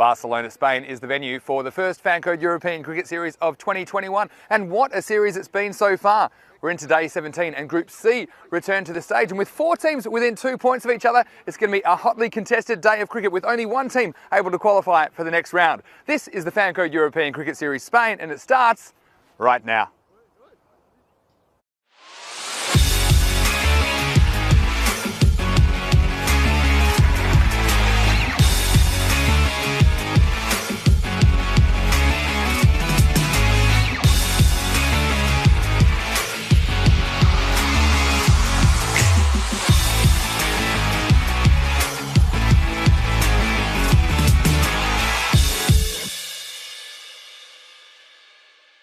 Barcelona, Spain is the venue for the first FanCode European Cricket Series of 2021. And what a series it's been so far. We're into day 17 and Group C return to the stage. And with 4 teams within 2 points of each other, it's going to be a hotly contested day of cricket with only 1 team able to qualify for the next round. This is the FanCode European Cricket Series Spain and it starts right now.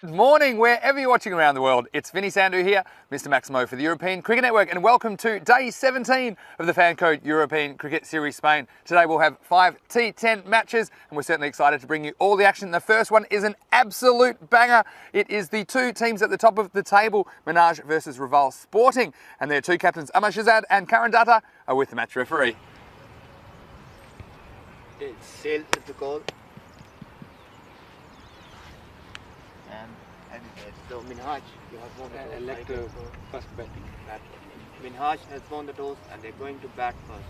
Good morning, wherever you're watching around the world. It's Vinny Sandhu here, Mr. Maximo for the European Cricket Network, and welcome to day 17 of the FanCode European Cricket Series Spain. Today we'll have 5 T10 matches, and we're certainly excited to bring you all the action. The first one is an absolute banger. It is the 2 teams at the top of the table, Minaj versus Relive Sporting, and their 2 captains, Amar Shahzad and Karan Datta, are with the match referee. It's sail to the call. So Minaj, you have won the toss. First batting. Minaj has won the toss and they're going to bat first.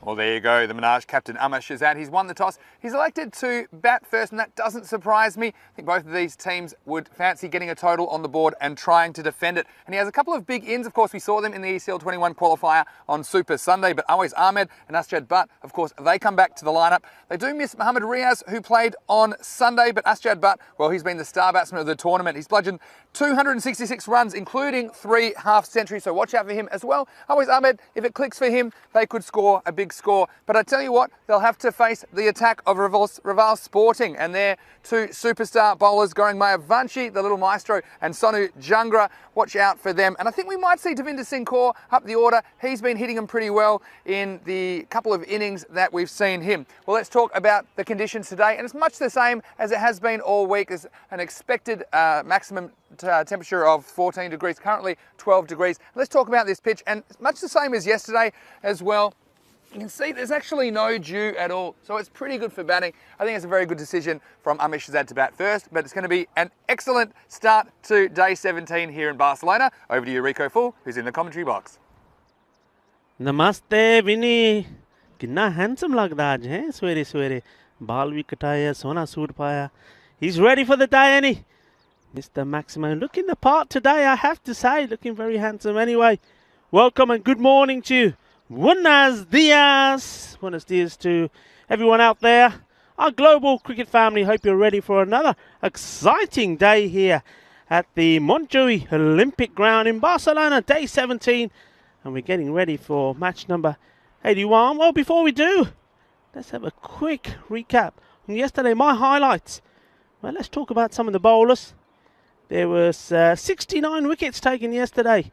Well, there you go, the Minaj captain, Amar Shahzad. He's won the toss. He's elected to bat first, and that doesn't surprise me. I think both of these teams would fancy getting a total on the board and trying to defend it. And he has a couple of big ins. Of course, we saw them in the ECL 21 qualifier on Super Sunday, but Awais Ahmed and Asjad Butt, of course, they come back to the lineup. They do miss Mohammad Riaz, who played on Sunday, but Asjad Butt, well, he's been the star batsman of the tournament. He's bludgeoned 266 runs, including 3 half-centuries, so watch out for him as well. Awais Ahmed, if it clicks for him, they could score a big score. But I tell you what, they'll have to face the attack of Relive Sporting and their 2 superstar bowlers, Goreng Mayavanshi, the little maestro, and Sonu Jangra. Watch out for them. And I think we might see Devinder Singh Kaur up the order. He's been hitting them pretty well in the couple of innings that we've seen him. Well, let's talk about the conditions today. And it's much the same as it has been all week. There's an expected maximum temperature of 14 degrees, currently 12 degrees. Let's talk about this pitch, and it's much the same as yesterday as well. You can see there's actually no dew at all, so it's pretty good for batting. I think it's a very good decision from Amar Shahzad to bat first, but it's going to be an excellent start to day 17 here in Barcelona. Over to you, Rico Full, who's in the commentary box. Namaste, Vinny. Kinna handsome lagda aaj hai, swere swere. Baal bhi kataya, sona suit paya. He's ready for the day, any. Mr. Maximo, looking the part today, I have to say, looking very handsome anyway. Welcome and good morning to you. Buenos dias. Buenos dias to everyone out there. Our global cricket family, hope you're ready for another exciting day here at the Montjuïc Olympic Ground in Barcelona, day 17. And we're getting ready for match number 81. Well, before we do, let's have a quick recap from yesterday. My highlights. Well, let's talk about some of the bowlers. There was 69 wickets taken yesterday.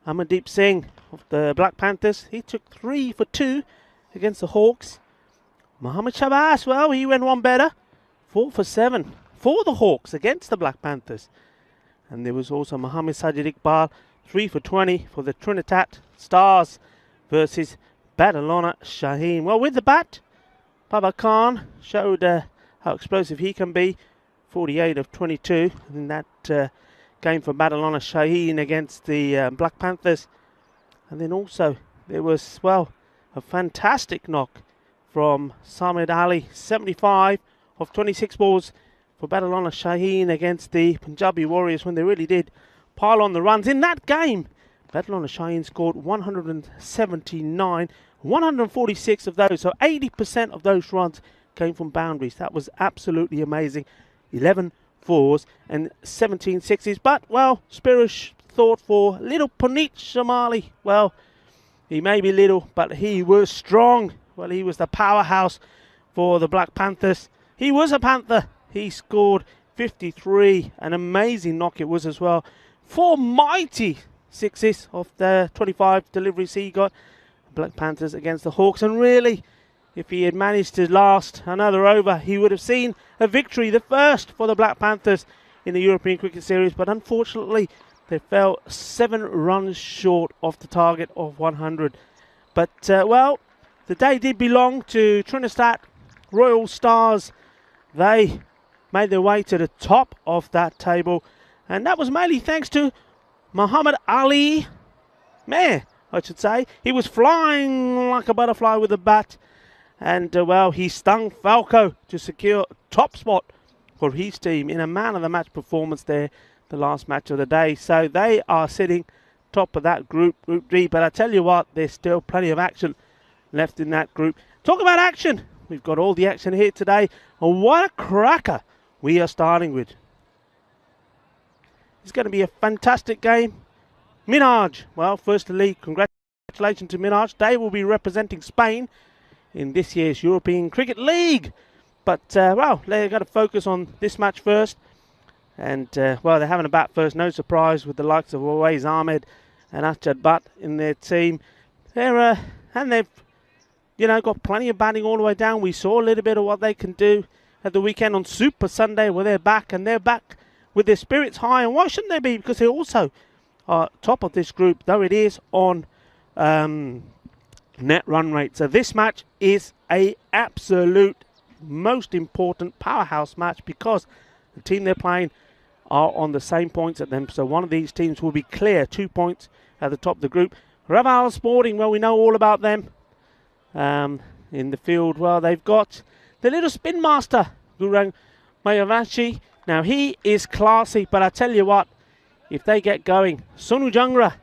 Amardeep Singh of the Black Panthers, he took 3 for 2 against the Hawks. Mohammad Shabazz, well, he went one better, 4 for 7 for the Hawks against the Black Panthers. And there was also Mohammad Sajid Iqbal, 3 for 20 for the Trinidad Stars versus Badalona Shaheen. Well, with the bat, Baba Khan showed how explosive he can be, 48 of 22 in that game for Badalona Shaheen against the Black Panthers. And then also there was, well, a fantastic knock from Samid Ali, 75 of 26 balls for Badalona Shaheen against the Punjabi Warriors when they really did pile on the runs. In that game, Badalona Shaheen scored 179, 146 of those, so 80% of those runs came from boundaries. That was absolutely amazing. 11 fours and 17 sixes, but well, spirish thought for little Puneet Shamali. Well, he may be little, but he was strong. Well, he was the powerhouse for the Black Panthers. He was a Panther. He scored 53, an amazing knock it was as well. 4 mighty sixes of the 25 deliveries he got. Black Panthers against the Hawks, and really, if he had managed to last another over, he would have seen a victory, the first for the Black Panthers in the European Cricket Series. But unfortunately, they fell 7 runs short of the target of 100. But, well, the day did belong to Trinidad Royal Stars, they made their way to the top of that table, and that was mainly thanks to Muhammad Ali. Man, I should say. He was flying like a butterfly with a bat, and well, he stung Falco to secure top spot for his team in a man of the match performance there, the last match of the day. So they are sitting top of that group D. But I tell you what, there's still plenty of action left in that group. Talk about action. We've got all the action here today. And what a cracker we are starting with. It's going to be a fantastic game. Minaj, well, firstly, congratulations to Minaj. They will be representing Spain in this year's European Cricket League. But, well, they're going to focus on this match first. And, well, they're having a bat first. No surprise with the likes of Awais Ahmed and Ashad Butt in their team. And they've, you know, got plenty of batting all the way down. We saw a little bit of what they can do at the weekend on Super Sunday, where they're back. And they're back with their spirits high. And why shouldn't they be? Because they're also top of this group, though it is on net run rate. So this match is a absolute most important powerhouse match, because the team they're playing are on the same points at them. So one of these teams will be clear, 2 points at the top of the group. Raval Sporting, well, we know all about them. In the field, well, they've got the little spin master, Gurang Mayavashi. Now, he is classy, but I tell you what, if they get going, Sonu Jangra,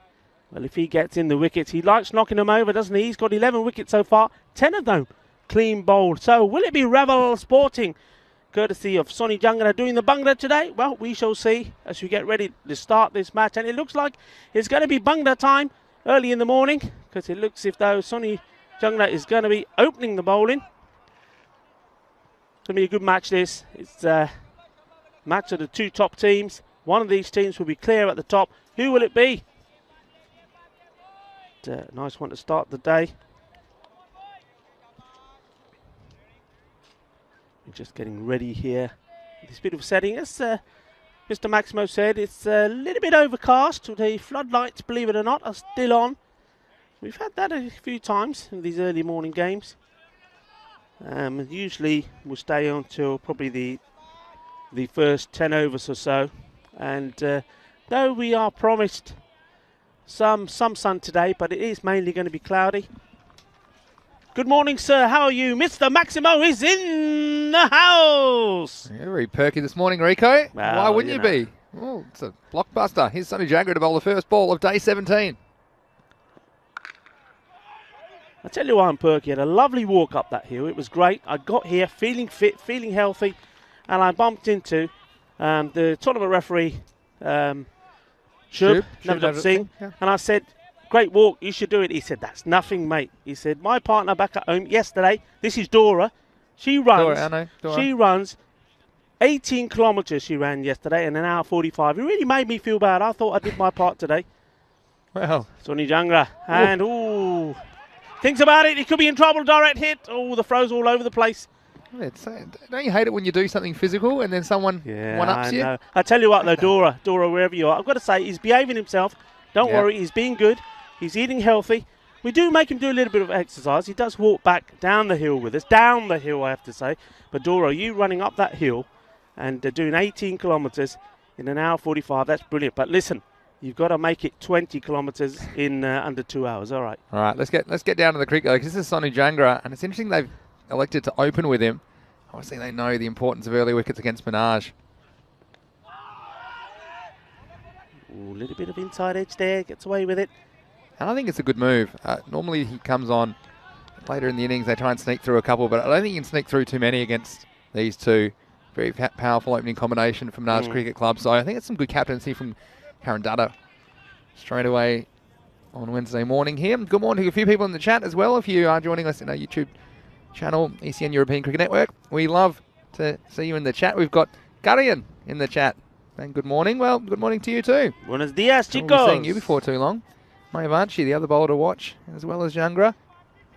well, if he gets in the wickets, he likes knocking them over, doesn't he? He's got 11 wickets so far, 10 of them clean bowled. So will it be Raval Sporting, courtesy of Sonu Jangra, doing the Bangla today? Well, we shall see as we get ready to start this match. And it looks like it's going to be Bangla time early in the morning, because it looks as though Sonu Jangra is going to be opening the bowling. It's going to be a good match, this. It's a match of the two top teams. One of these teams will be clear at the top. Who will it be? Nice one to start the day. We're just getting ready here. This bit of setting, as Mr. Maximo said, it's a little bit overcast. The floodlights, believe it or not, are still on. We've had that a few times in these early morning games. Usually we'll stay on till probably the first 10 overs or so. And though we are promised some sun today, but it is mainly going to be cloudy. Good morning, sir. How are you? Mr. Maximo is in the house. Yeah, very perky this morning, Rico. Well, why wouldn't you be? Oh, it's a blockbuster. Here's Sonu Jangra to bowl the first ball of day 17. I tell you why I'm perky. I had a lovely walk up that hill. It was great. I got here feeling fit, feeling healthy, and I bumped into the tournament referee, Shub Navjot Singh, yeah. And I said, great walk, you should do it. He said, that's nothing, mate. He said, my partner back at home yesterday, this is Dora, she runs, Dora. She runs 18 kilometres she ran yesterday in an hour 45. It really made me feel bad. I thought I did my part today. Well, Sonu Jangra, and ooh, thinks about it, he could be in trouble, direct hit. Oh, the throws all over the place. Don't you hate it when you do something physical and then someone one-ups you? Know. I tell you what, though, Dora, wherever you are, I've got to say, he's behaving himself. Don't worry, he's being good. He's eating healthy. We do make him do a little bit of exercise. He does walk back down the hill with us. Down the hill, I have to say. But Dora, you running up that hill and doing 18 kilometres in an hour 45, that's brilliant. But listen, you've got to make it 20 kilometres in under 2 hours. All right. All right, let's get down to the cricket, because this is Sonu Jangra, and it's interesting they've elected to open with him. Obviously, they know the importance of early wickets against Minaj. Ooh, a little bit of inside edge there, gets away with it. And I think it's a good move. Normally, he comes on later in the innings. They try and sneak through a couple, but I don't think you can sneak through too many against these two. Very powerful opening combination from Minaj Cricket Club. So I think it's some good captaincy from Karan Dutta straight away on Wednesday morning here. Good morning to a few people in the chat as well. If you are joining us in our YouTube channel, ECN European Cricket Network, we love to see you in the chat. We've got Garian in the chat. And good morning. Well, good morning to you too. Buenos dias, chicos. We'll be seeing you before too long. Mayavanshi, the other bowler to watch, as well as Jangra,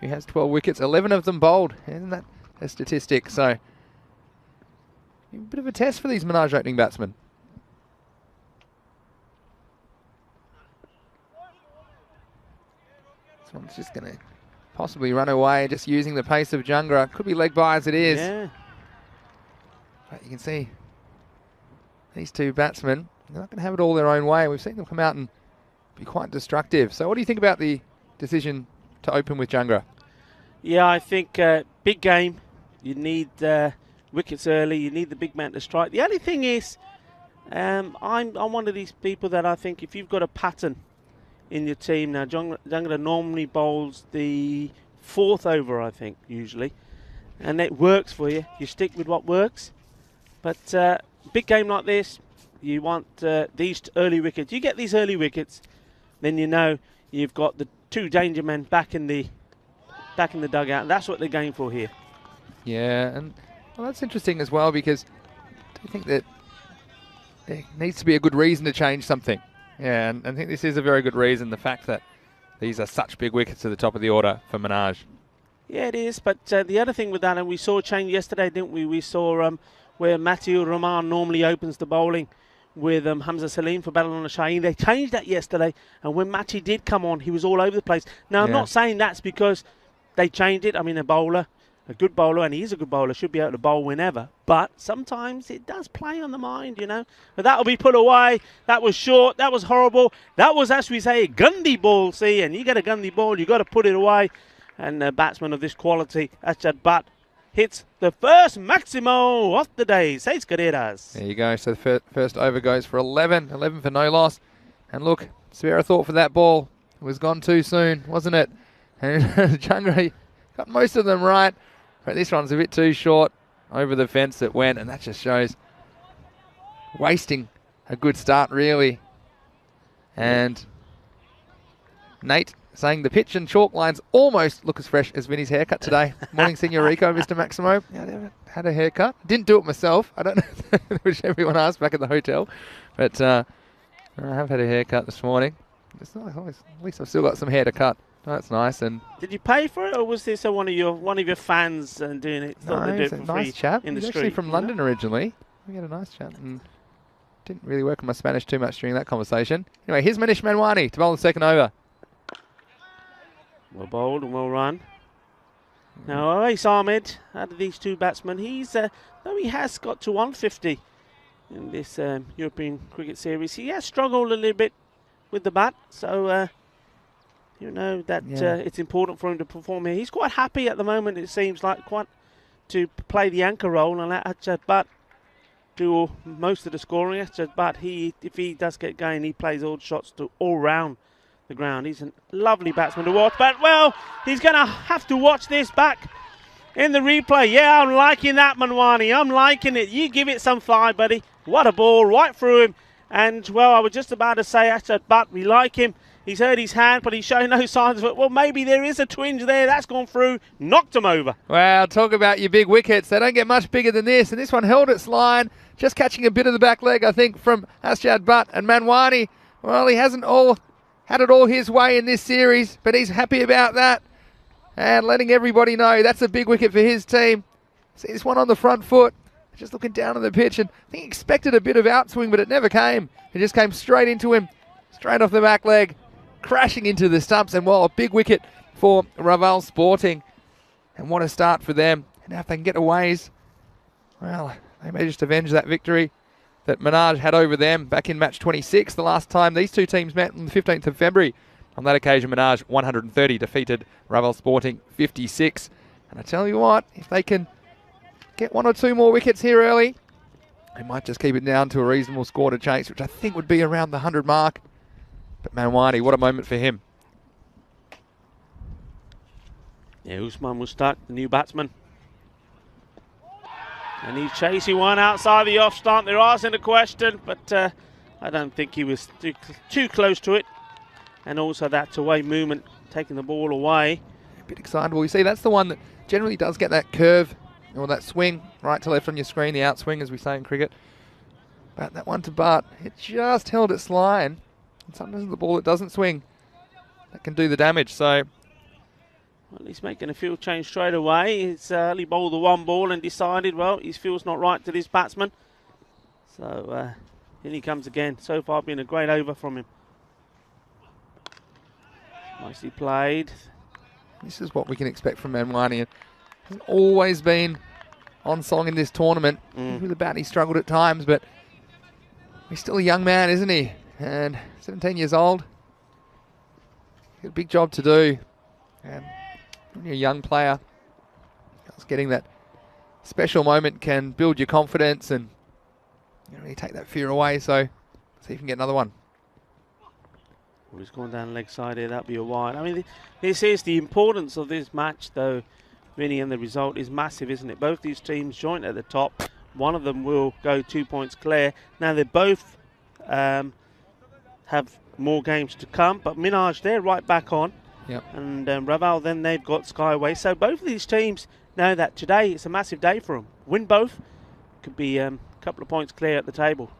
who has 12 wickets, 11 of them bowled. Isn't that a statistic? So, a bit of a test for these Minaj opening batsmen. This one's just going to possibly run away, just using the pace of Jungra. Could be leg by as it is. Yeah. But you can see these two batsmen, they're not going to have it all their own way. We've seen them come out and be quite destructive. So what do you think about the decision to open with Jungra? Yeah, I think big game. You need wickets early. You need the big man to strike. The only thing is, I'm one of these people that I think if you've got a pattern in your team now, Jungra normally bowls the 4th over, I think, usually, and it works for you. You stick with what works. But big game like this, you want these early wickets. You get these early wickets, then you know you've got the 2 danger men back in the dugout, and that's what they're going for here. Yeah, and well, that's interesting as well, because do you think that there needs to be a good reason to change something? Yeah, and I think this is a very good reason, the fact that these are such big wickets at the top of the order for Minaj. Yeah, it is, but the other thing with that, and we saw a change yesterday, didn't we? We saw where Matthew Rahman normally opens the bowling with Hamza Salim for battle on the Shaheen. They changed that yesterday, and when Matty did come on, he was all over the place. Now, I'm not saying that's because they changed it. I mean, a good bowler, and he is a good bowler, should be able to bowl whenever. But sometimes it does play on the mind, you know. But that'll be put away. That was short. That was horrible. That was, as we say, a Gandhi ball, see. And you get a Gandhi ball, you got to put it away. And a batsman of this quality, Ashad Butt, hits the first Maximo of the day. Seis carreras. There you go. So the first over goes for 11. 11 for no loss. And look, spare a thought for that ball. It was gone too soon, wasn't it? And Jungra got most of them right. But this one's a bit too short. Over the fence it went. And that just shows wasting a good start, really. And Nate saying the pitch and chalk lines almost look as fresh as Vinny's haircut today. Morning, Senor Rico, Mr. Maximo. Yeah, I never had a haircut. Didn't do it myself. I don't know which everyone asked back at the hotel. But I have had a haircut this morning. It's not, at least I've still got some hair to cut. Oh, that's nice. And did you pay for it, or was this one of your fans doing it? No, he's a nice chap. In the He's street, actually from London originally. We had a nice chat and didn't really work on my Spanish too much during that conversation. Anyway, here's Manish Manwani to bowl the second over. Well bowled and well run. Now, Ace Ahmed, out of these two batsmen, he's though he has got to 150 in this European Cricket Series, he has struggled a little bit with the bat. So, you know that it's important for him to perform here. He's quite happy at the moment, it seems like, quite to play the anchor role and let Ashad Butt do most of the scoring. Ashad Butt, if he does get going, he plays all shots to all round the ground. He's a lovely batsman to watch, but well, he's going to have to watch this back in the replay. Yeah, I'm liking that, Manwani. I'm liking it. You give it some fire, buddy. What a ball, right through him. And, well, I was just about to say, Ashad Butt, we like him. He's hurt his hand, but he's showing no signs of it. Well, maybe there is a twinge there. That's gone through, knocked him over. Well, talk about your big wickets. They don't get much bigger than this, and this one held its line, just catching a bit of the back leg, I think, from Ashad Butt. And Manwani, well, he hasn't had it all his way in this series, but he's happy about that and letting everybody know that's a big wicket for his team. See this one on the front foot, just looking down on the pitch, and I think he expected a bit of outswing, but it never came. It just came straight into him, straight off the back leg, crashing into the stumps. And well, a big wicket for Raval Sporting, and what a start for them. And now if they can get aways, well, they may just avenge that victory that Minaj had over them back in match 26, the last time these two teams met on the 15th of February. On that occasion, Minaj 130 defeated Raval Sporting 56. And I tell you what, if they can get one or two more wickets here early, they might just keep it down to a reasonable score to chase, which I think would be around the 100 mark. But Manwani, what a moment for him. Yeah, Usman Mustaq, the new batsman. And he's chasing one outside the off stump. They're asking the question, but I don't think he was too close to it. And also that away movement, taking the ball away. A bit excitable. You see, that's the one that generally does get that curve or that swing right to left on your screen, the outswing, as we say in cricket. But that one to Butt, it just held its line. And sometimes the ball that doesn't swing, that can do the damage. So, well, he's making a field change straight away. He's only bowled the one ball and decided, well, his field's not right to this batsman. So, in he comes again. So far, been a great over from him. Nicely played. This is what we can expect from Manwani. It hasn't always been on song in this tournament. With the bat, he struggled at times, but he's still a young man, isn't he? And 17 years old. Got a big job to do. And when you're a young player, getting that special moment can build your confidence and really take that fear away. So, see if you can get another one. Well, he's gone down leg side here. That'll be a wide. I mean, this is the importance of this match, though, Vinny, and the result is massive, isn't it? Both these teams joint at the top. One of them will go 2 points clear. Now, they both have more games to come, but Minaj, they're right back on. Yep. And Raval, then they've got Skyway. So both of these teams know that today it's a massive day for them. Win both, could be a couple of points clear at the table.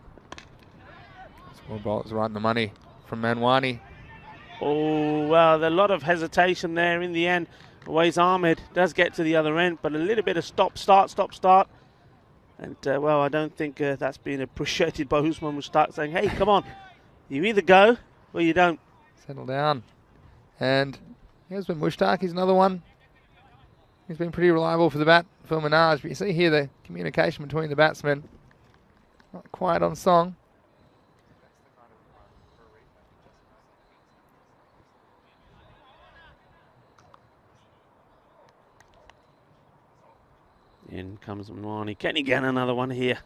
Score is right in the money from Manwani. Oh, well, a lot of hesitation there in the end. Always Ahmed does get to the other end, but a little bit of stop, start. And, well, I don't think that's been appreciated by Usman Mushtaq, saying, hey, come on, you either go or you don't. Settle down. And here's been Mushtaq, he's another one. He's been pretty reliable for the bat for Minaj, but you see here the communication between the batsmen. Not quite on song. In comes Mwani. Can he get another one here?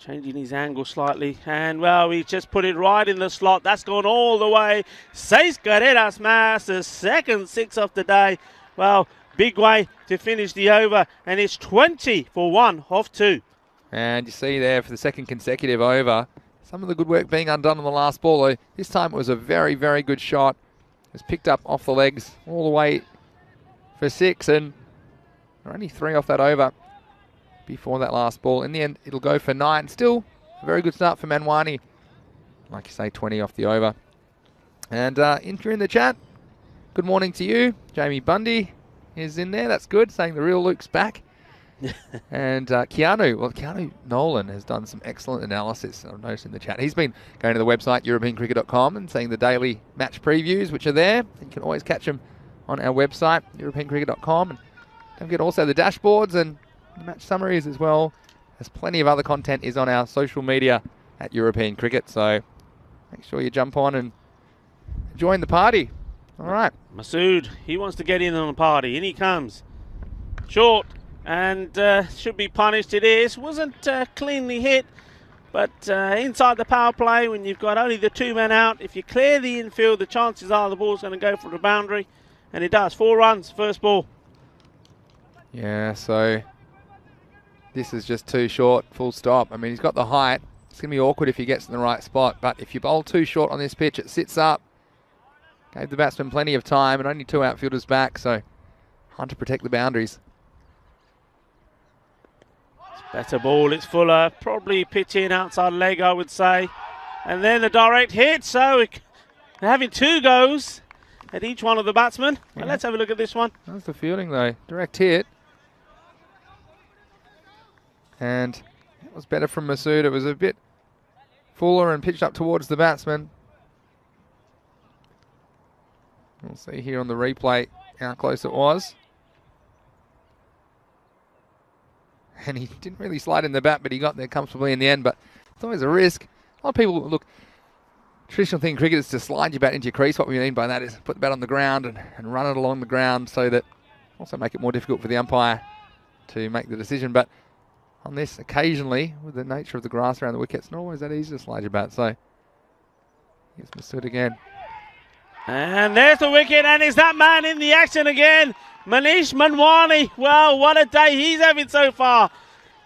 Changing his angle slightly. And, well, he just put it right in the slot. That's gone all the way. 6 carreras más, the second 6 of the day. Well, big way to finish the over. And it's 20 for 1 off 2. And you see there for the second consecutive over, some of the good work being undone on the last ball. Though this time it was a very, very good shot. It was picked up off the legs all the way for 6. And only 3 off that over before that last ball. In the end, it'll go for 9. Still a very good start for Manwani. Like you say, 20 off the over. And if you're in the chat, good morning to you. Jamie Bundy is in there. That's good, saying the real Luke's back. And Keanu Nolan has done some excellent analysis. I've noticed in the chat. He's been going to the website, EuropeanCricket.com, and seeing the daily match previews, which are there. You can always catch them on our website, EuropeanCricket.com. And don't forget also the dashboards and the match summaries as well. There's plenty of other content is on our social media at European Cricket. So make sure you jump on and join the party. All right. Masood, he wants to get in on the party. In he comes. Short. And should be punished. It is. Wasn't cleanly hit. But inside the power play, when you've got only the 2 men out, if you clear the infield, the chances are the ball's going to go for the boundary. And it does. 4 runs, first ball. Yeah, so this is just too short, full stop. I mean, he's got the height. It's going to be awkward if he gets in the right spot. But if you bowl too short on this pitch, it sits up. Gave the batsman plenty of time and only 2 outfielders back. So hard to protect the boundaries. It's better ball. It's Fuller. Probably pitch in outside leg, I would say. And then the direct hit. So they're having 2 goes at each one of the batsmen. Yeah. Well, let's have a look at this one. That's the fielding, though. Direct hit. And it was better from Masood. It was a bit fuller and pitched up towards the batsman. We'll see here on the replay how close it was. And he didn't really slide in the bat, but he got there comfortably in the end. But it's always a risk. A lot of people, look, traditional thing in cricket is to slide your bat into your crease. What we mean by that is put the bat on the ground and run it along the ground so that also make it more difficult for the umpire to make the decision. But on this, occasionally, with the nature of the grass around the wicket, it's not always that easy to slide your bat. So, here's Masood again. And there's the wicket, and is that man in the action again? Manish Manwani. Well, what a day he's having so far.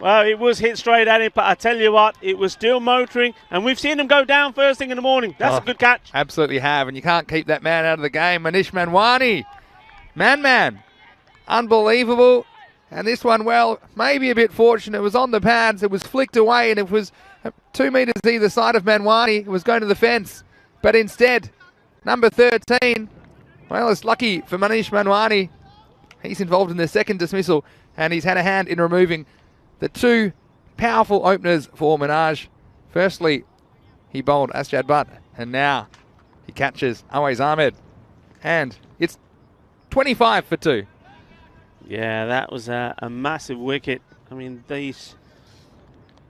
Well, it was hit straight at him, but I tell you what, it was still motoring, and we've seen him go down first thing in the morning. That's a good catch. Absolutely have, and you can't keep that man out of the game. Manish Manwani. Man. Unbelievable. And this one, well, maybe a bit fortunate. It was on the pads. It was flicked away, and it was 2 metres either side of Manwani. It was going to the fence. But instead, number 13, well, it's lucky for Manish Manwani. He's involved in the second dismissal, and he's had a hand in removing the 2 powerful openers for Minaj. Firstly, he bowled Asjad Butt, and now he catches Awais Ahmed. And it's 25 for 2. Yeah, that was a massive wicket. I mean, these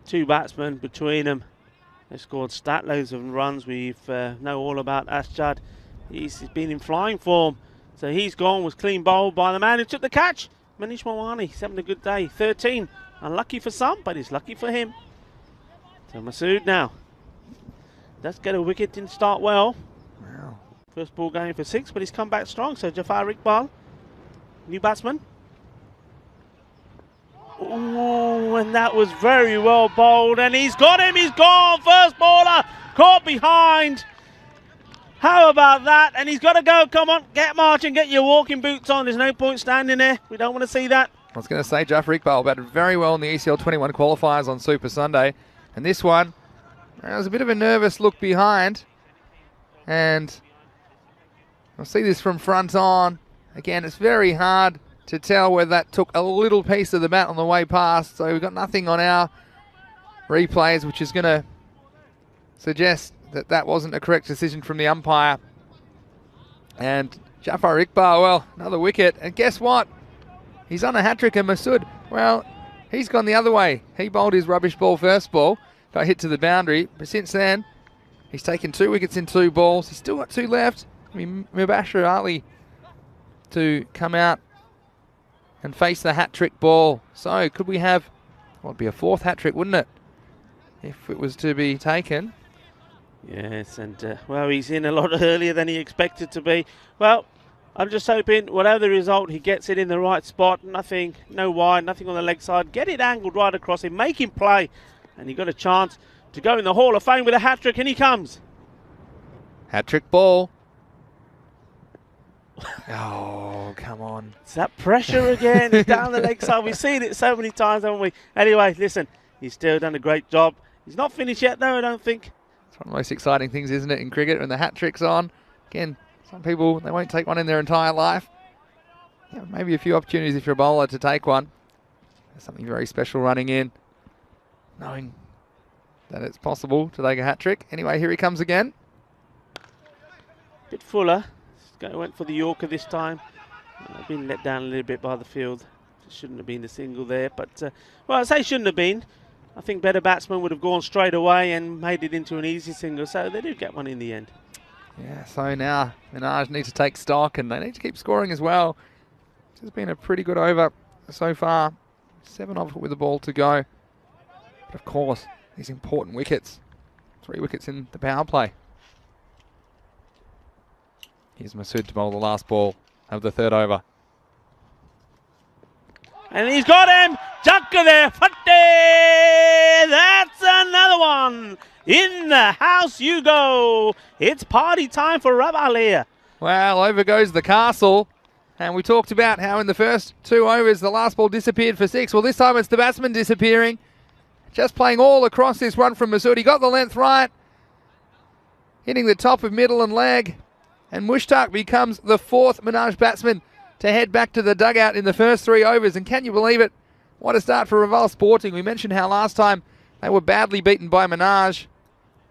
two batsmen between them, they scored stat loads of runs. We know all about Ashjad. He's been in flying form. So he's gone, was clean bowled by the man who took the catch. Manish Mawani, he's having a good day. 13, unlucky for some, but it's lucky for him. So Masood now does get a wicket, didn't start well. Wow. First ball going for 6, but he's come back strong. So Jafar Iqbal, new batsman. Oh, and that was very well bowled, and he's got him, he's gone. First baller caught behind. How about that? And he's got to go. Come on, get marching, get your walking boots on. There's no point standing there. We don't want to see that. I was going to say Jafar Iqbal batted very well in the ECL 21 qualifiers on Super Sunday. And this one, there was a bit of a nervous look behind. And I'll see this from front on. Again, it's very hard to tell whether that took a little piece of the bat on the way past. So we've got nothing on our replays, which is going to suggest that that wasn't a correct decision from the umpire. And Jafar Iqbal, well, another wicket. And guess what? He's on a hat-trick, and Masood, well, he's gone the other way. He bowled his rubbish ball first ball, got hit to the boundary. But since then, he's taken 2 wickets in 2 balls. He's still got 2 left. I mean, Mubashir Ali to come out and face the hat-trick ball. So could we have, well, it'd be a 4th hat-trick, wouldn't it? If it was to be taken. Yes, and well, he's in a lot earlier than he expected to be. Well, I'm just hoping, whatever the result, he gets it in the right spot. Nothing, no wide, nothing on the leg side. Get it angled right across him, make him play. And he got a chance to go in the Hall of Fame with a hat-trick, and he comes. Hat-trick ball. Oh, come on. It's that pressure again. He's down the leg side. We've seen it so many times, haven't we? Anyway, listen, he's still done a great job. He's not finished yet, though, I don't think. It's one of the most exciting things, isn't it, in cricket, when the hat-trick's on. Again, some people, they won't take one in their entire life. Yeah, maybe a few opportunities if you're a bowler to take one. There's something very special running in, knowing that it's possible to take a hat-trick. Anyway, here he comes again. Bit fuller. Went for the Yorker this time. Been let down a little bit by the field. Shouldn't have been the single there, but well, I say shouldn't have been. I think better batsmen would have gone straight away and made it into an easy single, so they do get one in the end. Yeah, so now Minaj needs to take stock, and they need to keep scoring as well. This has been a pretty good over so far. 7 off with the ball to go. But of course, these important wickets. 3 wickets in the power play. Here's Masood to bowl the last ball of the 3rd over. And he's got him! Junker there! Fatte! That's another one! In the house you go! It's party time for Rabalia. Well, over goes the castle. And we talked about how in the first 2 overs the last ball disappeared for 6. Well, this time it's the batsman disappearing. Just playing all across this run from Masood. He got the length right. Hitting the top of middle and leg. And Mushtaq becomes the 4th Minaj batsman to head back to the dugout in the first 3 overs. And can you believe it? What a start for Raval Sporting. We mentioned how last time they were badly beaten by Minaj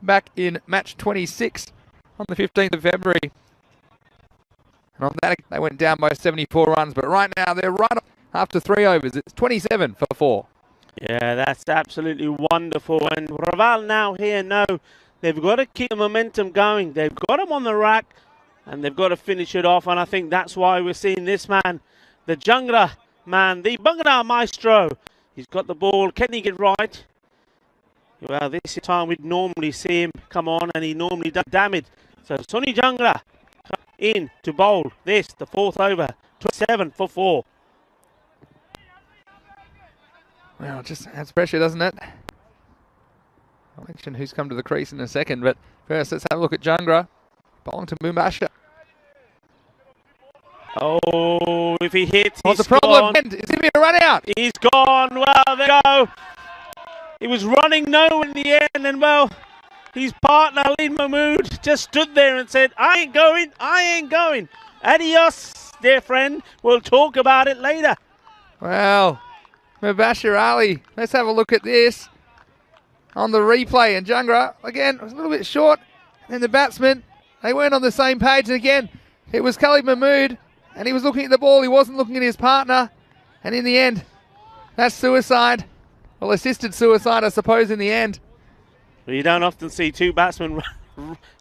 back in match 26 on the 15th of February. And on that, they went down by 74 runs. But right now, they're right up after 3 overs. It's 27 for 4. Yeah, that's absolutely wonderful. And Raval now here know they've got to keep the momentum going. They've got him on the rack, and they've got to finish it off. And I think that's why we're seeing this man, the Jangra man, the Bhangra maestro. He's got the ball. Can he get right? Well, this is the time we'd normally see him come on, and he normally does damage. So Sonny Jangra in to bowl this, the 4th over, 27 for 4. Well, it just adds pressure, doesn't it? I'll mention who's come to the crease in a second, but first let's have a look at Jangra. Bowling to Mubashir. Oh, if he hits, What's the he's problem? gone. Is it going to be a run out? He's gone. Well, there you go. He was running nowhere in the end, and well, his partner, Lin Mahmood, just stood there and said, I ain't going, I ain't going. Adios, dear friend. We'll talk about it later. Well, Mubashir Ali, let's have a look at this on the replay. And Jangra, again, was a little bit short. And the batsman, they weren't on the same page. And again, it was Khalid Mahmood. And he was looking at the ball, he wasn't looking at his partner. And in the end, that's suicide. Well, assisted suicide, I suppose, in the end. Well, you don't often see two batsmen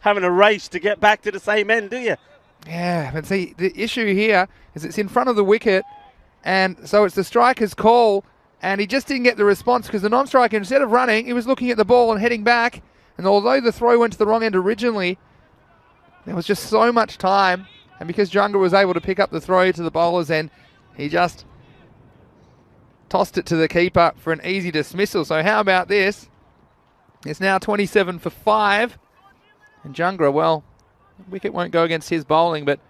having a race to get back to the same end, do you? Yeah, but see, the issue here is it's in front of the wicket, and so it's the striker's call, and he just didn't get the response because the non-striker, instead of running, he was looking at the ball and heading back. And although the throw went to the wrong end originally, there was just so much time. And because Junga was able to pick up the throw to the bowler's end, he just tossed it to the keeper for an easy dismissal. So how about this? It's now 27 for 5. And Junga, well, the wicket won't go against his bowling, but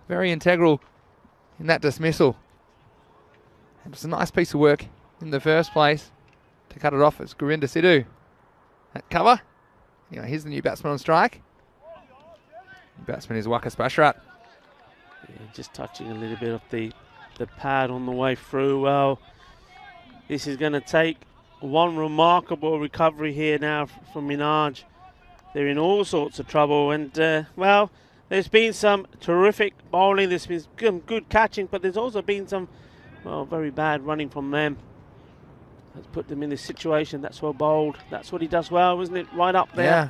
very integral in that dismissal. It was a nice piece of work in the first place to cut it off as Gurinder Sidhu at cover. Anyway, here's the new batsman on strike. The batsman is Waqas Bashrat. Yeah, just touching a little bit of the pad on the way through. Well, this is going to take one remarkable recovery here now from Minhaj. They're in all sorts of trouble, and well, there's been some terrific bowling, there's been some good catching, but there's also been some, well, very bad running from them. That's put them in this situation. That's well bowled. That's what he does well, isn't it? Right up there. Yeah.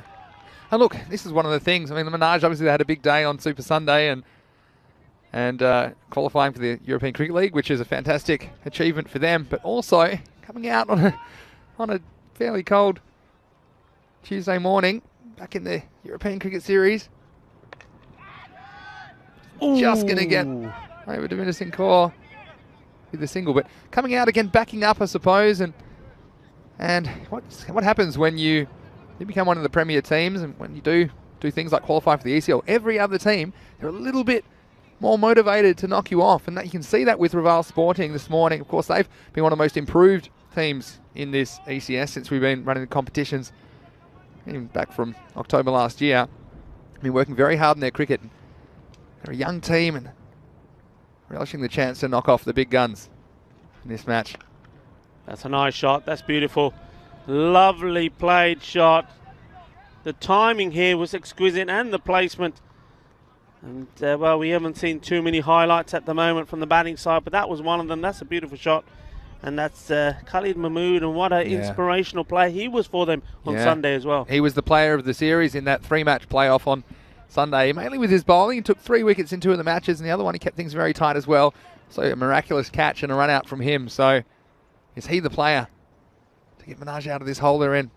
And look, this is one of the things. I mean, the Minhaj obviously had a big day on Super Sunday and qualifying for the European Cricket League, which is a fantastic achievement for them. But also coming out on a fairly cold Tuesday morning, back in the European Cricket Series. Ooh. Just going to get over to Divinder Singh Kaur with the single, but coming out again, backing up, I suppose. And what happens when you become one of the premier teams, and when you do things like qualify for the ECL, every other team, they're a little bit more motivated to knock you off, and that you can see that with Raval Sporting this morning. Of course, they've been one of the most improved teams in this ECS since we've been running the competitions, even back from October last year. Been working very hard in their cricket. They're a young team and relishing the chance to knock off the big guns in this match. That's a nice shot. That's beautiful. Lovely played shot. The timing here was exquisite, and the placement. And well, we haven't seen too many highlights at the moment from the batting side, but that was one of them. That's a beautiful shot. And that's Khalid Mahmood, and what an inspirational player he was for them on Sunday as well. He was the player of the series in that 3-match playoff on Sunday, mainly with his bowling. He took 3 wickets in 2 of the matches, and the other one he kept things very tight as well. So a miraculous catch and a run out from him. So is he the player to get Minhaj out of this hole they're in?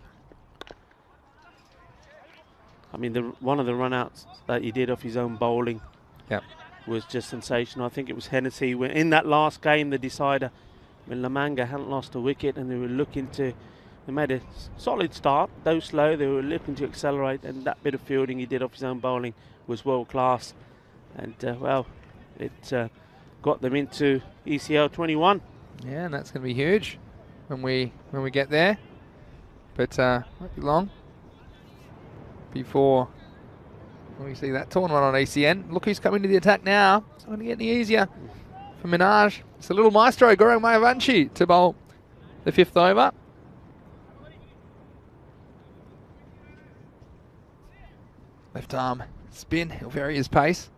I mean, one of the run-outs that he did off his own bowling was just sensational. I think it was Hennessy in that last game, the decider, when Lamanga hadn't lost a wicket, and they were looking to, they made a solid start, though slow. They were looking to accelerate, and that bit of fielding he did off his own bowling was world class. And well, it got them into ECL 21. Yeah, and that's going to be huge when we get there. But won't be long before we see that tournament on ECN. Look who's coming to the attack now. It's not going to get any easier for Minhaj. It's a little maestro, Gaurang Mayavanshi, to bowl the 5th over. Left arm spin, he'll vary his pace.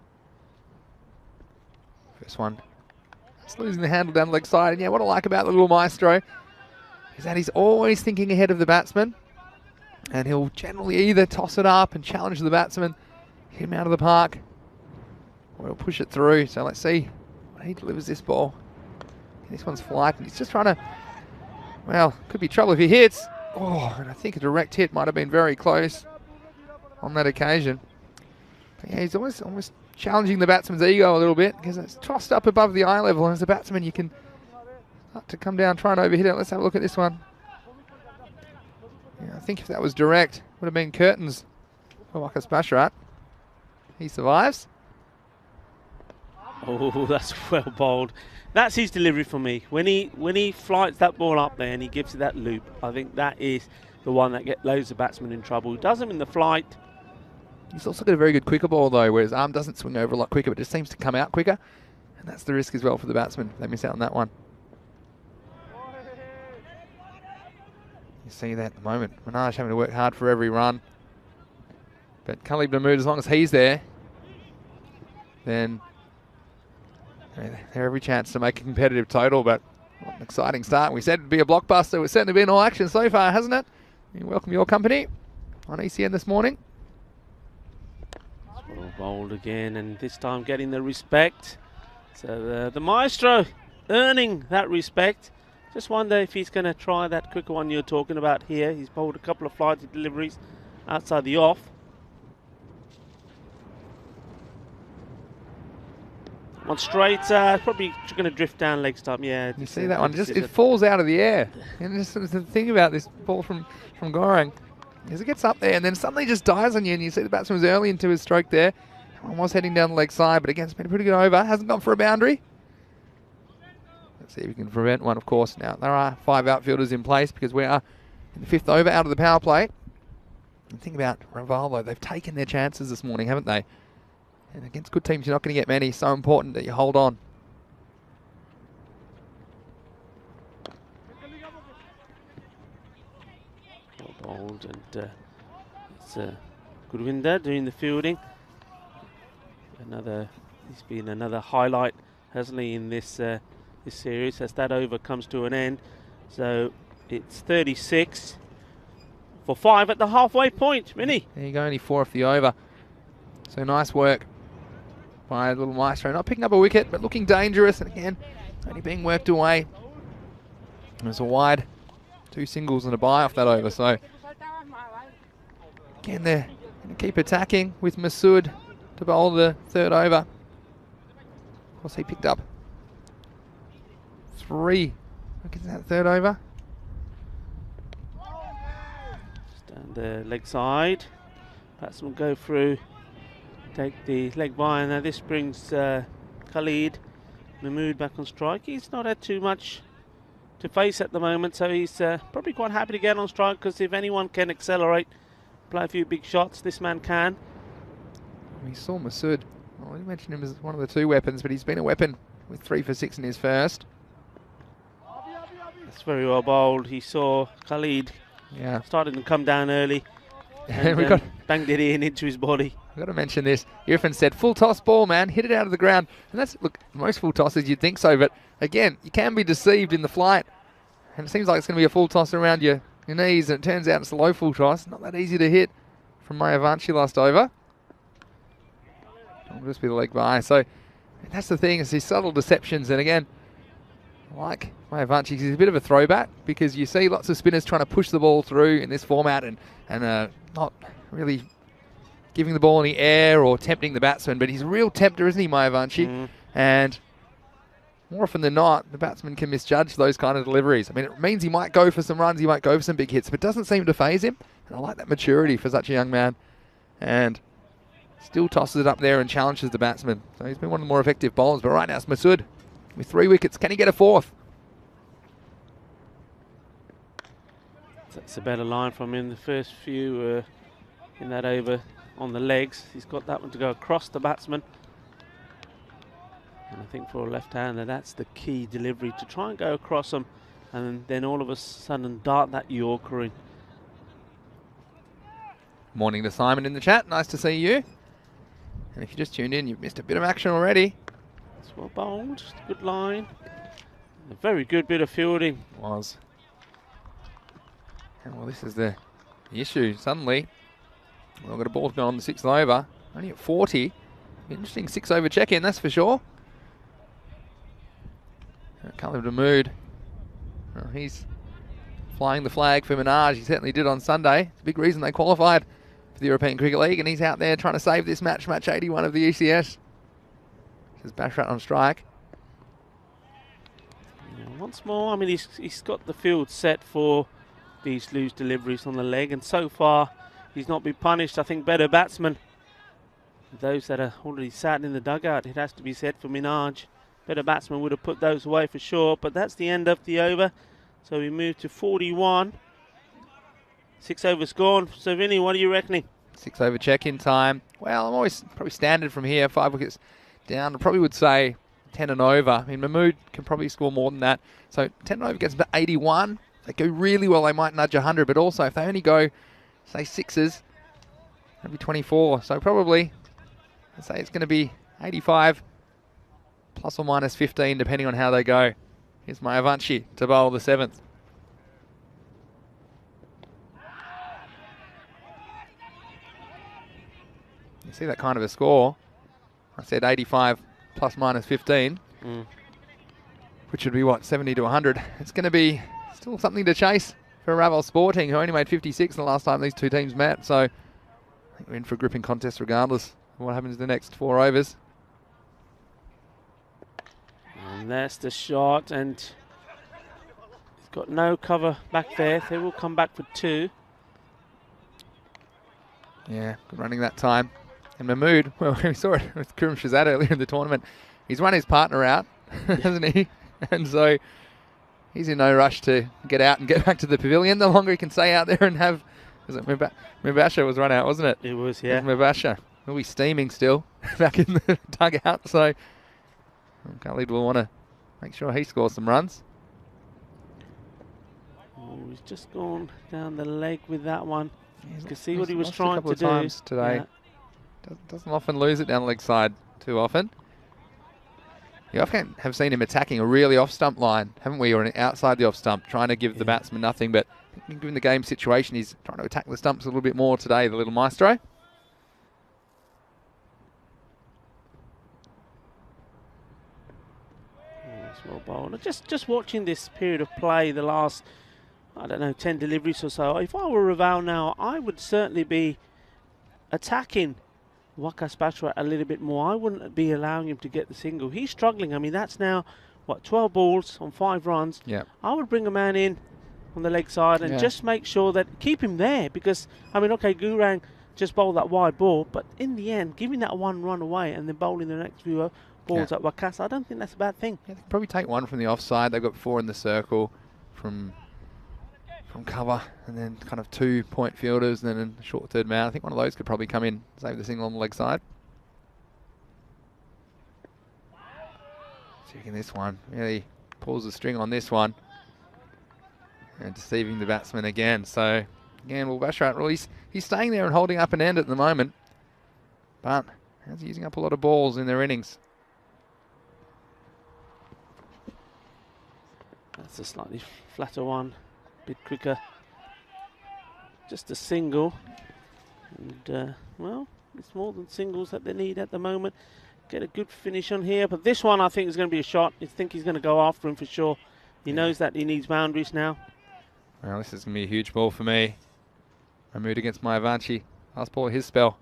First one, just losing the handle down the leg side. And yeah, what I like about the little maestro is that he's always thinking ahead of the batsman. And he'll generally either toss it up and challenge the batsman, hit him out of the park, or he'll push it through. So let's see when he delivers this ball. This one's flight, and he's just trying to, well, could be trouble if he hits. Oh, and I think a direct hit might have been very close on that occasion. But yeah, he's almost challenging the batsman's ego a little bit, because it's tossed up above the eye level, and as a batsman you can start to come down, try and overhit it. Let's have a look at this one. Yeah, I think if that was direct, it would have been curtains for Waqas Bashrat. He survives. Oh, that's well bowled. That's his delivery for me. When he flights that ball up there and he gives it that loop, I think that is the one that gets loads of batsmen in trouble. He does them in the flight. He's also got a very good quicker ball though, where his arm doesn't swing over a lot quicker, but it just seems to come out quicker. And that's the risk as well for the batsman. They miss out on that one. You see that at the moment. Minhaj having to work hard for every run. But Khalid Mahmood, as long as he's there, then They're every chance to make a competitive total, but what an exciting start. We said it'd be a blockbuster. It's certainly been all action so far, hasn't it? We welcome your company on ECN this morning. Well bowled again, and this time getting the respect. So the maestro earning that respect. Just wonder if he's going to try that quicker one you're talking about here. He's bowled a couple of flighted deliveries outside the off. One straight, probably going to drift down leg stump. Yeah, you see that one? Just it falls out of the air. And just the thing about this ball from Gorang is it gets up there and then suddenly just dies on you, and you see the batsman was early into his stroke there. One was heading down the leg side, but again, it's been a pretty good over. Hasn't gone for a boundary. Let's see if we can prevent one, of course. Now, there are 5 outfielders in place because we are in the 5th over out of the power play. And think about Rivaldo. They've taken their chances this morning, haven't they? And against good teams, you're not going to get many. So important that you hold on. Well bowled, and it's Gurvinder doing the fielding. He's been another highlight, hasn't he, in this this series as that over comes to an end. So it's 36 for 5 at the halfway point. Minnie. There you go, only 4 off the over. So nice work by little maestro. Not picking up a wicket, but looking dangerous. And again, only being worked away. There's a wide, 2 singles and a bye off that over. So again, they're going to keep attacking with Masood to bowl the 3rd over. Of course, he picked up 3 wickets in that 3rd over. Just down the leg side. Batsman go through, take the leg by, and now this brings Khalid Mahmood back on strike. He's not had too much to face at the moment, so he's probably quite happy to get on strike, because if anyone can accelerate, play a few big shots, this man can. We saw Masood. Well, we mentioned him as one of the 2 weapons, but he's been a weapon with 3 for 6 in his first. That's very well bowled. He saw Khalid started to come down early and we got banged it into his body. I've got to mention this. Irfan said, full toss ball, man. Hit it out of the ground. And that's, look, most full tosses you'd think so, but again, you can be deceived in the flight. And it seems like it's going to be a full toss around your knees, and it turns out it's a low full toss. Not that easy to hit from Mayavanshi last over. It'll just be the leg by. So that's the thing, is these subtle deceptions. And again, like Mayavanshi, he's a bit of a throwback, because you see lots of spinners trying to push the ball through in this format and not really giving the ball any air or tempting the batsman. But he's a real tempter, isn't he, Mayavanshi? And more often than not, the batsman can misjudge those kind of deliveries. I mean, it means he might go for some runs, he might go for some big hits, but it doesn't seem to faze him. And I like that maturity for such a young man. And still tosses it up there and challenges the batsman. So he's been one of the more effective bowlers. But right now it's Masood with 3 wickets. Can he get a 4th? That's a better line from him. The first few in that over on the legs. He's got that one to go across the batsman. And I think for a left-hander, that's the key delivery, to try and go across them and then all of a sudden dart that Yorker in. Morning to Simon in the chat. Nice to see you. And if you just tuned in, you've missed a bit of action already. It's well bowled. Good line. A very good bit of fielding. Was. And well, this is the issue. Suddenly, we've got a ball going on the 6th over. Only at 40. Interesting 6 over check-in, that's for sure. Khalid Mahmood. Well, he's flying the flag for Minaj. He certainly did on Sunday. It's a big reason they qualified for the European Cricket League, and he's out there trying to save this match 81 of the ECS. There's Bashrat on strike. Yeah, once more, I mean, he's got the field set for these loose deliveries on the leg, and so far he's not been punished. I think better batsmen, those that are already sat in the dugout, it has to be said for Minaj. Better batsman would have put those away for sure, but that's the end of the over. So we move to 41. 6 overs gone. So Vinny, what are you reckoning? 6 over check-in time. Well, I'm always probably standard from here. 5 wickets down. I probably would say 10 and over. I mean, Mahmood can probably score more than that. So 10 and over gets them to 81. If they go really well, they might nudge 100. But also, if they only go, say, 6s, that'd be 24. So probably, I'd say it's going to be 85% plus or minus 15 depending on how they go. Here's Mayavanchi to bowl the 7th. You see that kind of a score. I said 85 plus minus 15, which would be what, 70 to 100. It's going to be still something to chase for Raval Sporting, who only made 56 the last time these two teams met. So I think we're in for a gripping contest regardless of what happens in the next 4 overs. And that's the shot, and he's got no cover back there. They will come back for 2. Yeah, good running that time. And Mahmood, well, we saw it with Kurum Shazad earlier in the tournament. He's run his partner out, hasn't he? And so he's in no rush to get out and get back to the pavilion. The longer he can stay out there and have, was it Mubasher was run out, wasn't it? It was, yeah. Mubasher. He'll be steaming still back in the dugout. So Khalid will want to make sure he scores some runs. Oh, he's just gone down the leg with that one. Yeah, you can see what he was lost trying a couple to of do times today. Yeah. Doesn't often lose it down the leg side too often. You often have seen him attacking a really off-stump line, haven't we? Or outside the off-stump, trying to give the batsman nothing. But given the game situation, he's trying to attack the stumps a little bit more today, the little maestro. Well bowled. Just watching this period of play, the last, I don't know, 10 deliveries or so. If I were Raval now, I would certainly be attacking Waqas Batra a little bit more. I wouldn't be allowing him to get the single. He's struggling. I mean, that's now, what, 12 balls on 5 runs. Yeah. I would bring a man in on the leg side and just make sure that, keep him there, because, I mean, okay, Gurang just bowled that wide ball, but in the end, giving that 1 run away and then bowling the next few balls at Waqas, I don't think that's a bad thing. Yeah, they could probably take 1 from the offside. They've got 4 in the circle from cover, and then kind of 2 point fielders, and then a short third man. I think one of those could probably come in, save the single on the leg side. Checking this one, really pulls the string on this one, and deceiving the batsman again. So again, well, Bashrat, he's staying there and holding up an end at the moment, but he's using up a lot of balls in their innings. That's a slightly flatter one. Bit quicker, just a single, and well, it's more than singles that they need at the moment. Get a good finish on here, but this one I think is going to be a shot. I think he's going to go after him for sure. He knows that he needs boundaries now. Well, this is going to be a huge ball for me. Mahmood against Mayavanchi. Last ball of his spell.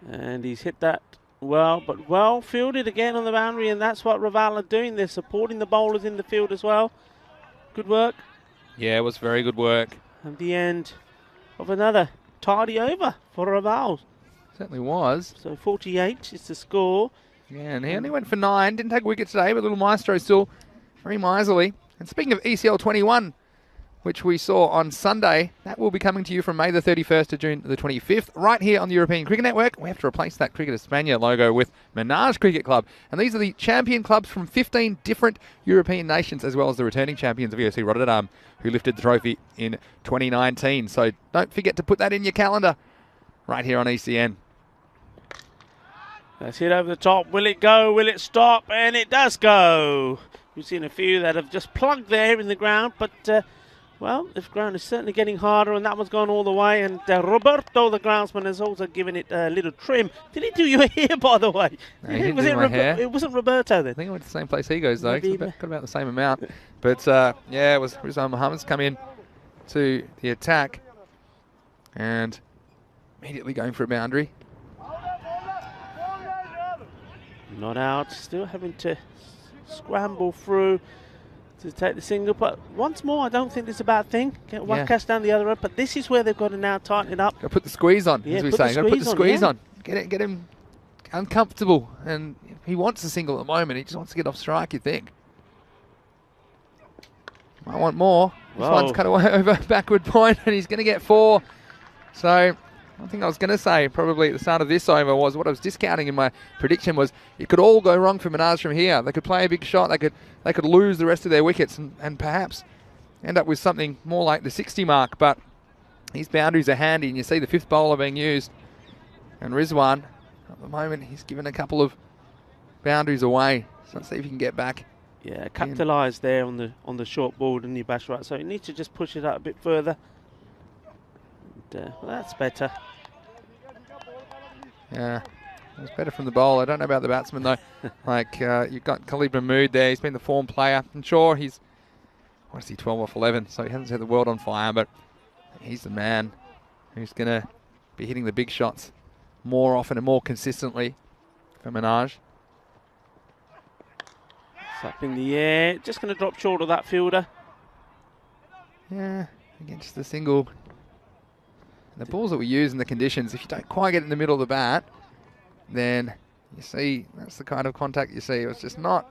And he's hit that well, but well fielded again on the boundary, and that's what Raval are doing. They're supporting the bowlers in the field as well. Good work. Yeah, it was very good work. And the end of another tidy over for Raval. Certainly was. So 48 is the score. Yeah, and he only went for 9. Didn't take a wicket today, but little Maestro still very miserly. And speaking of ECL 21, which we saw on Sunday, that will be coming to you from May the 31st to June the 25th, right here on the European Cricket Network. We have to replace that Cricket Espana logo with Menage Cricket Club. And these are the champion clubs from 15 different European nations, as well as the returning champions of EFC Rotterdam, who lifted the trophy in 2019. So don't forget to put that in your calendar right here on ECN. That's hit over the top. Will it go? Will it stop? And it does go. We've seen a few that have just plugged there in the ground, but well, the ground is certainly getting harder, and that one's gone all the way. And Roberto, the groundsman, has also given it a little trim. Did he do your hair, by the way? No, he didn't do my hair. It wasn't Roberto then. I think it went to the same place he goes, though. Maybe, Got about the same amount. But yeah, it was Rizwan Muhammad's come in to the attack and immediately going for a boundary. Not out. Still having to scramble through to take the single, but once more, I don't think it's a bad thing. Get Waqas down the other end, but this is where they've got to now tighten it up. Got to put the squeeze on, as we say. Got to put the squeeze on. Get him uncomfortable, and he wants a single at the moment. He just wants to get off strike, you think. Might want more. This one's cut away over backward point, and he's going to get 4. So one thing I was going to say probably at the start of this over was what I was discounting in my prediction was it could all go wrong for Menage from here. They could play a big shot. They could lose the rest of their wickets and perhaps end up with something more like the 60 mark. But these boundaries are handy, and you see the 5th bowler being used. And Rizwan, at the moment, he's given a couple of boundaries away. So let's see if he can get back. Yeah, capitalise there on the short ball, didn't he, Bashrat? So he needs to just push it out a bit further. And, well, that's better. Yeah, it was better from the bowl. I don't know about the batsman though. Like you've got Khalid Mahmood there. He's been the form player. And sure, he's 12 off 11, so he hasn't set the world on fire, but he's the man who's going to be hitting the big shots more often and more consistently for Minaj. It's up in the air. Just going to drop short of that fielder. Yeah, against the single. And the balls that we use in the conditions, if you don't quite get in the middle of the bat, then you see that's the kind of contact you see. It's just not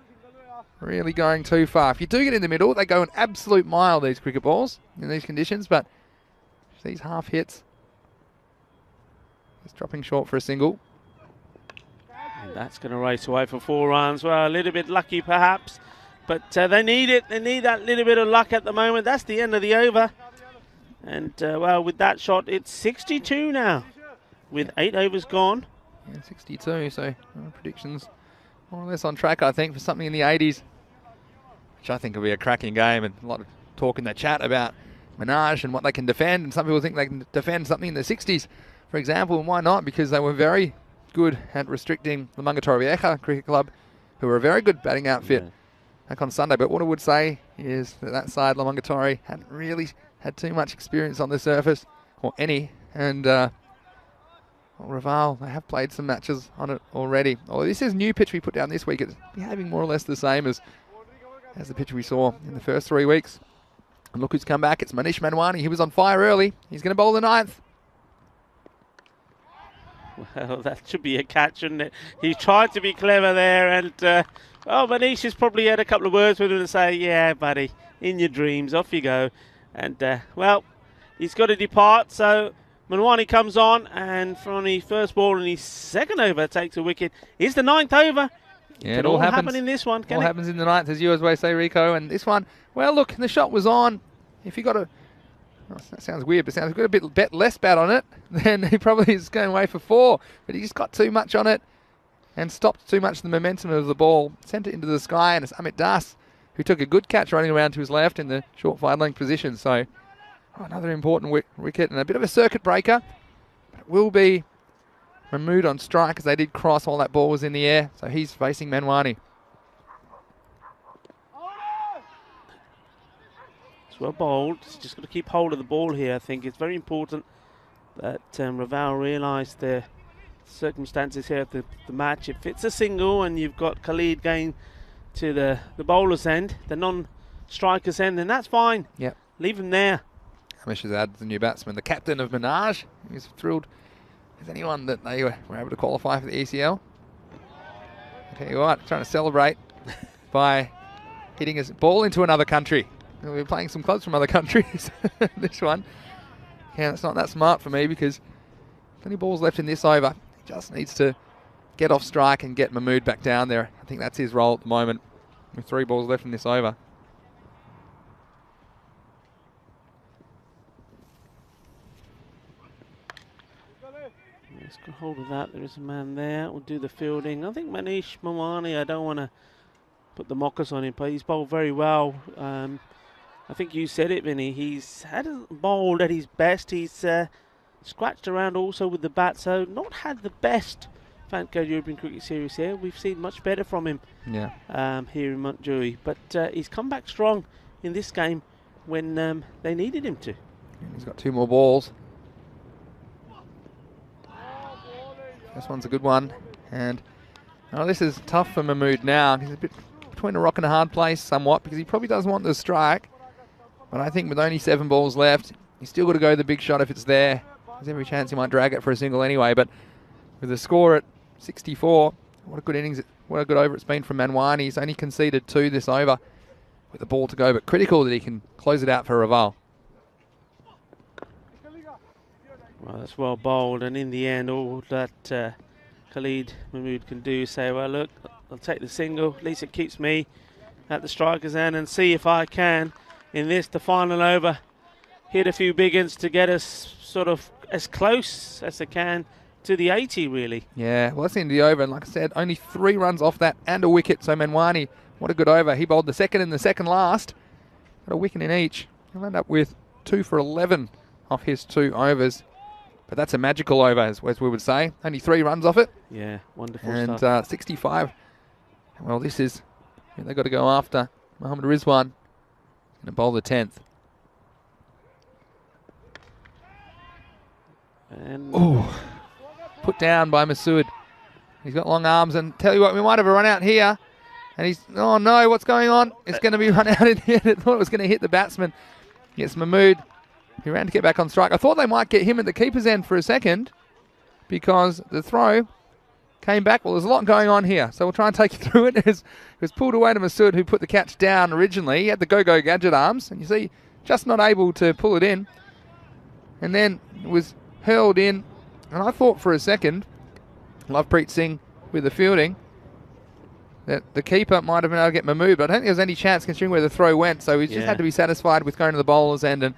really going too far. If you do get in the middle, they go an absolute mile, these cricket balls, in these conditions, but these half hits, it's dropping short for a single. And that's going to race away for 4 runs. Well, a little bit lucky perhaps, but they need it. They need that little bit of luck at the moment. That's the end of the over. And, well, with that shot, it's 62 now, with 8 overs gone. Yeah, 62, so predictions more or less on track, I think, for something in the 80s, which I think will be a cracking game, and a lot of talk in the chat about Minaj and what they can defend, and some people think they can defend something in the 60s, for example, and why not? Because they were very good at restricting the Mungatora Vieja Cricket Club, who were a very good batting outfit back on Sunday. But what I would say is that side, La Mungatori, hadn't really had too much experience on the surface, or any, and Raval, they have played some matches on it already. Although this is new pitch we put down this week, it's behaving more or less the same as the pitch we saw in the first 3 weeks. And look who's come back, it's Manish Manwani. He was on fire early. He's going to bowl the 9th. Well, that should be a catch, shouldn't it? He tried to be clever there, and well, Manish has probably had a couple of words with him to say, yeah, buddy, in your dreams, off you go. And, well, he's got to depart, so Manwani comes on, and from the first ball in his second over takes a wicket. It's the 9th over. Yeah, it all happen in this one, all happens in the 9th, as you always say, Rico. And this one, well, look, the shot was on. If you got a, oh, that sounds weird, but sounds got a bit less bat on it, then he probably is going away for 4. But he just got too much on it and stopped too much the momentum of the ball. Sent it into the sky, and it's Amit Das who took a good catch running around to his left in the short fine length position. So another important wicket and a bit of a circuit breaker. But it will be Mahmood on strike, as they did cross while that ball was in the air. So he's facing Manwani. It's well bowled. He's just got to keep hold of the ball here. I think it's very important that Raval realised the circumstances here of the match. If it's a single and you've got Khalid going to the bowler's end, the non-striker's end, then that's fine. Yep. Leave him there. Hamish Azad, the new batsman, the captain of Minaj. He's thrilled as anyone that they were able to qualify for the ECL. I tell you what, trying to celebrate by hitting a ball into another country. We're playing some clubs from other countries. This one, yeah, that's not that smart for me, because plenty of balls left in this over. He just needs to get off strike and get Mahmood back down there. I think that's his role at the moment, with 3 balls left in this over. Let's get hold of that. There is a man there. We'll do the fielding. I think Manish Manwani, I don't want to put the mockers on him, but he's bowled very well. I think you said it, Vinny. He's bowled at his best. He's scratched around also with the bat, so not had the best Fantco European Cricket Series here. We've seen much better from him here in Montjuïc. But he's come back strong in this game when they needed him to. He's got 2 more balls. This one's a good one. And this is tough for Mahmood now. He's a bit between a rock and a hard place somewhat, because he probably doesn't want the strike. But I think with only 7 balls left, he's still got to go the big shot if it's there. There's every chance he might drag it for a single anyway. But with the score at 64, what a good innings, what a good over it's been from Manwani. He's only conceded 2 this over with the ball to go, but critical that he can close it out for Raval. Well, that's well bowled, and in the end, all that Khalid Mahmood can do is say, well, look, I'll take the single. At least it keeps me at the striker's end, and see if I can, in this, the final over, hit a few big uns to get us sort of as close as they can to the 80, really. Yeah, well, that's the end of the over. And like I said, only 3 runs off that and a wicket. So Manwani, what a good over. He bowled the second and the second last. Got a wicket in each. He'll end up with 2 for 11 off his 2 overs. But that's a magical over, as we would say. Only 3 runs off it. Yeah, wonderful And stuff. 65. Well, this is, they've got to go after Mohammad Rizwan. Going to bowl the 10th. And Oh, put down by Masood. He's got long arms, and tell you what, we might have a run out here. And he's, oh no, what's going on? It's going to be run out in here. I thought it was going to hit the batsman. Yes, Mahmood. He ran to get back on strike. I thought they might get him at the keeper's end for a second because the throw came back. Well, there's a lot going on here, so we'll try and take you through it. It was pulled away to Masood, who put the catch down originally. He had the go-go gadget arms, and you see, just not able to pull it in. And then it was hurled in, and I thought for a second, Lovepreet Singh with the fielding, that the keeper might have been able to get Mahmood, but I don't think there was any chance considering where the throw went, so he just had to be satisfied with going to the bowler's end and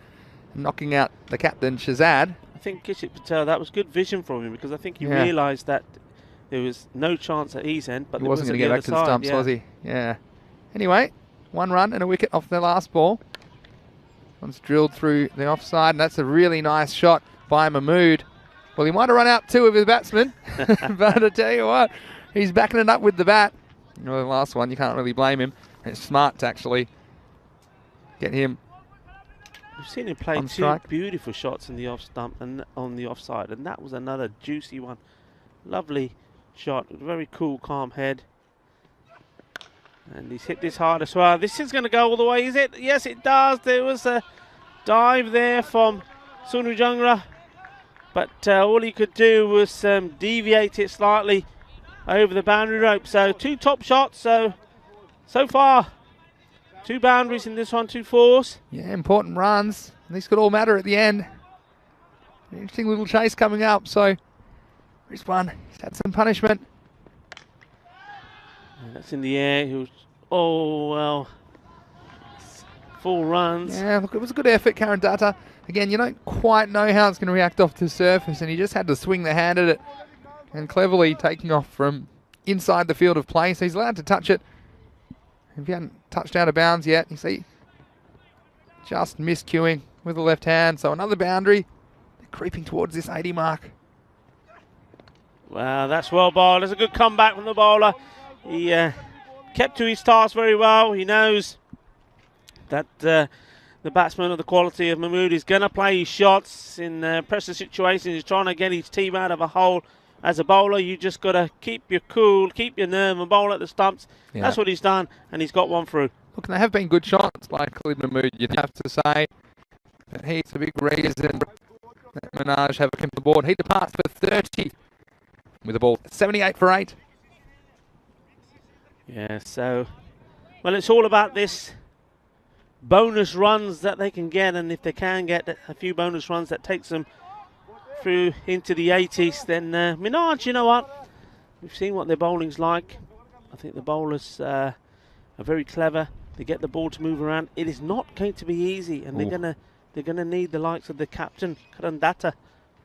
knocking out the captain, Shazad. I think Kishit Patel, that was good vision from him, because I think he realised that there was no chance at his end, but he there wasn't was going to get back to the stumps, was he? Yeah. Anyway, 1 run and a wicket off the last ball. One's drilled through the offside, and that's a really nice shot by Mahmood. Well, he might have run out 2 of his batsmen, but I tell you what, he's backing it up with the bat. Well, the last one, you can't really blame him. It's smart to actually get him. We've seen him play 2 beautiful shots in the off stump and on the offside, and that was another juicy one. Lovely shot, very cool, calm head. And he's hit this hard as well. This is going to go all the way, is it? Yes, it does. There was a dive there from Sonu Jangra, but all he could do was deviate it slightly over the boundary rope. So 2 top shots. So far, 2 boundaries in this one, 2 fours. Yeah, important runs. These could all matter at the end. Interesting little chase coming up. So Rizwan, he's had some punishment. That's in the air. He was, oh well, 4 runs. Yeah, look, it was a good effort, Karen Dutta. Again, you don't quite know how it's going to react off the surface, and he just had to swing the hand at it and cleverly taking off from inside the field of play. So he's allowed to touch it. If he hadn't touched out of bounds yet, you see, just miscuing with the left hand. So another boundary. They're creeping towards this 80 mark. Wow, that's well bowled. There's a good comeback from the bowler. He kept to his task very well. He knows that the batsman of the quality of Mahmood is going to play his shots in pressure situations. He's trying to get his team out of a hole. As a bowler, you just got to keep your cool, keep your nerve, and bowl at the stumps. Yeah. That's what he's done, and he's got one through. Look, and they have been good shots by Khalid Mahmood. You'd have to say that he's a big reason that Minaj have come to the board. He departs for 30 with the ball 78 for 8. Yeah, so, well, it's all about this bonus runs that they can get, and if they can get a few bonus runs that takes them through into the 80s, then Minaj, you know what? We've seen what their bowling's like. I think the bowlers are very clever. They get the ball to move around. It is not going to be easy, and they're gonna need the likes of the captain Karandata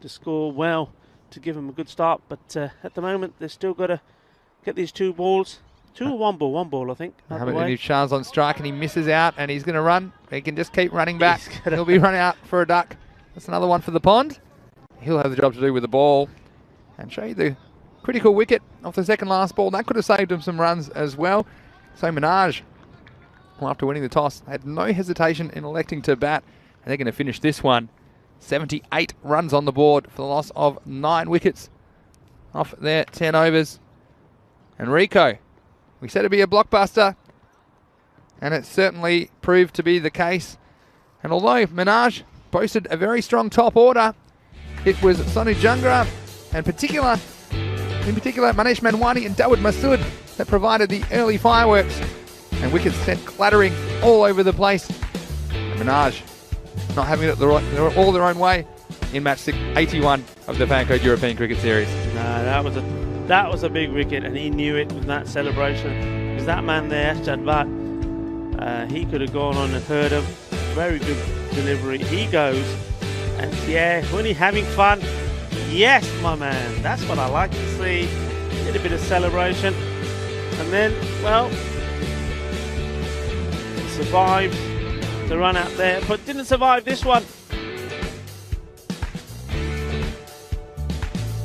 to score well to give them a good start. But at the moment, they've still got to get these 2 balls. 2 or 1 ball? 1 ball, I think. Shah's on strike, and he misses out, and he's going to run. He can just keep running back. He'll be run out for a duck. That's another one for the pond. He'll have the job to do with the ball and show you the critical wicket off the second last ball. That could have saved him some runs as well. So Minaj, well, after winning the toss, had no hesitation in electing to bat, and they're going to finish this one. 78 runs on the board for the loss of 9 wickets off their 10 overs. And Rico, we said it'd be a blockbuster, and it certainly proved to be the case. And although Minaj boasted a very strong top order, it was Sonu Jangra and in particular Manish Manwani and Dawud Masood that provided the early fireworks, and wickets sent clattering all over the place. And Minaj not having it all their own way in match 81 of the Fancode European Cricket Series. No, that was a big wicket, and he knew it with that celebration. Because that man there, Chadbat, he could have gone on and heard him. Very good delivery. He goes, and yeah, when he's having fun, Yes, my man. That's what I like to see. A little bit of celebration. And then, well, he survived the run out there, but didn't survive this one.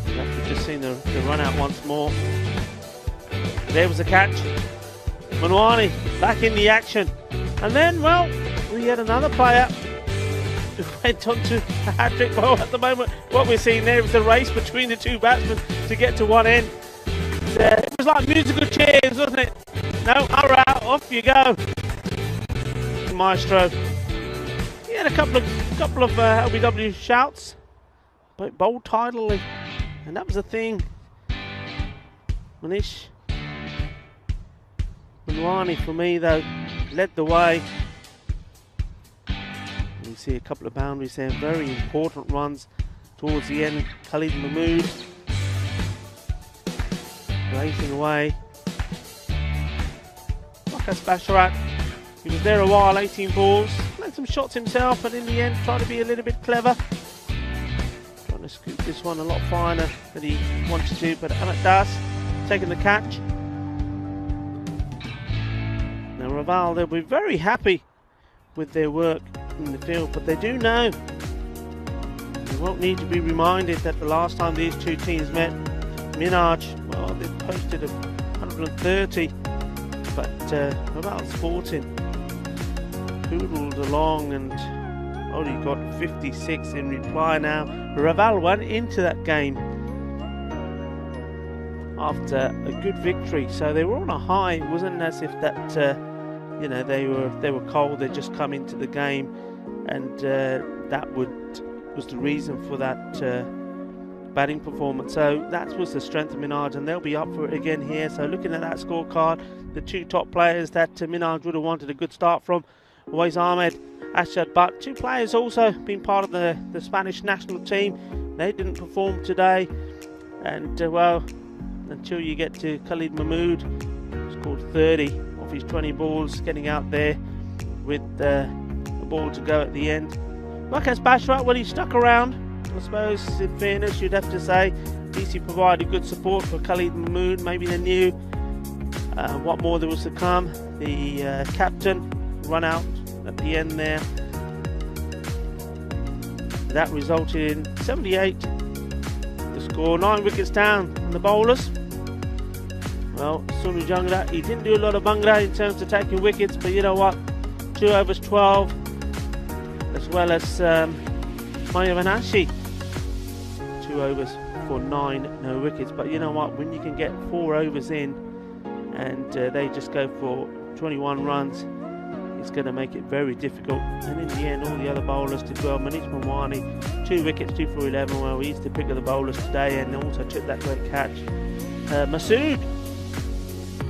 We've just seen the run out once more. There was a catch. Manwani back in the action. And then, well, we had another player who went on to a hat-trick. Well, at the moment, what we're seeing there is a race between the two batsmen to get to one end. It was like musical chairs, wasn't it? No, hurrah, off you go. Maestro. He had a couple of LBW shouts, but bowled tidily, and that was the thing. Manish Manwani, for me though, led the way. You see a couple of boundaries there, very important runs towards the end. Khalid Mahmood racing away. Marcus Basharat, he was there a while, 18 balls, played some shots himself, but in the end tried to be a little bit clever. Trying to scoop this one a lot finer than he wanted to, but Amit Das taking the catch. Now Raval, they'll be very happy with their work in the field, but they do know they won't need to be reminded that the last time these two teams met, Minaj, well, they posted 130, but Raval Sporting poodled along and only got 56 in reply. Now Raval went into that game after a good victory, so they were on a high. It wasn't as if that you know, they were cold. They just come into the game, and that was the reason for that batting performance. So that was the strength of Minaj, and they'll be up for it again here. So looking at that scorecard, the two top players that Minaj would have wanted a good start from, Wais Ahmed, Ashad Butt, two players also been part of the Spanish national team. They didn't perform today, and well, until you get to Khalid Mahmood, scored 30 off his 20 balls, getting out there with the ball to go at the end. Marcus Basharat, well, he stuck around. I suppose, in fairness, you'd have to say, at least he provided good support for Khalid Mahmood. Maybe they knew what more there was to come. The captain run out at the end there. That resulted in 78 to score. 9 wickets down on the bowlers. Well, Sunu Jangra, he didn't do a lot of Bangra in terms of taking wickets, but you know what? 2 overs 12, as well as Maya Vanashi. 2 overs for 9, no wickets. But you know what? When you can get 4 overs in and they just go for 21 runs, it's going to make it very difficult. And in the end, all the other bowlers did well. Manish Manwani, 2 wickets, 2 for 11. Well, he's the pick of the bowlers today, and also took that great catch. Masood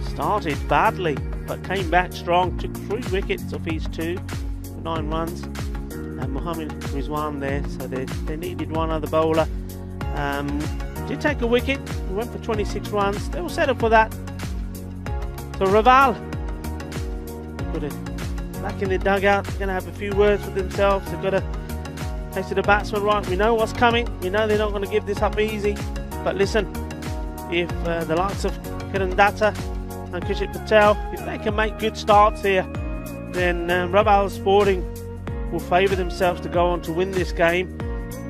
started badly, but came back strong. Took 3 wickets off his 2 for 9 runs. And Mohammed Rizwan there, so they needed one other bowler. Did take a wicket. He went for 26 runs. They were set up for that. So Raval, put it back in the dugout, going to have a few words with themselves. They've got to say to the batsman, right, we know what's coming. We know they're not going to give this up easy. But listen, if the likes of Kiran Datta and Kishit Patel, if they can make good starts here, then Raval Sporting will favour themselves to go on to win this game.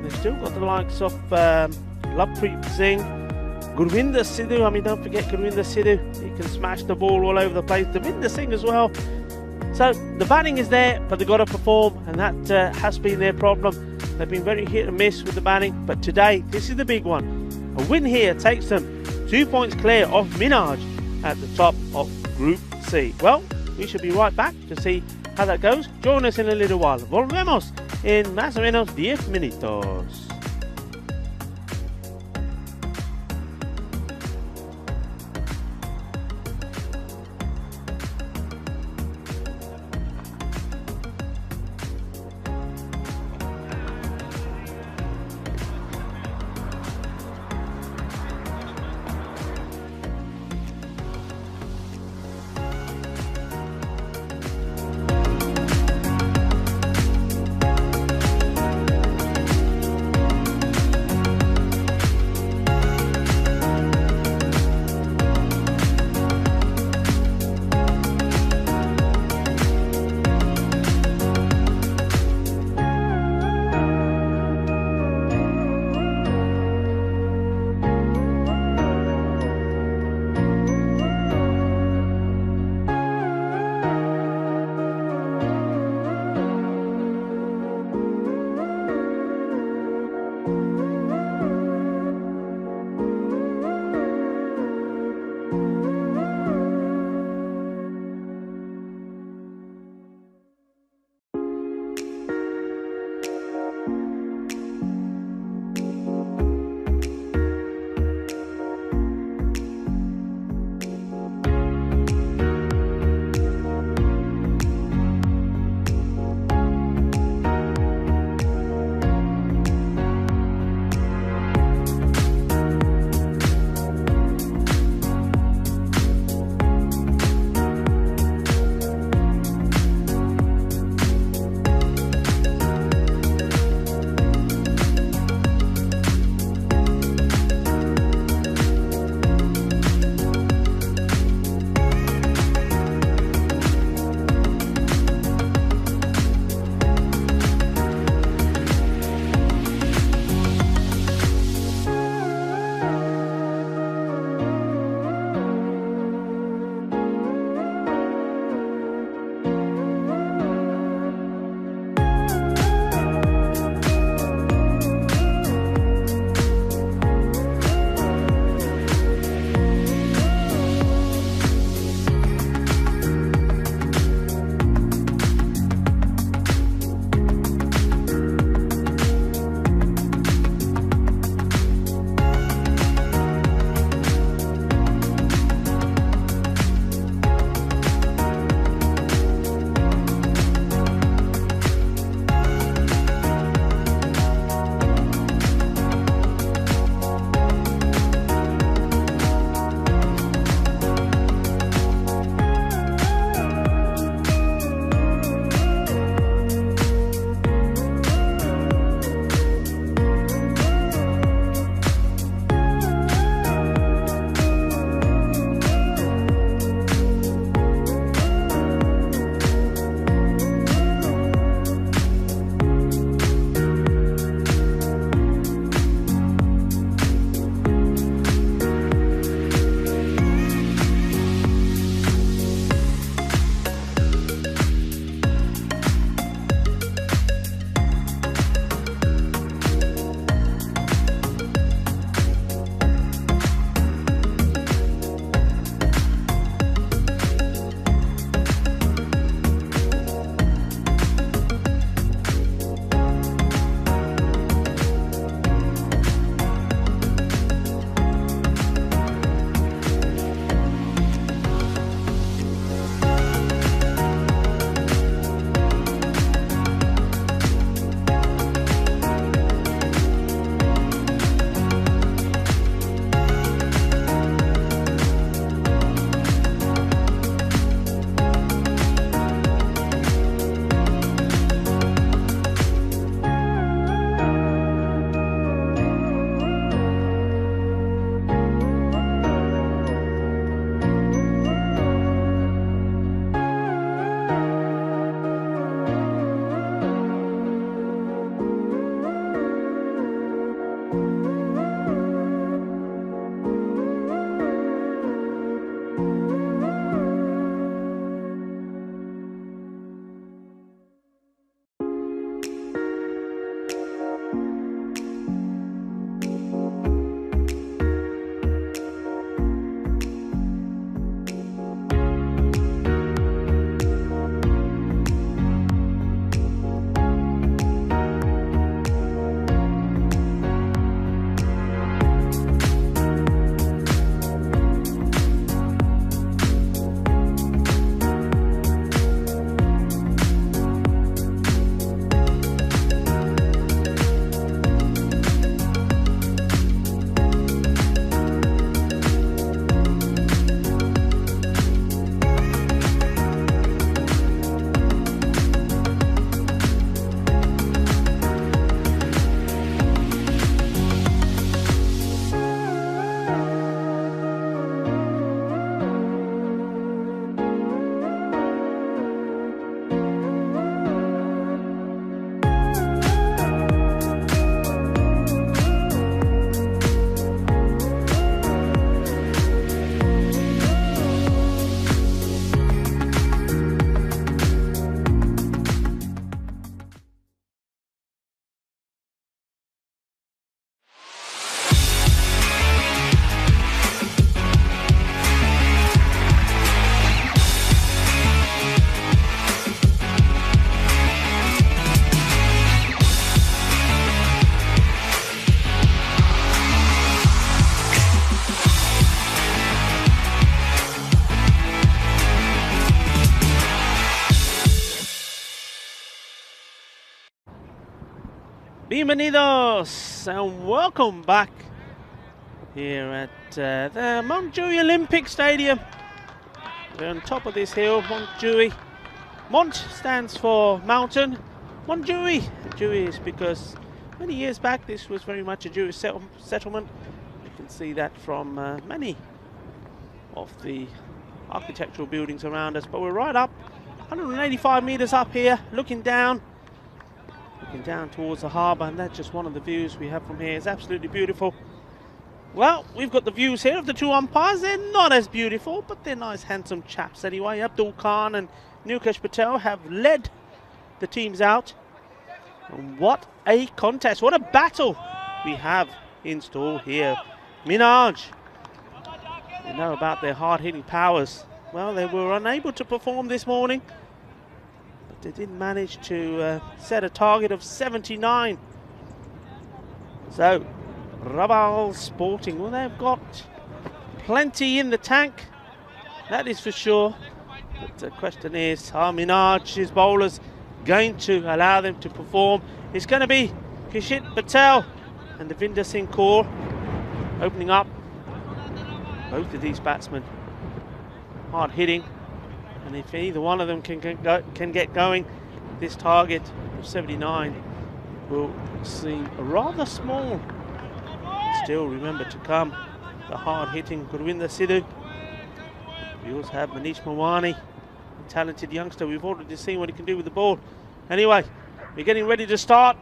They've still got the likes of Lovepreet Singh, Gurvinder Sidhu. I mean, don't forget Gurvinder Sidhu. He can smash the ball all over the place. Devinder Singh as well. So the batting is there, but they've got to perform, and that has been their problem. They've been very hit and miss with the batting, but today, this is the big one. A win here takes them 2 points clear of Minaj at the top of Group C. Well, we should be right back to see how that goes. Join us in a little while. Volvemos en más o menos 10 minutos. Bienvenidos and welcome back here at the Montjuïc Olympic Stadium. We're on top of this hill, Montjuïc. Mont stands for mountain. Montjuïc. Juif is because many years back this was very much a Jewish settlement. You can see that from many of the architectural buildings around us. But we're right up, 185 meters up here, looking down towards the harbour, and that's just one of the views we have from here. It's absolutely beautiful. Well, we've got the views here of the two umpires. They're not as beautiful, but they're nice, handsome chaps anyway. Abdul Khan and Nukesh Patel have led the teams out. And what a contest, what a battle we have in store here. Minaj, you know about their hard-hitting powers. Well, they were unable to perform this morning, but they did manage to set a target of 79. So, Raval Sporting, well, they've got plenty in the tank, that is for sure. But the question is, are Minaj's bowlers going to allow them to perform? It's going to be Kishit Patel and Devinder Singh Kaur opening up. Both of these batsmen hard hitting, and if either one of them can get going, this target of 79 will seem rather small. Still, remember to come the hard-hitting Gurwinder Sidhu. We also have Manish Mawani, a talented youngster. We've already seen what he can do with the ball. Anyway, we're getting ready to start,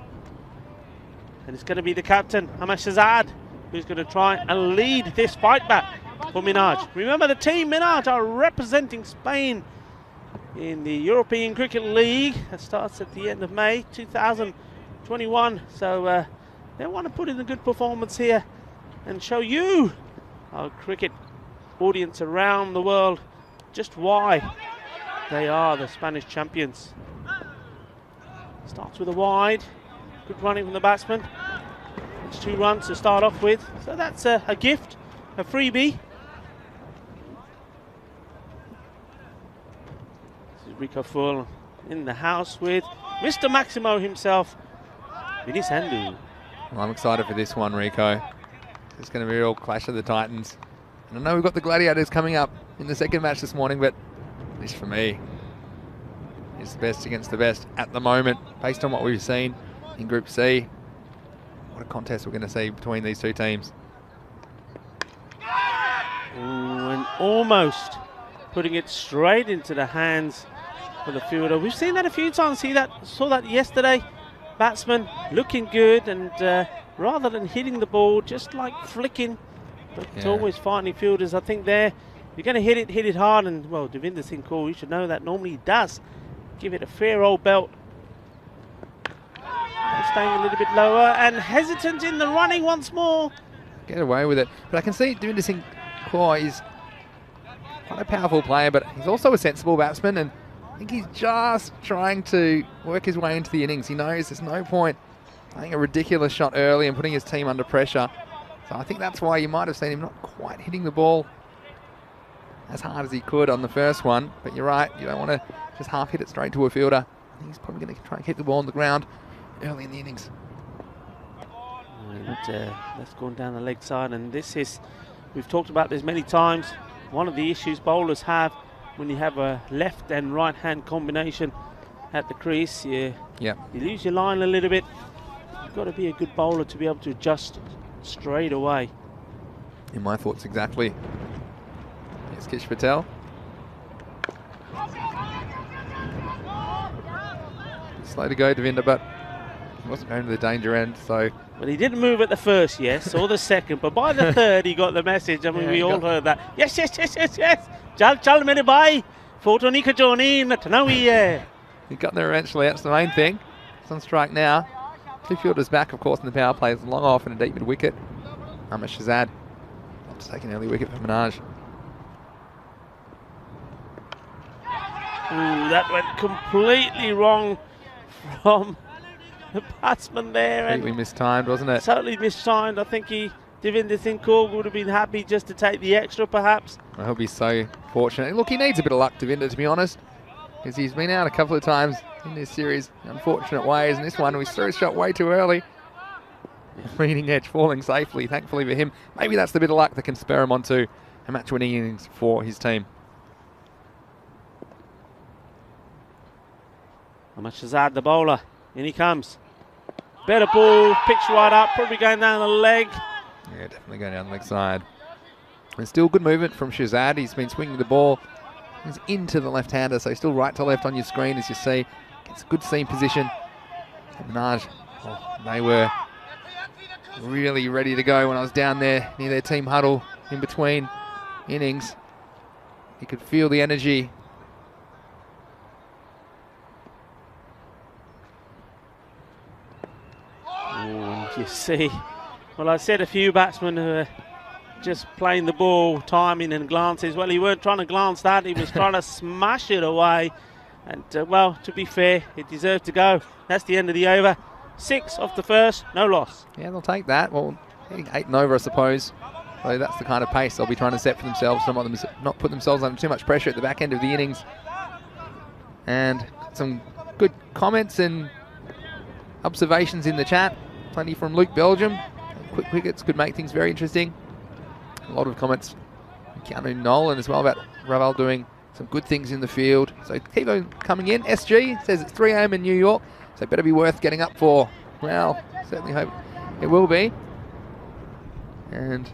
and it's going to be the captain, Ahmed Shahzad, who's going to try and lead this fight back for Minaj. Remember, the team Minaj are representing Spain in the European Cricket League. That starts at the end of May 2021. So they want to put in a good performance here and show you, our cricket audience around the world, just why they are the Spanish champions. Starts with a wide. Good running from the batsman. It's 2 runs to start off with. So that's a gift, a freebie. This is Rico Full in the house with Mr. Maximo himself, Vinny Sandhu. Well, I'm excited for this one, Rico. It's going to be a real clash of the Titans. And I know we've got the Gladiators coming up in the second match this morning, but this for me is the best against the best at the moment, based on what we've seen in Group C. What a contest we're going to see between these two teams. Ooh, and almost putting it straight into the hands of the fielder. We've seen that a few times. Saw that yesterday. Batsman looking good, and rather than hitting the ball, just like flicking, but it's always finding fielders. I think there, you're going to hit it hard, and well, Devinder Singh Kaur, you should know that normally he does give it a fair old belt. Staying a little bit lower and hesitant in the running once more. Get away with it. But I can see Devinder Singh Kaur is quite a powerful player, but he's also a sensible batsman, and I think he's just trying to work his way into the innings. He knows there's no point playing a ridiculous shot early and putting his team under pressure. So I think that's why you might have seen him not quite hitting the ball as hard as he could on the first one. But you're right, you don't want to just half hit it straight to a fielder. I think he's probably going to try and keep the ball on the ground early in the innings. And that's gone down the leg side, and this is, we've talked about this many times, one of the issues bowlers have when you have a left and right hand combination at the crease. You lose your line a little bit. You've got to be a good bowler to be able to adjust straight away. In my thoughts exactly. Here's Kish Patel. Slow to go, Devinder, but he wasn't going to the danger end, so... Well, he didn't move at the first, yes, or the second, but by the third he got the message. I mean, we all heard that. Yes. Chal mere bhai, photo nahi khachoni, natna hui hai. He got there eventually, that's the main thing. It's on strike now. Two fielders back, of course, in the power play. It's long off and a deep mid wicket. Ahmed Shahzad to take an early wicket for Minaj. Ooh, that went completely wrong from the batsman there. Completely mistimed, wasn't it? Totally mistimed. I think Devinder Singh Kaur would have been happy just to take the extra, perhaps. Well, he'll be so fortunate. Look, he needs a bit of luck, Devinder, to be honest, because he's been out a couple of times in this series in unfortunate ways, and this one we threw a shot way too early. Leading edge falling safely, thankfully for him. Maybe that's the bit of luck that can spur him onto a match-winning innings for his team. Shahzad, the bowler. In he comes. Better ball, pitched right up, probably going down the leg. Yeah, definitely going down the leg side. And still good movement from Shahzad. He's been swinging the ball. He's into the left-hander, so still right to left on your screen, as you see. Gets a good seam position. And Minaj, they were really ready to go when I was down there near their team huddle in between innings. You could feel the energy. And you see, well, I said a few batsmen who are just playing the ball, timing and glances. Well, he weren't trying to glance that, he was trying to smash it away. And, well, to be fair, it deserved to go. That's the end of the over. 6 off the first, no loss. Yeah, they'll take that. Well, hitting 8 and over, I suppose. So that's the kind of pace they'll be trying to set for themselves. Not put themselves under too much pressure at the back end of the innings. And some good comments and observations in the chat. Plenty from Luke Belgium. Quick wickets could make things very interesting. A lot of comments from Keanu Nolan as well about Raval doing some good things in the field. So keep on coming in. SG says it's 3 AM in New York, so better be worth getting up for. Well, certainly hope it will be. And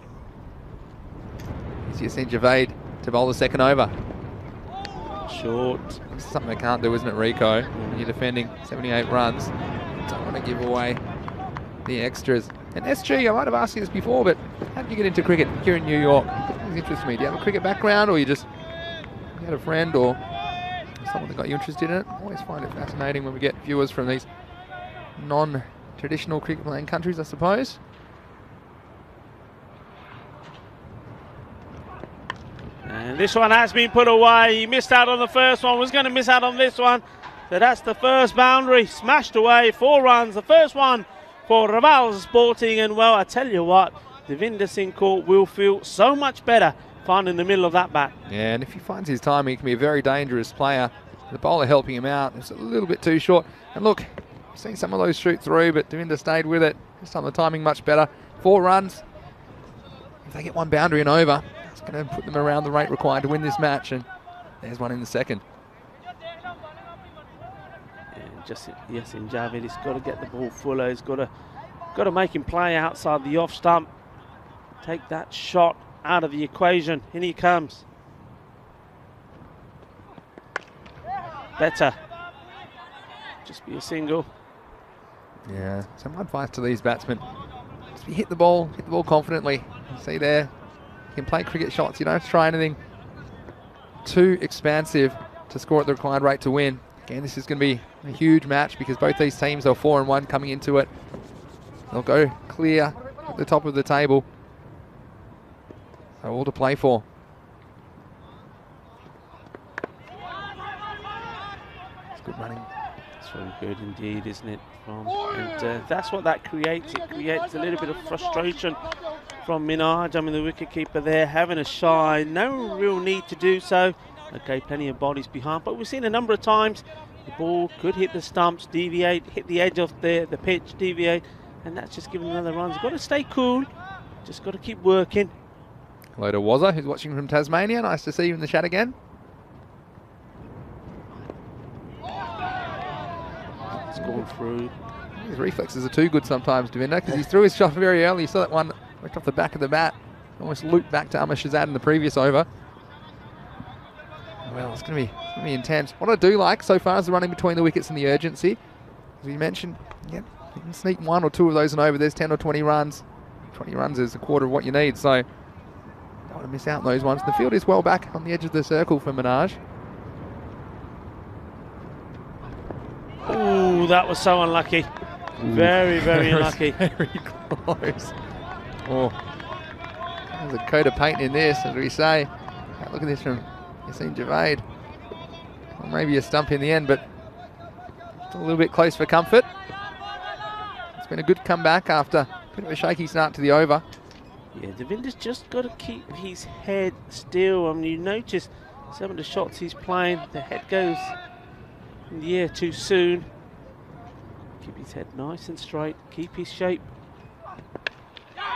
here's Yassine Javed to bowl the second over. Short. This is something they can't do, isn't it, Rico? When you're defending 78 runs. Don't want to give away the extras. And SG, I might have asked you this before, but how did you get into cricket here in New York? It interests me. Do you have a cricket background, or you had a friend or someone that got you interested in it? I always find it fascinating when we get viewers from these non-traditional cricket playing countries, I suppose. And this one has been put away. He missed out on the first one, was going to miss out on this one. So that's the first boundary, smashed away, 4 runs. The first one for Raval Sporting, and well, I tell you what, Devinder Singh Kaur will feel so much better finding the middle of that bat. Yeah, and if he finds his timing, he can be a very dangerous player. The bowler helping him out. It's a little bit too short. And look, you've seen some of those shoot through, but Devinder stayed with it. This time the timing much better. 4 runs. If they get 1 boundary and over, it's going to put them around the rate required to win this match. And there's one in the second. Just Yassine Javed, he's got to get the ball fuller. He's got to make him play outside the off stump. Take that shot out of the equation. In he comes. Better. Just be a single. Yeah, so my advice to these batsmen, just hit the ball confidently. You see there, you can play cricket shots. You don't have to try anything too expansive to score at the required rate to win. Again, this is going to be a huge match because both these teams are 4-1 coming into it. They'll go clear at the top of the table. So all to play for. It's good running. It's very good indeed, isn't it? And that's what that creates. It creates a little bit of frustration from Minaj. I mean, the wicketkeeper there having a shy. No real need to do so. Okay, plenty of bodies behind, but we've seen a number of times the ball could hit the stumps, deviate, hit the edge of the pitch, deviate, and that's just giving another run. You've got to stay cool, just got to keep working. Hello to Wazza, who's watching from Tasmania. Nice to see you in the chat again. It's gone through. His reflexes are too good sometimes, Devinder, because he threw his shot very early. You saw that one right off the back of the bat, almost looped back to Shahzad in the previous over. Well, it's going to be intense. What I do like so far is the running between the wickets and the urgency. As we mentioned, yeah, you can sneak 1 or 2 of those and over. There's 10 or 20 runs. 20 runs is a quarter of what you need, so don't want to miss out on those ones. The field is well back on the edge of the circle for Minaj. Oh, that was so unlucky. Ooh. Very, very unlucky. Very close. Oh, there's a coat of paint in this, as we say. Look at this from Yassine Javed. Well, maybe a stump in the end, but still a little bit close for comfort. It's been a good comeback after a bit of a shaky start to the over. Yeah, Devinder's just got to keep his head still. I mean, you notice some of the shots he's playing, the head goes in the air too soon. Keep his head nice and straight, keep his shape.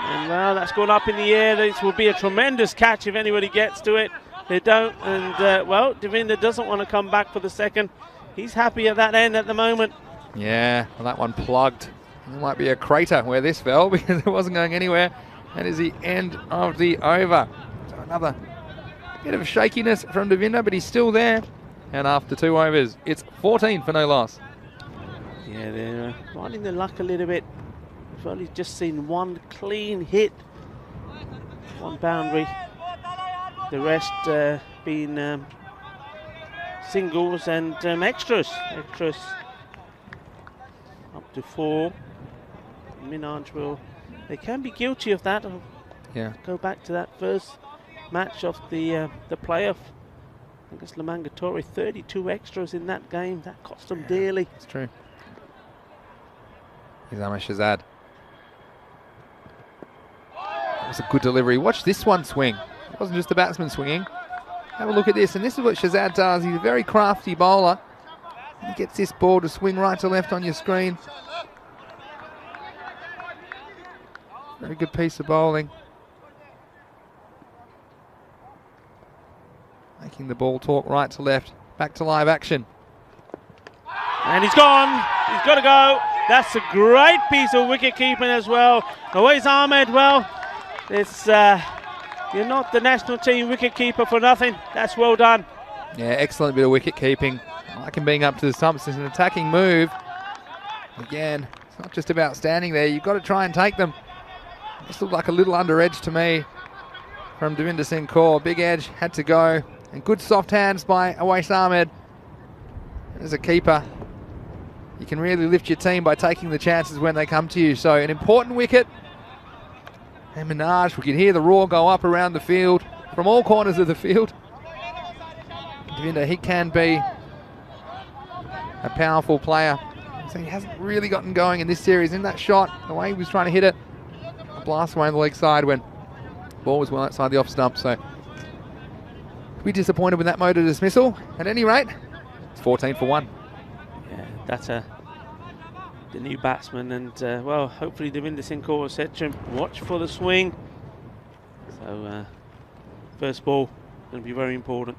And well, that's gone up in the air. This will be a tremendous catch if anybody gets to it. They don't, and well, Devinder doesn't want to come back for the second. He's happy at that end at the moment. Yeah, well, that one plugged. There might be a crater where this fell because it wasn't going anywhere. That is the end of the over. So another bit of shakiness from Devinder, but he's still there. And after 2 overs, it's 14 for no loss. Yeah, they're riding the luck a little bit. We've only just seen one clean hit, one boundary. The rest being singles and extras. Extras up to 4. Minaj will. They can be guilty of that. I'll go back to that first match of the playoff against Lamangatore. 32 extras in that game. That cost them dearly. It's true. Here's Ahmed Shahzad. That was a good delivery. Watch this one swing. It wasn't just the batsman swinging. Have a look at this, and this is what Shahzad does. He's a very crafty bowler. He gets this ball to swing right to left on your screen. Very good piece of bowling. Making the ball talk right to left. Back to live action. And he's gone. He's got to go. That's a great piece of wicket keeping as well. Away's Ahmed. Well, it's you're not the national team wicket keeper for nothing. That's well done. Yeah, excellent bit of wicket keeping. I like him being up to the stumps. It's an attacking move. Again, it's not just about standing there. You've got to try and take them. This looked like a little under edge to me from Devinder Singh Kaur. Big edge, had to go. And good soft hands by Awais Ahmed. As a keeper, you can really lift your team by taking the chances when they come to you. So an important wicket. And Minaj, we can hear the roar go up around the field from all corners of the field. Devinder, he can be a powerful player. So he hasn't really gotten going in this series. In that shot, the way he was trying to hit it, a blast away on the leg side when the ball was well outside the off stump. So we're disappointed with that motor dismissal. At any rate, it's 14 for 1. Yeah, that's the new batsman, and well, hopefully Devinder Singh Kaur said to him, watch for the swing. So first ball going to be very important.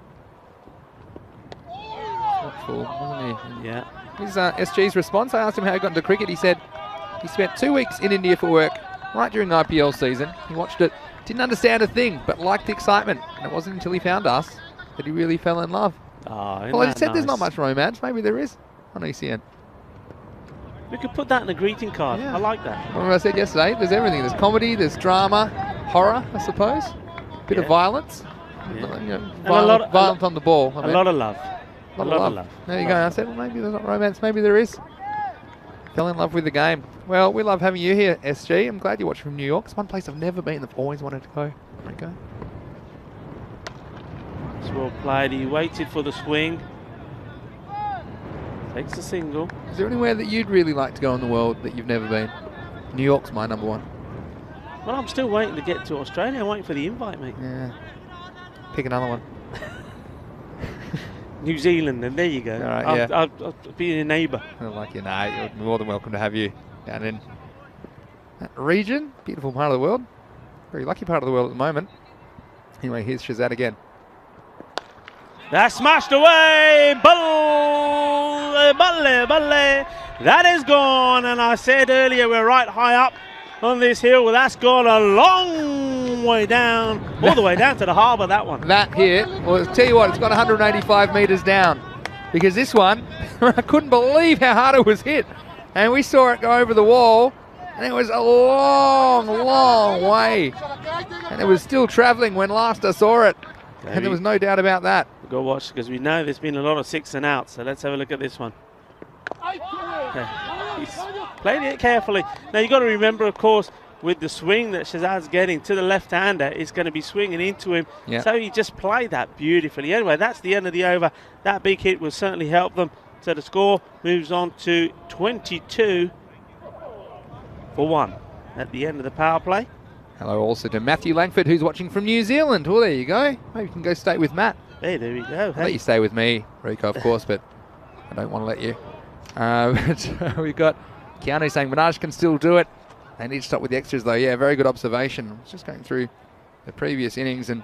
Watchful, wasn't he? Yeah. His SG's response, I asked him how he got into cricket. He said he spent 2 weeks in India for work right during IPL season. He watched it, didn't understand a thing, but liked the excitement. And it wasn't until he found us that he really fell in love. Oh, well, I said there's not much romance. Maybe there is on ECN. We could put that in a greeting card. Yeah. I like that. Remember I said yesterday, there's everything. There's comedy, there's drama, horror, I suppose. Bit of violence. Yeah. You know, violent on the ball. A lot of love. A lot of love. There you go. I said, well, maybe there's not romance. Maybe there is. Fell in love with the game. Well, we love having you here, SG. I'm glad you're watching from New York. It's one place I've never been. I've always wanted to go. There you go. It's well played. He waited for the swing. Takes a single. Is there anywhere that you'd really like to go in the world that you've never been? New York's my number one. Well, I'm still waiting to get to Australia. I'm waiting for the invite, mate. Yeah. Pick another one. New Zealand, and there you go. All right, I'll be your neighbour. I don't like you. Nah, you're more than welcome to have you down in that region. Beautiful part of the world. Very lucky part of the world at the moment. Anyway, here's Shahzad again. That's smashed away. Balle, balle, balle. That is gone. And I said earlier, we're right high up on this hill. Well, that's gone a long way down, all the way down to the harbour, that one. That here, well, I'll tell you what, it's got 185 metres down. Because this one, I couldn't believe how hard it was hit. And we saw it go over the wall, and it was a long, long way. And it was still travelling when last I saw it. And there was no doubt about that. We'll go watch, because we know there's been a lot of 6 and outs. So let's have a look at this one. Okay. He's played it carefully. Now you've got to remember, of course, with the swing that Shahzad's getting to the left-hander, it's going to be swinging into him. Yep. So he just played that beautifully. Anyway, that's the end of the over. That big hit will certainly help them. So the score moves on to 22 for 1 at the end of the power play. Hello also to Matthew Langford, who's watching from New Zealand. Well, there you go. Maybe you can go stay with Matt. Hey, there we go. I'll let you stay with me, Rico, of course, but I don't want to let you. But we've got Keanu saying Minaj can still do it. They need to stop with the extras though. Yeah, very good observation. I was just going through the previous innings and,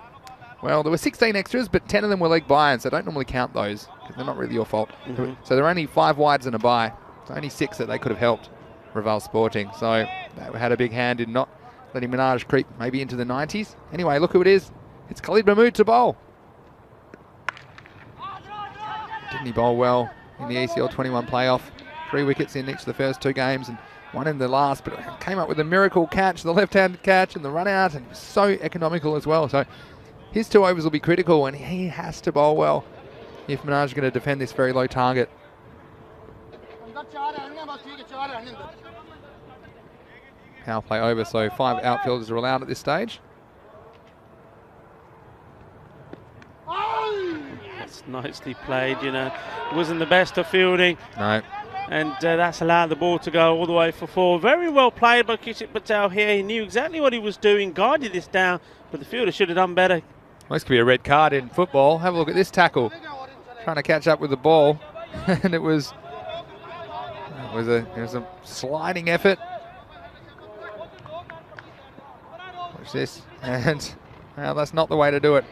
well, there were 16 extras, but 10 of them were leg buy-ins, so don't normally count those because they're not really your fault. So there were only 5 wides and a bye. So only 6 that they could have helped Reval Sporting. So they had a big hand in not letting Minaj creep maybe into the 90s. Anyway, look who it is. It's Khalid Mahmood to bowl. Didn't he bowl well in the ECL 21 playoff? 3 wickets in each of the first 2 games and 1 in the last, but came up with a miracle catch, the left-handed catch and the run out, and so economical as well. So his 2 overs will be critical, and he has to bowl well if Minaj is going to defend this very low target. Power play over, so 5 outfielders are allowed at this stage. That's nicely played, you know. Wasn't the best of fielding. No. And that's allowed the ball to go all the way for 4. Very well played by Kishit Patel here. He knew exactly what he was doing, guided this down, but the fielder should have done better. Well, this could be a red card in football. Have a look at this tackle. Trying to catch up with the ball, and it was a sliding effort. Watch this, and well, that's not the way to do it.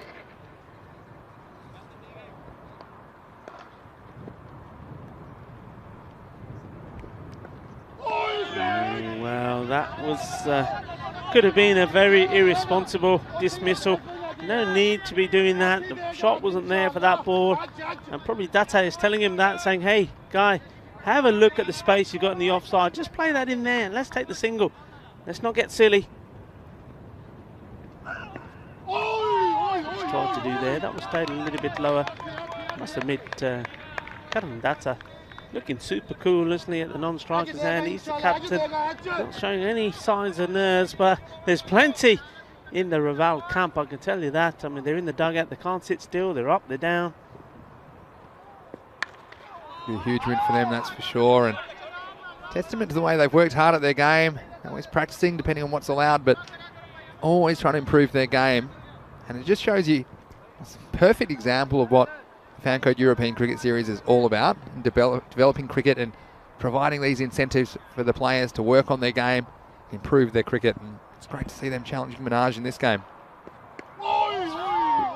Well, that was could have been a very irresponsible dismissal. No need to be doing that. The shot wasn't there for that ball, and probably Data is telling him that, saying, hey guy, have a look at the space you got in the offside, just play that in there and let's take the single, let's not get silly. Just tried to do there, that was stayed a little bit lower. Must admit, Karan Data looking super cool, isn't he, at the non-striker's end. He's the captain, not showing any signs of nerves, but there's plenty in the Reval camp, I can tell you that. I mean, they're in the dugout, they can't sit still, they're up, they're down. Be a huge win for them, that's for sure, and testament to the way they've worked hard at their game, always practicing depending on what's allowed, but always trying to improve their game. And it just shows you it's a perfect example of what Fancode European Cricket Series is all about, developing cricket and providing these incentives for the players to work on their game, improve their cricket, and it's great to see them challenging Minaj in this game.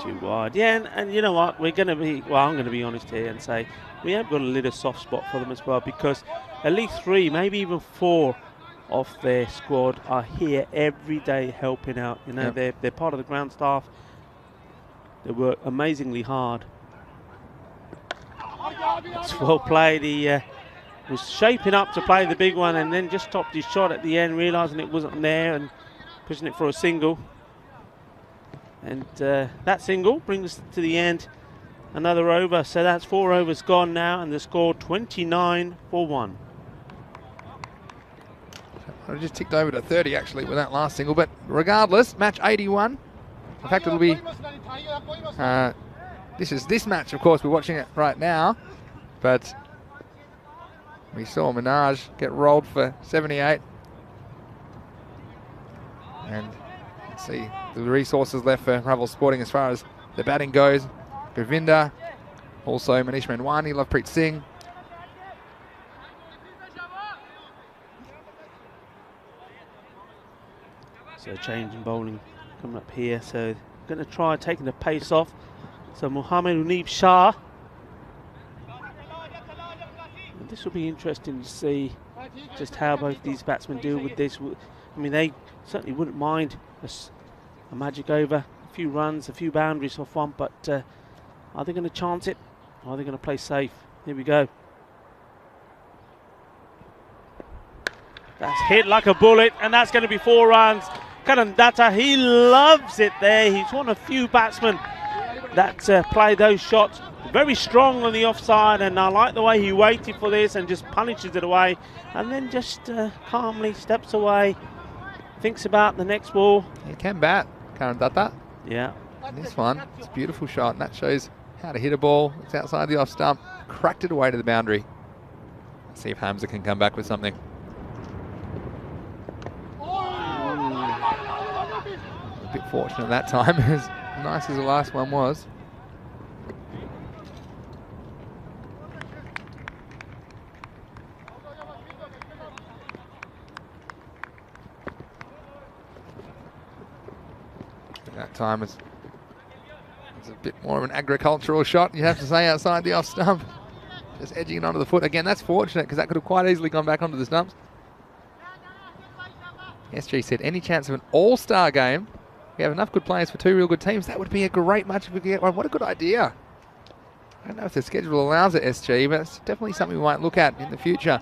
Too wide, yeah, and you know what, we're going to be, well, I'm going to be honest here and say we have got a little soft spot for them as well, because at least 3, maybe even 4 of their squad are here every day helping out. You know, they're part of the ground staff. They work amazingly hard. It's well played. He was shaping up to play the big one and then just stopped his shot at the end, realising it wasn't there and pushing it for a single. And that single brings to the end another over. So that's 4 overs gone now, and the score 29 for 1. I just ticked over to 30 actually with that last single, but regardless, match 81. In fact, it'll be this match, of course, we're watching it right now, but we saw Minaj get rolled for 78. And let's see the resources left for Reval Sporting as far as the batting goes. Govinda, also Manish Manwani, Lovepreet Singh. So change in bowling coming up here. So going to try taking the pace off. So Mohammad Unib Shah. And this will be interesting to see just how both these batsmen deal with this. I mean, they certainly wouldn't mind a magic over, a few runs, a few boundaries off one, but are they going to chance it? Or are they going to play safe? Here we go. That's hit like a bullet, and that's going to be 4 runs. Karan Datta, he loves it there. He's one of few batsmen that play those shots. Very strong on the offside, and I like the way he waited for this and just punishes it away, and then just calmly steps away, thinks about the next ball. He can bat, Karan Datta. Yeah. And this one, it's a beautiful shot, and that shows how to hit a ball. It's outside the off stump, cracked it away to the boundary. Let's see if Hamza can come back with something. A bit fortunate that time, as nice as the last one was. That time was a bit more of an agricultural shot, you have to say, outside the off stump. Just edging it onto the foot. Again, that's fortunate because that could have quite easily gone back onto the stumps. SG said, any chance of an all-star game? We have enough good players for 2 real good teams. That would be a great match if we could get one. What a good idea. I don't know if the schedule allows it, SG, but it's definitely something we might look at in the future.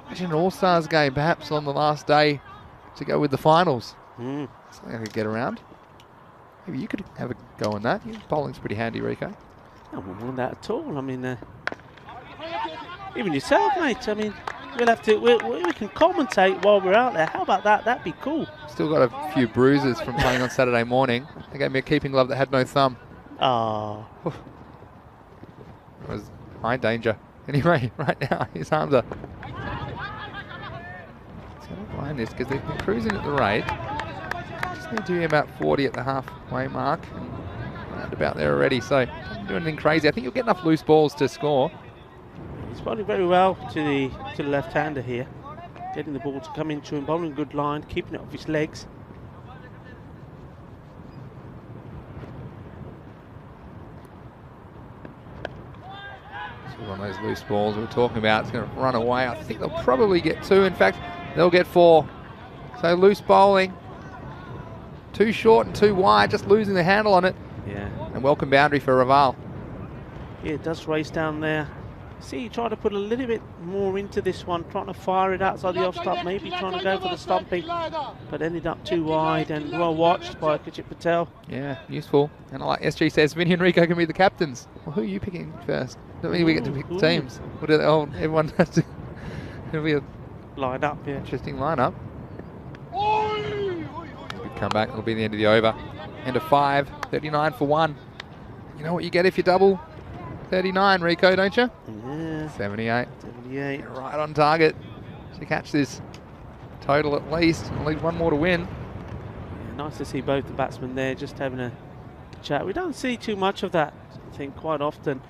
Imagine an all-stars game perhaps on the last day to go with the finals. Something I could get around. Maybe you could have a go on that. Your bowling's pretty handy, Rico. I wouldn't want that at all. I mean, even yourself, mate. I mean, we'll have to. We can commentate while we're out there. How about that? That'd be cool. Still got a few bruises from playing on Saturday morning. They gave me a keeping glove that had no thumb. Oh. It was high danger. Anyway, right now his arms are. He's going to line this because they've been cruising at the rate. Just need to be about 40 at the halfway mark. Around about there already, so don't do anything crazy. I think you'll get enough loose balls to score. He's bowling very well to the left-hander here, getting the ball to come into him, bowling a good line, keeping it off his legs. So one of those loose balls we were talking about, it's going to run away. I think they'll probably get 2. In fact, they'll get 4. So loose bowling, 2 short and 2 wide, just losing the handle on it. Yeah. And welcome boundary for Raval. Yeah, it does race down there. See, he tried to put a little bit more into this one, trying to fire it outside the off stump, maybe trying to go for the stumping, but ended up too wide and well watched by Kachit Patel. Yeah, useful. And like SG says, Vinny and Rico can be the captains. Well, who are you picking first? I mean, we get to pick teams. What are they, everyone has to. It'll be a line up, yeah. Interesting lineup. Good comeback. It'll be the end of the over. End of 5, 39 for 1. You know what you get if you double 39, Rico, don't you? Yeah. 78. 78. You're right on target to catch this total at least. I'll leave one more to win. Yeah, nice to see both the batsmen there just having a chat. We don't see too much of that. I think quite often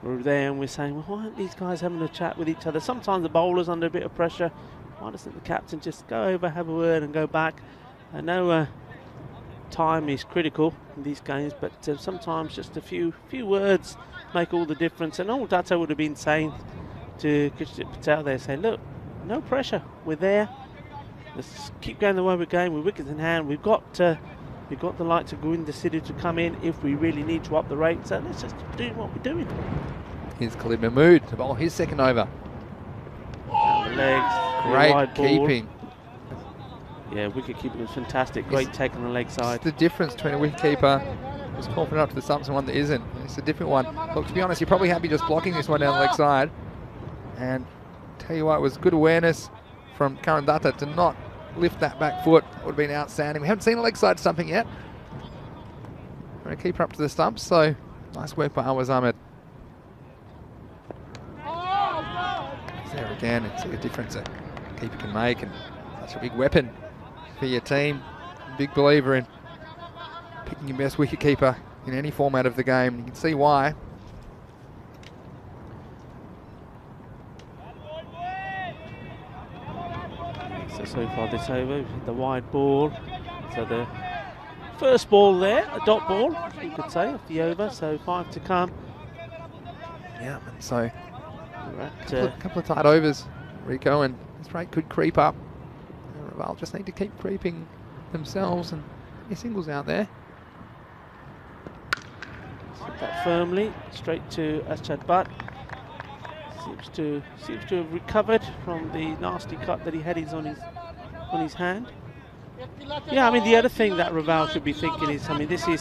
we're there and we're saying, well, why aren't these guys having a chat with each other? Sometimes the bowler's under a bit of pressure. Why doesn't the captain just go over, have a word and go back? I know time is critical in these games, but sometimes just a few words make all the difference. And all Dato would have been saying to Kachit Patel there, saying, look, no pressure, we're there. Let's keep going the way we're going with wickets in hand. We've got the likes of Govinda Sidhu to come in if we really need to up the rate. So let's just do what we're doing. Here's Khalid Mahmood to bowl his second over. Down the legs, Great wide ball. keeping. Yeah, wicket keeping was fantastic. Great take on the leg side. It's the difference between a wicketkeeper who's confident up to the stumps and one that isn't. It's a different one. Look, to be honest, you're probably happy just blocking this one down the leg side. And tell you what, it was good awareness from Karan Datta to not lift that back foot. Would have been outstanding. We haven't seen a leg side stumping yet. We're going to keep her up to the stumps, so nice work by Awaz Ahmed. There again, it's a difference a keeper can make, and such a big weapon for your team. Big believer in picking your best wicketkeeper in any format of the game. You can see why. So far this over, the wide ball. So the first ball there, a dot ball, you could say, of the over. So 5 to come. Yeah, and so a couple of tight overs, Rico, and this rate could creep up. Raval just need to keep creeping themselves and your singles out there. Set that firmly straight to Ashad Butt. Seems to have recovered from the nasty cut that he had on his hand. Yeah, I mean the other thing that Raval should be thinking is, I mean this is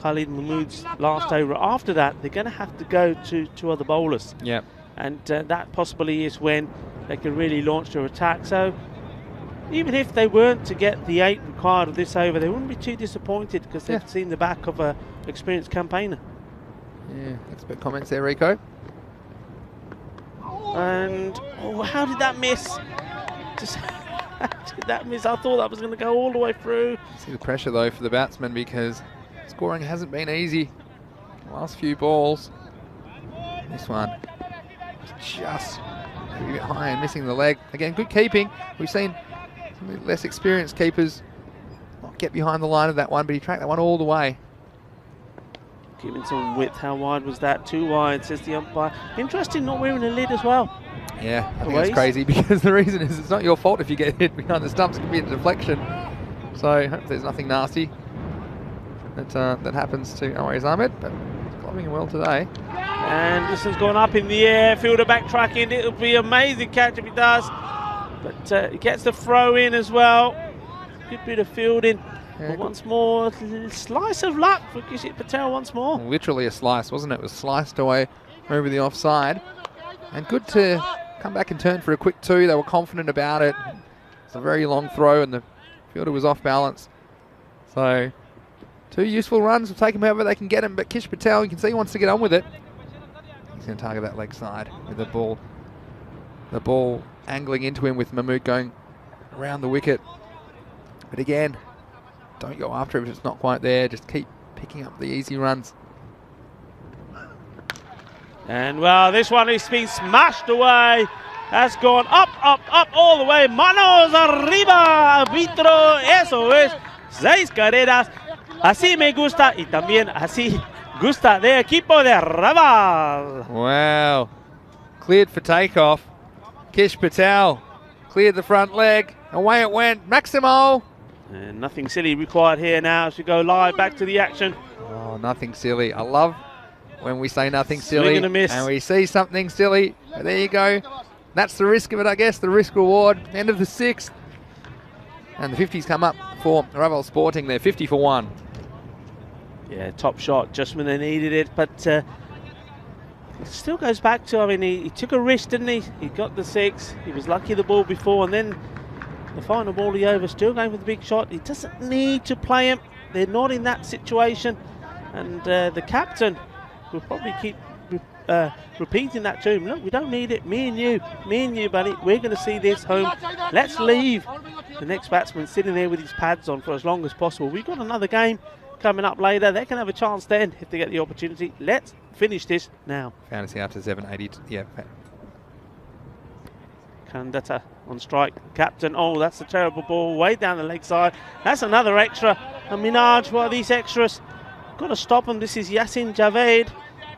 Khalid Mahmood's last over. After that, they're going to have to go to 2 other bowlers. Yeah. And that possibly is when they can really launch their attack. So even if they weren't to get the 8 required of this over, they wouldn't be too disappointed because they've seen the back of an experienced campaigner. Yeah, expert comments there, Rico. And how did that miss? Just how did that miss? I thought that was going to go all the way through. See the pressure though for the batsman because scoring hasn't been easy. The last few balls. This one was just a bit high and missing the leg. Again, good keeping. We've seen some less experienced keepers not quite get behind the line of that one, but he tracked that one all the way. Giving some width. How wide was that? Too wide, says the umpire. Interesting, not wearing a lid as well. Yeah, I think it's crazy because the reason is it's not your fault if you get hit behind the stumps. It could be a deflection. So hope there's nothing nasty that happens to Always Ahmed, but he's clubbing him well today. And this has gone up in the air. Fielder backtracking. It'll be an amazing catch if he does. But he gets the throw in as well. Good bit of fielding. Yeah, but once more, slice of luck for Kishit Patel once more. Literally a slice, wasn't it? It was sliced away over the offside. And good to come back and turn for a quick 2. They were confident about it. It's a very long throw and the fielder was off balance. So 2 useful runs. Will take him however they can get him. But Kish Patel, you can see he wants to get on with it. He's going to target that leg side with the ball. The ball angling into him with Mahmood going around the wicket. But again, don't go after it if it's not quite there. Just keep picking up the easy runs. And well, this one is being smashed away. Has gone up, up, up, all the way. Manos arriba, arbitro. Eso es. 6 carreras. Así me gusta y también así gusta de equipo de Raval. Wow. Cleared for takeoff. Kish Patel cleared the front leg. Away it went. Maximo. And nothing silly required here now as we go live back to the action. Oh, nothing silly. I love when we say nothing silly and a miss. And we see something silly. But there you go. That's the risk of it, I guess. The risk reward. End of the 6th. And the 50s come up for Raval Sporting there. 50 for 1. Yeah, top shot just when they needed it. But it still goes back to, I mean, he took a risk, didn't he? He got the 6. He was lucky the ball before. And then the final ball he over, still going for the big shot. He doesn't need to play him. They're not in that situation. And the captain will probably keep repeating that to him. Look, we don't need it. Me and you, buddy. We're going to see this home. Let's leave the next batsman sitting there with his pads on for as long as possible. We've got another game coming up later. They can have a chance then if they get the opportunity. Let's finish this now. Fantasy after 780. Yeah. Kandata on strike. Captain, oh, that's a terrible ball. Way down the leg side. That's another extra. And Minaj, what are these extras? Got to stop him. This is Yasin Javed.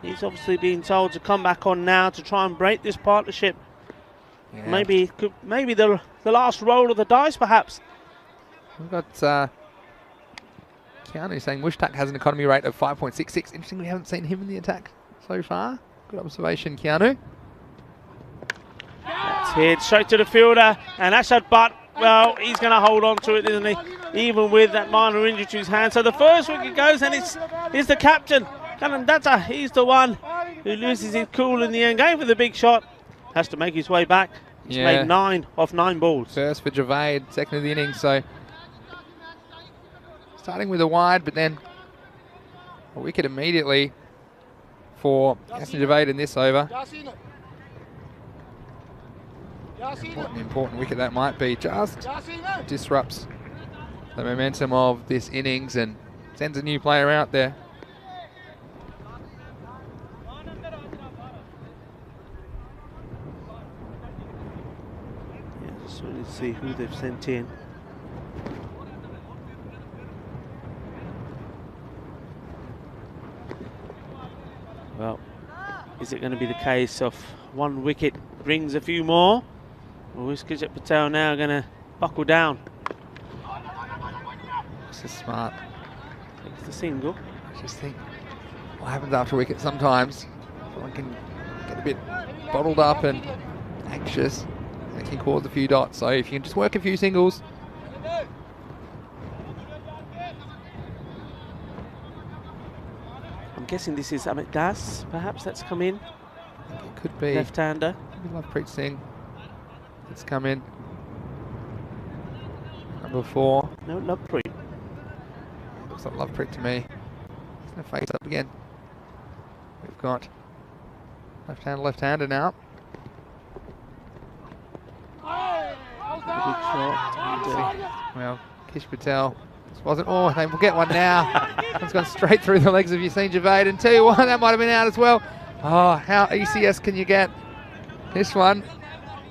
He's obviously being told to come back on now to try and break this partnership. Yeah. Maybe the last roll of the dice, perhaps. We've got Keanu saying Mushtaq has an economy rate of 5.66. Interesting, we haven't seen him in the attack so far. Good observation, Keanu. That's hit straight to the fielder, and Ashad Butt, well, he's going to hold on to it, isn't he? Even with that minor injury to his hand. So the first wicket goes, and it's the captain, Kanandata. He's the one who loses his cool in the end. Going for the big shot, has to make his way back. He's made 9 off 9 balls. First for Javed, second of the innings. So starting with a wide, but then a wicket immediately for Yasin Javed in this over. Important wicket that might be. Just disrupts the momentum of this innings and sends a new player out there. Yeah, just wanted to see who they've sent in. Well, is it going to be the case of one wicket brings a few more? Or is Kishit Patel now going to buckle down? This is smart. Takes the single. I just think what happens after a wicket sometimes, someone can get a bit bottled up and anxious. And it can cause a few dots. So if you can just work a few singles. I'm guessing this is Amit Das, perhaps that's come in. I think it could be. Left-hander. Maybe Lovepreet Singh. It's come in. Number 4. No, Lovepreet. Looks like Lovepreet to me. He's going to face up again. We've got left-hander now. Big shot. Well, Kish Patel. This wasn't. Oh, they will get one now. It's gone straight through the legs of Yasin Javed. And 2-1, that might have been out as well. Oh, how ECS can you get this one?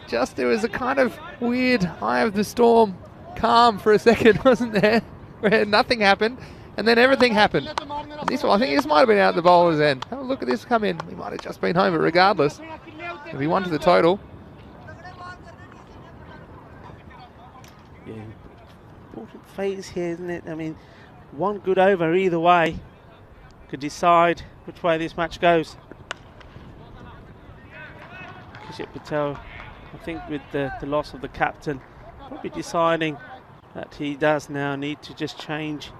Just there was a kind of weird eye of the storm calm for a second, wasn't there? where nothing happened and then everything happened. And this one, I think this might have been out the bowler's end. Have a look at this come in. He might have just been home, but regardless, it'll be 1 to the total. Yeah, important phase here, isn't it? I mean, one good over either way could decide which way this match goes. Kishit Patel, I think with the loss of the captain, probably deciding that he does now need to just change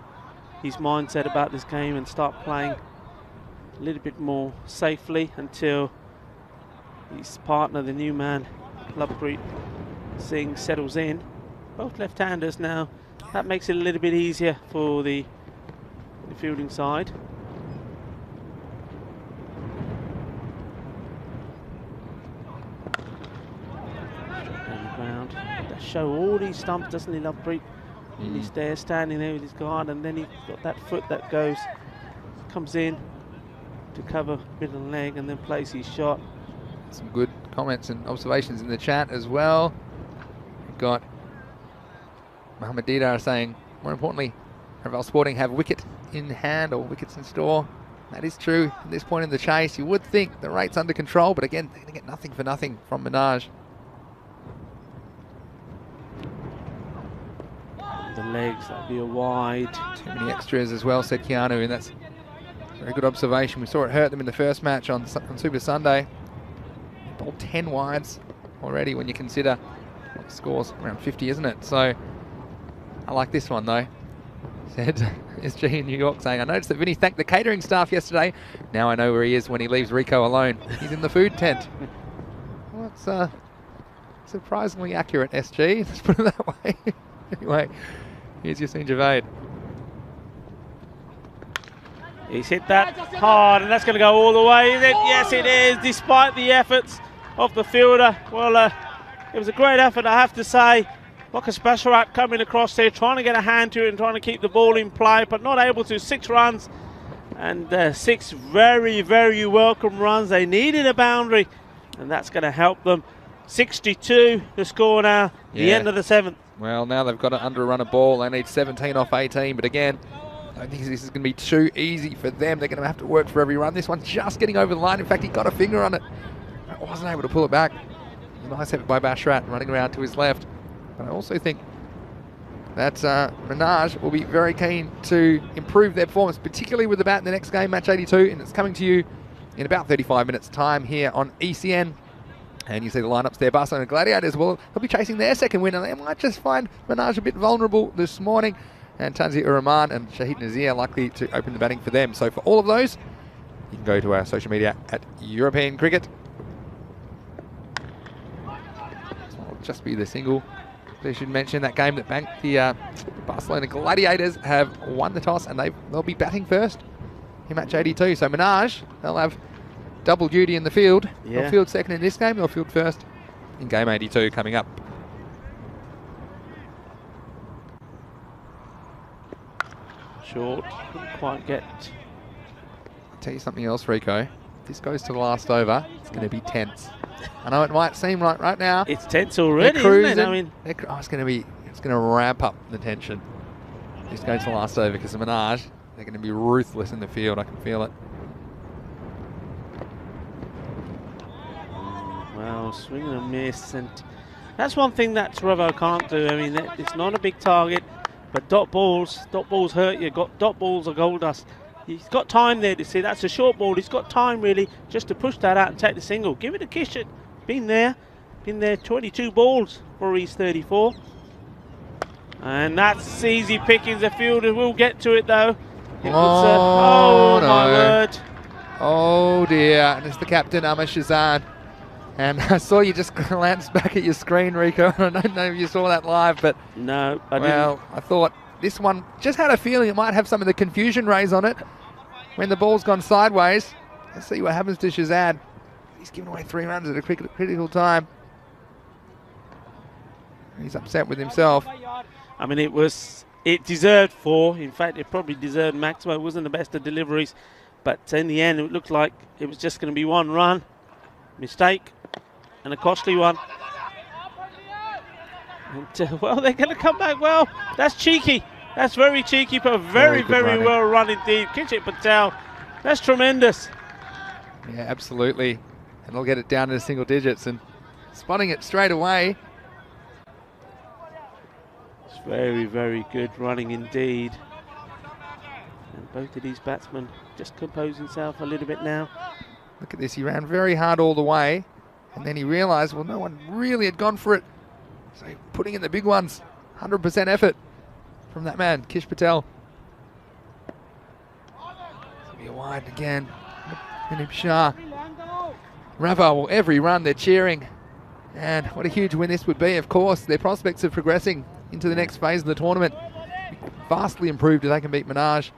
his mindset about this game and start playing a little bit more safely until his partner, the new man, Lovepreet Singh, settles in. Both left-handers now. That makes it a little bit easier for the fielding side. That show all these stumps, doesn't he, Lovepreet? He's there standing there with his guard, and then he's got that foot that comes in to cover middle leg and then plays his shot. Some good comments and observations in the chat as well. We've got Mohammed Didar saying, more importantly, Ravel Sporting have wicket in hand or wickets in store. That is true at this point in the chase. You would think the rate's under control, but again, they're going to get nothing for nothing from Minaj. The legs, that'd be a wide. Too many extras as well, said Keanu, and that's a very good observation. We saw it hurt them in the first match on Super Sunday. Bowled 10 wides already when you consider the scores around 50, isn't it? So I like this one though. Said SG in New York saying, I noticed that Vinny thanked the catering staff yesterday. Now I know where he is when he leaves Rico alone. He's in the food tent. Well, that's surprisingly accurate, SG. Let's put it that way. Anyway, here's Yassine Javed. He's hit that hard, and that's going to go all the way, is it? Yes, it is, despite the efforts of the fielder. Well, it was a great effort, I have to say. Marcus Basharat coming across there, trying to get a hand to it and trying to keep the ball in play, but not able to. 6 runs, and 6 very, very welcome runs. They needed a boundary, and that's going to help them. 62 the score now, the end of the 7th. Well, now they've got to under a run a ball. They need 17 off 18, but again, I don't think this is going to be too easy for them. They're going to have to work for every run. This one's just getting over the line. In fact, he got a finger on it. Wasn't able to pull it back. Nice effort by Basharat running around to his left. But I also think that Minaj will be very keen to improve their performance, particularly with the bat in the next game, match 82, and it's coming to you in about 35 minutes' time here on ECN. And you see the lineups there, Barcelona Gladiators, well, they'll be chasing their second win, and they might just find Minaj a bit vulnerable this morning. And Tanzir Ur-Rahman and Shahid Nazir likely to open the batting for them. So for all of those, you can go to our social media at European Cricket. So it'll just be the single. They should mention that game that banked the Barcelona Gladiators have won the toss, and they'll be batting first in match 82. So Minaj, they'll have double duty in the field. Yeah. They'll field second in this game, they'll field first in game 82 coming up. Short, couldn't quite get. I'll tell you something else, Rico. If this goes to the last over, it's going to be tense. I know it might seem like right now. It's tense already, isn't it? I mean, it's going to ramp up the tension. This goes to the last over because of Minaj. They're going to be ruthless in the field. I can feel it. Well, swing and a miss, and that's one thing that Revo can't do. I mean, it's not a big target, but dot balls hurt you. Dot balls are gold dust. He's got time there to see that's a short ball. He's got time really just to push that out and take the single. Give it a kiss. It been there 22 balls for his 34, and that's easy pickings. The fielder will get to it though. Oh no. My word! Oh dear! And it's the captain, Amar Shazad. And I saw you just glance back at your screen, Rico. I don't know if you saw that live, but no, I didn't. Well, I thought this one just had a feeling it might have some of the confusion rays on it when the ball's gone sideways. Let's see what happens to Shazad. He's given away 3 runs at a critical time. He's upset with himself. I mean, it deserved 4. In fact, it probably deserved maximum. It wasn't the best of deliveries, but in the end, it looked like it was just going to be 1 run. Mistake, and a costly one. And, well, they're going to come back. Well, that's cheeky. That's very cheeky, but very, very well run indeed. Kijit Patel, that's tremendous. Yeah, absolutely. And they'll get it down to single digits and spotting it straight away. It's very, very good running indeed. And both of these batsmen just compose himself a little bit now. Look at this, he ran very hard all the way and then he realised, well, no one really had gone for it. So putting in the big ones, 100% effort from that man, Kish Patel. It'll be a wide again. Minib Shah. Raval, every run they're cheering. And what a huge win this would be, of course. Their prospects of progressing into the next phase of the tournament vastly improved if they can beat Minaj.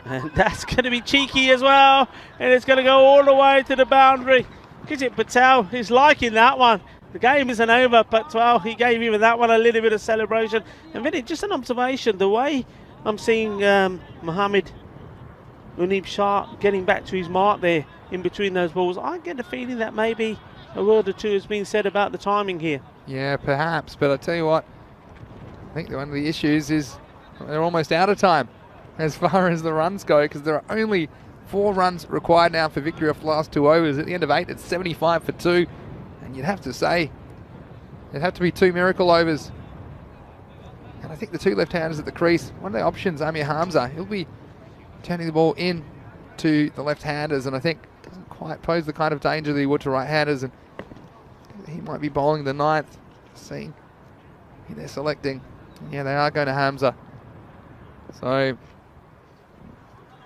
And that's going to be cheeky as well. And it's going to go all the way to the boundary. Kijit Patel is liking that one. The game isn't over, but well, he gave even that one a little bit of celebration. And really, just an observation, the way I'm seeing Mohammed Munib Shah getting back to his mark there in between those balls, I get the feeling that maybe a word or two has been said about the timing here. Yeah, perhaps, but I tell you what, I think one of the issues is they're almost out of time as far as the runs go, because there are only 4 runs required now for victory off the last 2 overs. At the end of 8, it's 75 for 2. And you'd have to say, it'd have to be 2 miracle overs. And I think the 2 left-handers at the crease, one of the options, Amir Hamza, he'll be turning the ball in to the left-handers, and I think doesn't quite pose the kind of danger that he would to right-handers, and he might be bowling the 9th, seeing who they're selecting. Yeah, they are going to Hamza. So,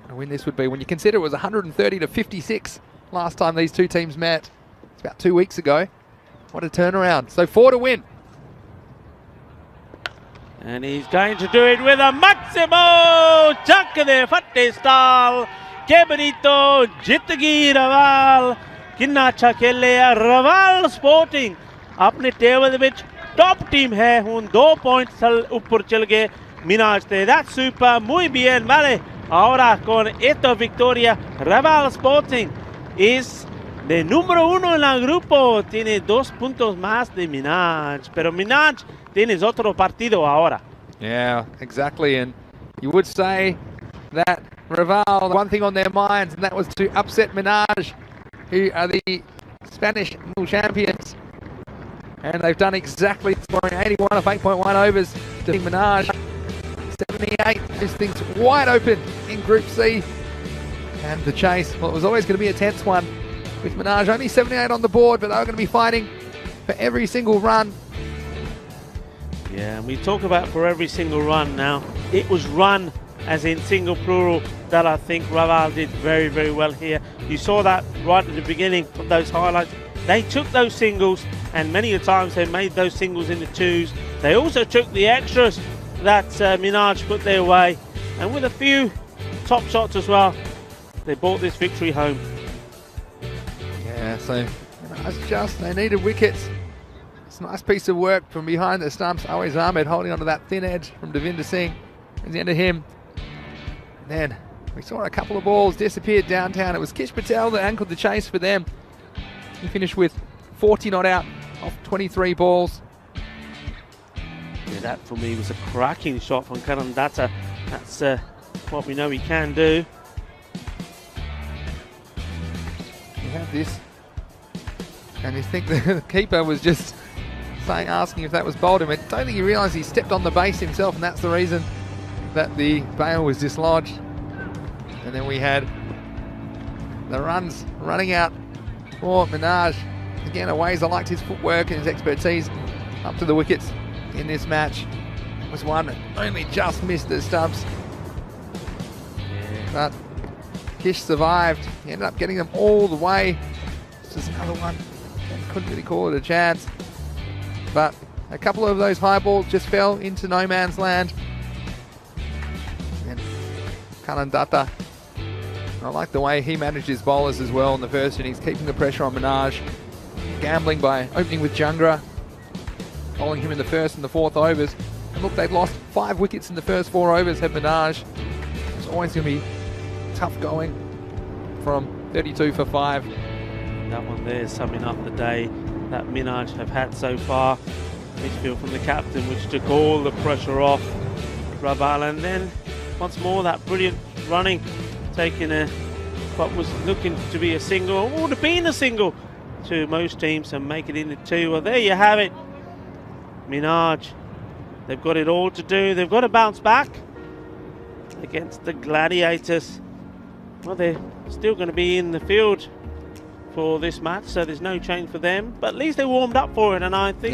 what a win this would be when you consider it was 130 to 56 last time these 2 teams met. It's about 2 weeks ago. What a turnaround. So 4 to win. And he's going to do it with a Maximo Chuck de Fatte style. Que bonito, Jitagi Raval. Kinna अच्छा खेले Raval Sporting अपने table ਵਿੱਚ top team है ਹੁਣ 2 points ऊपर चल गए Minaj te. That's super, muy bien, vale. Ahora con esto victoria, Raval Sporting es de número 1 en el grupo. Tiene 2 puntos más de Minaj. Pero Minaj tienes otro partido ahora. Yeah, exactly. And you would say that Raval, one thing on their minds, and that was to upset Minaj, who are the Spanish champions. And they've done exactly, scoring 81 of 8.1 overs to Minaj. 78, this thing's wide open in Group C. And the chase, well, it was always going to be a tense one with Minaj. Only 78 on the board, but they were going to be fighting for every single run. Yeah, and we talk about for every single run now. It was run, as in single plural, that I think Raval did very, very well here. You saw that right at the beginning of those highlights. They took those singles, and many a times they made those singles into 2s. They also took the extras that Minaj put their way, and with a few top shots as well, they brought this victory home. Yeah, so they needed wickets. It's a nice piece of work from behind the stumps. Always Ahmed holding onto that thin edge from Devinder Singh. At the end of him. And then we saw a couple of balls disappeared downtown. It was Kish Patel that anchored the chase for them. He finished with 40 not out off 23 balls. Yeah, that for me was a cracking shot from Karan Datta. That's what we know he can do. You have this. And you think the keeper was just asking if that was bowled him. I don't think he realised he stepped on the base himself, and that's the reason that the bail was dislodged. And then we had the runs running out for Minaj. Again, a ways I liked his footwork and his expertise up to the wickets in this match. It was one that only just missed the stumps. But Kish survived. He ended up getting them all the way. This is another one. Couldn't really call it a chance. But a couple of those high balls just fell into no man's land. And Karan Datta, I like the way he managed his bowlers as well in the first innings, keeping the pressure on Minaj. Gambling by opening with Jungra, bowling him in the first and the 4th overs. And look, they'd lost 5 wickets in the first 4 overs, had Minaj. It's always going to be tough going from 32 for 5. That one there is summing up the day that Minaj have had so far. midfield from the captain, which took all the pressure off Raval. And then once more that brilliant running, taking what was looking to be a single, or would have been a single to most teams, and make it into 2. Well, there you have it. Minaj, they've got it all to do. They've got to bounce back against the Gladiators. Well, they're still going to be in the field for this match, so there's no change for them. But at least they warmed up for it, and I think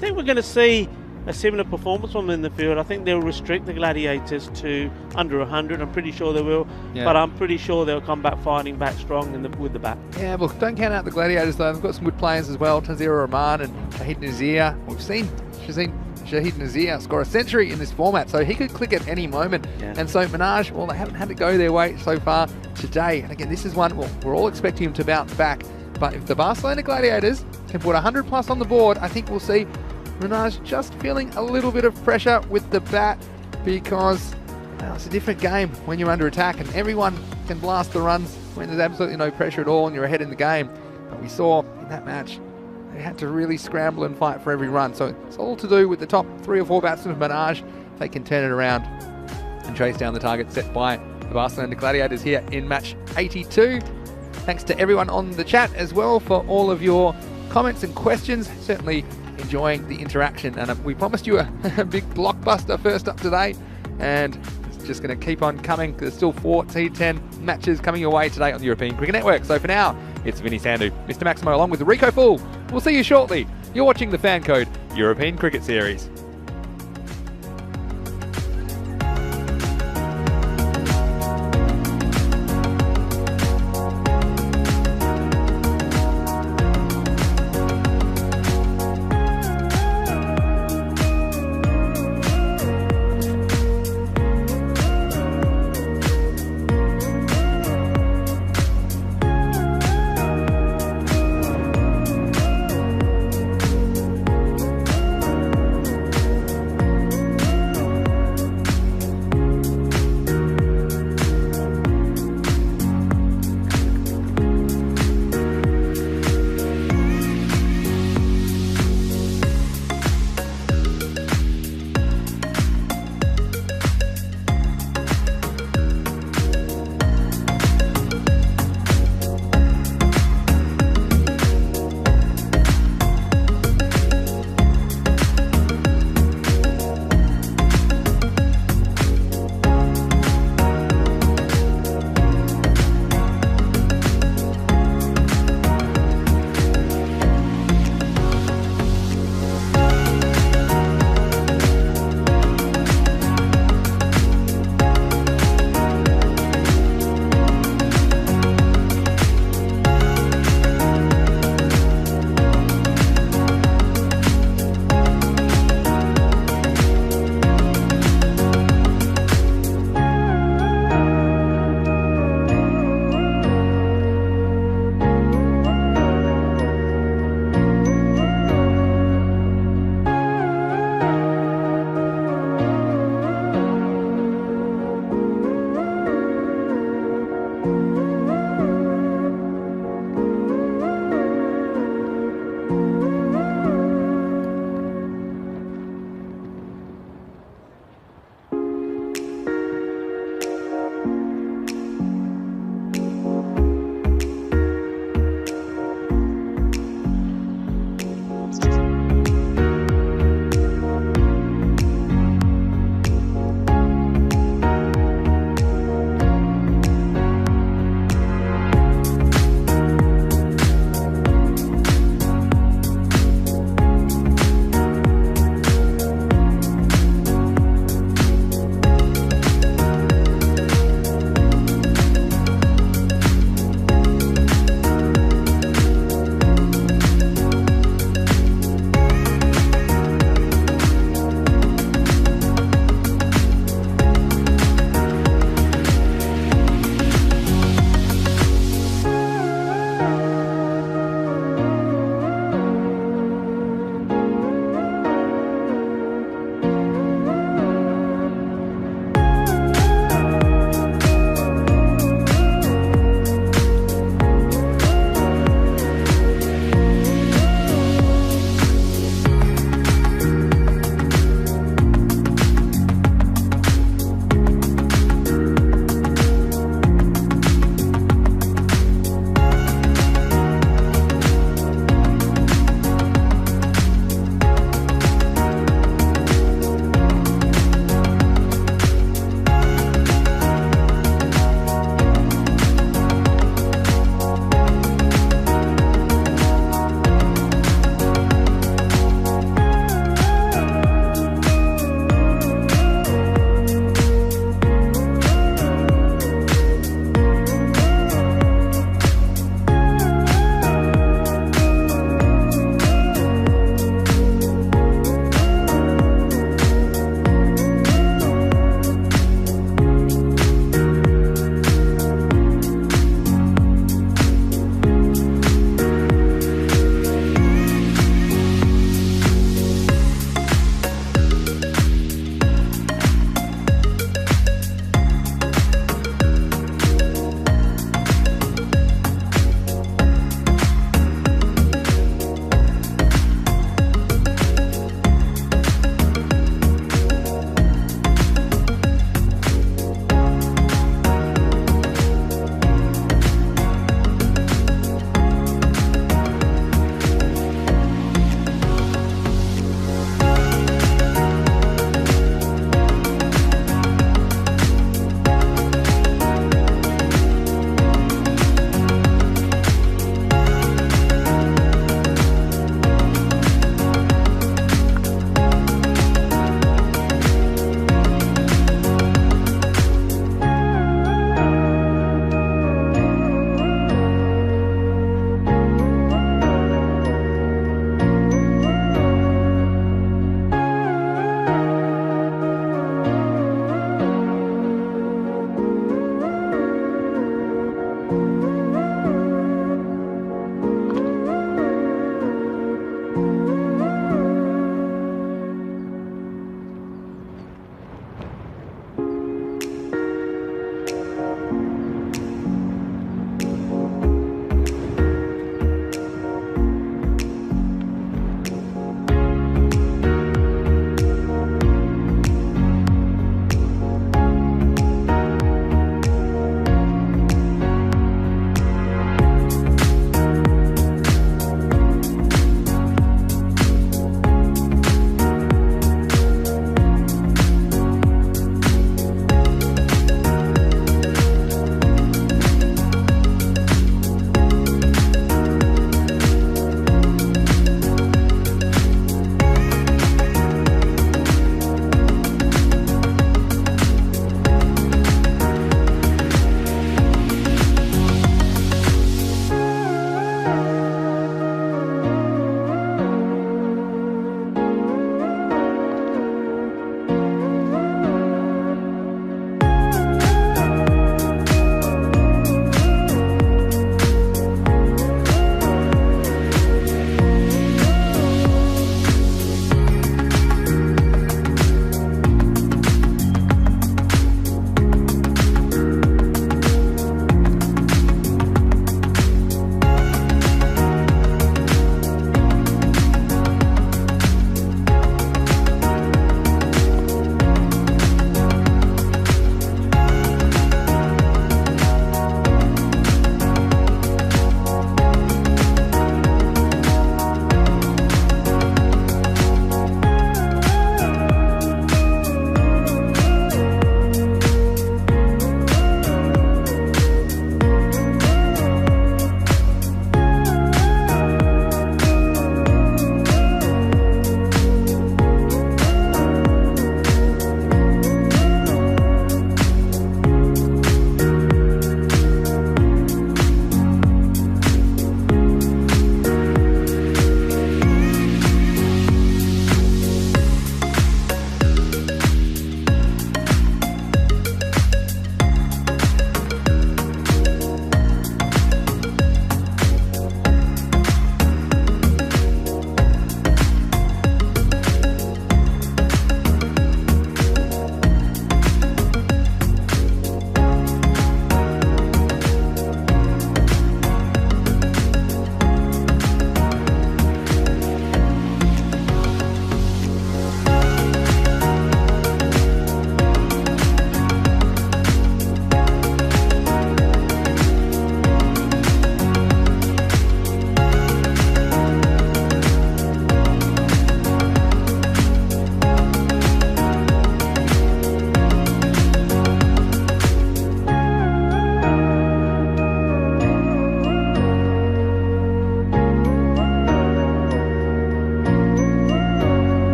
we're going to see a similar performance from them in the field. I think they'll restrict the Gladiators to under 100. I'm pretty sure they will, but I'm pretty sure they'll come back fighting back strong with the bat. Yeah, look, don't count out the Gladiators though. They've got some good players as well. Tanzira Rahman and Shahid Nazir. We've seen Shahid Nazir score a century in this format, so he could click at any moment. And so Minaj, well, they haven't had to go their way so far today. And again, this is one we're all expecting him to bounce back. But if the Barcelona Gladiators can put 100 plus on the board, I think we'll see Minaj just feeling a little bit of pressure with the bat, because it's a different game when you're under attack and everyone can blast the runs when there's absolutely no pressure at all and you're ahead in the game. But we saw in that match, they had to really scramble and fight for every run. So it's all to do with the top 3 or 4 batsmen of Minaj. They can turn it around and chase down the target set by the Barcelona Gladiators here in match 82. Thanks to everyone on the chat as well for all of your comments and questions. Certainly enjoying the interaction, and we promised you a big blockbuster first up today, and it's just going to keep on coming. There's still 4 T10 matches coming your way today on the European Cricket Network. So for now, it's Vinny Sandhu, Mr. Maximo, along with Rico Fool. We'll see you shortly. You're watching the Fan Code European Cricket Series.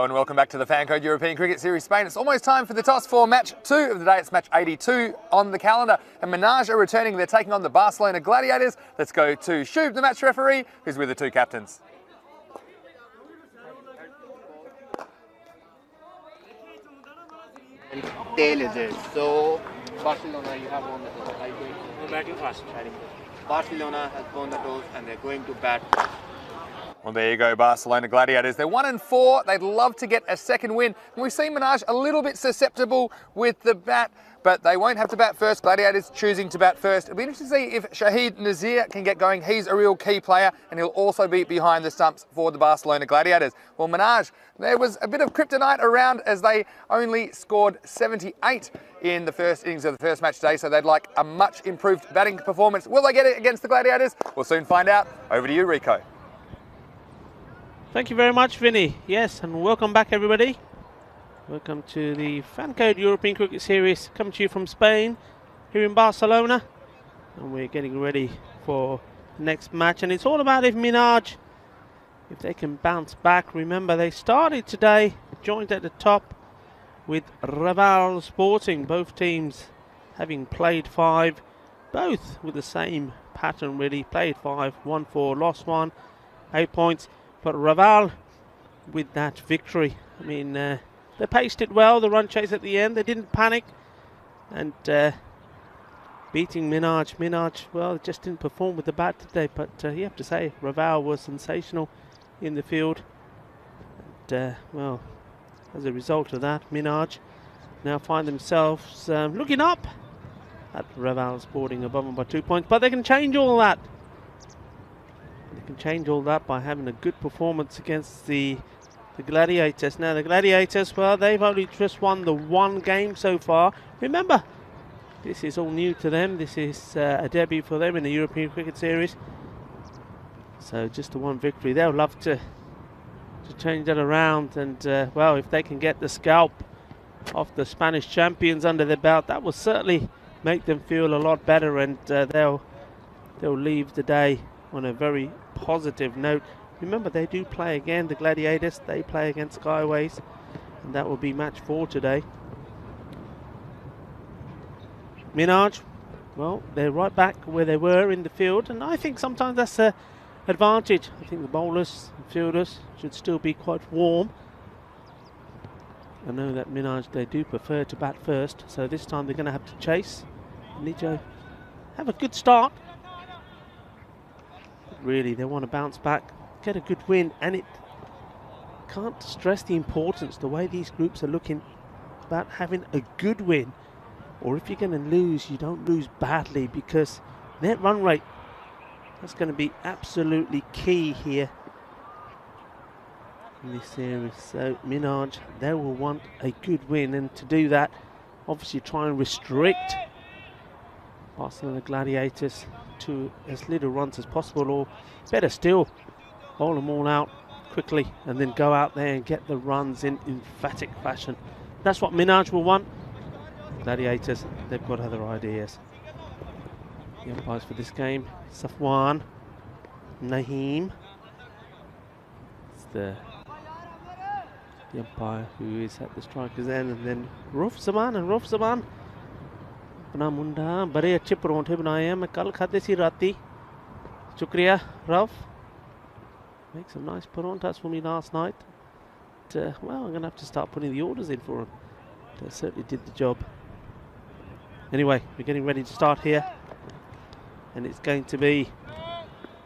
and welcome back to the Fan Code European Cricket Series Spain. It's almost time for the toss for match 2 of the day. It's match 82 on the calendar. And Minaj are returning. They're taking on the Barcelona Gladiators. Let's go to Shub, the match referee, who's with the two captains. And tail is it. So Barcelona, you have won the toss. Batting first. Barcelona has won the toss and they're going to bat. Well, there you go, Barcelona Gladiators. They're 1-4. They'd love to get a second win. And we've seen Minaj a little bit susceptible with the bat, but they won't have to bat first. Gladiators choosing to bat first. It'll be interesting to see if Shahid Nazir can get going. He's a real key player, and he'll also be behind the stumps for the Barcelona Gladiators. Well, Minaj, there was a bit of kryptonite around as they only scored 78 in the first innings of the first match today, so they'd like a much improved batting performance. Will they get it against the Gladiators? We'll soon find out. Over to you, Rico. Thank you very much, Vinny. Yes, and welcome back, everybody. Welcome to the Fan Code European Cricket Series, coming to you from Spain, here in Barcelona. And we're getting ready for the next match. And it's all about if Minaj, if they can bounce back. Remember, they started today, joined at the top with Raval Sporting, both teams having played 5, both with the same pattern really. Played 5, won 4, lost 1, 8 points. But Raval, with that victory, I mean, they paced it well, the run chase at the end, they didn't panic. And beating Minaj. Minaj, well, just didn't perform with the bat today, but you have to say, Raval was sensational in the field. And, well, as a result of that, Minaj now find themselves looking up at Raval Sporting above them by 2 points. But they can change all that. They can change all that by having a good performance against the Gladiators. Now the Gladiators, well, they've only just won the 1 game so far. Remember, this is all new to them. This is a debut for them in the European Cricket Series. So just the 1 victory. They'll love to change that around. And well, if they can get the scalp of the Spanish champions under their belt, that will certainly make them feel a lot better. And they'll leave the day on a very positive note. Remember, they do play again, the Gladiators. They play against Skyways, and that will be match 4 today. Minaj, well, they're right back where they were in the field, and I think sometimes that's an advantage. I think the bowlers and fielders should still be quite warm. I know that Minaj, they do prefer to bat first, so this time they're going to have to chase. Need to have a good start. Really, they want to bounce back, get a good win, and it can't stress the importance, the way these groups are looking, about having a good win. Or if you're going to lose, you don't lose badly, because net run rate, that's going to be absolutely key here in this series. So Minaj, they will want a good win, and to do that, obviously try and restrict Barcelona Gladiators to as little runs as possible, or better still, bowl them all out quickly and then go out there and get the runs in emphatic fashion. That's what Minaj will want. Gladiators, they've got other ideas. The umpires for this game, Safwan, Naheem. It's the umpire who is at the striker's end, and then Ruf Zaman. अपना मुंडा बड़े अच्छे परोंठे बनाए हैं, मैं कल खाते सी राती. शुक्रिया Ralph. Make some nice parontas for me last night. But, well, I'm going to have to start putting the orders in for them. They certainly did the job. Anyway, we're getting ready to start here, and it's going to be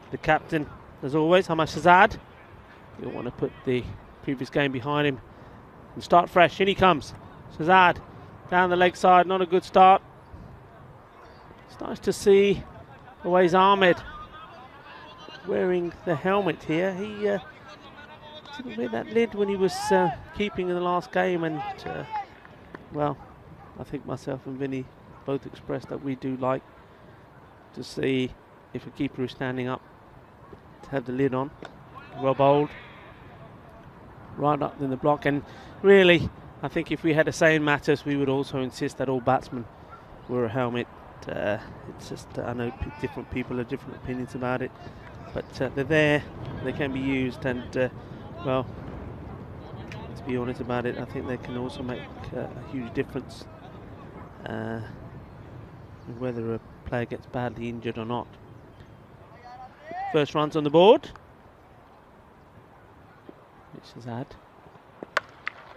the captain, as always, Hamash Shahzad. You'll want to put the previous game behind him and start fresh. In he comes, Shahzad down the leg side. Not a good start. It's nice to see Awais Ahmed wearing the helmet here. He didn't wear that lid when he was keeping in the last game, and well, I think myself and Vinny both expressed that we do like to see, if a keeper is standing up, to have the lid on. Well bowled, right up in the block, and really I think if we had the same matters, we would also insist that all batsmen wear a helmet. It's just, I know different people have different opinions about it, but they're there, they can be used, and well, to be honest about it. I think they can also make a huge difference in whether a player gets badly injured or not. First runs on the board. It's Shazad.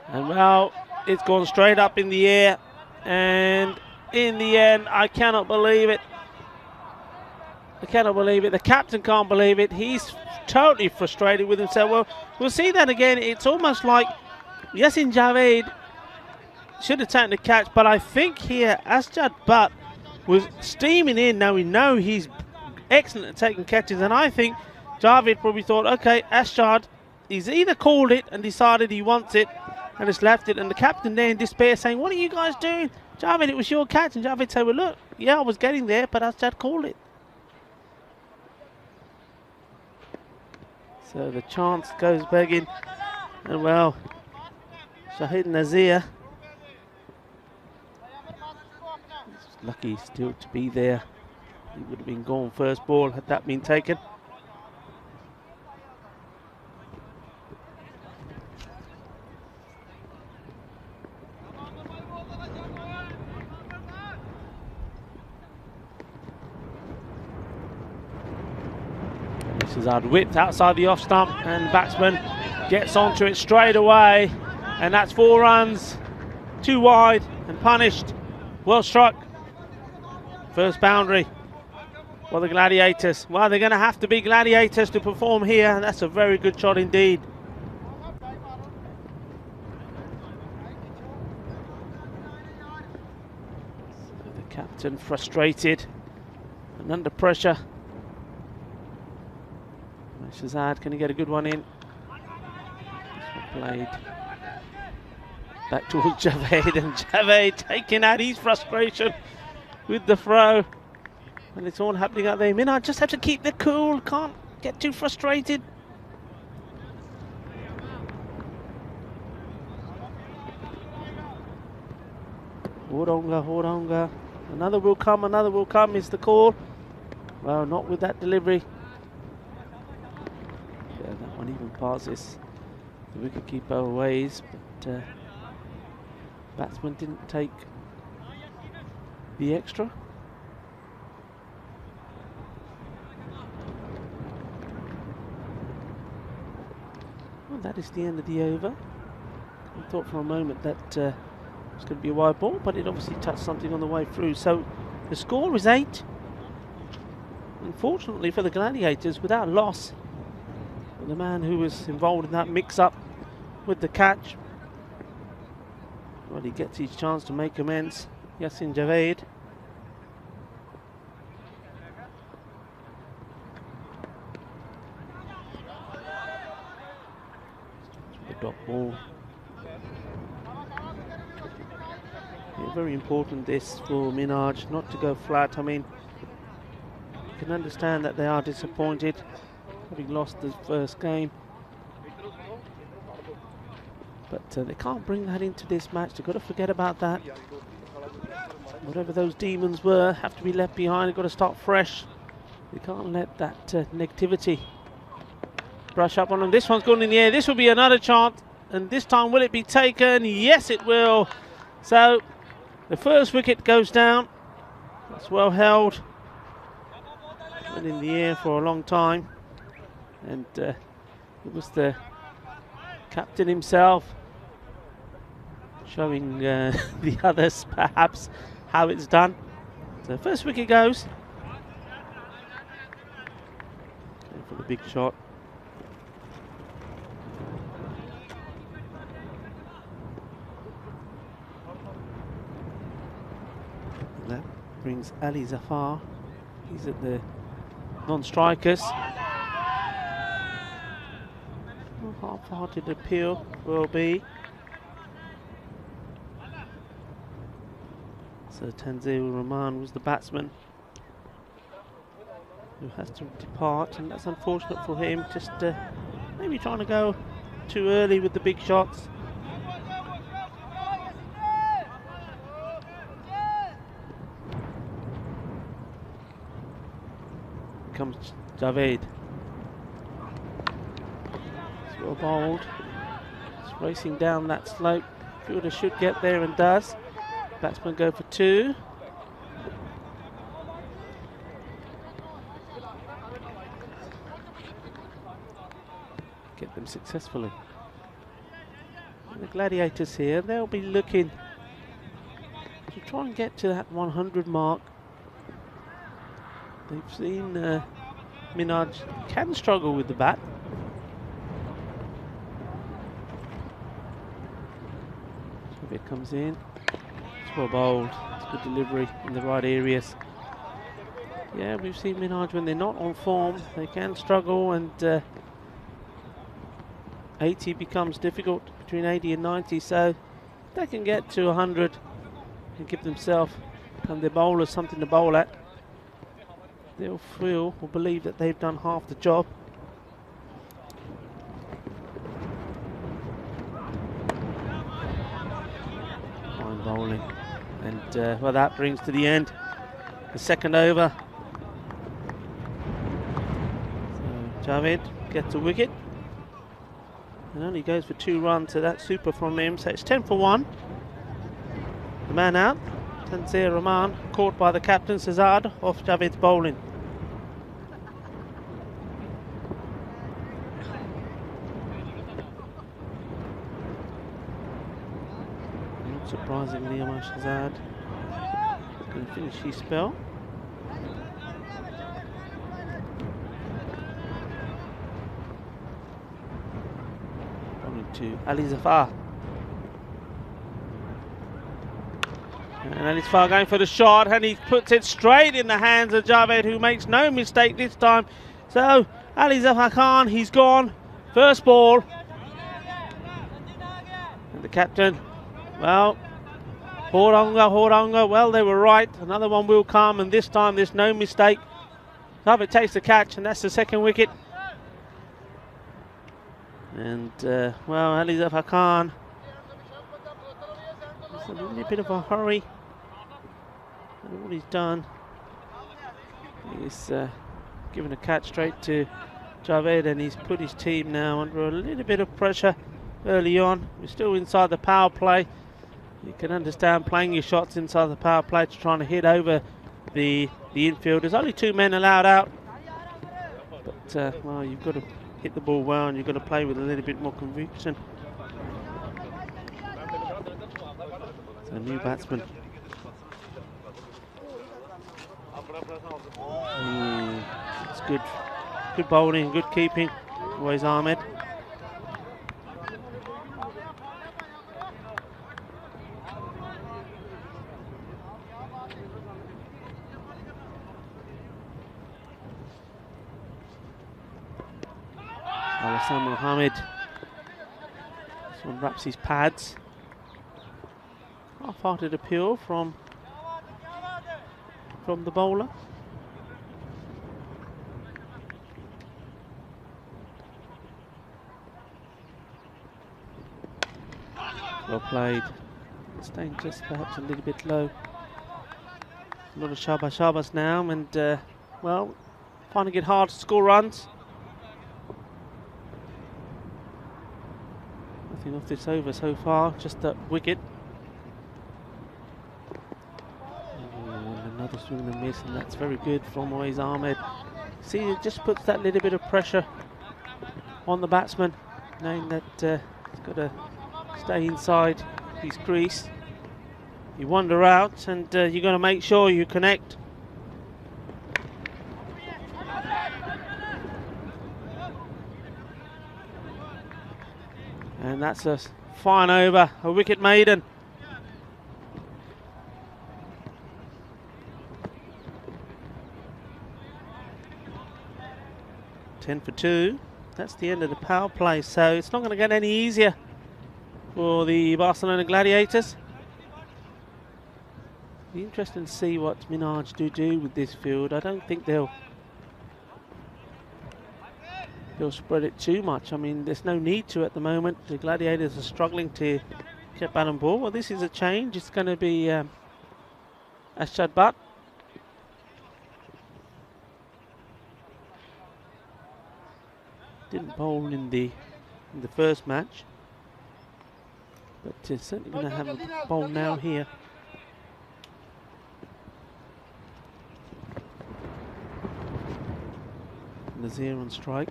And well, it's gone straight up in the air. And in the end, I cannot believe it. I cannot believe it. The captain can't believe it. He's totally frustrated with himself. Well, we'll see that again. It's almost like Yasin Javed should have taken the catch, but I think here Asjad Butt was steaming in. Now we know he's excellent at taking catches, and I think Javed probably thought, okay, Asjad, he's either called it and decided he wants it and just left it, and the captain there in despair saying, what are you guys doing? Javed, it was your catch. And Javed said, well, look, yeah, I was getting there, but Asjad called it. So the chance goes begging, and well, Shahid Nazir is lucky still to be there. He would have been gone first ball had that been taken. Shazad whipped outside the off stump, and the batsman gets onto it straight away, and that's 4 runs, 2 wide and punished. Well struck. First boundary for the Gladiators. Well, they're going to have to be Gladiators to perform here, and that's a very good shot indeed. So the captain frustrated and under pressure. Shazad, can he get a good one in? Played back towards Javed, and Javed taking out his frustration with the throw. And it's all happening out there. Minhaj just have to keep the cool, can't get too frustrated. Horonga. Another will come is the call. Well, not with that delivery. That one even passes the wicketkeeper ways, but batsman didn't take the extra. Well, that is the end of the over. I thought for a moment that it was going to be a wide ball, but it obviously touched something on the way through. So the score is 8. Unfortunately for the Gladiators, without loss. The man who was involved in that mix-up with the catch, well, he gets his chance to make amends. Yasin Javed. The dot ball. Yeah, very important this for Minhaj, not to go flat. I mean, you can understand that they are disappointed, having lost the first game, but they can't bring that into this match. They've got to forget about that. Whatever those demons were have to be left behind. They've got to start fresh. They can't let that negativity brush up on them. This one's gone in the air. This will be another chance, and this time will it be taken? Yes, it will. So the first wicket goes down. That's well held. Been in the air for a long time. And it was the captain himself showing the others perhaps how it's done. So first wicket goes. And for the big shot. And that brings Ali Zafar. He's at the non-strikers. Half-hearted appeal will be. So Tanzil Rahman was the batsman who has to depart, and that's unfortunate for him. Just maybe trying to go too early with the big shots. Comes Javed. Well bowled. It's racing down that slope. Fielder should get there and does. Batsmen go for 2. Get them successfully. And the Gladiators here, they'll be looking to try and get to that 100 mark. They've seen Minhaj can struggle with the bat. So if it comes in, it's well bowled. It's good delivery in the right areas. Yeah, we've seen Minhaj when they're not on form, they can struggle, and 80 becomes difficult, between 80 and 90, so they can get to 100 and give themselves and their bowlers something to bowl at. They'll feel or believe that they've done half the job. Fine bowling, and well, that brings to the end the second over. So Javed gets a wicket and only goes for 2 runs, so that's super from him. So it's 10 for 1. The man out, Tanzir Rahman, caught by the captain Sazad off Javed's bowling. Not surprisingly, Amar Shazad is going to finish his spell. To Ali Zafar. And Ali Zafar going for the shot, and he puts it straight in the hands of Javed, who makes no mistake this time. So Ali Zafar Khan, he's gone. First ball. And the captain, well, Horanga, well, they were right. Another one will come, and this time there's no mistake. Javed takes the catch, and that's the second wicket. And well, Ali Zafar Khan, it's a little bit of a hurry. And what he's done is given a catch straight to Javed, and he's put his team now under a little bit of pressure early on. We're still inside the power play. You can understand playing your shots inside the power play to try and hit over the infield. There's only 2 men allowed out, but well, you've got to hit the ball well, and you've got to play with a little bit more conviction. So new batsman. It's good bowling, good keeping. Always Ahmed. Al-Hassan Mohammed. This one wraps his pads. Half-hearted appeal from the bowler. Well played. Staying just perhaps a little bit low. A lot of shabas now, and well, finding it hard to score runs. Nothing off this over so far, just that wicket. And another swing and a miss, and that's very good from Moiz Ahmed. See, it just puts that little bit of pressure on the batsman, knowing that he's got to stay inside his crease. You wander out, and you've got to make sure you connect. And that's a fine over, a wicket maiden. Ten for 2. That's the end of the power play, so it's not going to get any easier for the Barcelona Gladiators. Be interesting to see what Minhaj do with this field. I don't think they'll spread it too much. I mean, there's no need to at the moment. The Gladiators are struggling to get bat and ball. Well, this is a change. It's going to be Ashad Butt. Didn't bowl in the first match. But certainly going to have a bowl now here. Nazir on strike.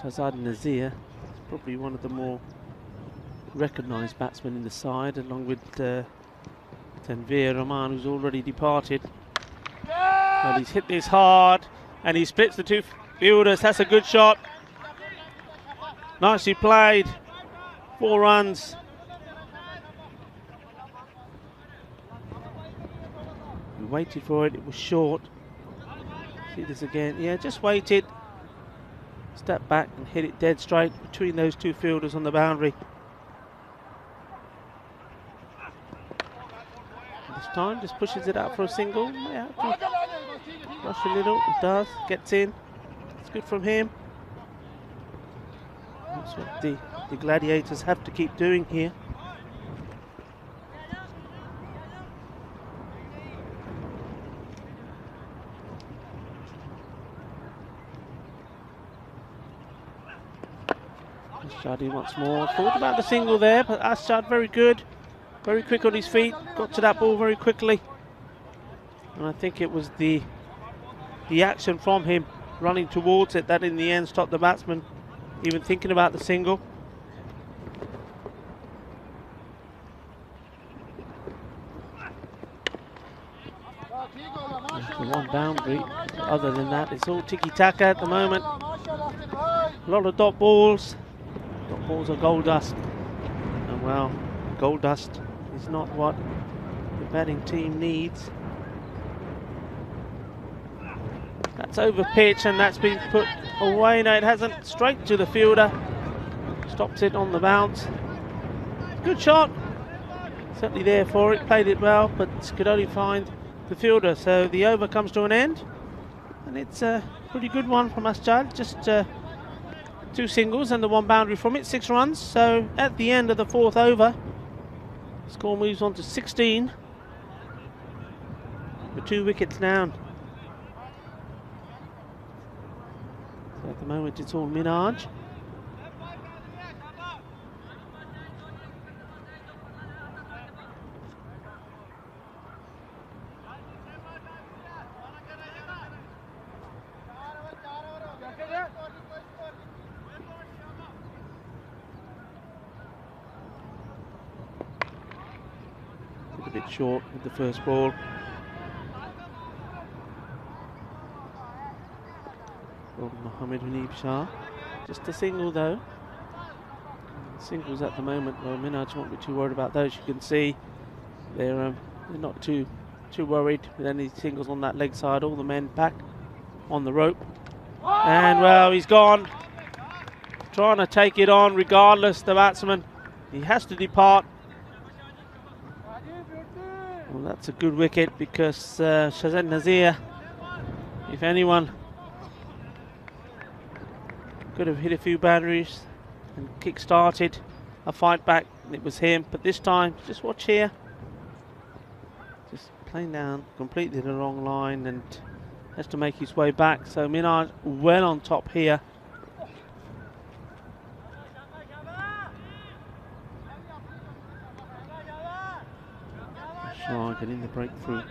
Shahzad Nazir is probably one of the more recognised batsmen in the side, along with Tanveer Rahman, who's already departed. But he's hit this hard, and he splits the two fielders. That's a good shot. Nicely played. 4 runs. We waited for it. It was short. See this again. Yeah, just waited. Step back and hit it dead straight between those 2 fielders on the boundary. This time just pushes it out for a single. Yeah, rush a little. It does. Gets in. It's good from him. That's what the Gladiators have to keep doing here. Ashadi once more. Thought about the single there, but Ashad very good. Very quick on his feet. Got to that ball very quickly. And I think it was the action from him running towards it that in the end stopped the batsman even thinking about the single. The one boundary. Other than that, it's all tiki-taka at the moment. A lot of dot balls. Dot balls are gold dust. And well, gold dust is not what the batting team needs. That's over pitch, and that's been put away. No, it hasn't. Straight to the fielder. Stops it on the bounce. Good shot. Certainly there for it. Played it well, but could only find the fielder. So the over comes to an end. And it's a pretty good one from Asjad. Just 2 singles and the 1 boundary from it. 6 runs. So at the end of the 4th over, score moves on to 16. With 2 wickets down. So at the moment it's all Minhaj. A bit short with the first ball. Mohammed Hanif Shah. Just a single though. Singles at the moment. Well, Minhaj won't be too worried about those. You can see they're not too worried with any singles on that leg side. All the men back on the rope. And well, he's gone. Trying to take it on regardless, the batsman. He has to depart. Well, that's a good wicket because Shahzad Nazir, if anyone, could have hit a few boundaries and kick-started a fight back. It was him, but this time, just watch here. Just playing down completely the wrong line and has to make his way back. So Minhaj well on top here. Shah getting the breakthrough.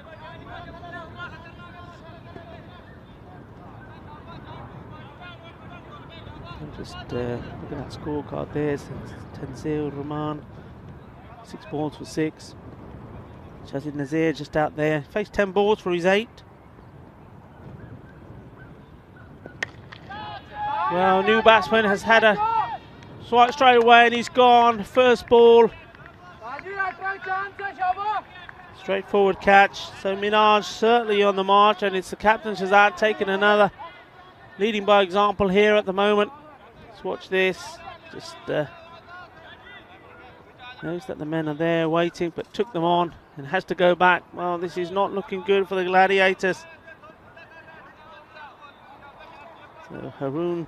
Just look at that scorecard there. Tanveer Rahman, 6 balls for 6. Shahzad Nazir just out there. Faced 10 balls for his 8. Well, new batsman has had a swipe straight away and he's gone. First ball. Straightforward catch. So Minhaj certainly on the march, and it's the captain Shahzad taking another. Leading by example here at the moment. Let's watch this. Just knows that the men are there waiting, but took them on and has to go back. Well, this is not looking good for the Gladiators. So Haroon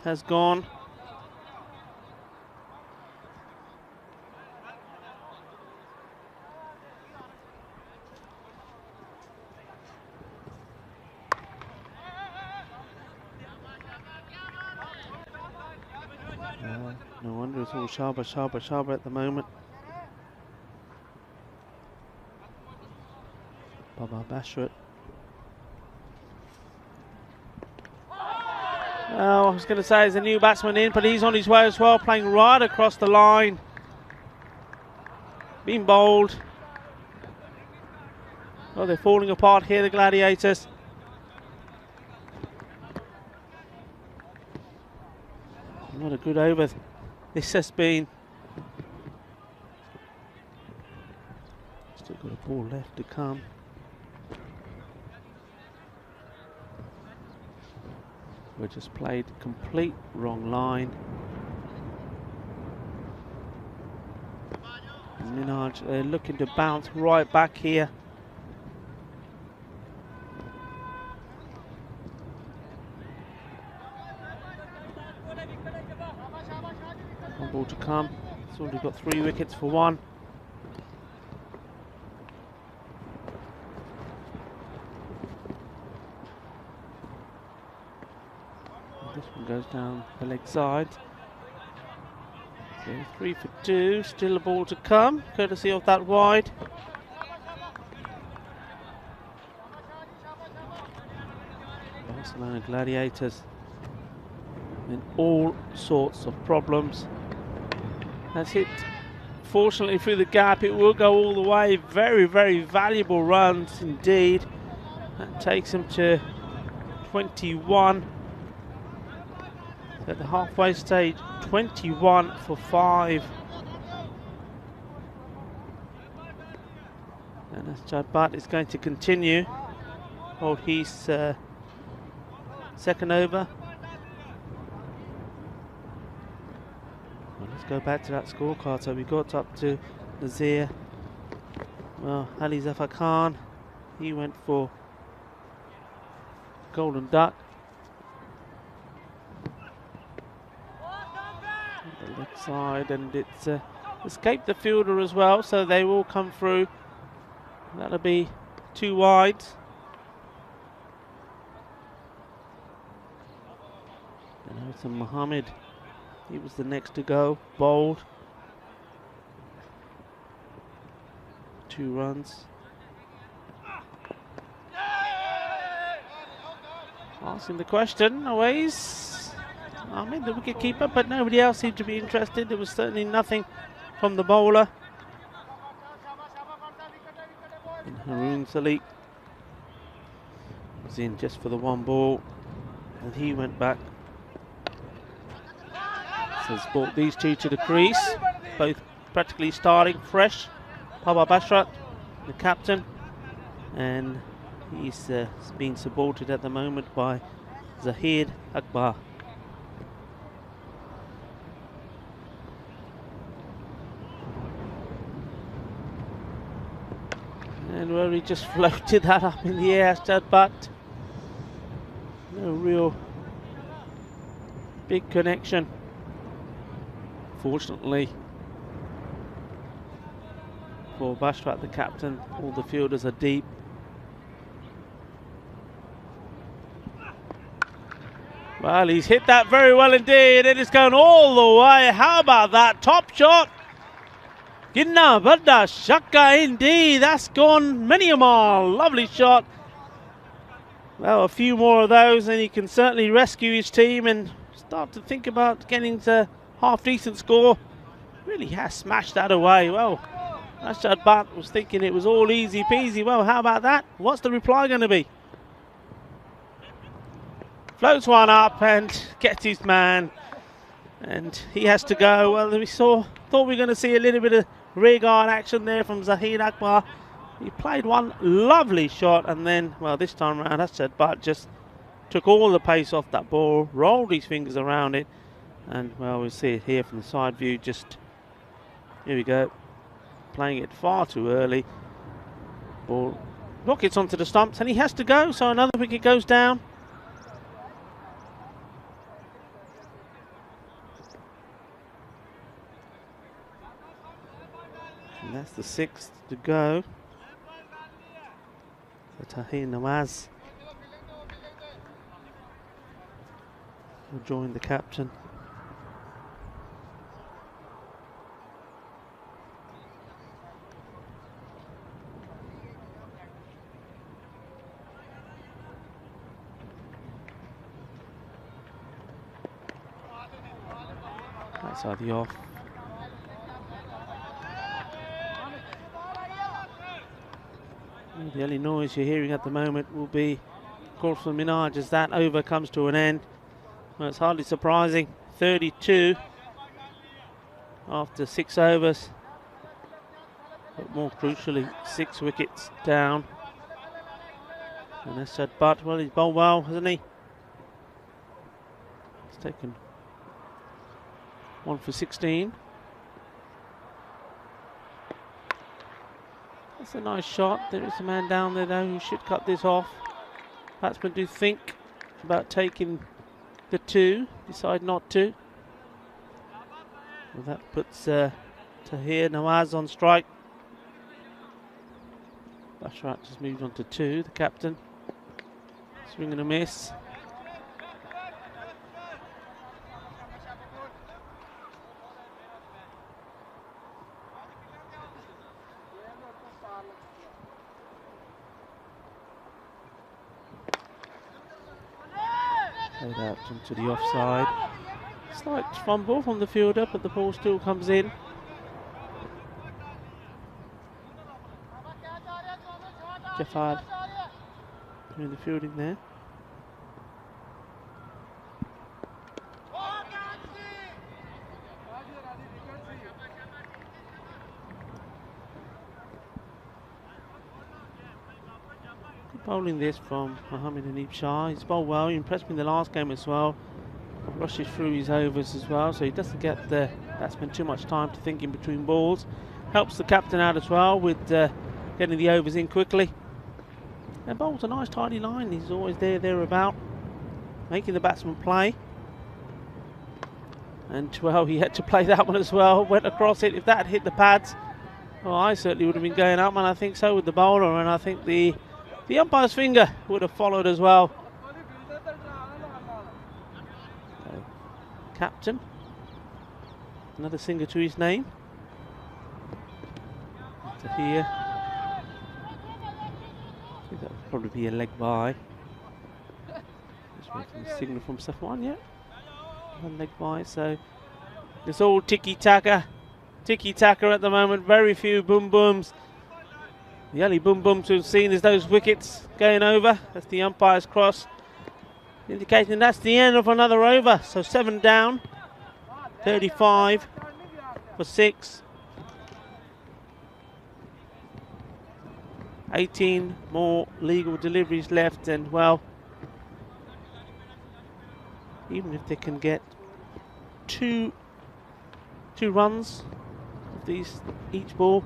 has gone. No wonder it's all sharper, sharper, sharper at the moment. Baba Bashrat. Oh, I was going to say there's a new batsman in, but he's on his way as well, playing right across the line. Being bowled. Oh, they're falling apart here, the Gladiators. Not a good over this has been. Still got a ball left to come. We just played complete wrong line. Minhaj, they're looking to bounce right back here. One ball to come. It's already got 3 wickets for 1. This one goes down the leg side. So 3 for 2, still a ball to come, courtesy of that wide. Barcelona Gladiators in all sorts of problems. That's hit, fortunately, through the gap. It will go all the way. Very, very valuable runs indeed. That takes them to 21. At the halfway stage, 21 for 5. And as Chad Butt is going to continue, hold his second over. Well, let's go back to that scorecard. So we got up to Nazir. Well, Ali Zafar Khan, he went for Golden Duck. The leg side, and it's escaped the fielder as well, so they will come through. That'll be 2 wide. And Hassan Mohammed, he was the next to go, bowled. 2 runs. Asking the question, always. I mean, the wicket keeper, but nobody else seemed to be interested. There was certainly nothing from the bowler. And Haroon Salik was in just for the 1 ball, and he went back. So it's brought these 2 to the crease, both practically starting fresh. Baba Bashrat, the captain, and he's being supported at the moment by Zahid Akbar. And well, he just floated that up in the air, but no real big connection. Fortunately for Bashrat, the captain, all the fielders are deep. Well, he's hit that very well indeed. It is going all the way. How about that top shot? Ginna Badda Shakka indeed. That's gone many a mile. Lovely shot. Well, a few more of those and he can certainly rescue his team and start to think about getting to half decent score. Really has smashed that away. Well, Rashad Bhatt was thinking it was all easy peasy. Well, how about that? What's the reply going to be? Floats one up and gets his man. And he has to go. Well, we thought we were going to see a little bit of rear guard action there from Zahid Akbar. He played one lovely shot and then, well, this time around, as I said, but just took all the pace off that ball, rolled his fingers around it, and, well, we'll see it here from the side view. Just, here we go, playing it far too early. Ball rockets onto the stumps and he has to go, so another wicket goes down. And that's the 6th to go. So Tahir Nawaz will join the captain. Outside the off. The only noise you're hearing at the moment will be, of course, from Minaj as that over comes to an end. Well, it's hardly surprising. 32 after 6 overs. But more crucially, 6 wickets down. And Ashad Butt, well, he's bowled well, hasn't he? He's taken 1 for 16. That's a nice shot. There is a man down there though who should cut this off. Batsmen do think about taking the 2, decide not to. Well, that puts Tahir Nawaz on strike. Bashrat just moved on to 2, the captain. Swing and a miss. Played out into the offside. Slight fumble from the fielder, but the ball still comes in. Jafar doing the fielding there. Good bowling this from Mohammed Aneeb Shah. He's bowled well. He impressed me in the last game as well. Rushes through his overs as well, so he doesn't get the batsman too much time to think in between balls. Helps the captain out as well with getting the overs in quickly. And bowls a nice tidy line. He's always thereabout, making the batsman play. And well, he had to play that one as well. Went across it. If that had hit the pads, well, I certainly would have been going up, and I think so with the bowler. And I think the umpire's finger would have followed as well. So, captain, another singer to his name. To here. I think that would probably be a leg by. Just waiting the signal from Safwan, yeah. One leg by, so it's all tiki-taka at the moment. Very few boom booms. The only boom booms we've seen is those wickets going over. That's the umpire's cross, indicating that's the end of another over. So 7 down, 35 for 6. 18 more legal deliveries left, and well, even if they can get two runs of these each ball,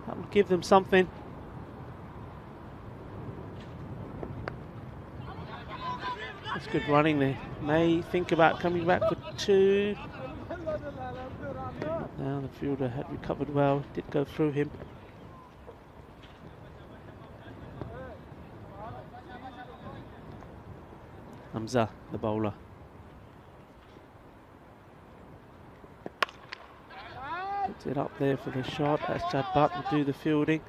that would give them something. That's good running there. May think about coming back for 2. Now the fielder had recovered well, did go through him. Hamza, the bowler. Puts it up there for the shot. Ashad Butt will do the fielding.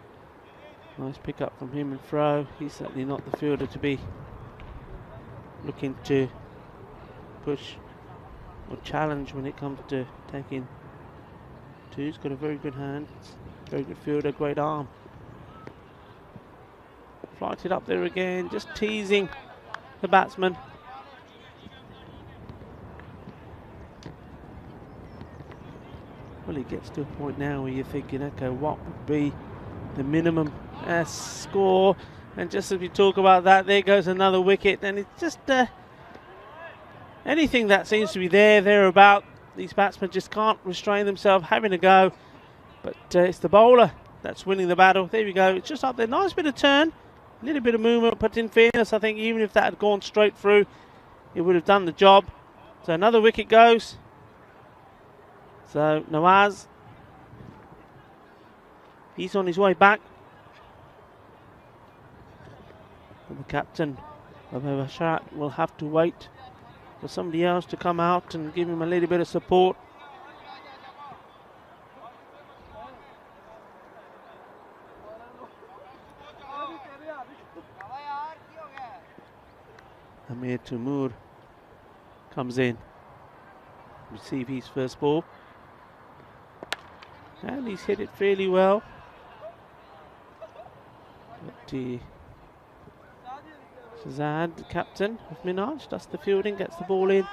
Nice pick up from him and throw. He's certainly not the fielder to be looking to push or challenge when it comes to taking 2. He's got a very good hand. Very good fielder, great arm. Flighted up there again, just teasing the batsman. Well, it gets to a point now where you're thinking, okay, what would be the minimum score? And just as we talk about that, there goes another wicket. And it's just anything that seems to be thereabout. These batsmen just can't restrain themselves, having a go. But it's the bowler that's winning the battle. There we go. It's just up there. Nice bit of turn, a little bit of movement. But in fairness, I think even if that had gone straight through, it would have done the job. So another wicket goes. So Nawaz, he's on his way back. And the captain of Bashrat will have to wait for somebody else to come out and give him a little bit of support. Amir Timur comes in. receive his first ball. And he's hit it fairly well. Shazad, the captain of Minaj, does the fielding, gets the ball in.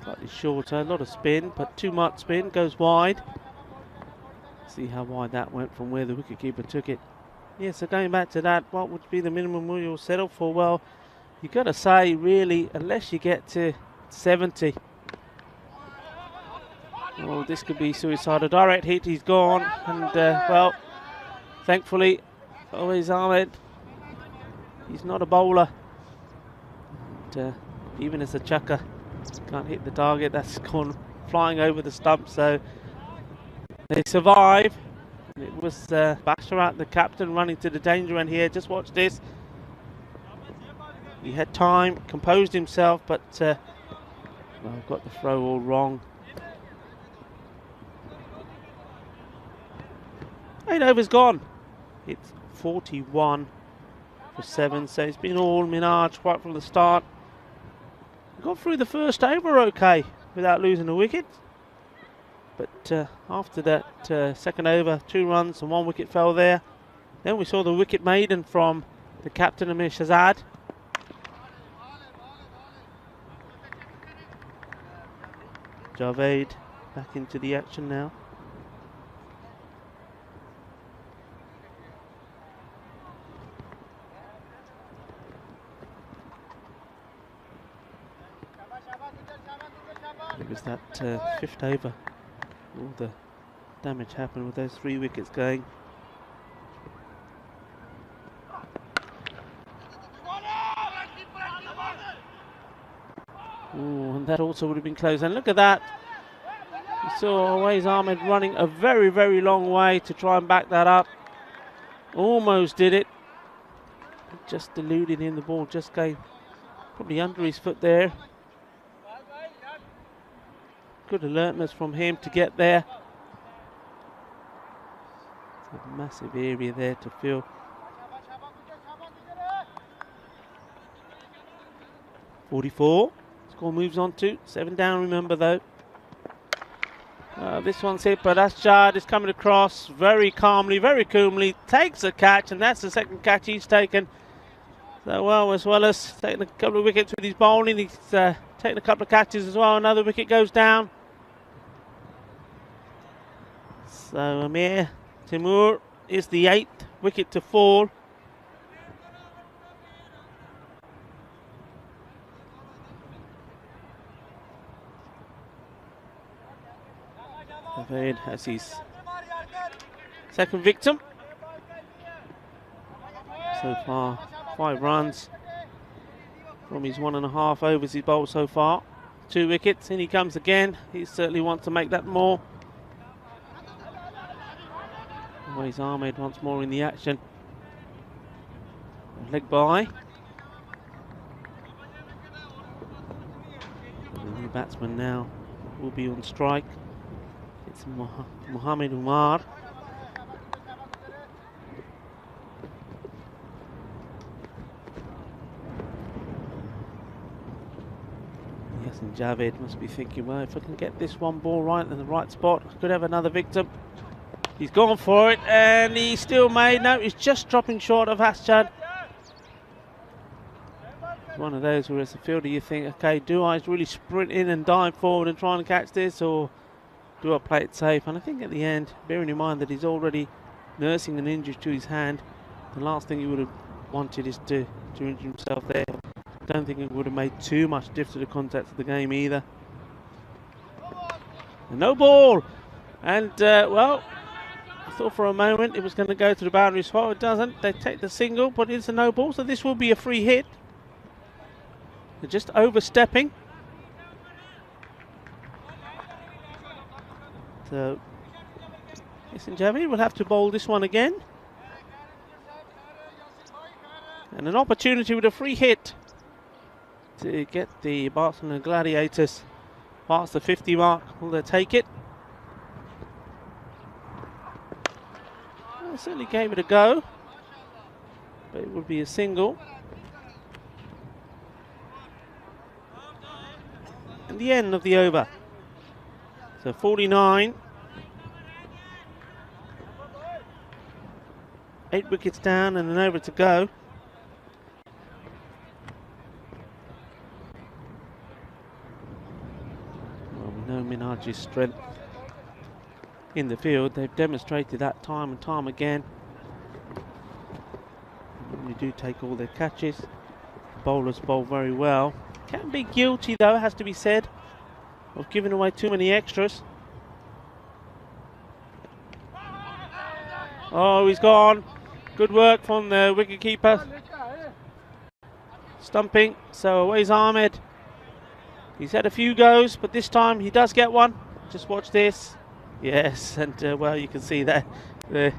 Slightly shorter, a lot of spin, but too much spin, goes wide. See how wide that went from where the wicketkeeper took it. Yeah, so going back to that, what would be the minimum you'll settle for? Well, you've got to say, really, unless you get to 70. Oh, this could be suicide. A direct hit, he's gone. And, well, thankfully, always Ahmed, he's not a bowler. But, even as a chucker, can't hit the target. That's gone flying over the stump. So they survive. And it was Basharat, the captain, running to the danger end here. Just watch this. He had time, composed himself, but well, got the throw all wrong. 8 overs gone. It's 41 for 7, so it's been all Minaj right from the start. Got through the first over okay without losing a wicket. But after that second over, 2 runs and 1 wicket fell there. Then we saw the wicket maiden from the captain, Amir Shazad. Javed back into the action now. It was that 5th over. All the damage happened with those 3 wickets going. Ooh, and that also would have been close. And look at that. You saw always Ahmed running a very, very long way to try and back that up. Almost did it. Just eluded in, the ball just came probably under his foot there. Good alertness from him to get there. It's a massive area there to fill. 44. Score moves on to 7 down, remember though. This one's hit, but Asjad is coming across very calmly, very coolly, takes a catch, and that's the second catch he's taken. So, well as taking a couple of wickets with his bowling, he's taking a couple of catches as well. Another wicket goes down. So Amir Timur is the 8th wicket to fall. Javed has his second victim. So far, 5 runs from his 1.5 overs he's bowled so far. 2 wickets, in he comes again. He certainly wants to make that more. Always Ahmed once more in the action. Leg by. The new batsman now will be on strike. It's Mohamed Umar. Yes, and Javed must be thinking, well, if I can get this one ball right in the right spot, I could have another victim. He's gone for it, and he still made. No, he's just dropping short of Asjad. It's one of those where as a fielder you think, okay, do I really sprint in and dive forward and try and catch this, or do I play it safe? And I think at the end, bearing in mind that he's already nursing an injury to his hand, the last thing he would have wanted is to injure himself there. I don't think it would have made too much difference to the context of the game either. And no ball! And, well, I thought for a moment it was going to go to the boundary spot. It doesn't. They take the single, but it's a no ball, so this will be a free hit. They're just overstepping. So, Yasin Javed will have to bowl this one again. And an opportunity with a free hit to get the Barcelona Gladiators past the 50 mark. Will they take it? Well, certainly gave it a go, but it would be a single. And the end of the over. So 49. 8 wickets down and an over to go. Well, we know Minhaj's strength in the field. They've demonstrated that time and time again. They do take all their catches. The bowlers bowl very well. Can be guilty, though, has to be said, of giving away too many extras. Oh, he's gone. Good work from the wicketkeeper. Stumping, so away's Ahmed. He's had a few goes, but this time he does get one. Just watch this. Yes, and well, you can see that the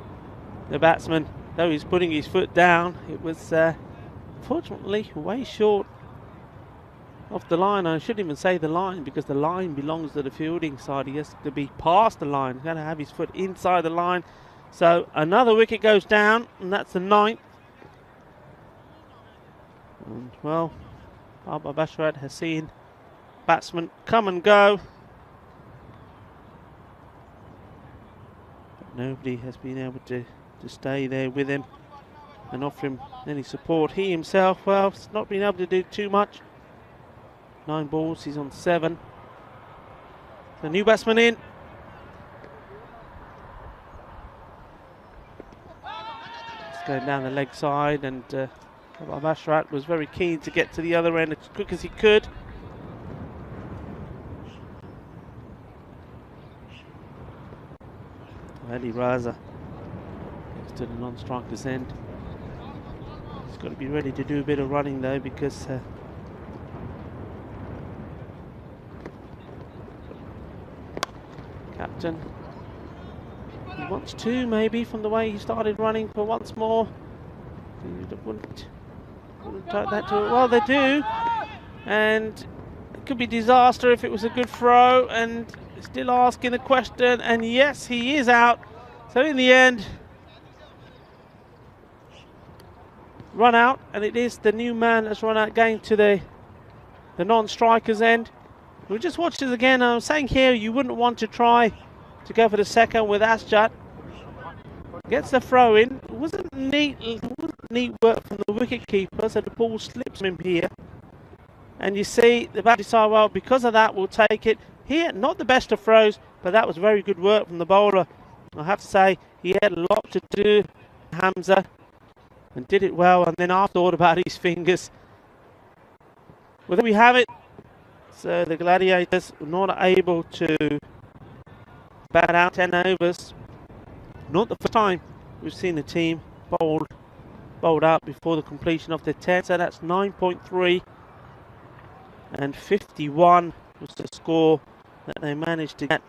batsman, though he's putting his foot down, it was fortunately way short of the line. I shouldn't even say the line, because the line belongs to the fielding side. He has to be past the line. He's going to have his foot inside the line. So another wicket goes down, and that's the 9th. And well, Baba Bashrat has seen batsmen come and go, but nobody has been able to stay there with him and offer him any support. He himself, well, has not been able to do too much. 9 balls, he's on 7. The new batsman in. Going down the leg side, and Bashrat was very keen to get to the other end as quick as he could. Ali Raza to the non-striker's end. He's got to be ready to do a bit of running though, because captain, he wants to, maybe, from the way he started running for once more. Wouldn't take that to it. Well, they do, and it could be disaster if it was a good throw. And still asking the question, and yes, he is out. So in the end, run out, and it is the new man that's run out, going to the non-striker's end. We'll just watch this again. I'm saying here, you wouldn't want to try to go for the second with Asjad. Gets the throw in. It wasn't neat work from the wicket keeper, so the ball slips from him here. And you see the bat decide, well, because of that, we'll take it. Here, not the best of throws, but that was very good work from the bowler. I have to say, he had a lot to do, Hamza, and did it well, and then afterthought about his fingers. Well, there we have it. So the Gladiators were not able to bat out 10 overs. Not the first time we've seen the team bowled out before the completion of the 10. So that's 9.3, and 51 was the score that they managed to get.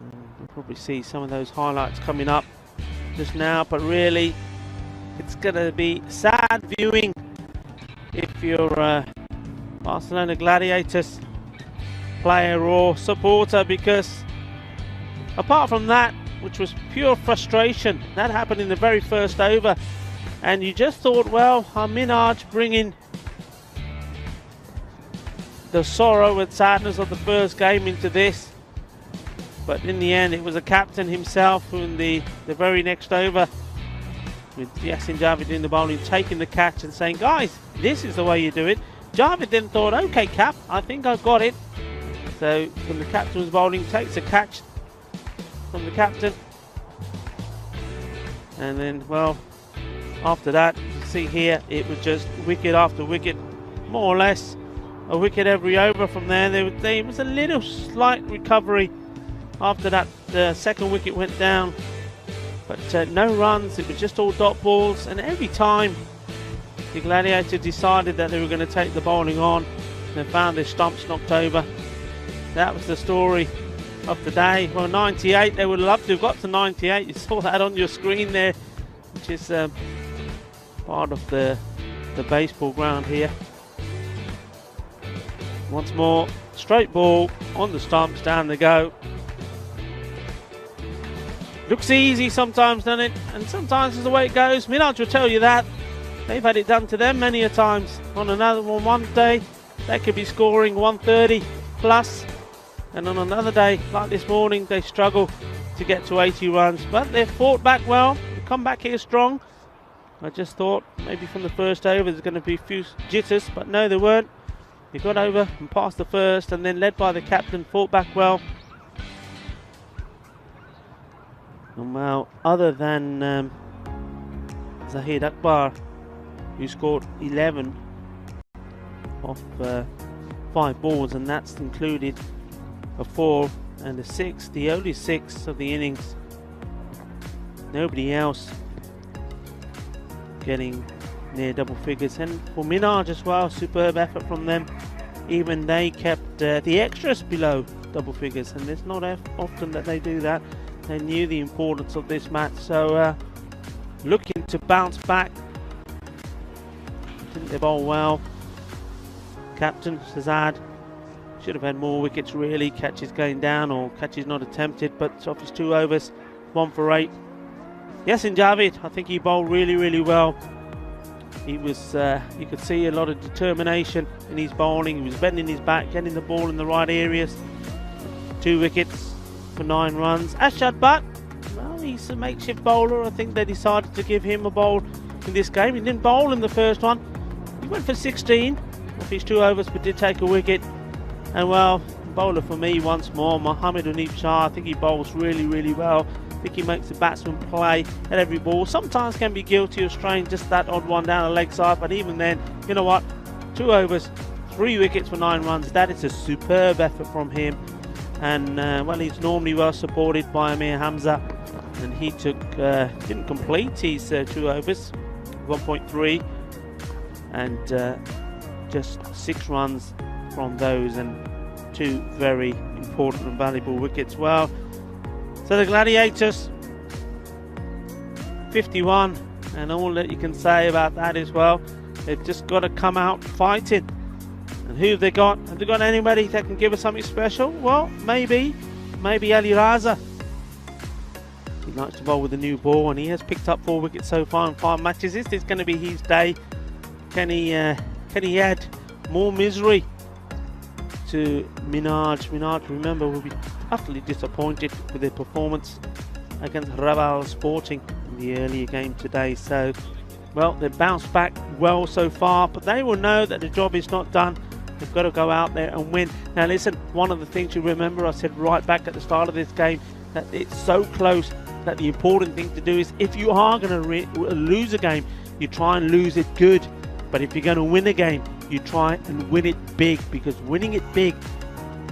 We'll probably see some of those highlights coming up just now, but really it's going to be sad viewing if you're a Barcelona Gladiators player or supporter, because apart from that, which was pure frustration, that happened in the very first over, and you just thought, well, Minhaj bringing the sorrow and sadness of the first game into this, but in the end it was the captain himself who in the very next over, with Yasin Javed doing the bowling, taking the catch and saying, guys, this is the way you do it. Javed then thought, okay cap, I think I've got it. So when the captain was bowling, takes a catch from the captain, and then, well, after that, you see here, it was just wicket after wicket, more or less a wicket every over from there. There was a little slight recovery after that second wicket went down, but no runs. It was just all dot balls, and every time the Gladiators decided that they were going to take the bowling on, they found their stumps knocked over. That was the story of the day. Well, 98, they would love to have got to 98. You saw that on your screen there, which is part of the baseball ground here. Once more, straight ball on the stumps, down they go. Looks easy sometimes, doesn't it? And sometimes it's the way it goes. Minaj will tell you that. They've had it done to them many a times. On another one day, they could be scoring 130 plus. And on another day, like this morning, they struggle to get to 80 runs. But they've fought back well. They come back here strong. I just thought maybe from the first over there's going to be a few jitters. But no, there weren't. They got over and passed the first. And then led by the captain, fought back well. And well, other than Zahid Akbar, who scored 11 off 5 balls, and that's included a 4 and a 6, the only 6 of the innings. Nobody else getting near double figures. And for Minaj as well, superb effort from them. Even they kept the extras below double figures, and it's not often that they do that. They knew the importance of this match, so looking to bounce back. I think they bowl well. Captain Shazad should have had more wickets really. Catches going down or catches not attempted, but off his 2 overs, 1 for 8. Yasin Javid, I think he bowled really well. He was, you could see a lot of determination in his bowling. He was bending his back, getting the ball in the right areas. 2 wickets for 9 runs. Ashad Butt, well, he's a makeshift bowler. I think they decided to give him a bowl in this game. He didn't bowl in the first one. He went for 16 off his 2 overs, but did take a wicket. And well, bowler for me once more, Mohammad Unif Shah. I think he bowls really well. I think he makes the batsman play at every ball. Sometimes can be guilty of straying just that odd one down the leg side, but even then, you know what? 2 overs, 3 wickets for 9 runs. That is a superb effort from him. And well, he's normally well supported by Amir Hamza, and he didn't complete his 2 overs, 1.3, and just 6 runs from those, and 2 very important and valuable wickets. Well, so the Gladiators 51, and all that you can say about that is, well, they've just got to come out fighting. And who have they got? Have they got anybody that can give us something special? Well, maybe Ali Raza. He likes to bowl with a new ball, and he has picked up 4 wickets so far in 5 matches. This is going to be his day. Can he add more misery to Minaj? Minaj, remember, will be utterly disappointed with their performance against Raval Sporting in the earlier game today. So, well, they've bounced back well so far, but they will know that the job is not done. They've got to go out there and win. Now listen, one of the things you remember, I said right back at the start of this game, that it's so close that the important thing to do is, if you are going to lose a game, you try and lose it good. But if you're going to win a game, you try and win it big, because winning it big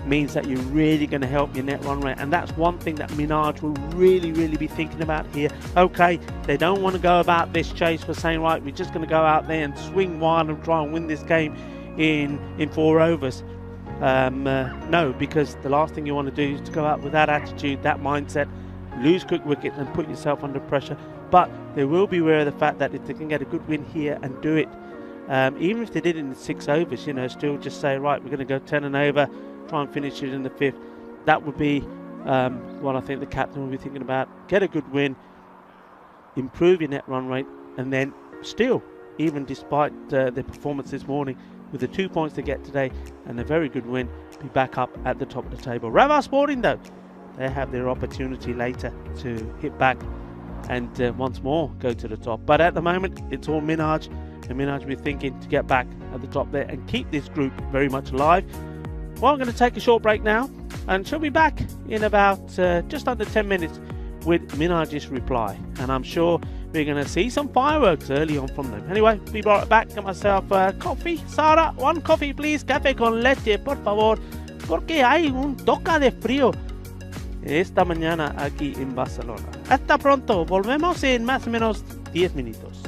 means that you're really going to help your net run rate. And that's one thing that Minaj will really be thinking about here. Okay, they don't want to go about this chase for saying, right, we're just going to go out there and swing wild and try and win this game in 4 overs. No, because the last thing you want to do is to go out with that attitude, that mindset, lose quick wickets and put yourself under pressure. But they will be aware of the fact that if they can get a good win here and do it, even if they did it in 6 overs, you know, still just say, right, we're going to go 10 and over, try and finish it in the 5th. That would be what I think the captain will be thinking about. Get a good win, improve your net run rate, and then still, even despite their performance this morning, with the 2 points they get today and a very good win, be back up at the top of the table. Raval Sporting, though, they have their opportunity later to hit back and once more go to the top. But at the moment, it's all Minaj, and Minaj will be thinking to get back at the top there and keep this group very much alive. Well, I'm going to take a short break now, and she'll be back in about just under 10 minutes with Minaj's reply. And I'm sure we're going to see some fireworks early on from them. Anyway, be right back. Get myself coffee. Sara, 1 coffee please. Café con leche, por favor. Porque hay un toque de frío esta mañana aquí en Barcelona. Hasta pronto. Volvemos en más o menos 10 minutos.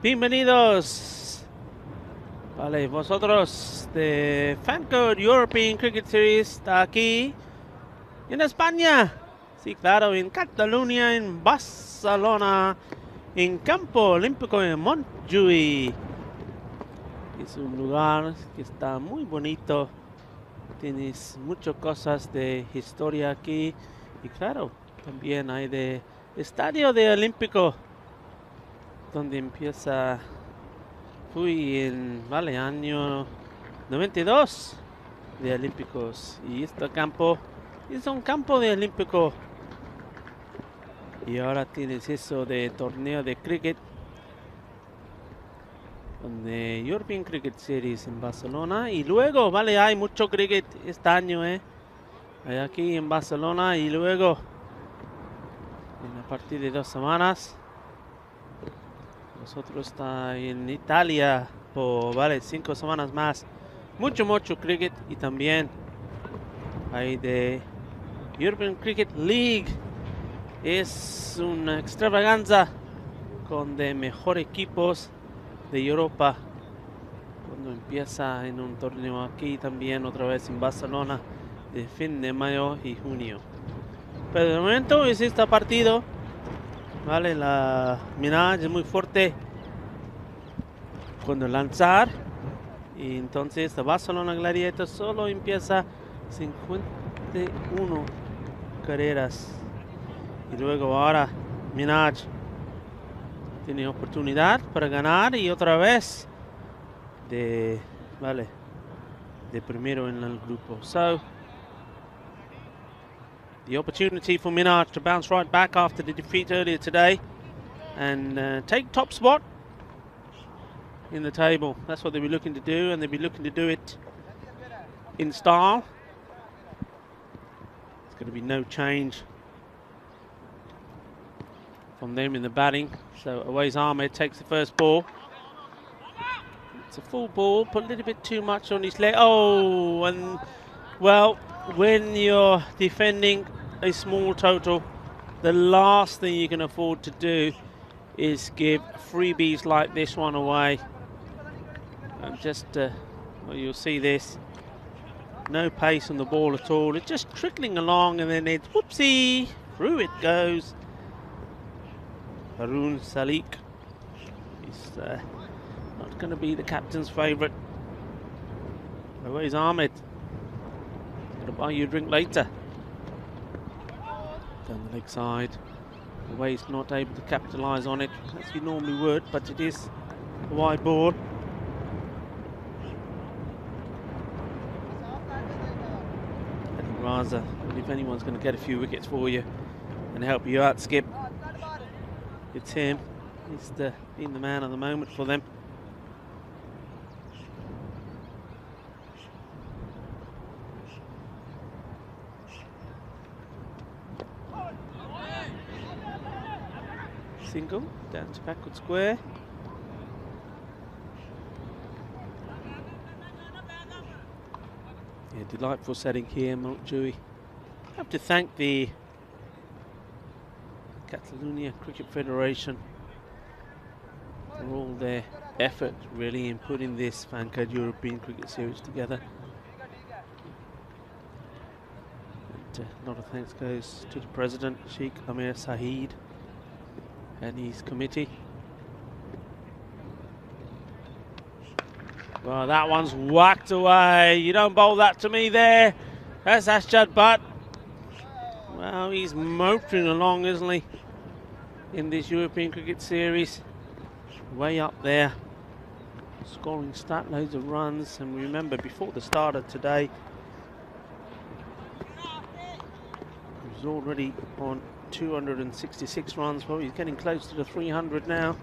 Bienvenidos. Vale, vosotros de Fancode European Cricket Series está aquí en España. Sí, claro, en Cataluña, en Barcelona, en Campo Olímpico en Montjuïc. Es un lugar que está muy bonito. Tienes muchas cosas de historia aquí. Y claro, también hay de estadio de Olímpico, donde empieza, fui en, vale, año 92 de Olímpicos. Y este campo es un campo de Olímpico. Y ahora tienes eso de torneo de cricket, donde European Cricket Series en Barcelona. Y luego, vale, hay mucho cricket este año, hay aquí en Barcelona. Y luego, a partir de 2 semanas, nosotros está en Italia por, vale, 5 semanas más. Mucho cricket. Y también hay de European Cricket League. Es una extravaganza con de mejores equipos de Europa, cuando empieza en un torneo aquí también otra vez en Barcelona de fin de mayo y junio. Pero de momento es este partido, vale, la mirada es muy fuerte cuando lanzar, y entonces the Barcelona Gladiators solo empieza 51 carreras. Y luego ahora Minaj tiene oportunidad para ganar y otra vez de, vale, de primero en el grupo. So the opportunity for Minaj to bounce right back after the defeat earlier today and take top spot in the table. That's what they'll be looking to do, and they'll be looking to do it in style. There's going to be no change from them in the batting. So away's Ahmed takes the first ball. It's a full ball, put a little bit too much on his leg. Oh, and well, when you're defending a small total, the last thing you can afford to do is give freebies like this one away. And just, well, you'll see this. No pace on the ball at all. It's just trickling along, and then it's whoopsie, through it goes. Haroon Salik is not going to be the captain's favourite. Where's Ahmed? Going to buy you a drink later. Down the leg side. Away's not able to capitalise on it as you normally would, but it is a wide ball. Raza, if anyone's going to get a few wickets for you and help you out, Skip, it's him. He's been the man of the moment for them. Single down to backward square. Yeah, delightful setting here, Montjuïc. I have to thank the Catalonia Cricket Federation for all their effort really in putting this Fancode European Cricket Series together. And a lot of thanks goes to the President, Sheikh Amir Saeed, and his committee. Well, that one's whacked away. You don't bowl that to me there. That's Ashjad Butt. Well, he's motoring along, isn't he, in this European Cricket Series. Way up there. Scoring stat loads of runs. And remember, before the start of today, he was already on 266 runs. Well, he's getting close to the 300 now.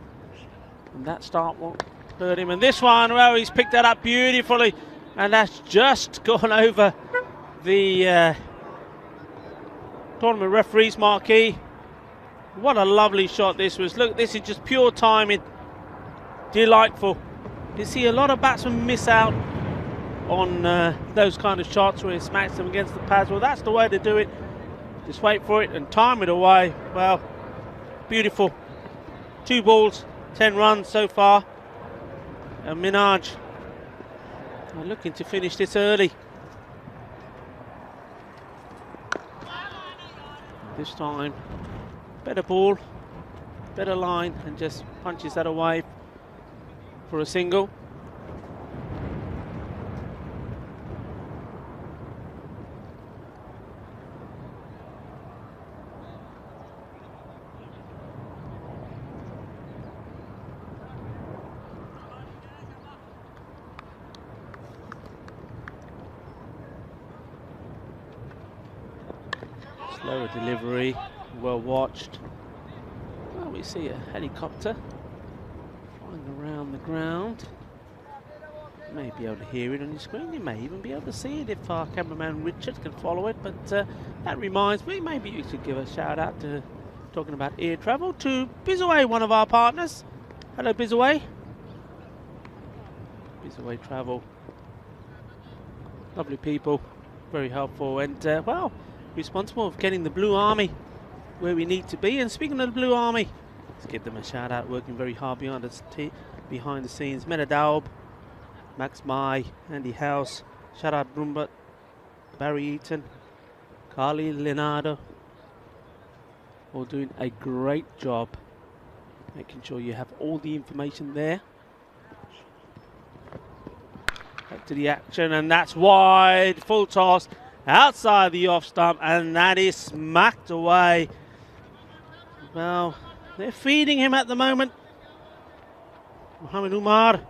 And that start won't hurt him. And this one, well, he's picked that up beautifully. And that's just gone over the tournament referee's marquee. What a lovely shot this was. Look, this is just pure timing. Delightful. You see a lot of batsmen miss out on those kind of shots where it smacks them against the pads. Well, that's the way to do it. Just wait for it and time it away. Well, beautiful. 2 balls, 10 runs so far. And Minaj are looking to finish this early. This time, better ball, better line, and just punches that away for a single. Slower delivery, well watched. Well, we see a helicopter flying around the ground. You may be able to hear it on your screen. You may even be able to see it if our cameraman Richard can follow it. But that reminds me, maybe you should give a shout out to, talking about air travel, to Bizaway, one of our partners. Hello, Bizaway. Bizaway Travel. Lovely people, very helpful, and well, responsible for getting the Blue Army where we need to be. And speaking of the Blue Army, let's give them a shout out, working very hard behind the scenes. Meta Daub, Max Mai, Andy House, shout out Brumbert, Barry Eaton, Carly Leonardo, all doing a great job making sure you have all the information there. Back to the action, and that's wide, full toss outside the off stump, and that is smacked away. Well, they're feeding him at the moment. Mohamed Umar.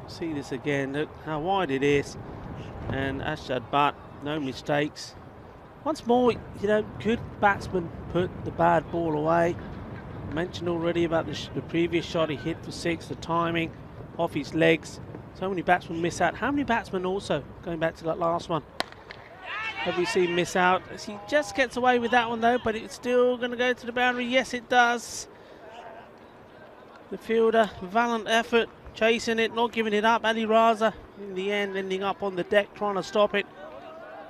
See this again, look how wide it is. And Ashad Butt, no mistakes. Once more, you know, good batsman put the bad ball away. Mentioned already about the previous shot he hit for 6, the timing off his legs. So many batsmen miss out. How many batsmen also, going back to that last one, have we seen miss out? He just gets away with that one though, but it's still going to go to the boundary. Yes, it does. The fielder, valiant effort, chasing it, not giving it up. Ali Raza, in the end, ending up on the deck trying to stop it.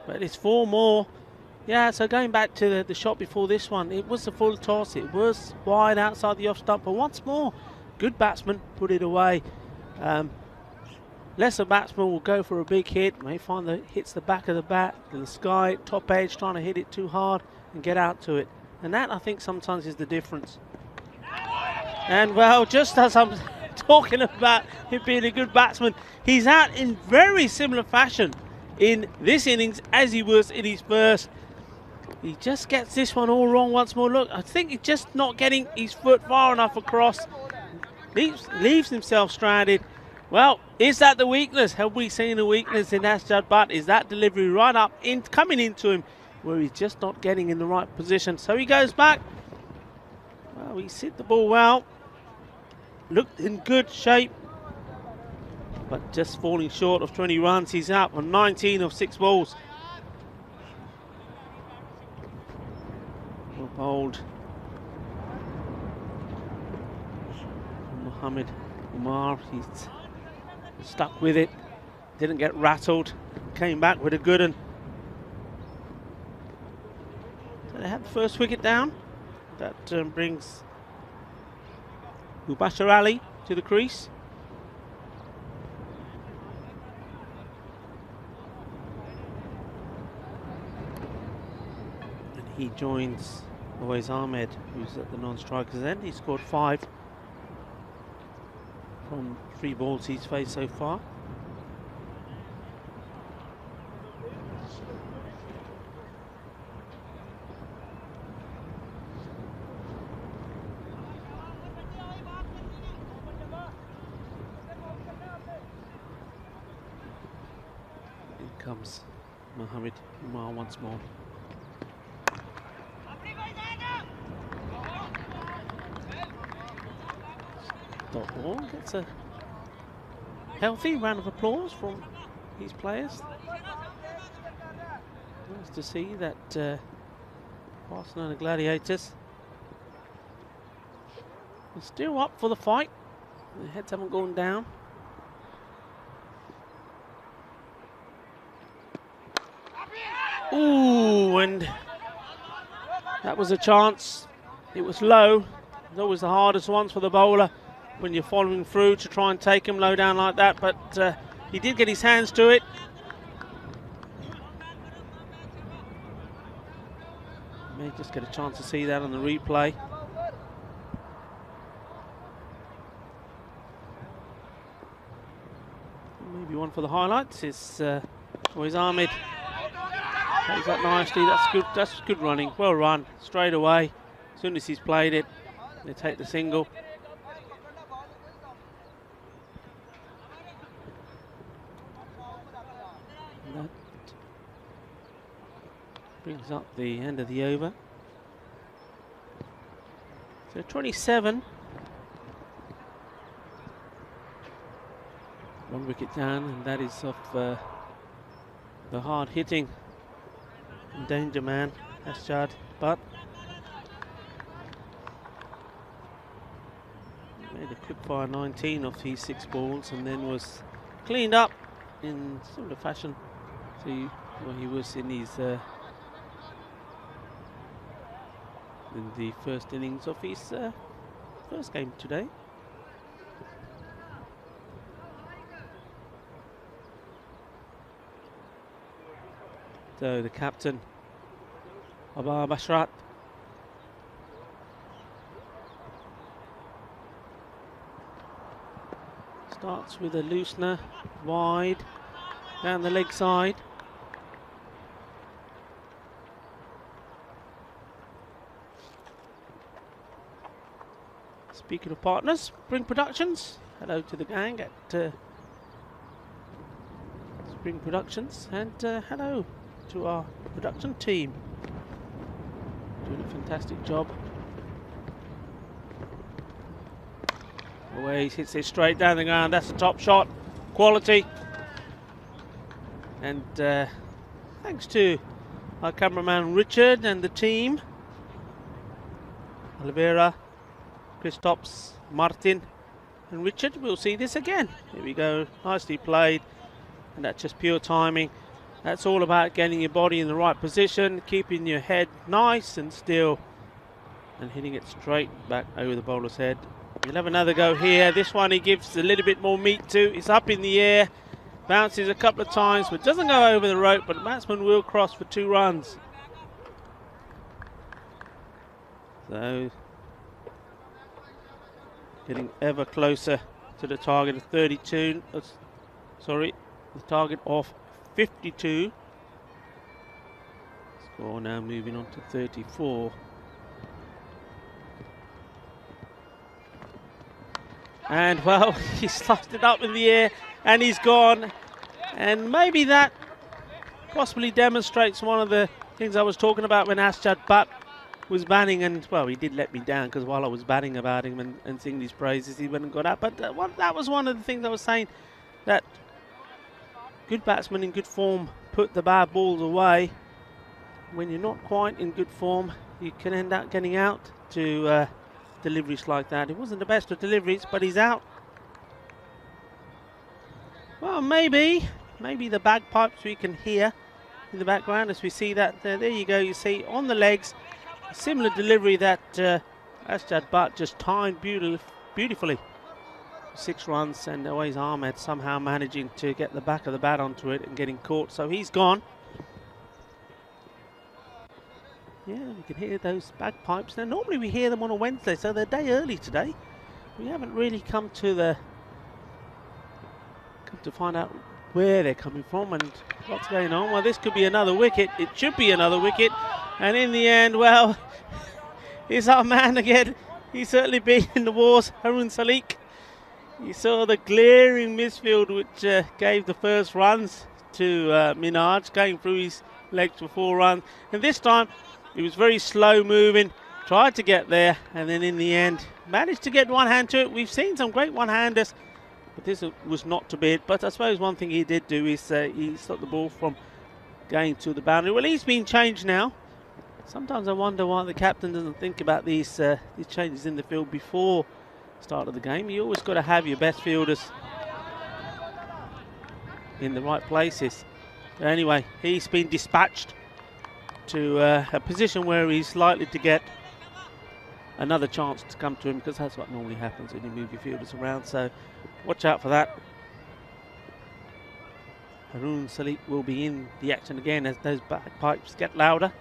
But it's 4 more. Yeah, so going back to the shot before this one, it was a full toss. It was wide outside the off stump, but once more, good batsman put it away. Lesser batsman will go for a big hit, may find that it hits the back of the bat, the sky, top edge, trying to hit it too hard and get out to it. And that, I think, sometimes is the difference. And, well, just as I'm talking about him being a good batsman, he's out in very similar fashion in this innings as he was in his first. He just gets this one all wrong once more. Look, I think he's just not getting his foot far enough across. Leaves himself stranded. Well, is that the weakness? Have we seen a weakness in Ashad Butt? Is that delivery right up, coming into him, where he's just not getting in the right position? So he goes back. Well, he's hit the ball well. Looked in good shape. But just falling short of 20 runs. He's out on 19 of 6 balls. Well bowled. Mohamed Umar, he's stuck with it, didn't get rattled, came back with a good one. So they had the first wicket down. That brings Mubashir Ali to the crease. And he joins Awais Ahmed, who's at the non-strikers end. He scored 5 from 3 balls he's faced so far. In comes Mohamed Umar once more. Dot ball gets a healthy round of applause from these players. Nice to see that Barcelona Gladiators are still up for the fight. The heads haven't gone down. Ooh, and that was a chance. It was low. It's always the hardest ones for the bowler when you're following through to try and take him low down like that, but he did get his hands to it. May just get a chance to see that on the replay. Maybe one for the highlights is Ahmed. Plays that nicely. That's good. That's good running. Well run. Straight away. As soon as he's played it, they take the single. And that brings up the end of the over. So 27. 1 wicket down, and that is off the hard hitting danger man, Asjad Butt. Made a quick fire 19 off his 6 balls and then was cleaned up in sort of fashion. So he was in his in the first innings of his first game today. So the captain, Abba Bashrat, starts with a loosener wide down the leg side. Speaking of partners, Spring Productions, hello to the gang at Spring Productions, and hello to our production team, doing a fantastic job. Away, he hits it straight down the ground. That's a top shot, quality. And thanks to our cameraman Richard and the team, Oliveira, Christops, Martin and Richard. We'll see this again. Here we go, nicely played, and that's just pure timing. That's all about getting your body in the right position, keeping your head nice and still, and hitting it straight back over the bowler's head. We'll have another go here. This one he gives a little bit more meat to. It's up in the air, bounces a couple of times, but doesn't go over the rope, but the batsman will cross for 2 runs. So, getting ever closer to the target of 32. Sorry, the target of 52. Score now moving on to 34. And well, he sliced it up in the air and he's gone. And maybe that possibly demonstrates one of the things I was talking about when Asjad Butt was batting. And well, he did let me down because while I was batting about him and singing his praises, he went and got out. But that was one of the things I was saying, that good batsmen in good form put the bad balls away. When you're not quite in good form, you can end up getting out to deliveries like that. It wasn't the best of deliveries, but he's out. Well, maybe the bagpipes we can hear in the background as we see that. There you go, you see on the legs, a similar delivery that Asjad Butt just timed beautifully. 6 runs, and always Ahmed somehow managing to get the back of the bat onto it and getting caught, so he's gone. Yeah, we can hear those bagpipes. Now normally we hear them on a Wednesday, so they're a day early today. We haven't really come to find out where they're coming from and what's going on. Well, this could be another wicket. It should be another wicket, and in the end, well, he's our man again. He's certainly been in the wars, Harun Salik. You saw the glaring misfield which gave the first runs to Minhaj, going through his legs for 4 runs. And this time, he was very slow moving, tried to get there, and then in the end, managed to get one hand to it. We've seen some great one-handers, but this was not to be it. But I suppose one thing he did do is he stopped the ball from going to the boundary. Well, he's been changed now. Sometimes I wonder why the captain doesn't think about these changes in the field before start of the game. You always got to have your best fielders in the right places. But anyway, he's been dispatched to a position where he's likely to get another chance to come to him, because that's what normally happens when you move your fielders around. So watch out for that. Haroon Salik will be in the action again as those bagpipes get louder.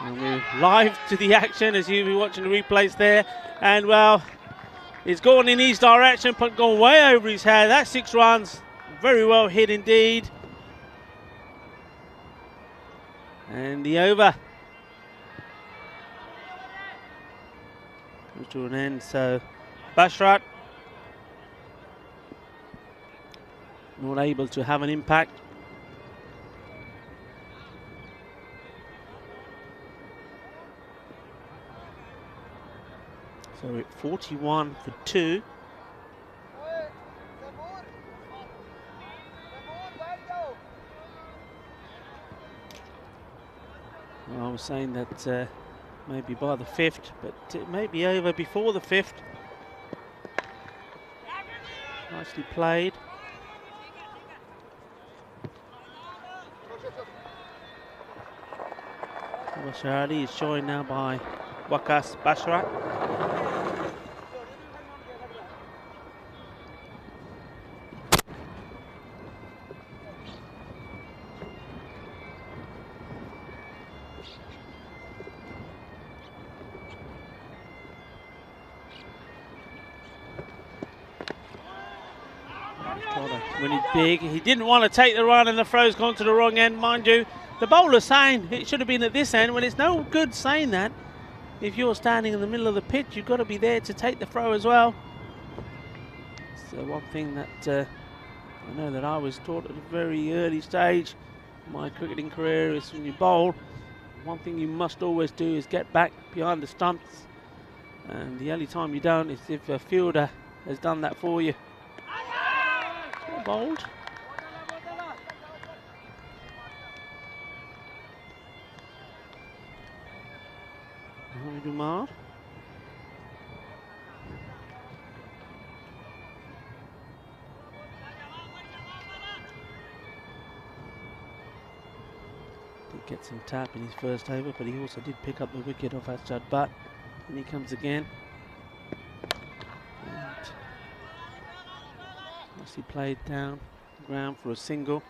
And we're live to the action as you'll be watching the replays there. And well, it's gone in his direction, but gone way over his head. That's 6 runs. Very well hit indeed. And the over comes to an end. So Bashrat not able to have an impact. So at 41 for 2. Well, I was saying that maybe by the 5th, but it may be over before the 5th. Nicely played. Basharati is joined now by Waqas Bashrat. When he's big, he didn't want to take the run and the throw's gone to the wrong end. Mind you, the bowler's saying it should have been at this end. Well, it's no good saying that. If you're standing in the middle of the pitch, you've got to be there to take the throw as well. So one thing that I know that I was taught at a very early stage of my cricketing career is when you bowl, one thing you must always do is get back behind the stumps. And the only time you don't is if a fielder has done that for you. Bowled. Dumar. Did get some tap in his first over, but he also did pick up the wicket off Asjad Butt. And he comes again. Nicely played down the ground for a single.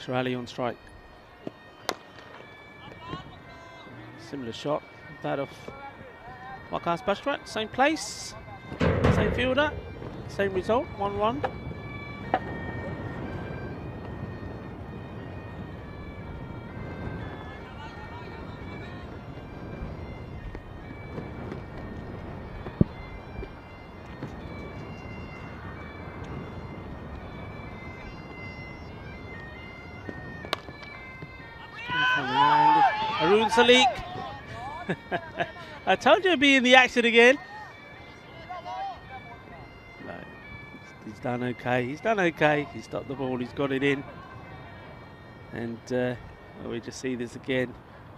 Rally on strike. Similar shot, that of Waqas Bashrat, same place, same fielder, same result, 1-1. Haroon Salik. I told you he'd be in the action again. No, he's done okay. He's done okay. He's stopped the ball. He's got it in. And we just see this again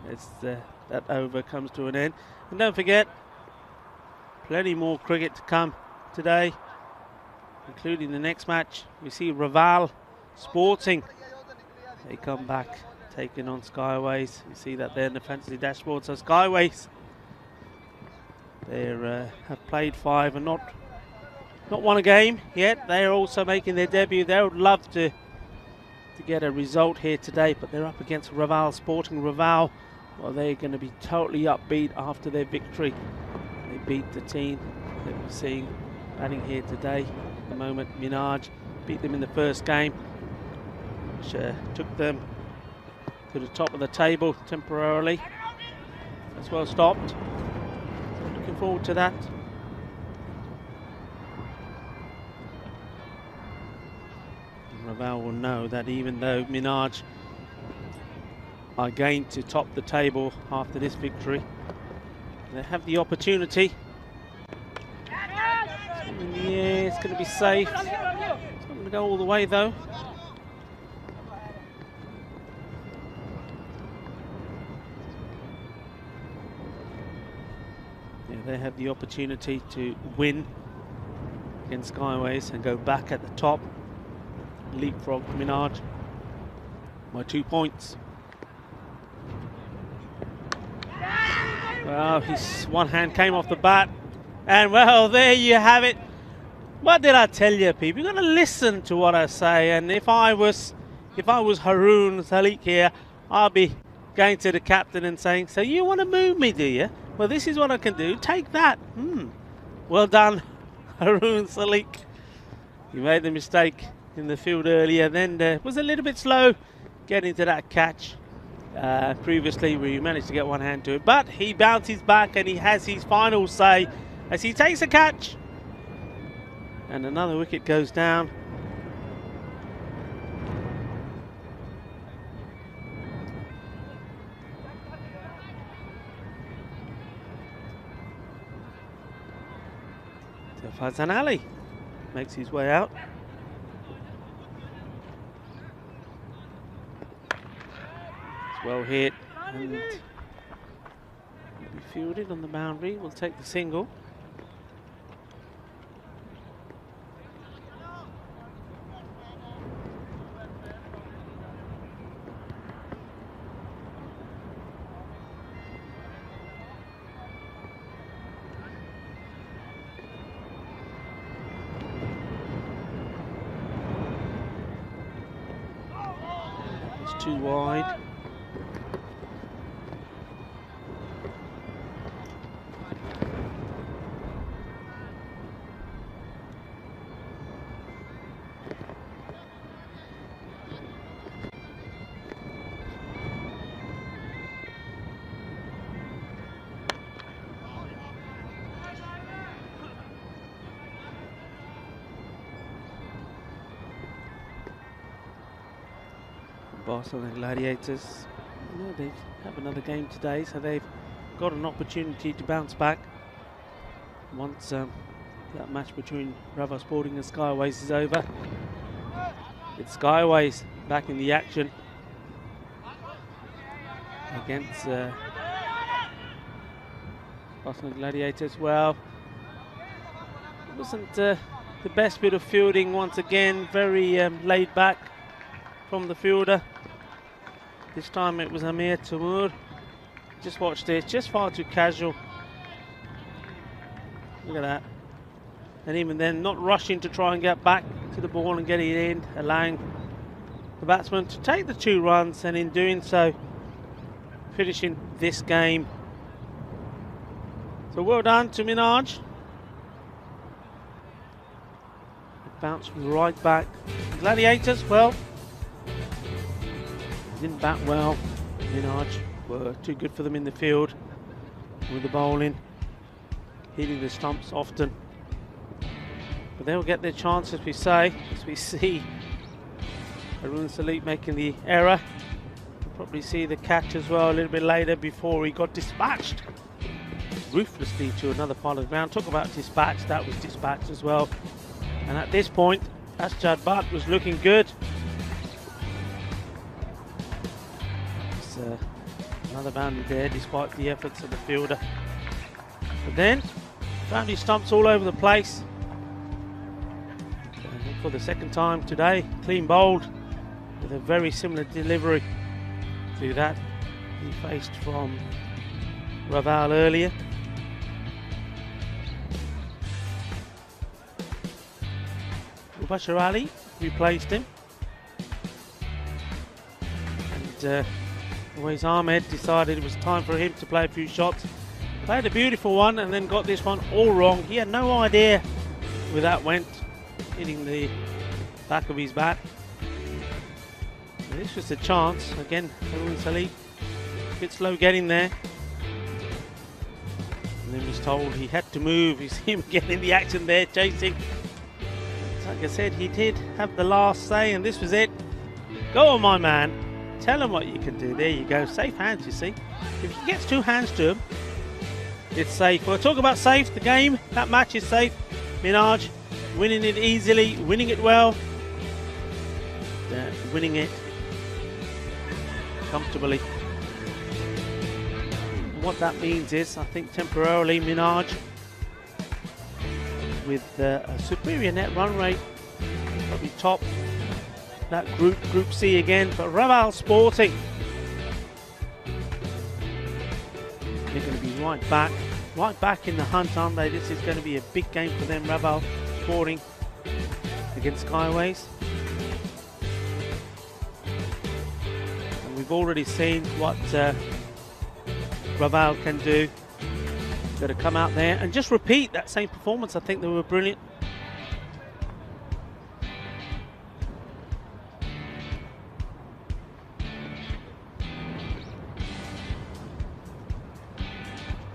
as that over comes to an end. And don't forget, plenty more cricket to come today, including the next match. We see Raval Sporting. They come back, taking on Skyways. You see that there in the fantasy dashboard. So Skyways, they have played 5 and not won a game yet. They are also making their debut. They would love to get a result here today, but they're up against Raval Sporting. Raval, well, they're going to be totally upbeat after their victory. They beat the team that we're seeing batting here today. At the moment, Minaj beat them in the first game, which took them to the top of the table temporarily. That's well stopped. So looking forward to that. And Raval will know that even though Minaj are going to top the table after this victory, they have the opportunity. Yeah, it's going to be safe. It's not going to go all the way though. they have the opportunity to win against Skyways and go back at the top. Leapfrog Minaj by 2 points. Well, his one hand came off the bat, and well, there you have it. What did I tell you, people? You've got to listen to what I say. And if I was Haroon Saliq here, I'd be going to the captain and saying, "So you want to move me, do you? Well, this is what I can do. Take that." Well done, Haroon Saliq. You made the mistake in the field earlier. Then was a little bit slow getting to that catch previously, where you managed to get one hand to it. But he bounces back and he has his final say as he takes a catch. And another wicket goes down. So Fazan Ali makes his way out. It's well hit and will be fielded on the boundary. We'll take the single. Too wide. Barcelona Gladiators, they have another game today, so they've got an opportunity to bounce back once that match between Bravo Sporting and Skyways is over. It's Skyways back in the action against Barcelona Gladiators. Well, it wasn't the best bit of fielding once again, very laid back from the fielder. This time it was Amir Timur. Just watch this, just far too casual. Look at that. And even then, not rushing to try and get back to the ball and get it in, allowing the batsman to take the 2 runs, and in doing so, finishing this game. So well done to Minaj. Bounced right back. Gladiators, well, didn't bat well. Minaj were too good for them in the field with the bowling, hitting the stumps often. But they will get their chance, as we say, as we see Haroon Saliq making the error. We'll probably see the catch as well a little bit later before he got dispatched ruthlessly to another part of the ground. Talk about dispatch, that was dispatched as well. And at this point, Asjad Butt was looking good. Another boundary there despite the efforts of the fielder. But then found his stumps all over the place. And for the second time today, clean bowled with a very similar delivery to that he faced from Raval earlier. Mubashir Ali replaced him. And Always Ahmed decided it was time for him to play a few shots. Played a beautiful one and then got this one all wrong. He had no idea where that went, hitting the back of his bat. And this was a chance. Again, Haroon Saliq, a bit slow getting there. And then was told he had to move. You see him getting the action there, chasing. Like I said, he did have the last say, and this was it. Go on, my man. Tell him what you can do. There you go. Safe hands, you see. If he gets 2 hands to him, it's safe. We'll talk about safe. The game, that match is safe. Minaj winning it easily, winning it well. Winning it comfortably. what that means is, I think temporarily Minaj, with a superior net run rate, probably top that Group C again. But Raval Sporting, they're going to be right back in the hunt, aren't they? This is going to be a big game for them, Raval Sporting against Skyways. And we've already seen what Raval can do. Got to come out there and just repeat that same performance. I think they were brilliant.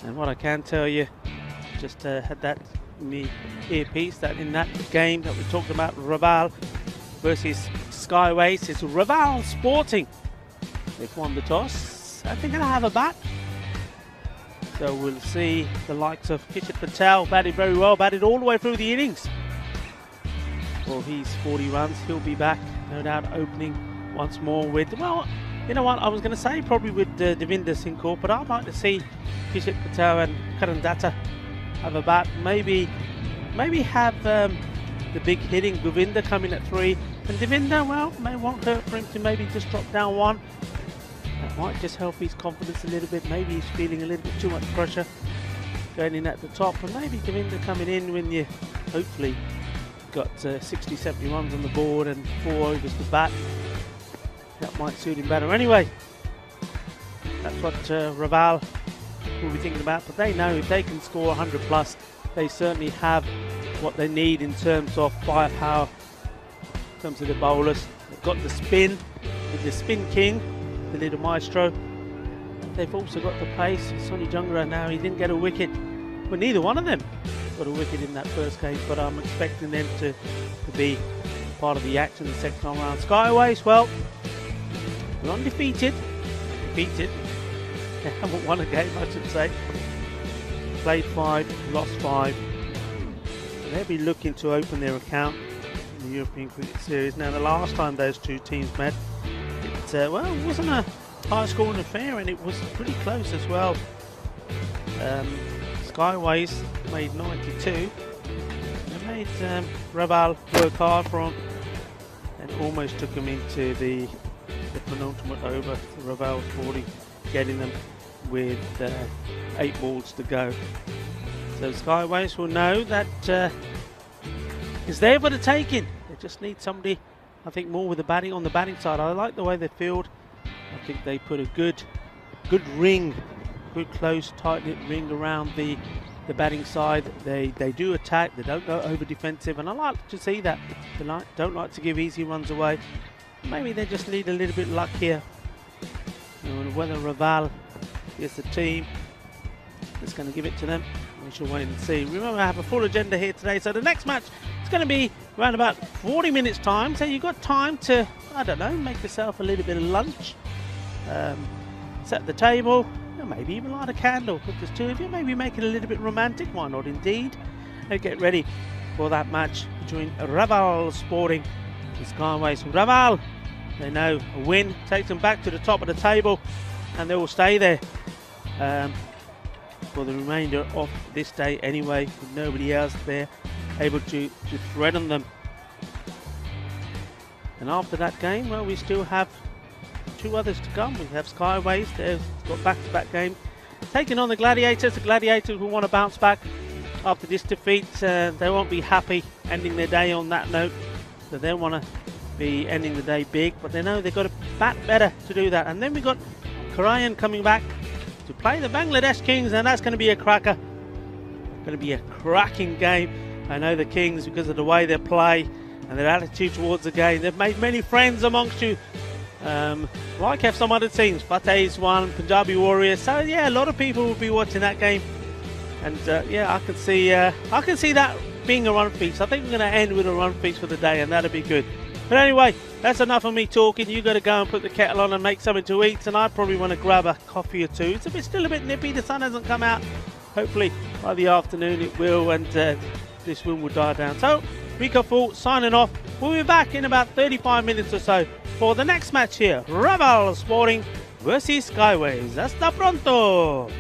And what I can tell you, just had that in the earpiece, that in that game that we talked about, Raval versus Skyways, it's Raval Sporting. They've won the toss. I think they're going to have a bat. So we'll see the likes of Kishit Patel, batted very well, batted all the way through the innings. Well, he's 40 runs. He'll be back, no doubt, opening once more with, well, you know what, I was going to say probably with Devinder Singh, but I'd like to see Kishit Patel and Karan Datta have a bat. Maybe have the big hitting Govinda coming at 3. And Devinder, well, may won't hurt for him to maybe just drop down 1. That might just help his confidence a little bit. Maybe he's feeling a little bit too much pressure going in at the top. And maybe Devinder coming in when you hopefully got 60, 70 runs on the board and 4 overs to bat. That might suit him better. Anyway, that's what Raval will be thinking about. But they know if they can score 100 plus, they certainly have what they need in terms of firepower, in terms of the bowlers. They've got the spin with the spin king, the little maestro. They've also got the pace. Sonny Jungra now, he didn't get a wicket. Well, neither one of them got a wicket in that first game, but I'm expecting them to be part of the action the second time around. Skyways, well, they're undefeated. Defeated. They haven't won a game, I should say. Played 5, lost 5. So they'll be looking to open their account in the European Cricket Series. Now, the last time those two teams met, well, it wasn't a high-scoring affair, and it was pretty close as well. Skyways made 92. They made Raval work hard for him and almost took him into the penultimate over. Raval 40, getting them with 8 balls to go. So Skyways will know that it's there for the taking. They just need somebody, I think, more with the batting on the batting side. I like the way they field. I think they put a good ring, good close, tight-knit ring around the batting side. They do attack. They don't go over defensive, and I like to see that. They don't like to give easy runs away. Maybe they just need a little bit of luck here. And whether Raval is the team that's going to give it to them, we shall wait and see. Remember, I have a full agenda here today. So the next match is going to be around about 40 minutes time. So you've got time to, I don't know, make yourself a little bit of lunch, set the table, and maybe even light a candle. If there's 2 of you, maybe make it a little bit romantic. Why not, indeed? And get ready for that match between Raval Sporting and Skyways. Raval, they know a win takes them back to the top of the table, and they will stay there for the remainder of this day anyway, with nobody else there able to threaten them. And after that game, well, we still have 2 others to come. We have Skyways, they've got back-to-back games taking on the Gladiators. The Gladiators will want to bounce back after this defeat. They won't be happy ending their day on that note, so they want to be ending the day big, but they know they've got to bat better to do that. And then we've got Karayan coming back to play the Bangladesh Kings, and that's going to be a cracker. Going to be a cracking game. I know the Kings, because of the way they play and their attitude towards the game, they've made many friends amongst you. Like have some other teams, Fateh's one, Punjabi Warriors. So yeah, a lot of people will be watching that game, and yeah, I can see that being a run feast. I think we're going to end with a run feast for the day, and that'll be good. But anyway, that's enough of me talking. You got to go and put the kettle on and make something to eat, and I probably want to grab a coffee or 2. It's still a bit nippy. The sun hasn't come out. Hopefully by the afternoon it will, and this wind will die down. So Rico Full signing off. We'll be back in about 35 minutes or so for the next match here. Raval Sporting versus Skyways. Hasta pronto!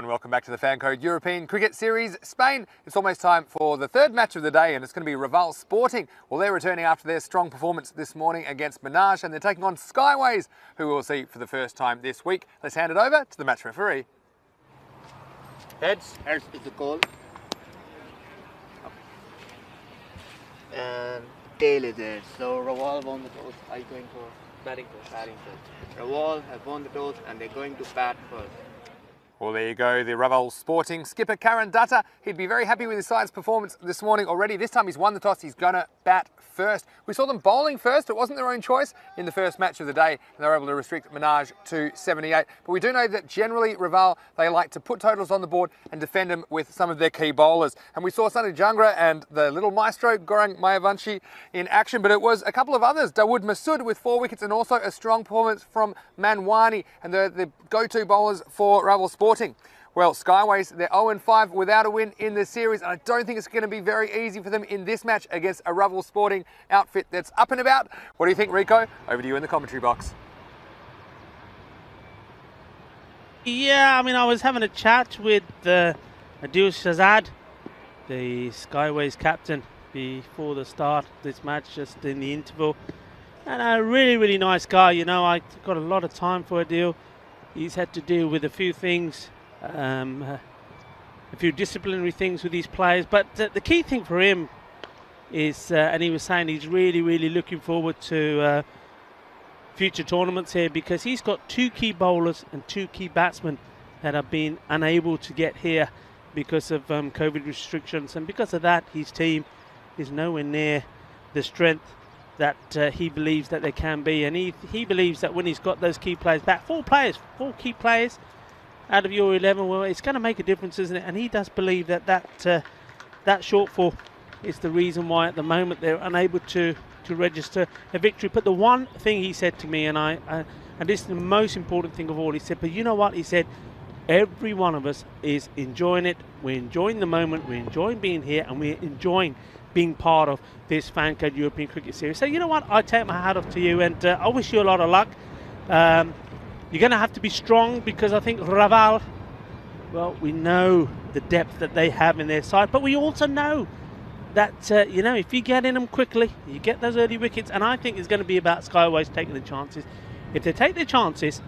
welcome back to the Fan Code European Cricket Series Spain. It's almost time for the third match of the day, and it's going to be Relive Sporting. Well, they're returning after their strong performance this morning against Menage, and they're taking on Skyways, who we'll see for the first time this week. Let's hand it over to the match referee. Heads is the call. And tail is it. So Revolve won the toss. Are you going for batting first? Batting first. Revolve has won the toss and they're going to bat first. Well, there you go, the Relive Sporting skipper Karan Dutta. He'd be very happy with his side's performance this morning already. This time he's won the toss, he's going to bat first. We saw them bowling first, it wasn't their own choice in the first match of the day, and they were able to restrict Menage to 78. But we do know that generally Relive, they like to put totals on the board and defend them with some of their key bowlers. And we saw Sunny Jangra and the little maestro Gaurang Mayavanshi in action, but it was a couple of others. Dawood Masood with 4 wickets and also a strong performance from Manwani, and the go-to bowlers for Relive Sporting. Well, Skyways, they're 0-5 without a win in the series, and I don't think it's going to be very easy for them in this match against a Relive Sporting outfit that's up and about. What do you think, Rico? Over to you in the commentary box. Yeah, I mean, I was having a chat with Adil Shahzad, the Skyways captain, before the start of this match, just in the interval. And a really, really nice guy. You know, I got a lot of time for Adil. He's had to deal with a few things, a few disciplinary things with these players. But the key thing for him is, and he was saying he's really, really looking forward to future tournaments here, because he's got 2 key bowlers and 2 key batsmen that have been unable to get here because of COVID restrictions. And because of that, his team is nowhere near the strength that he believes that they can be, and he believes that when he's got those key players back, 4 key players out of your 11, well, it's going to make a difference, isn't it? And he does believe that that shortfall is the reason why at the moment they're unable to register a victory. But the one thing he said to me, and this is the most important thing of all, he said, but you know what, he said, every one of us is enjoying it. We're enjoying the moment, we're enjoying being here, and we're enjoying being part of this Fan Code European Cricket Series. So you know what, I take my hat off to you, and I wish you a lot of luck. You're going to have to be strong, because I think Raval, well, we know the depth that they have in their side, but we also know that, you know, if you get in them quickly, you get those early wickets, and I think it's going to be about Skyways taking the chances. If they take their chances,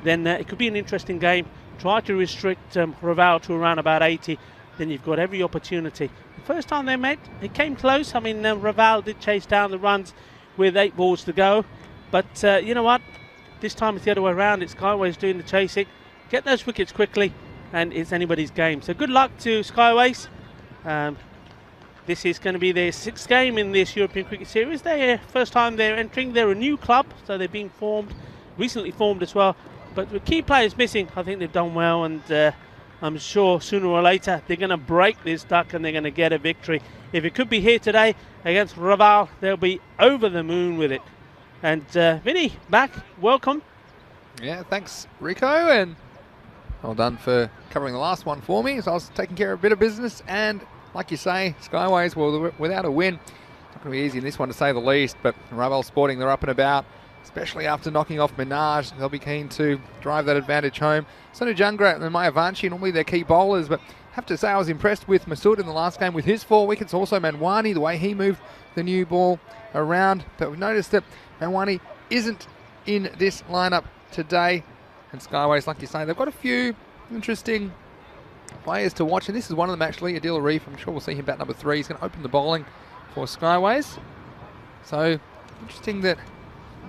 then it could be an interesting game. Try to restrict Raval to around about 80, then you've got every opportunity. The first time they met, it came close. I mean, Raval did chase down the runs with 8 balls to go. But you know what? This time it's the other way around. It's Skyways doing the chasing. Get those wickets quickly, and it's anybody's game. So good luck to Skyways. This is going to be their 6th game in this European Cricket Series. First time they're entering. They're a new club, so they're being formed, recently formed as well. But with key players missing, I think they've done well, and I'm sure sooner or later they're going to break this duck and they're going to get a victory. If it could be here today against Raval, they'll be over the moon with it. And Vinny, back, welcome. Yeah, thanks, Rico, and well done for covering the last one for me. So I was taking care of a bit of business, and like you say, Skyways, well, without a win, it's not going to be easy in this one to say the least, but Relive Sporting, they're up and about, especially after knocking off Menage. They'll be keen to drive that advantage home. Sunny Jangra and Mayavanshi, normally they're key bowlers, but I have to say I was impressed with Masood in the last game with his 4 wickets. Also Manwani, the way he moved the new ball around. But we've noticed that Manwani isn't in this lineup today. And Skyways, like you say, they've got a few interesting players to watch, and this is one of them actually, Adil Arif. I'm sure we'll see him bat number 3. He's going to open the bowling for Skyways. So interesting that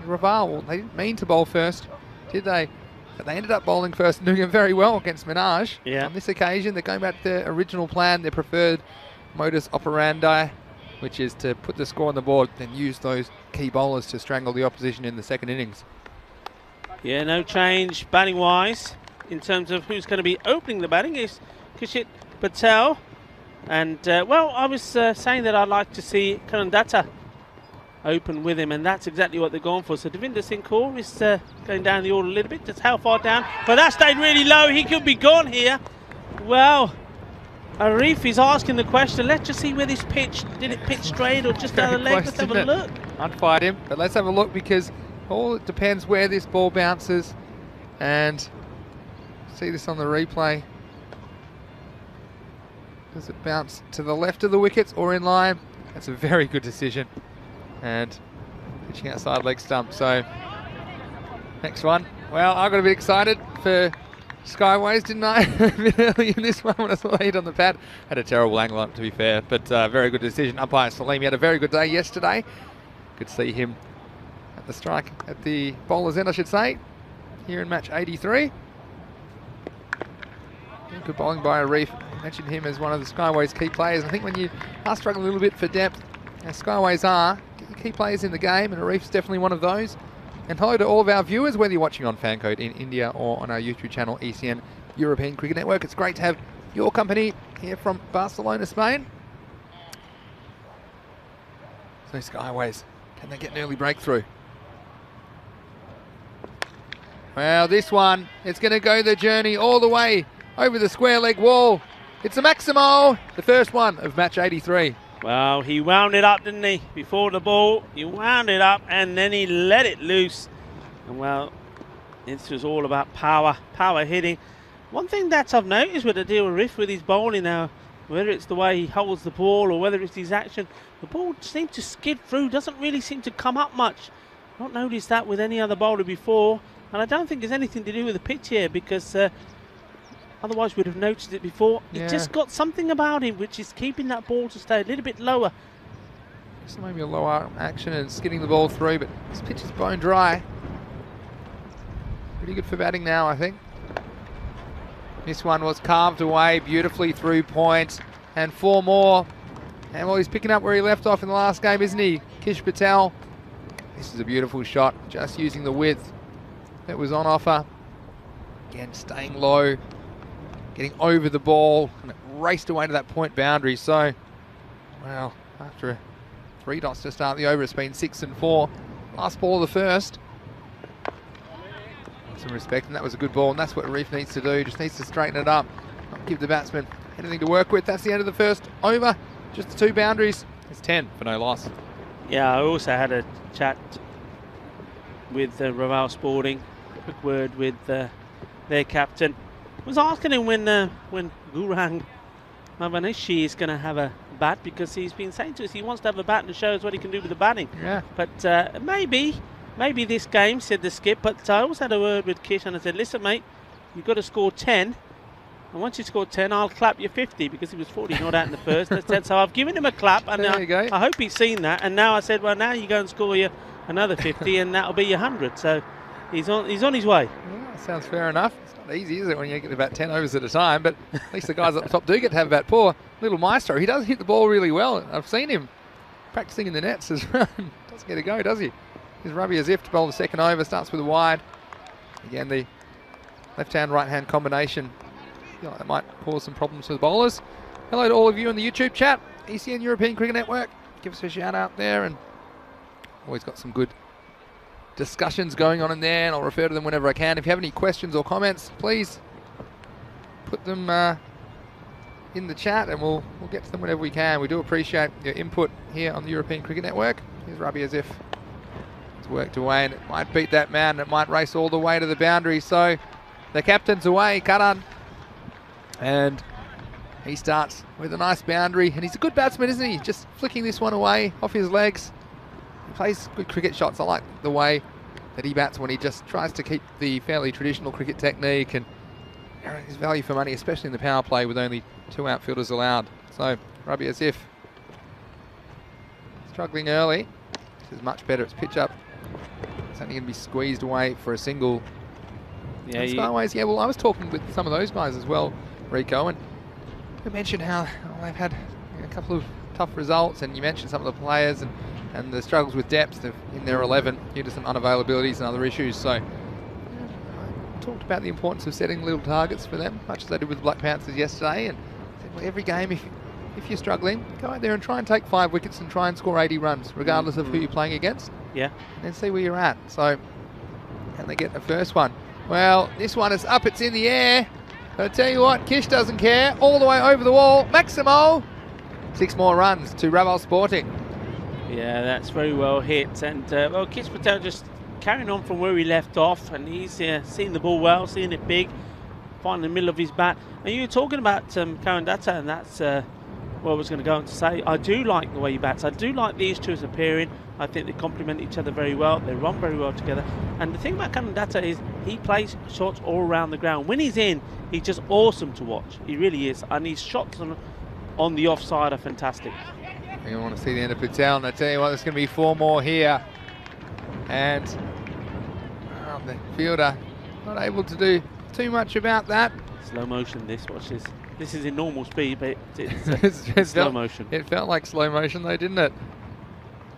Raval, well, they didn't mean to bowl first, did they? But they ended up bowling first and doing it very well against Menage. Yeah. On this occasion, they're going back to their original plan, their preferred modus operandi, which is to put the score on the board, then use those key bowlers to strangle the opposition in the second innings. Yeah, no change batting-wise in terms of who's going to be opening the batting. Is Kishit Patel. And, well, I was saying that I'd like to see Karan Dutta open with him, and that's exactly what they're going for. So Devinder Singh Kaur is going down the order a little bit. Just how far down? But that stayed really low. He could be gone here. Well, Arif is asking the question. Let's just see where this pitch. Did it pitch straight or just down the leg? Let's have a look. I'd fight him, but let's have a look, because all it depends where this ball bounces. And see this on the replay. Does it bounce to the left of the wickets or in line? That's a very good decision. And pitching outside leg stump. So next one. Well, I got a bit excited for Skyways, didn't I? A bit early in this one when I saw it on the pad. Had a terrible angle on it, to be fair, but very good decision. Umpire Salimi had a very good day yesterday. Could see him at the strike, at the bowler's end, I should say, here in match 83. Yeah, good bowling by Reef. I mentioned him as one of the Skyways key players. I think when you are struggling a little bit for depth, as Skyways are, get your key players in the game, and Reef's definitely one of those. And hello to all of our viewers, whether you're watching on Fancode in India or on our YouTube channel, ECN European Cricket Network. It's great to have your company here from Barcelona, Spain. So Skyways, can they get an early breakthrough? Well, this one, it's going to go the journey all the way over the square leg wall. It's a Maximo, the first one of match 83. Well, he wound it up, didn't he? Before the ball, he wound it up and then he let it loose. And well, this was all about power hitting. One thing that I've noticed with Adil Riff with his bowling now, whether it's the way he holds the ball or whether it's his action, the ball seems to skid through, doesn't really seem to come up much. Not noticed that with any other bowler before. And I don't think there's anything to do with the pitch here, because otherwise we'd have noticed it before. Yeah. He's just got something about him which is keeping that ball to stay a little bit lower. Just maybe a low arm action and skidding the ball through, but this pitch is bone dry. Pretty good for batting now, I think. This one was carved away beautifully through point, and 4 more. And well, he's picking up where he left off in the last game, isn't he? Kish Patel. This is a beautiful shot, just using the width that was on offer. Again, staying low, getting over the ball, and it raced away to that point boundary. So, well, after 3 dots to start the over, it's been 6 and 4. Last ball of the first. Some respect, and that was a good ball, and that's what Reef needs to do. Just needs to straighten it up, not give the batsman anything to work with. That's the end of the first over. Just the 2 boundaries. It's 10 for no loss. Yeah, I also had a chat with Raval Sporting. Quick word with their captain. I was asking him when Gurang Mavanishi is going to have a bat, because he's been saying to us he wants to have a bat and show us what he can do with the batting. Yeah. But maybe this game, said the skip. But I also had a word with Kish and I said, listen, mate, you've got to score 10. And once you score 10, I'll clap you 50, because he was 40 not out in the first. So I've given him a clap, and there you go. I hope he's seen that. And now I said, well, now you go and score you another 50, and that'll be your 100. So he's on his way. Yeah, sounds fair enough. It's not easy, is it, when you get about 10 overs at a time? But at least the guys at the top do get to have a bat. Poor little Maestro, he does hit the ball really well. I've seen him practicing in the nets as well. Doesn't get a go, does he? He's Ravi as if to bowl the second over. Starts with a wide. Again, the left-hand, right-hand combination. I feel like that might cause some problems for the bowlers. Hello to all of you in the YouTube chat. ECN European Cricket Network. Give us a shout out there, and always got some good discussions going on in there, and I'll refer to them whenever I can. If you have any questions or comments, please put them in the chat, and we'll get to them whenever we can. We do appreciate your input here on the European Cricket Network. Here's Ravi as if it's worked away, and it might beat that man, and it might race all the way to the boundary. So the captain's away, Karan. And he starts with a nice boundary, and he's a good batsman, isn't he? Just flicking this one away off his legs. He plays good cricket shots. I like the way that he bats when he just tries to keep the fairly traditional cricket technique, and his value for money, especially in the power play with only 2 outfielders allowed. So Rabi as if struggling early. This is much better. It's pitch up. It's only going to be squeezed away for a single. Yeah, Skyways, yeah, well, I was talking with some of those guys as well, Rico, and we mentioned how they've had a couple of tough results, and you mentioned some of the players and the struggles with depth in their 11 due to some unavailabilities and other issues. So I talked about the importance of setting little targets for them, much as I did with the Black Panthers yesterday, and said, well, every game, if you're struggling, go out there and try and take 5 wickets and try and score 80 runs, regardless of who you're playing against. Yeah. And then see where you're at. So, can they get the first one? Well, this one is up, it's in the air. But I tell you what, Kish doesn't care. All the way over the wall. Maximo. 6 more runs to Raval Sporting. Yeah, that's very well hit. And, well, Kish Patel just carrying on from where he left off. And he's seen the ball well, seeing it big. finding the middle of his bat. And you were talking about Karandata, and that's what I was going to go on to say. I do like the way he bats. I do like these two as a pairing. I think they complement each other very well. They run very well together. And the thing about Karandata is he plays shots all around the ground. When he's in, he's just awesome to watch. He really is. And his shots on the offside are fantastic. You want to see the end of Patel, and I tell you what, there's going to be 4 more here. And the fielder not able to do too much about that. Slow motion this, watch this. This is in normal speed, but it's slow motion. It felt like slow motion though, didn't it?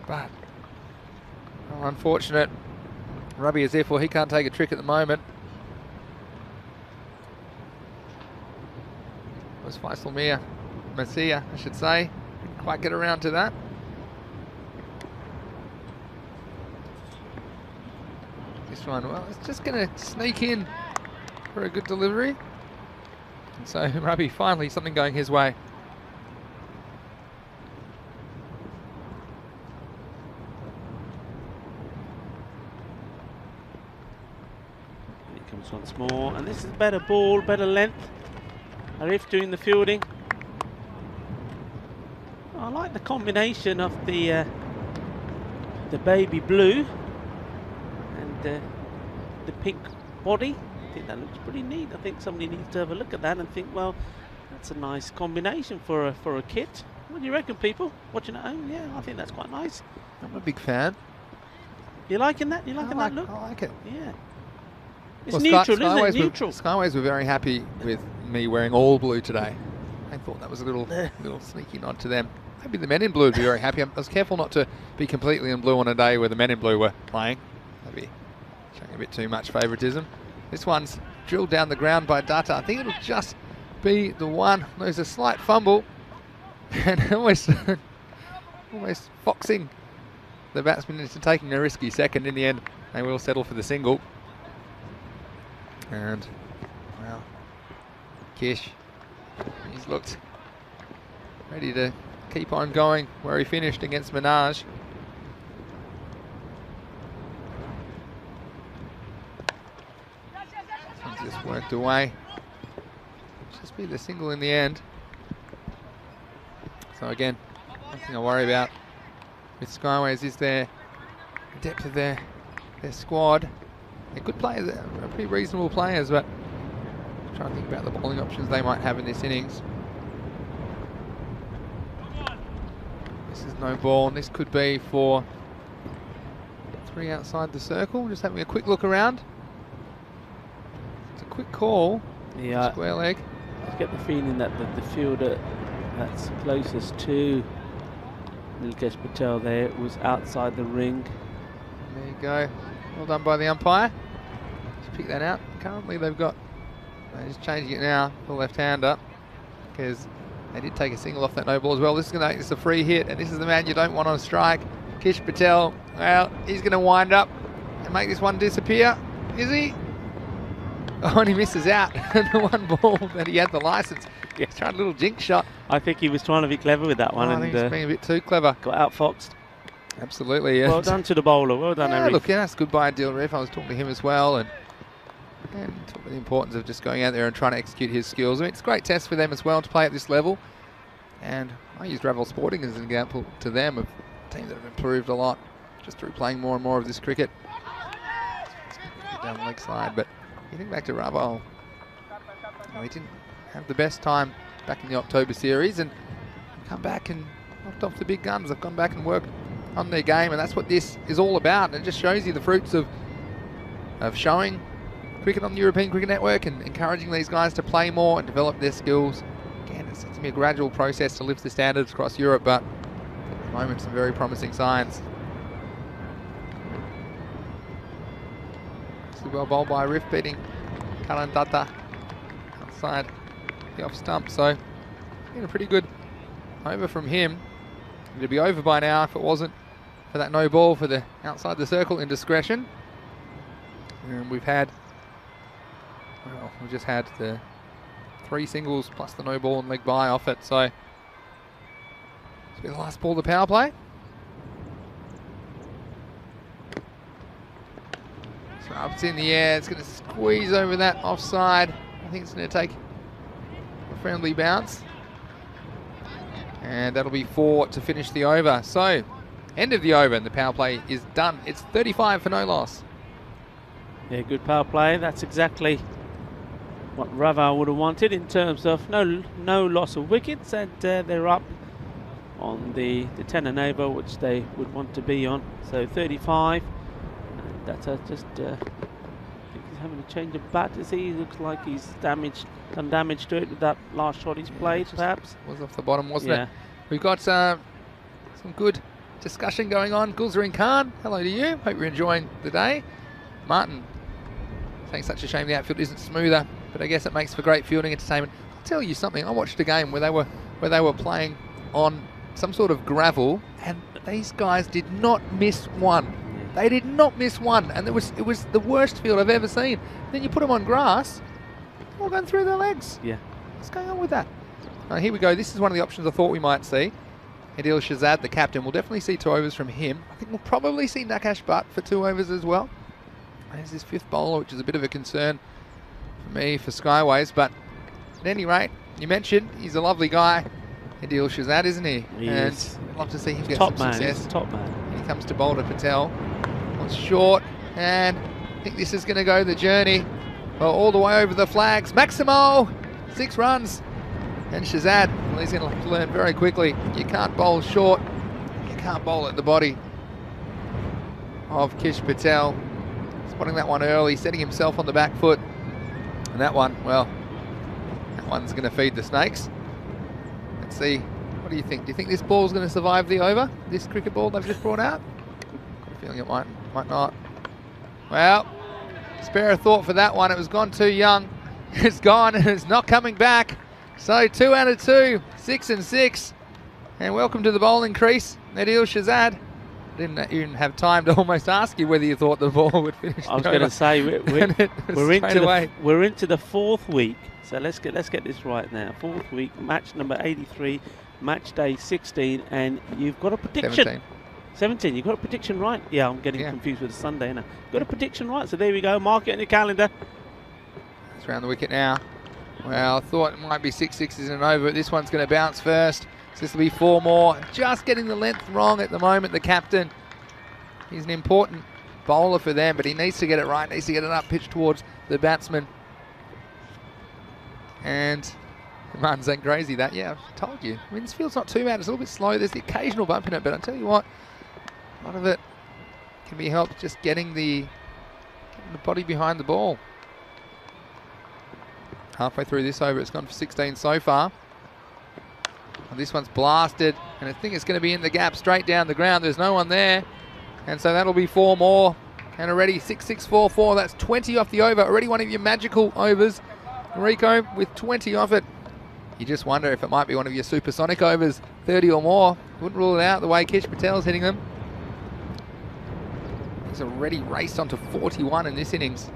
But, well, unfortunate. Robbie is therefore he can't take a trick at the moment. It was Faisal Messiah, I should say. Didn't quite get around to that. This one, well, it's just going to sneak in for a good delivery. And so Rabi finally something going his way. Here it comes once more, and this is better ball, better length. Arif doing the fielding. I like the combination of the baby blue and the pink body. I think that looks pretty neat. I think somebody needs to have a look at that and think, well, that's a nice combination for a kit. What do you reckon, people watching at home? Yeah, I think that's quite nice. I'm a big fan. You liking that? You liking that look? I like it. Yeah. It's Well, neutral, isn't it? Neutral. Skyways were very happy with me wearing all blue today. I thought that was a little sneaky nod to them. Maybe the men in blue would be very happy. I was careful not to be completely in blue on a day where the men in blue were playing. Maybe showing a bit too much favouritism. This one's drilled down the ground by Data. I think it'll just be the one. There's a slight fumble and almost foxing the batsman into taking a risky second. In the end, they will settle for the single. And, well, Kish, he's looked ready to keep on going where he finished against Minaj. He's just worked away. Just be the single in the end. So again, nothing to worry about with Skyways is the depth of their squad. They're good players, they're pretty reasonable players, but I'm trying to think about the bowling options they might have in this innings. This is no ball, and this could be for 3 outside the circle. Just having a quick look around. It's a quick call. Yeah. Square leg. I get the feeling that the fielder that's closest to Nilkesh Patel there was outside the ring. There you go. Well done by the umpire. Just pick that out. Currently they've got, they're just changing it now, the left-hander, because they did take a single off that no ball as well. This is going to make this a free hit, and this is the man you don't want on strike. Kish Patel, well, he's going to wind up and make this one disappear. Is he? Oh, and he misses out. The one ball that he had the license. Yeah, he's trying a little jinx shot. I think he was trying to be clever with that one. I think he's being a bit too clever. Got outfoxed. Absolutely, yeah. Well done to the bowler. Well done, yeah, Arif. look, yeah, that's good by Dilrif. I was talking to him as well, and talking about the importance of just going out there and trying to execute his skills. I mean, it's a great test for them as well to play at this level. And I use Ravel Sporting as an example to them of teams that have improved a lot just through playing more and more of this cricket. Down the leg side, but you think back to Ravel, he didn't have the best time back in the October series, and come back and knocked off the big guns. They've gone back and worked on their game, and that's what this is all about. And it just shows you the fruits of showing cricket on the European Cricket Network and encouraging these guys to play more and develop their skills. Again, it's going to be a gradual process to lift the standards across Europe, but at the moment some very promising signs. Well bowled by Arif, beating Karan Datta outside the off stump, so been a pretty good over from him. It'd be over by now if it wasn't for that no ball for the outside the circle indiscretion. And we've just had the 3 singles plus the no ball and leg by off it, so it's be the last ball of the power play. So up it's in the air, it's going to squeeze over that offside. think it's going to take a friendly bounce. And that'll be 4 to finish the over. So, end of the over and the power play is done. It's 35 for no loss. Yeah, good power play. That's exactly what Raval would have wanted in terms of no loss of wickets, and they're up on the 10 and over, which they would want to be on. So 35. And that's just I think he's having a change of bat. Is he? Looks like he's done damage to it with that last shot he's played, perhaps. Was off the bottom, wasn't it? We've got some good discussion going on. Gulzareen Khan, hello to you. Hope you're enjoying the day. Martin saying such a shame the outfield isn't smoother, but I guess it makes for great fielding entertainment. I'll tell you something. I watched a game where they were playing on some sort of gravel, and these guys did not miss one. They did not miss one, and it was the worst field I've ever seen. Then you put them on grass, all going through their legs. Yeah. What's going on with that? Here we go. This is one of the options I thought we might see. Adil Shahzad, the captain. We'll definitely see 2 overs from him. I think we'll probably see Nakash Butt for 2 overs as well. There's this 5th bowler, which is a bit of a concern for me for Skyways. But at any rate, you mentioned he's a lovely guy, Adil Shahzad, isn't he? He and is. I'd love to see him get Top some man. success. He's a top man. And he comes to Boulder Patel. Wants short, and I think this is going to go the journey all the way over the flags. Maximo, 6 runs. And Shahzad, well, he's going to have to learn very quickly. You can't bowl short. You can't bowl at the body of Kish Patel. Spotting that one early, setting himself on the back foot. And that one, well, that one's going to feed the snakes. Let's see. What do you think? Do you think this ball's going to survive the over? This cricket ball they've just brought out? Got a feeling it might not. Well, spare a thought for that one. It was gone too young. It's gone and it's not coming back. So 2 out of 2, 6 and 6. And welcome to the bowling crease, Adil Shahzad. Didn't even have time to almost ask you whether you thought the ball would finish. I was going to say we're into the 4th week. So let's get this right now. 4th week, match number 83, match day 16, and you've got a prediction. 17. You've got a prediction right. Yeah, I'm getting confused with the Sunday now. Got a prediction right. So there we go. Mark it on your calendar. It's around the wicket now. Well, I thought it might be 6 sixes and over, but this one's going to bounce first. So this will be 4 more. Just getting the length wrong at the moment, the captain. He's an important bowler for them, but he needs to get it right, needs to get it up pitch towards the batsman. And Martin's ain't crazy that. Yeah, I've told you. I mean, this field's not too bad. It's a little bit slow. There's the occasional bump in it, but I'll tell you what, a lot of it can be helped just getting the body behind the ball. Halfway through this over, it's gone for 16 so far. And this one's blasted, and I think it's going to be in the gap straight down the ground. There's no one there, and so that'll be 4 more. And already 6, 6, 4, 4. That's 20 off the over. Already one of your magical overs, Rico, with 20 off it. You just wonder if it might be one of your supersonic overs, 30 or more. Wouldn't rule it out the way Kish Patel's hitting them. He's already raced on to 41 in this innings,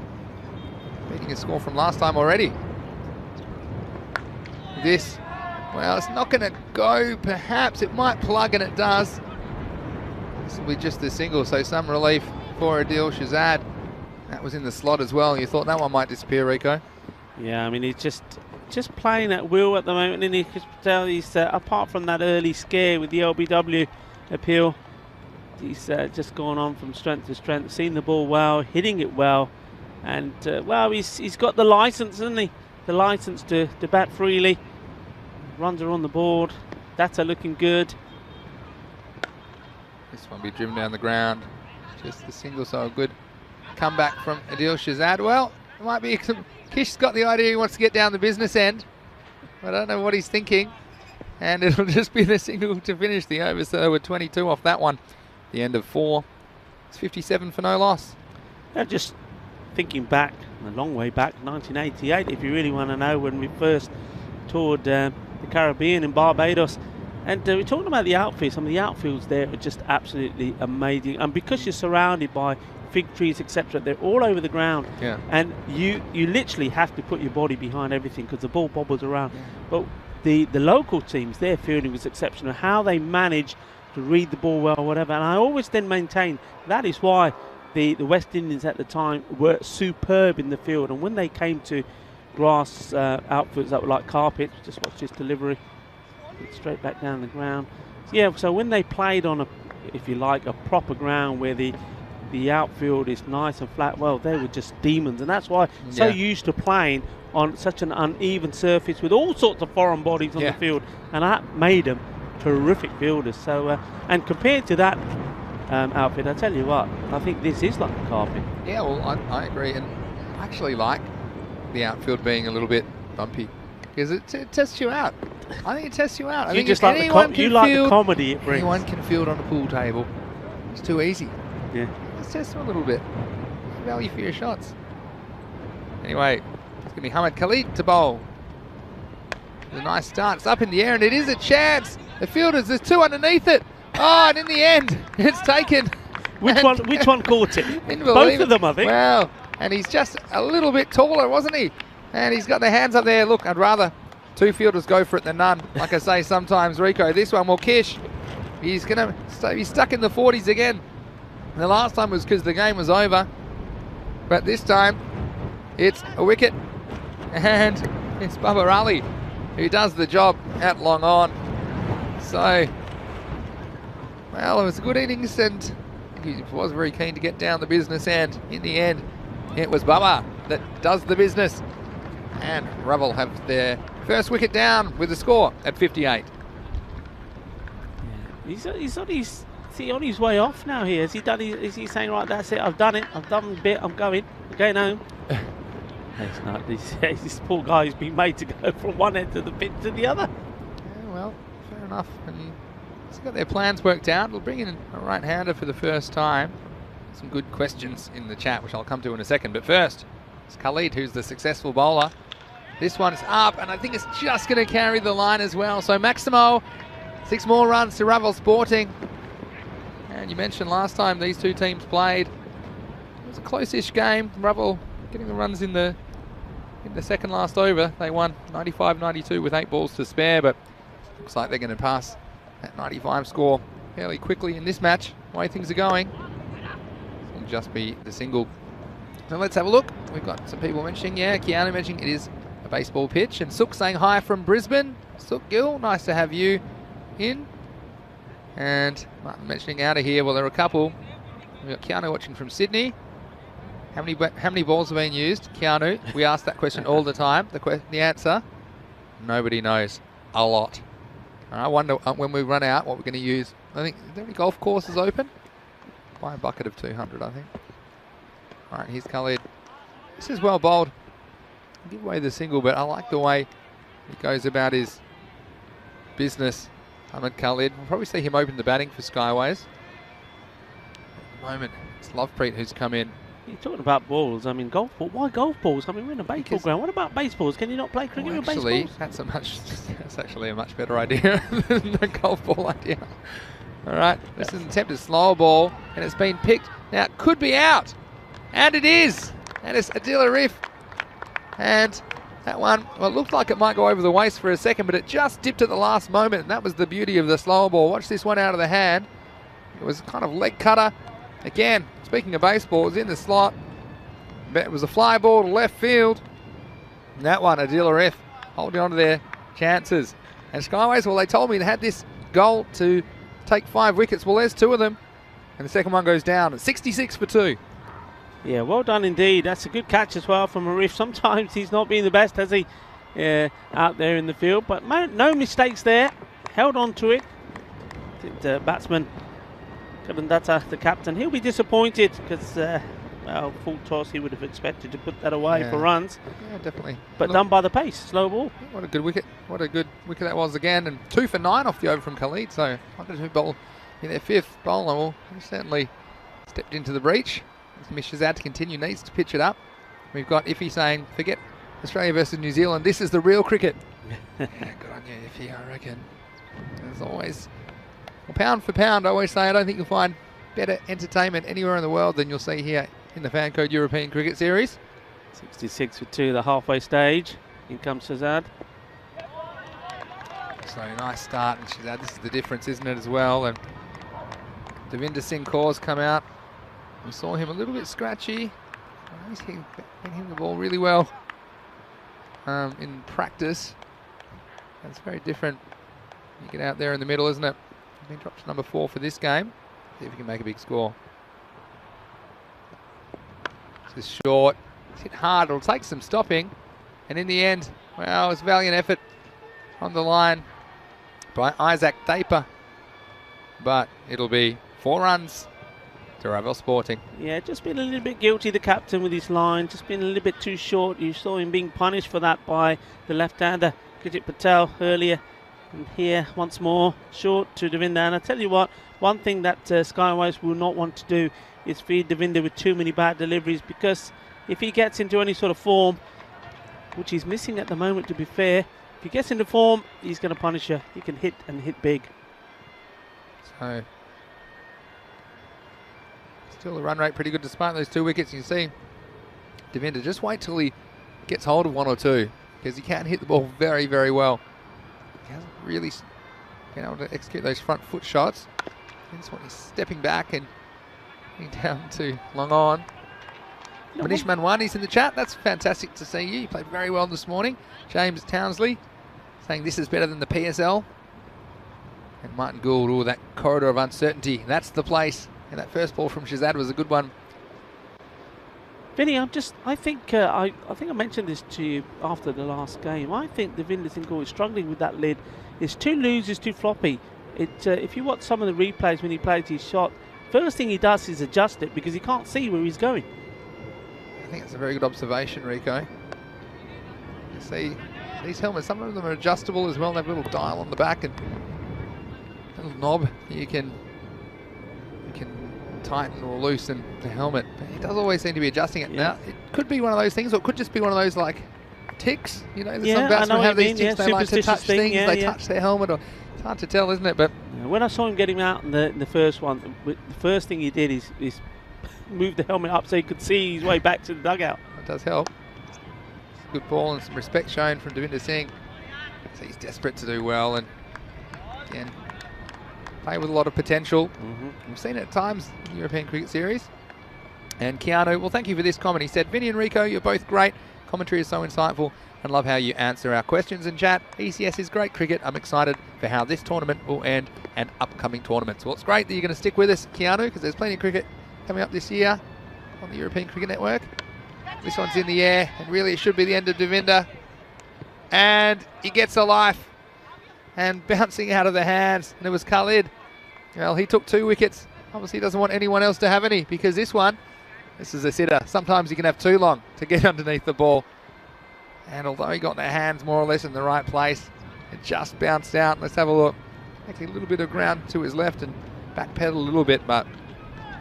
beating a score from last time already. This, well, it's not going to go. Perhaps it might plug, and it does. This will be just the single, so some relief for Adil Shahzad. That was in the slot as well. You thought that one might disappear, Rico? Yeah, I mean, he's just playing at will at the moment, and you can tell he's apart from that early scare with the LBW appeal, he's just gone on from strength to strength, seen the ball well, hitting it well, and well, he's got the license, hasn't he? The license to bat freely. Runs are on the board. That's looking good. This one be driven down the ground. Just the single, so a good comeback from Adil Shahzad. Well, it might be some. Kish's got the idea he wants to get down the business end. I don't know what he's thinking. And it'll just be the single to finish the over. So we're 22 off that one. The end of 4. It's 57 for no loss. Just thinking back, a long way back, 1988, if you really want to know, when we first toured the Caribbean in Barbados. And we're talking about the outfield. Some of the outfields there are just absolutely amazing. And because you're surrounded by fig trees, etc., they're all over the ground. Yeah. And you literally have to put your body behind everything because the ball bobbles around. Yeah. But the local teams, their fielding was exceptional. How they manage to read the ball well, whatever. And I always then maintain that is why the West Indians at the time were superb in the field. And when they came to grass outfits that were like carpets. Just watch this delivery. Straight back down the ground. Yeah, so when they played on a, if you like, a proper ground where the outfield is nice and flat, well, they were just demons, and that's why so used to playing on such an uneven surface with all sorts of foreign bodies on the field, and that made them terrific fielders. So, and compared to that outfit, I tell you what, I think this is like a carpet. Yeah, well, I agree, and I actually like the outfield being a little bit bumpy because it tests you out. I think it tests you out. I think just like the comedy it brings. Anyone can field on a pool table. It's too easy. Yeah. Let's test them a little bit. Value for your shots. Anyway, it's going to be Hamid Khalid to bowl. A nice start. It's up in the air, and it is a chance. The fielders, there's two underneath it. Oh, and in the end, it's taken. Which one caught it? Both of them, I think. Well, and he's just a little bit taller, wasn't he? And he's got their hands up there. Look, I'd rather two fielders go for it than none. Like I say sometimes, Rico. This one, well, Kish, he's going to be stuck in the 40s again. And the last time was because the game was over. But this time, it's a wicket. And it's Bubba Ali who does the job at long on. So, well, it was a good innings, and he was very keen to get down the business, and in the end, it was Bubba that does the business. And Revel have their first wicket down with the score at 58. He's on his way off now here. Is he saying, right, that's it, I've done it, I've done a bit, I'm going home? It's not. This poor guy's been made to go from one end of the pitch to the other. Yeah, well, fair enough. And he's got their plans worked out. We'll bring in a right-hander for the first time. Some good questions in the chat, which I'll come to in a second. But first, it's Khalid, who's the successful bowler. This one's up, and I think it's just going to carry the line as well. So Maximo, 6 more runs to Revel Sporting. And you mentioned last time these two teams played, it was a close-ish game. Revel getting the runs in the second last over. They won 95-92 with 8 balls to spare, but looks like they're going to pass that 95 score fairly quickly in this match. The way things are going, it'll just be the single. So let's have a look. We've got some people mentioning, Keanu mentioning it is a baseball pitch, and Sook saying hi from Brisbane. Sook Gill, nice to have you in. And Martin mentioning out of here, well, there are a couple. We've got Keanu watching from Sydney. How many balls have been used? Keanu, we ask that question all the time. The answer, nobody knows. A lot. I wonder when we run out what we're going to use. I think, are there any golf courses open? Buy a bucket of 200, I think. All right, here's Khalid. This is well bowled. I'll give away the single, but I like the way he goes about his business. Ahmed Khalid. We'll probably see him open the batting for Skyways. At the moment, it's Lovepreet who's come in. You're talking about balls. I mean, golf ball. Why golf balls? I mean, we're in a baseball ground. What about baseballs? Can you not play cricket with baseballs? That's actually a much better idea than the golf ball idea. All right, this is an attempted slower ball, and it's been picked. Now, it could be out, and it is. And it's Adil Arif. And that one, well, it looked like it might go over the waist for a second, but it just dipped at the last moment, and that was the beauty of the slower ball. Watch this one out of the hand. It was kind of leg cutter. Again, speaking of baseball, it was in the slot. It was a fly ball to left field. And that one, Adil Arif, holding on to their chances. And Skyways, well, they told me they had this goal to take 5 wickets. Well, there's 2 of them. And the second one goes down at 66 for 2. Yeah, well done indeed. That's a good catch as well from Arif. Sometimes he's not been the best, has he, out there in the field. But no mistakes there. Held on to it. The batsman, Kadandata, the captain, he'll be disappointed because, well, full toss, he would have expected to put that away for runs. Yeah, definitely. But done by the pace, slow ball. What a good wicket. What a good wicket that was again. And 2 for 9 off the over from Khalid. So, wondered who bowled in their 5th bowler. Well, he certainly stepped into the breach. Shazad to continue, needs to pitch it up. We've got Iffy saying, forget Australia versus New Zealand. This is the real cricket. Yeah, good on you, Iffy, I reckon. As always, well, pound for pound, I always say I don't think you'll find better entertainment anywhere in the world than you'll see here in the Fan Code European Cricket Series. 66 for 2, the halfway stage. In comes Shazad. So nice start, and Shazad, this is the difference, isn't it, as well? And Devinder Singh Kaur's come out. We saw him a little bit scratchy. He's been hitting the ball really well. in practice. That's very different. You get out there in the middle, isn't it? He's been dropped to number 4 for this game. See if he can make a big score. This is short. It's hit hard. It'll take some stopping. And in the end, well, it's a valiant effort on the line by Isaac Daper. But it'll be 4 runs to Ravel Sporting. Yeah, just been a little bit guilty, the captain, with his line. Just been a little bit too short. You saw him being punished for that by the left-hander, Gurjit Patel, earlier. And here, once more, short to Devinder. And I tell you what, one thing that Skyways will not want to do is feed Devinder with too many bad deliveries, because if he gets into any sort of form, which he's missing at the moment, to be fair, if he gets into form, he's going to punish you. He can hit and hit big. So, still the run rate pretty good despite those 2 wickets. You see, Devinder, just wait till he gets hold of 1 or 2, because he can hit the ball very, very well. He hasn't really been able to execute those front foot shots. This one, he's stepping back and down to long on. Manish Manwani's in the chat. That's fantastic to see you. You played very well this morning. James Townsley saying this is better than the PSL. And Martin Gould, oh, that corridor of uncertainty. That's the place. And that first ball from Shazad was a good one. Vinny, I think I mentioned this to you after the last game. I think Devinder Singh is struggling with that lid. It's too loose, it's too floppy. If you watch some of the replays when he plays his shot, first thing he does is adjust it because he can't see where he's going. I think that's a very good observation, Rico. You see these helmets, some of them are adjustable as well. They have a little dial on the back and a little knob you can tighten or loosen the helmet. But he does always seem to be adjusting it. Yeah. Now, it could be one of those things, or it could just be one of those like ticks. You know, Yeah, some batsmen have these mean, ticks. They like to touch superstitious thing, things. yeah, They yeah. touch their helmet. Or it's hard to tell, isn't it? But When I saw him getting out in the first one, the first thing he did is move the helmet up so he could see his way back to the dugout. it does help. It's a good ball and some respect shown from Devinder Singh. So he's desperate to do well, and again, play with a lot of potential. We've seen it at times in the European Cricket Series. And Keanu, well, thank you for this comment. He said, Vinny and Rico, you're both great. Commentary is so insightful, and love how you answer our questions in chat. ECS is great cricket. I'm excited for how this tournament will end and upcoming tournaments. Well, it's great that you're going to stick with us, Keanu, because there's plenty of cricket coming up this year on the European Cricket Network. This one's in the air, and really it should be the end of Devinder. And he gets a life, and bouncing out of the hands, and it was Khalid. Well, he took 2 wickets. Obviously, he doesn't want anyone else to have any, because this is a sitter. Sometimes you can have too long to get underneath the ball. And although he got the hands more or less in the right place, it just bounced out. Let's have a look. Actually, a little bit of ground to his left and backpedal a little bit, but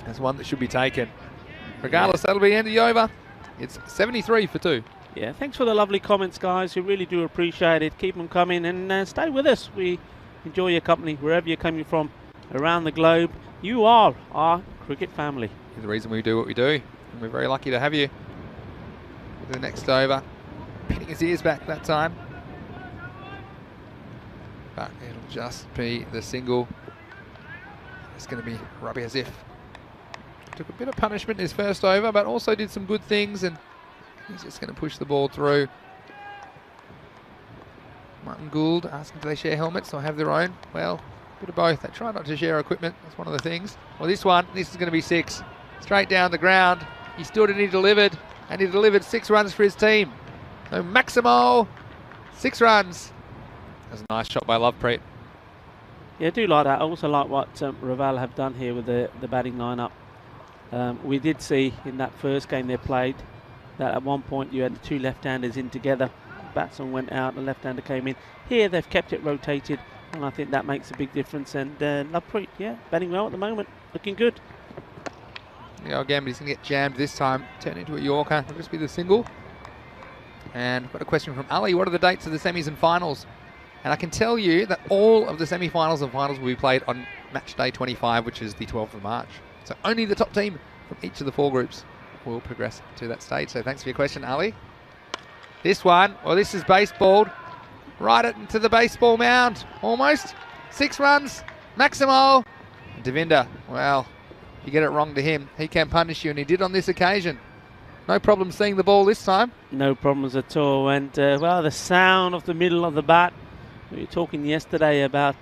that's one that should be taken. Regardless, that'll be the end of the over. It's 73 for 2. Yeah, thanks for the lovely comments, guys. We really do appreciate it. Keep them coming, and stay with us. We enjoy your company wherever you're coming from around the globe. You are our cricket family. It's the reason we do what we do, and we're very lucky to have you. The next over, pinning his ears back that time. But it'll just be the single. It's going to be Rabi Asif. Took a bit of punishment in his first over, but also did some good things, and he's just going to push the ball through. Martin Gould asking, do they share helmets or have their own? Well, a bit of both. They try not to share equipment. That's one of the things. Well, this is going to be 6. Straight down the ground. He stood and he delivered. And he delivered 6 runs for his team. So Maximo, 6 runs. That was a nice shot by Lovepreet. Yeah, I do like that. I also like what Raval have done here with the batting lineup. We did see in that first game they played that at one point you had the 2 left-handers in together. Batsman went out, the left-hander came in. Here they've kept it rotated, and I think that makes a big difference. And Lovepreet, yeah, batting well at the moment, looking good. Yeah, again, but he's going to get jammed this time. Turn into a Yorker. It'll just be the single. And I've got a question from Ali. What are the dates of the semis and finals? And I can tell you that all of the semi-finals and finals will be played on match day 25, which is the 12th of March. So only the top team from each of the 4 groups will progress to that stage. So thanks for your question, Ali. This one, well, this is baseballed. Right into the baseball mound. Almost. 6 runs. Maximo. Devinder, well, you get it wrong to him, he can punish you, and he did on this occasion. No problem seeing the ball this time. No problems at all. And, well, the sound of the middle of the bat. We were talking yesterday about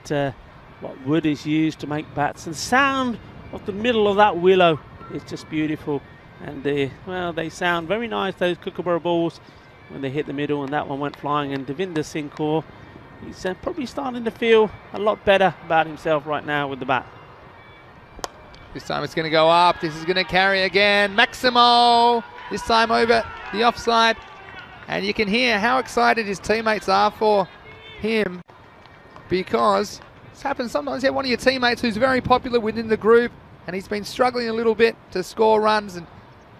what wood is used to make bats. And the sound of the middle of that willow is just beautiful. And, well, they sound very nice, those Kookaburra balls, when they hit the middle. And that one went flying. And Devinder Singh Kaur, he's probably starting to feel a lot better about himself right now with the bat. This time it's going to go up. This is going to carry again. Maximo, this time over the offside. And you can hear how excited his teammates are for him, because this happens sometimes. You have one of your teammates who's very popular within the group and he's been struggling a little bit to score runs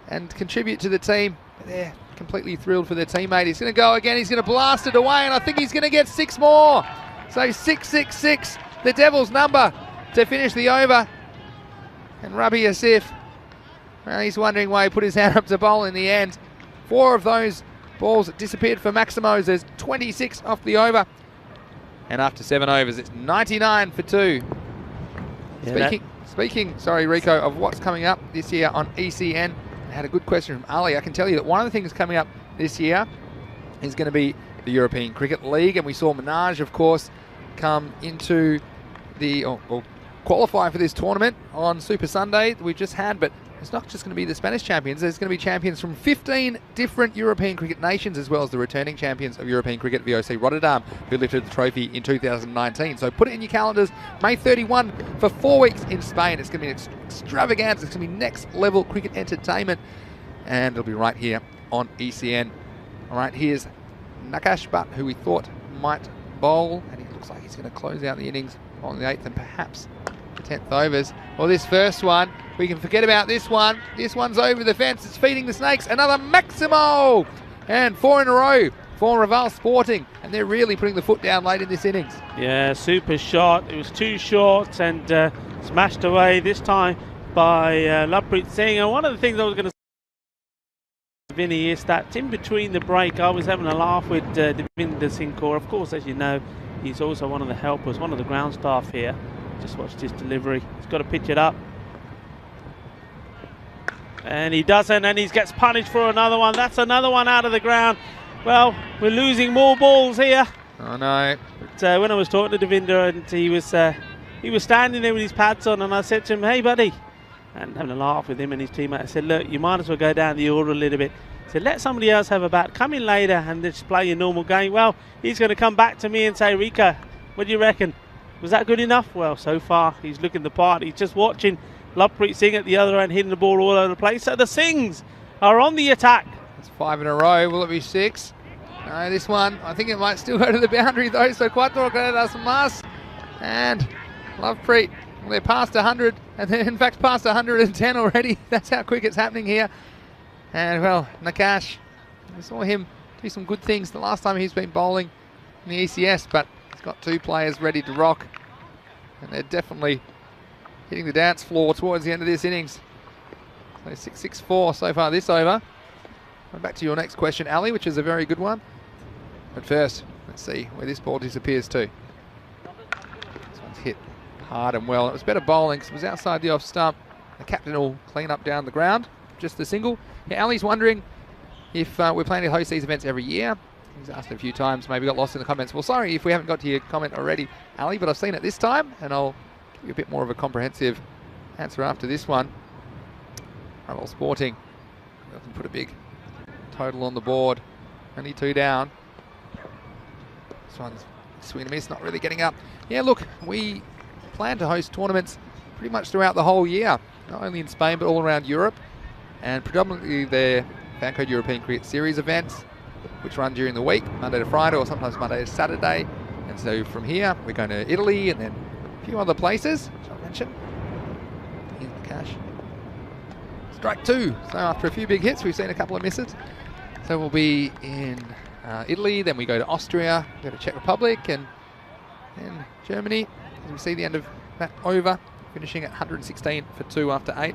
and contribute to the team. But they're completely thrilled for their teammate. He's going to go again. He's going to blast it away, and I think he's going to get 6 more. So 666, the Devils' number to finish the over. And Rabi Asif, well, he's wondering why he put his hand up to bowl in the end. 4 of those balls disappeared for Maximos. There's 26 off the over. And after 7 overs, it's 99 for 2. Yeah, Speaking, sorry, Rico, of what's coming up this year on ECN, I had a good question from Ali. I can tell you that one of the things coming up this year is going to be the European Cricket League. And we saw Minaj, of course, come into the, or qualify for this tournament on Super Sunday that we've just had. But it's not just going to be the Spanish champions. There's going to be champions from 15 different European cricket nations, as well as the returning champions of European cricket, VOC Rotterdam, who lifted the trophy in 2019. So put it in your calendars. May 31 for 4 weeks in Spain. It's going to be an extravaganza. It's going to be next level cricket entertainment. And it'll be right here on ECN. All right, here's Nakash Butt, who we thought might bowl. And he looks like he's going to close out the innings on the 8th and perhaps the 10th overs. Well, this first one, we can forget about this one. This one's over the fence. It's feeding the snakes. Another Maximo! And 4 in a row for Raval Sporting. And they're really putting the foot down late in this innings. Yeah, super shot. It was too short and smashed away this time by Lovepreet Singh. And one of the things I was going to say, Vinny, is that in between the break, I was having a laugh with Devinder Singh Kaur. Of course, as you know, he's also one of the helpers, one of the ground staff here. Just watched his delivery. He's got to pitch it up. And he doesn't, and he gets punished for another one. That's another one out of the ground. Well, we're losing more balls here. Oh, no. But when I was talking to Devinder, and he was standing there with his pads on, and I said to him, hey, buddy, and having a laugh with him and his teammate, I said, look, you might as well go down the order a little bit. I said, let somebody else have a bat. Come in later and just play your normal game. Well, he's going to come back to me and say, Rico, what do you reckon? Was that good enough? Well, so far, he's looking the part. He's just watching Lovepreet Singh at the other end, hitting the ball all over the place. So the Singhs are on the attack. It's 5 in a row. Will it be 6? No, this one, I think it might still go to the boundary, though. So Quattro gracias más. And Lovepreet, well, they're past 100. And they're, in fact, past 110 already. That's how quick it's happening here. And, well, Nakash, we saw him do some good things the last time he's been bowling in the ECS. But he's got 2 players ready to rock. And they're definitely hitting the dance floor towards the end of this innings. So 6-6-4 so far this over. Back to your next question, Ali, which is a very good one. But first, let's see where this ball disappears to. This one's hit hard and well. It was better bowling because it was outside the off stump. The captain will clean up down the ground. Just the single. Yeah, Ali's wondering if we're planning to host these events every year. He's asked a few times, maybe got lost in the comments. Well, sorry if we haven't got to your comment already, Ali, but I've seen it this time, and I'll give you a bit more of a comprehensive answer after this one. Raval Sporting doesn't put a big total on the board. Only 2 down. This one's swing and miss, not really getting up. Yeah, look, we plan to host tournaments pretty much throughout the whole year, not only in Spain but all around Europe, and predominantly they're Fancode European Cricket Series events, which run during the week, Monday to Friday or sometimes Monday to Saturday. And so from here, we're going to Italy and then a few other places, which I'll mention. Here's the cash. Strike 2. So after a few big hits, we've seen a couple of misses. So we'll be in Italy, then we go to Austria, go to Czech Republic, and then Germany. As we see the end of that over, finishing at 116 for 2 after 8.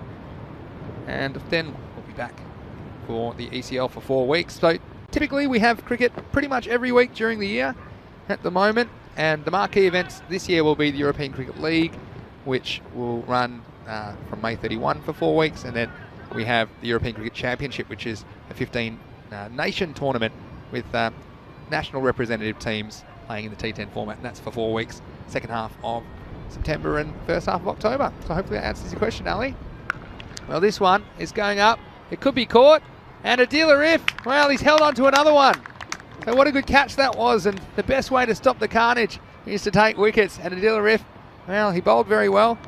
And then we'll be back for the ECL for 4 weeks. So typically we have cricket pretty much every week during the year at the moment, and the marquee events this year will be the European Cricket League, which will run from May 31 for 4 weeks, and then we have the European Cricket Championship, which is a 15 nation tournament with national representative teams playing in the T10 format, and that's for 4 weeks, second half of September and first half of October. So hopefully that answers your question, Ali. Well, this one is going up. It could be caught. And Adil Arif, well, he's held on to another one. So what a good catch that was, and the best way to stop the carnage is to take wickets. And Adil Arif, well, he bowled very well.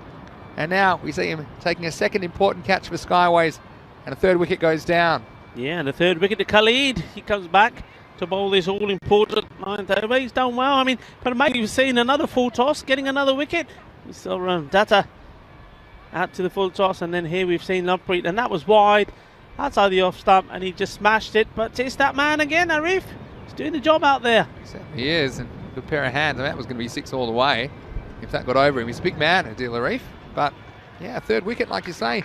And now we see him taking a second important catch for Skyways, and a third wicket goes down. Yeah, and the third wicket to Khalid. He comes back to bowl this all-important 9th over. He's done well. I mean, but maybe we've seen another full toss, getting another wicket. We saw Data out to the full toss, and then here we've seen Lovepreet, and that was wide outside the off stump, and he just smashed it. But it's that man again, Arif. He's doing the job out there. He is, and good pair of hands. And that was going to be 6 all the way if that got over him. He's a big man, Adil Arif. But yeah, third wicket, like you say.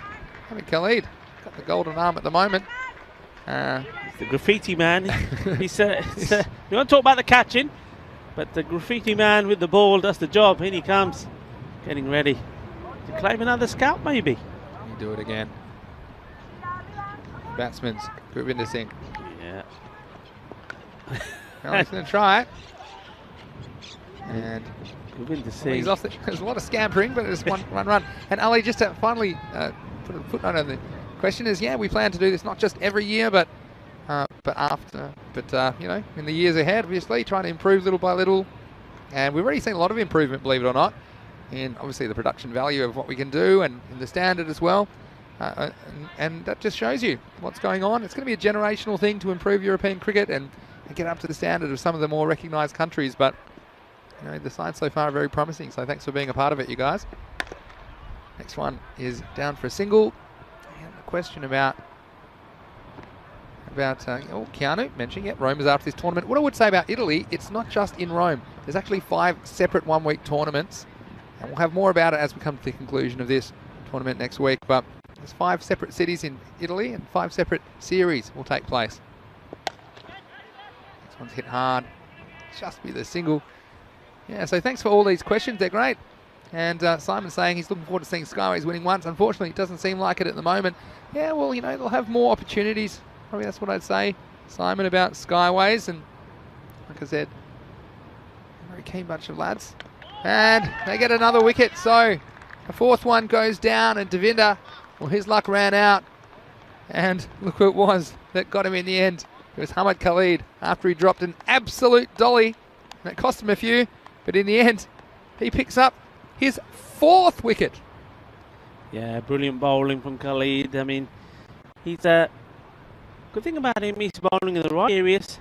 Hamid Khalid got the golden arm at the moment. He's the graffiti man. He's we want to talk about the catching, but the graffiti man with the ball does the job. In he comes, getting ready to claim another scalp, maybe. You do it again. Batsman's Gurvinder Singh. Yeah. Well, he's going to try it. And Gurvinder Singh. he's off. There's a lot of scampering, but it's one run. And Ali, just to finally put a footnote on the question is, yeah, we plan to do this not just every year, but after. But you know, in the years ahead, obviously, trying to improve little by little. And we've already seen a lot of improvement, believe it or not, in obviously the production value of what we can do, and in the standard as well. And that just shows you what's going on. It's going to be a generational thing to improve European cricket and get up to the standard of some of the more recognised countries. But you know, the signs so far are very promising. So thanks for being a part of it, you guys. Next one is down for a single. And a question about Keanu mentioning it. Rome is after this tournament. What I would say about Italy, it's not just in Rome. There's actually 5 separate one-week tournaments, and we'll have more about it as we come to the conclusion of this tournament next week. But there's 5 separate cities in Italy, and 5 separate series will take place. This one's hit hard. Just be the single. Yeah, so thanks for all these questions. They're great. And Simon's saying he's looking forward to seeing Skyways winning once. Unfortunately, it doesn't seem like it at the moment. Yeah, well, you know, they'll have more opportunities. Probably that's what I'd say, Simon, about Skyways. And like I said, a very keen bunch of lads. And they get another wicket. So a 4th one goes down, and Devinder, well, his luck ran out. And look who it was that got him in the end. It was Hamid Khalid after he dropped an absolute dolly. And it cost him a few, but in the end, he picks up his 4th wicket. Yeah, brilliant bowling from Khalid. I mean, he's a good thing about him. He's bowling in the right areas.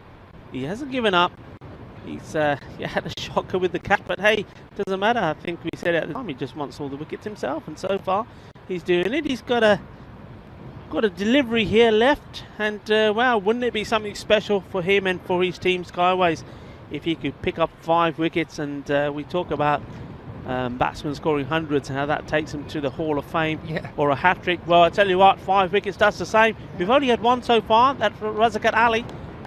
He hasn't given up. He's he had a shocker with the catch, but hey, doesn't matter. I think we said at the time he just wants all the wickets himself, and so far he's doing it. He's got a delivery here left, and wow, wouldn't it be something special for him and for his team Skyways if he could pick up 5 wickets? And we talk about batsmen scoring hundreds and how that takes them to the Hall of Fame, yeah, or a hat-trick. Well, I tell you what, 5 wickets does the same. We've only had 1 so far, that's Razakat Ali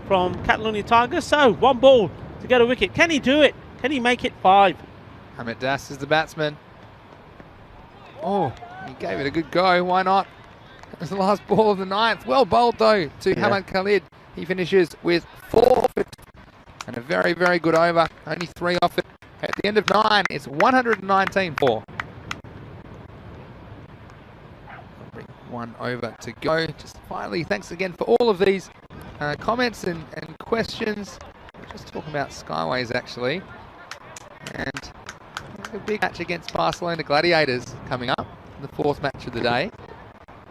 from Catalonia Tigers. So 1 ball to get a wicket. Can he do it? Can he make it 5? Hamid Das is the batsman. Oh, he gave it a good go. Why not? That was the last ball of the 9th. Well bowled though to Hamid Khalid. He finishes with 4 and a very, very good over. Only 3 off it. At the end of 9, it's 119-4. 1 over to go. Just finally, thanks again for all of these comments and questions. Just talking about Skyways actually. And a big match against Barcelona Gladiators coming up, the 4th match of the day.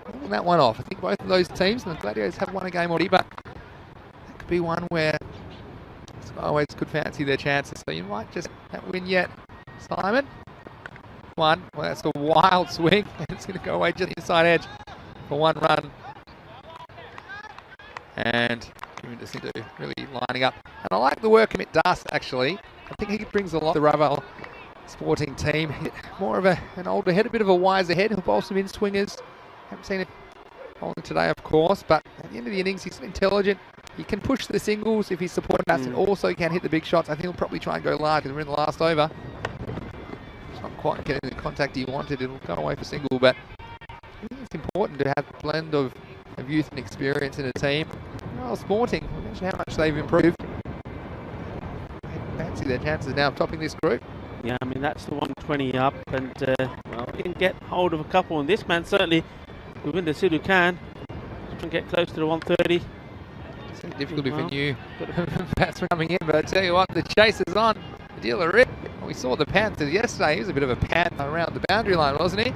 Pulling that one off. I think both of those teams, and the Gladiators have won a game already, but that could be one where Skyways could fancy their chances. So you might just not win yet, Simon. 1. Well, that's a wild swing, and it's going to go away just inside edge for 1 run. And just into really lining up. And I like the work Amit Das actually. I think he brings a lot to the Raval Sporting team. More of an older head, a bit of a wiser head. He'll bowl some in-swingers. Haven't seen it bowling today, of course, but at the end of the innings, he's intelligent. He can push the singles if he's supporting batsman. Also can hit the big shots. I think he'll probably try and go large because we're in the last over. It's not quite getting the contact he wanted. It'll go away for single, but think it's important to have a blend of youth and experience in a team. Well, Sporting, we mentioned how much they've improved. I fancy their chances now of topping this group. Yeah, I mean, that's the 120 up, and well, he can get hold of a couple, and this man certainly, within the Sudu can get close to the 130. It's a difficulty for new batsmen coming in, but I tell you what, the chase is on. The dealer rip. We saw the Panthers yesterday. He was a bit of a panther around the boundary line, wasn't he?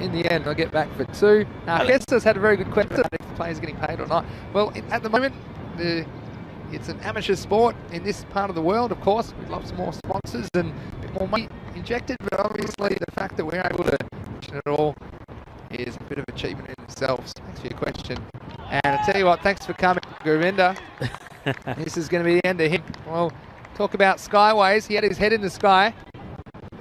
In the end, I'll get back for 2. Now, Heston's had a very good question if the players getting paid or not. Well, at the moment, it's an amateur sport in this part of the world, of course. We'd love some more sponsors and a bit more money injected, but obviously the fact that we're able to mention it all is a bit of achievement in itself. So thanks for your question. And I tell you what, thanks for coming, Govinda. This is going to be the end of him. Well, talk about skyways. He had his head in the sky.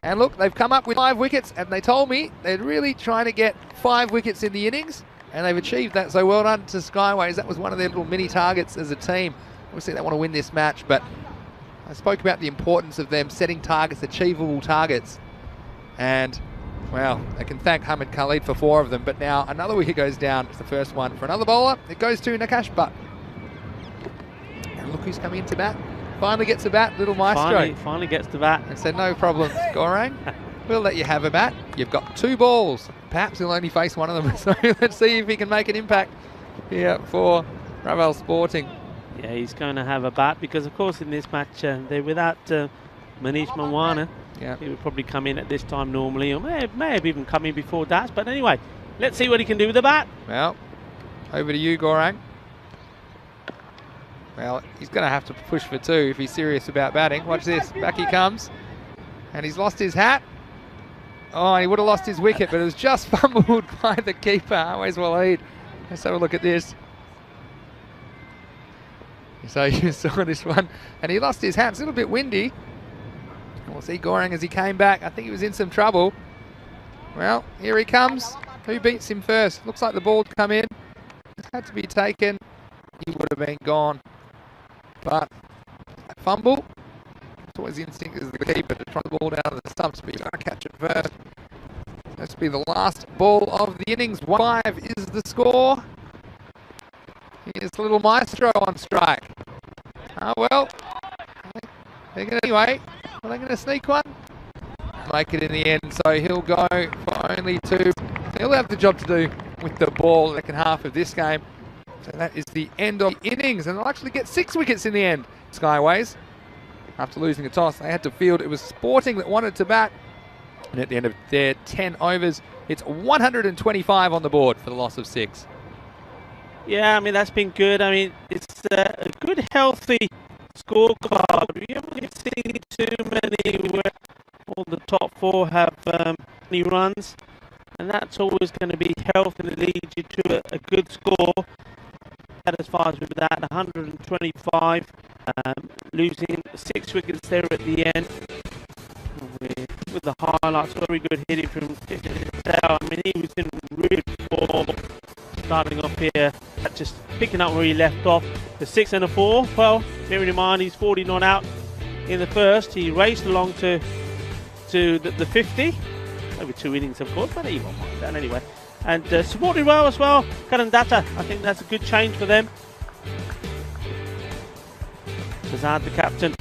And look, they've come up with 5 wickets, and they told me they're really trying to get 5 wickets in the innings, and they've achieved that. So well done to Skyways. That was one of their little mini targets as a team. Obviously, they want to win this match, but I spoke about the importance of them setting targets, achievable targets. And, well, they can thank Hamid Khalid for 4 of them, but now another wicket goes down. It's the first one for another bowler. It goes to Nakash Butt. And look who's coming into bat. Finally gets a bat, little maestro. Finally gets the bat. And said, no problem, Gorang. We'll let you have a bat. You've got 2 balls. Perhaps he'll only face one of them. So let's see if he can make an impact here for Ravel Sporting. Yeah, he's going to have a bat because, of course, in this match, they're without Manish Manwana. Yeah. He would probably come in at this time normally, or may have even come in before that. But anyway, let's see what he can do with the bat. Well, over to you, Gorang. Well, he's going to have to push for 2 if he's serious about batting. Watch this. Back he comes. And he's lost his hat. Oh, he would have lost his wicket, but it was just fumbled by the keeper. Always Waleed. Let's have a look at this. So you saw this one. And he lost his hat. It's a little bit windy. And we'll see Gorang as he came back. I think he was in some trouble. Well, here he comes. Who beats him first? Looks like the ball come in. It had to be taken. He would have been gone. But a fumble, it's always the instinct as the keeper to try the ball down to the stumps, but you've got to catch it first. This will be the last ball of the innings. 1-5 is the score. Here's the little maestro on strike. Oh well, they're going to anyway. Are they going to sneak one? Make it in the end, so he'll go for only 2. He'll have the job to do with the ball in the second half of this game. So that is the end of the innings, and they'll actually get 6 wickets in the end, Skyways. After losing a toss, they had to field. It was Sporting that wanted to bat. And at the end of their 10 overs, it's 125 on the board for the loss of 6. Yeah, I mean, that's been good. I mean, it's a good, healthy scorecard. We haven't seen too many where all the top 4 have any runs. And that's always going to be health, and it leads you to a good score. That as far as with that, 125, losing 6 wickets there at the end. With the highlights, very good hitting from Tao. I mean, he was in really form starting off here, just picking up where he left off. The 6 and a 4. Well, bearing in mind he's 40 not out in the first. He raced along to the 50. Over 2 innings, of course, but he won't mind that anyway. And supported well as well, Karandata. I think that's a good change for them. Shazad, the captain,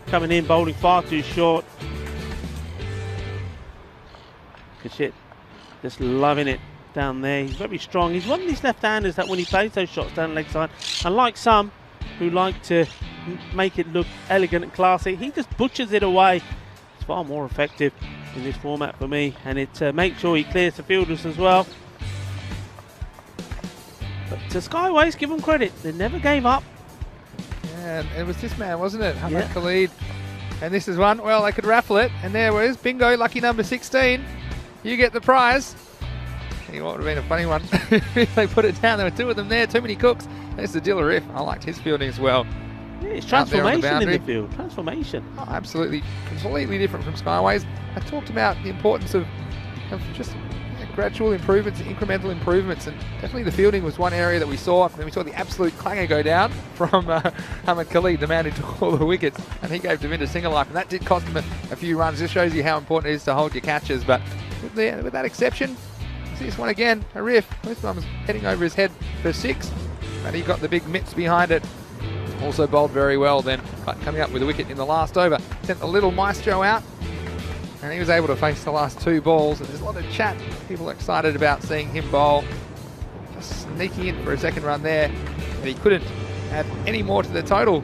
coming in, bowling far too short. Good shit. Just loving it down there. He's very strong. He's one of these left-handers that when he plays those shots down the leg side, unlike some who like to make it look elegant and classy, he just butchers it away. It's far more effective in this format for me, and it makes sure he clears the fielders as well. But to Skyways, give them credit, they never gave up. Yeah, and it was this man, wasn't it? Hamid Khalid. And this is one, well, they could raffle it, and there was bingo, lucky number 16. You get the prize. Tell you what would have been a funny one if they put it down. There were 2 of them there, too many cooks. There's the Dilla Riff. I liked his fielding as well. Yeah, it's transformation in the field. Transformation. Oh, absolutely, completely different from Skyways. I talked about the importance of just gradual improvements, incremental improvements, and definitely the fielding was one area that we saw. And then we saw the absolute clanger go down from Hamid Khalid, the man who took all the wickets, and he gave Devinder Singh a life, and that did cost him a few runs. This shows you how important it is to hold your catches. But with that exception, See this one again, a riff. This one was heading over his head for 6, and he got the big mitts behind it. Also bowled very well then, but coming up with a wicket in the last over. Sent the little maestro out, and he was able to face the last 2 balls. And there's a lot of chat. People are excited about seeing him bowl. Just sneaking in for a second run there, and he couldn't add any more to the total.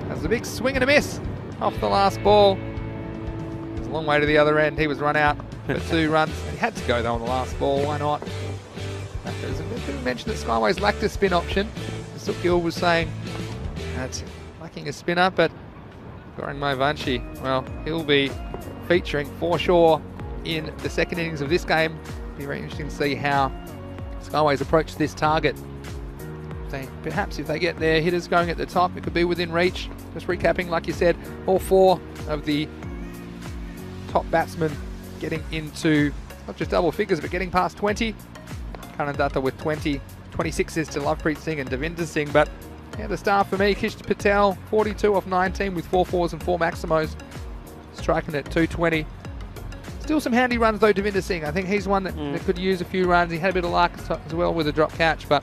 That was a big swing and a miss off the last ball. It was a long way to the other end. He was run out for 2 runs. He had to go though on the last ball. Why not? There's a bit of mention that Skyways lacked a spin option. Sook Gill was saying that's lacking a spinner, but Goreng Maivanshi, well, he'll be featuring for sure in the second innings of this game. Be very interesting to see how Skyways approach this target. Perhaps if they get their hitters going at the top, it could be within reach. Just recapping, like you said, all 4 of the top batsmen getting into not just double figures, but getting past 20. Karan Datta with 20, 26s to Lovepreet Singh and Devinder Singh, but yeah, the star for me, Kish Patel, 42 off 19 with 4 fours and 4 maximos, striking at 220. Still some handy runs though, Devinder Singh. I think he's one that could use a few runs. He had a bit of luck as well with a drop catch, but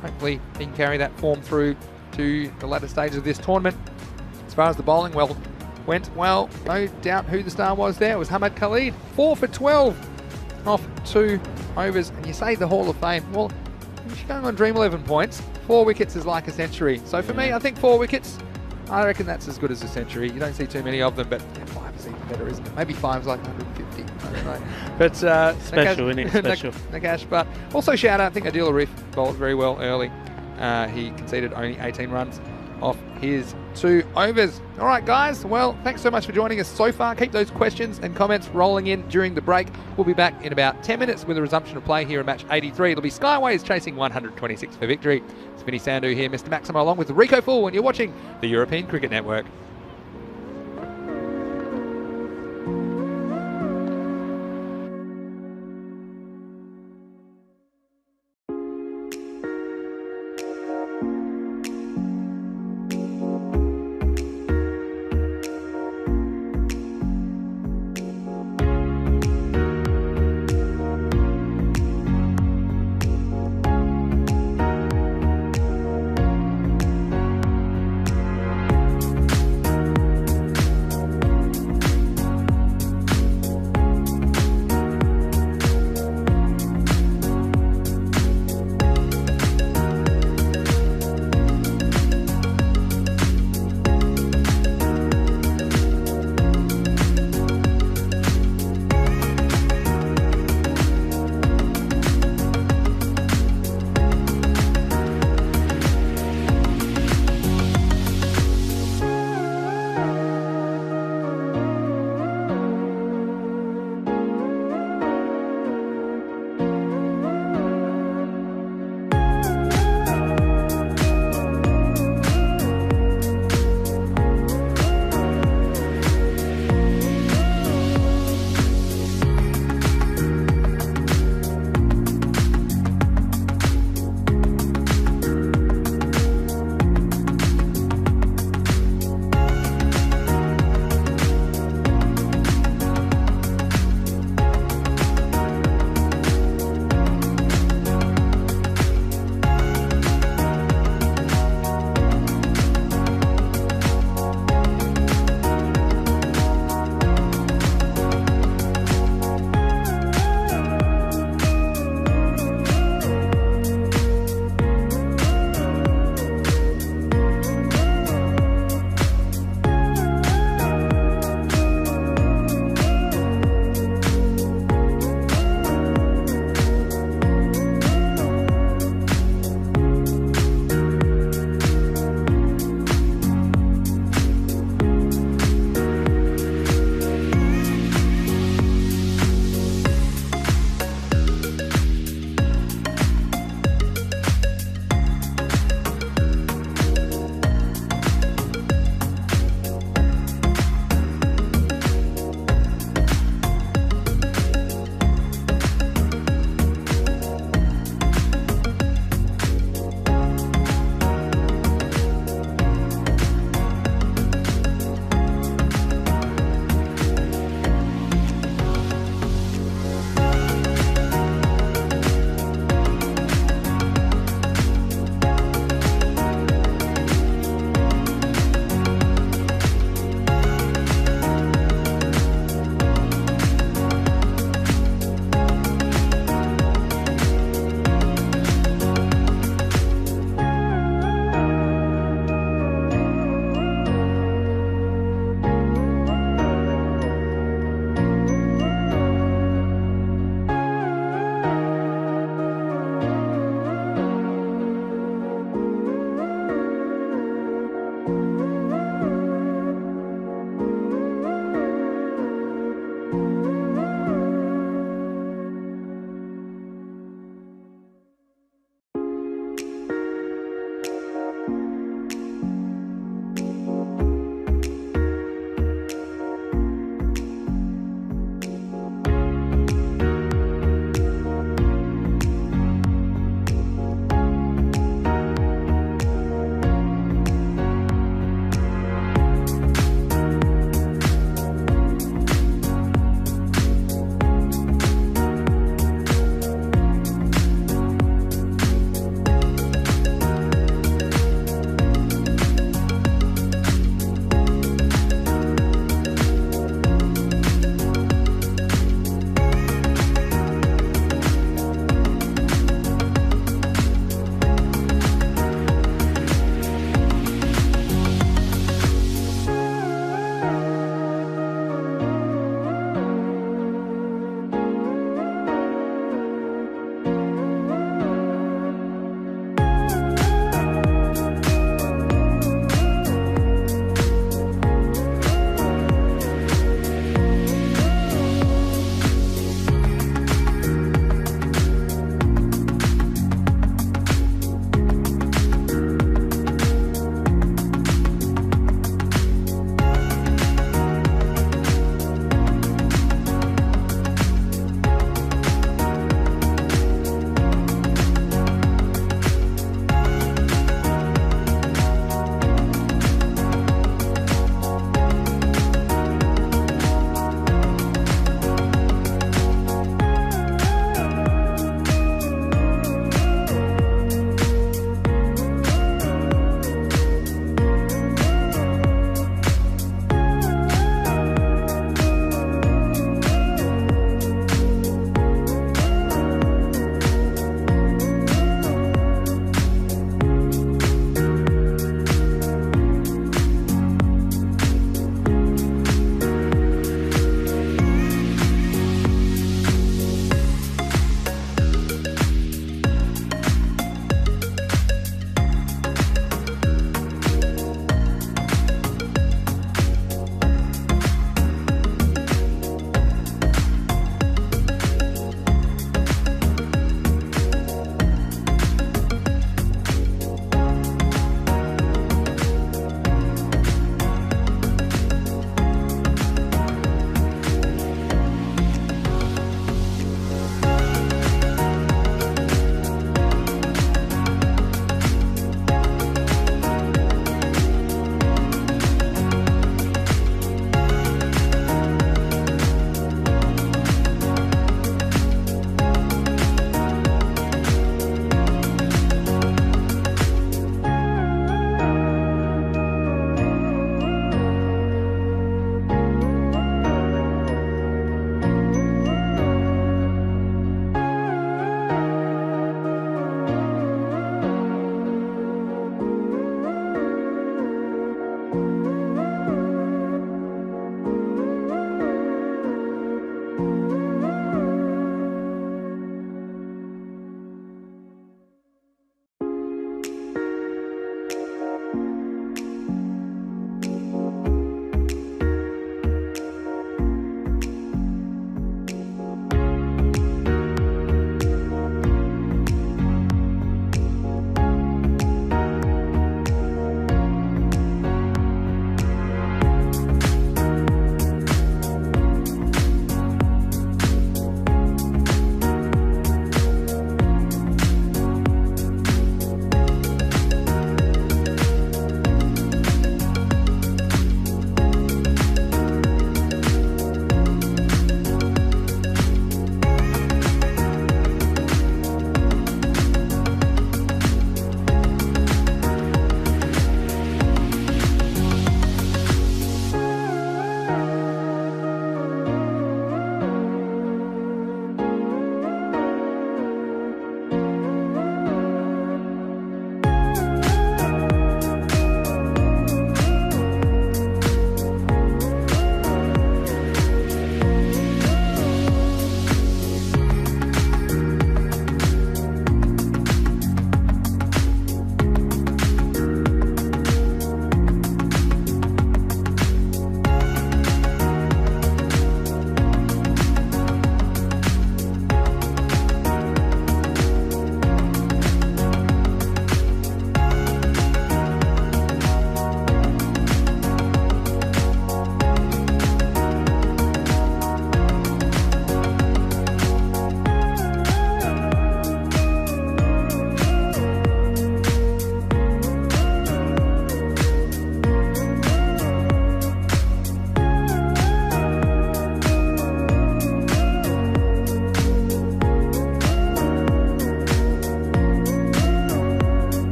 hopefully he can carry that form through to the latter stages of this tournament. As far as the bowling went, well, no doubt who the star was there. It was Hamid Khalid, 4 for 12 off 2 overs. And you say the Hall of Fame, well, if you're going on Dream 11 points, 4 wickets is like a century. So for me, I think 4 wickets, I reckon that's as good as a century. You don't see too many of them, but 5 is even better, isn't it? Maybe 5's like 150, I don't know. But special, isn't it? Special. Nagash, but also shout out, I think Adil Arif bowled very well early. He conceded only 18 runs off his 2 overs. All right, guys. Well, thanks so much for joining us so far. Keep those questions and comments rolling in during the break. We'll be back in about 10 minutes with a resumption of play here in match 83. It'll be Skyways chasing 126 for victory. It's Vinny Sandhu here, Mr. Maximo, along with Rico Fool, and you're watching the European Cricket Network.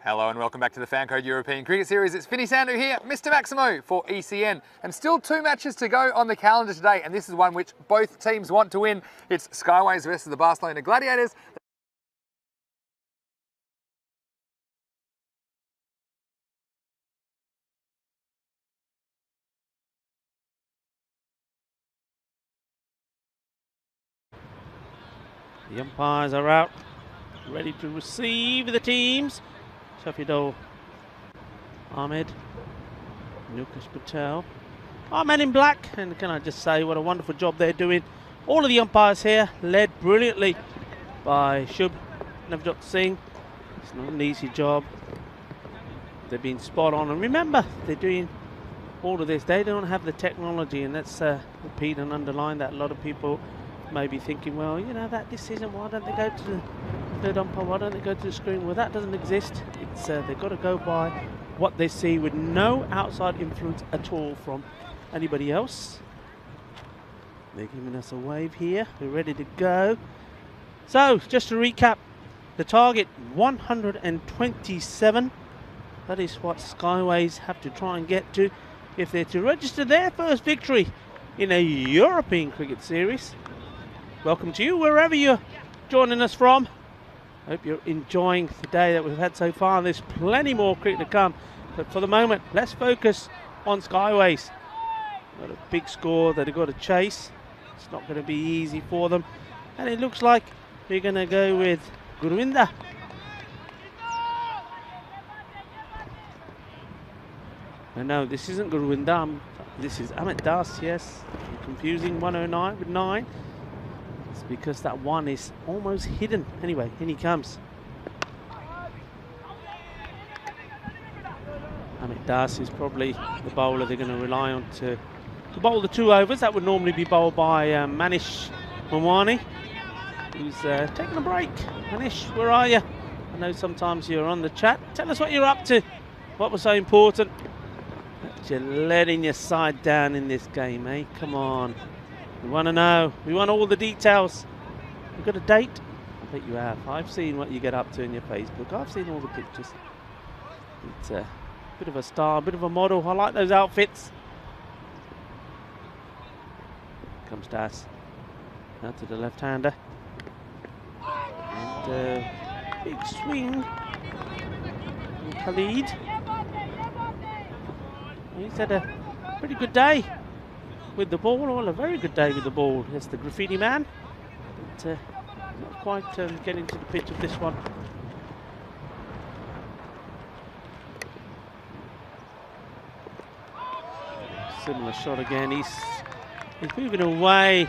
Hello and welcome back to the Fancode European Cricket Series. It's Finny Sandhu here, Mr. Maximo for ECN. And still 2 matches to go on the calendar today, and this is one which both teams want to win. It's Skyways versus the Barcelona Gladiators. The umpires are out, ready to receive the teams. Shafidul Ahmed, Nukesh Patel, our men in black, and can I just say what a wonderful job they're doing. All of the umpires here led brilliantly by Shubh Navjot Singh. It's not an easy job. They've been spot on, and remember, they're doing all of this. They don't have the technology, and let's repeat and underline that. A lot of people may be thinking, well, you know, that decision, why don't they go to the third umpire, why don't they go to the screen? Well, that doesn't exist. It's they've got to go by what they see with no outside influence at all from anybody else. They're giving us a wave here. We're ready to go. So, just to recap, the target 127. That is what Skyways have to try and get to if they're to register their first victory in a European cricket series. Welcome to you wherever you're joining us from. Hope you're enjoying the day that we've had so far. There's plenty more cricket to come, but for the moment, let's focus on Skyways. Got a big score that they've got to chase. It's not going to be easy for them, and it looks like we're going to go with Gurwinder. No, this isn't Gurwinder. This is Amit Das. Yes, confusing 109 with 9. It's because that one is almost hidden. Anyway, in he comes. Amit Das is probably the bowler they're going to rely on to bowl the 2 overs. That would normally be bowled by Manish Mamwani, who's taking a break. Manish, where are you? I know sometimes you're on the chat. Tell us what you're up to. What was so important that you're letting your side down in this game, eh? Come on. We want to know. We want all the details. You've got a date? I bet you have. I've seen what you get up to in your Facebook. I've seen all the pictures. It's a bit of a star, a bit of a model. I like those outfits. Comes Das. Now to the left-hander. And big swing from Khalid. He's had a pretty good day with the ball, or a very good day with the ball. It's the graffiti man, but not quite getting to the pitch of this one. Similar shot again. He's moving away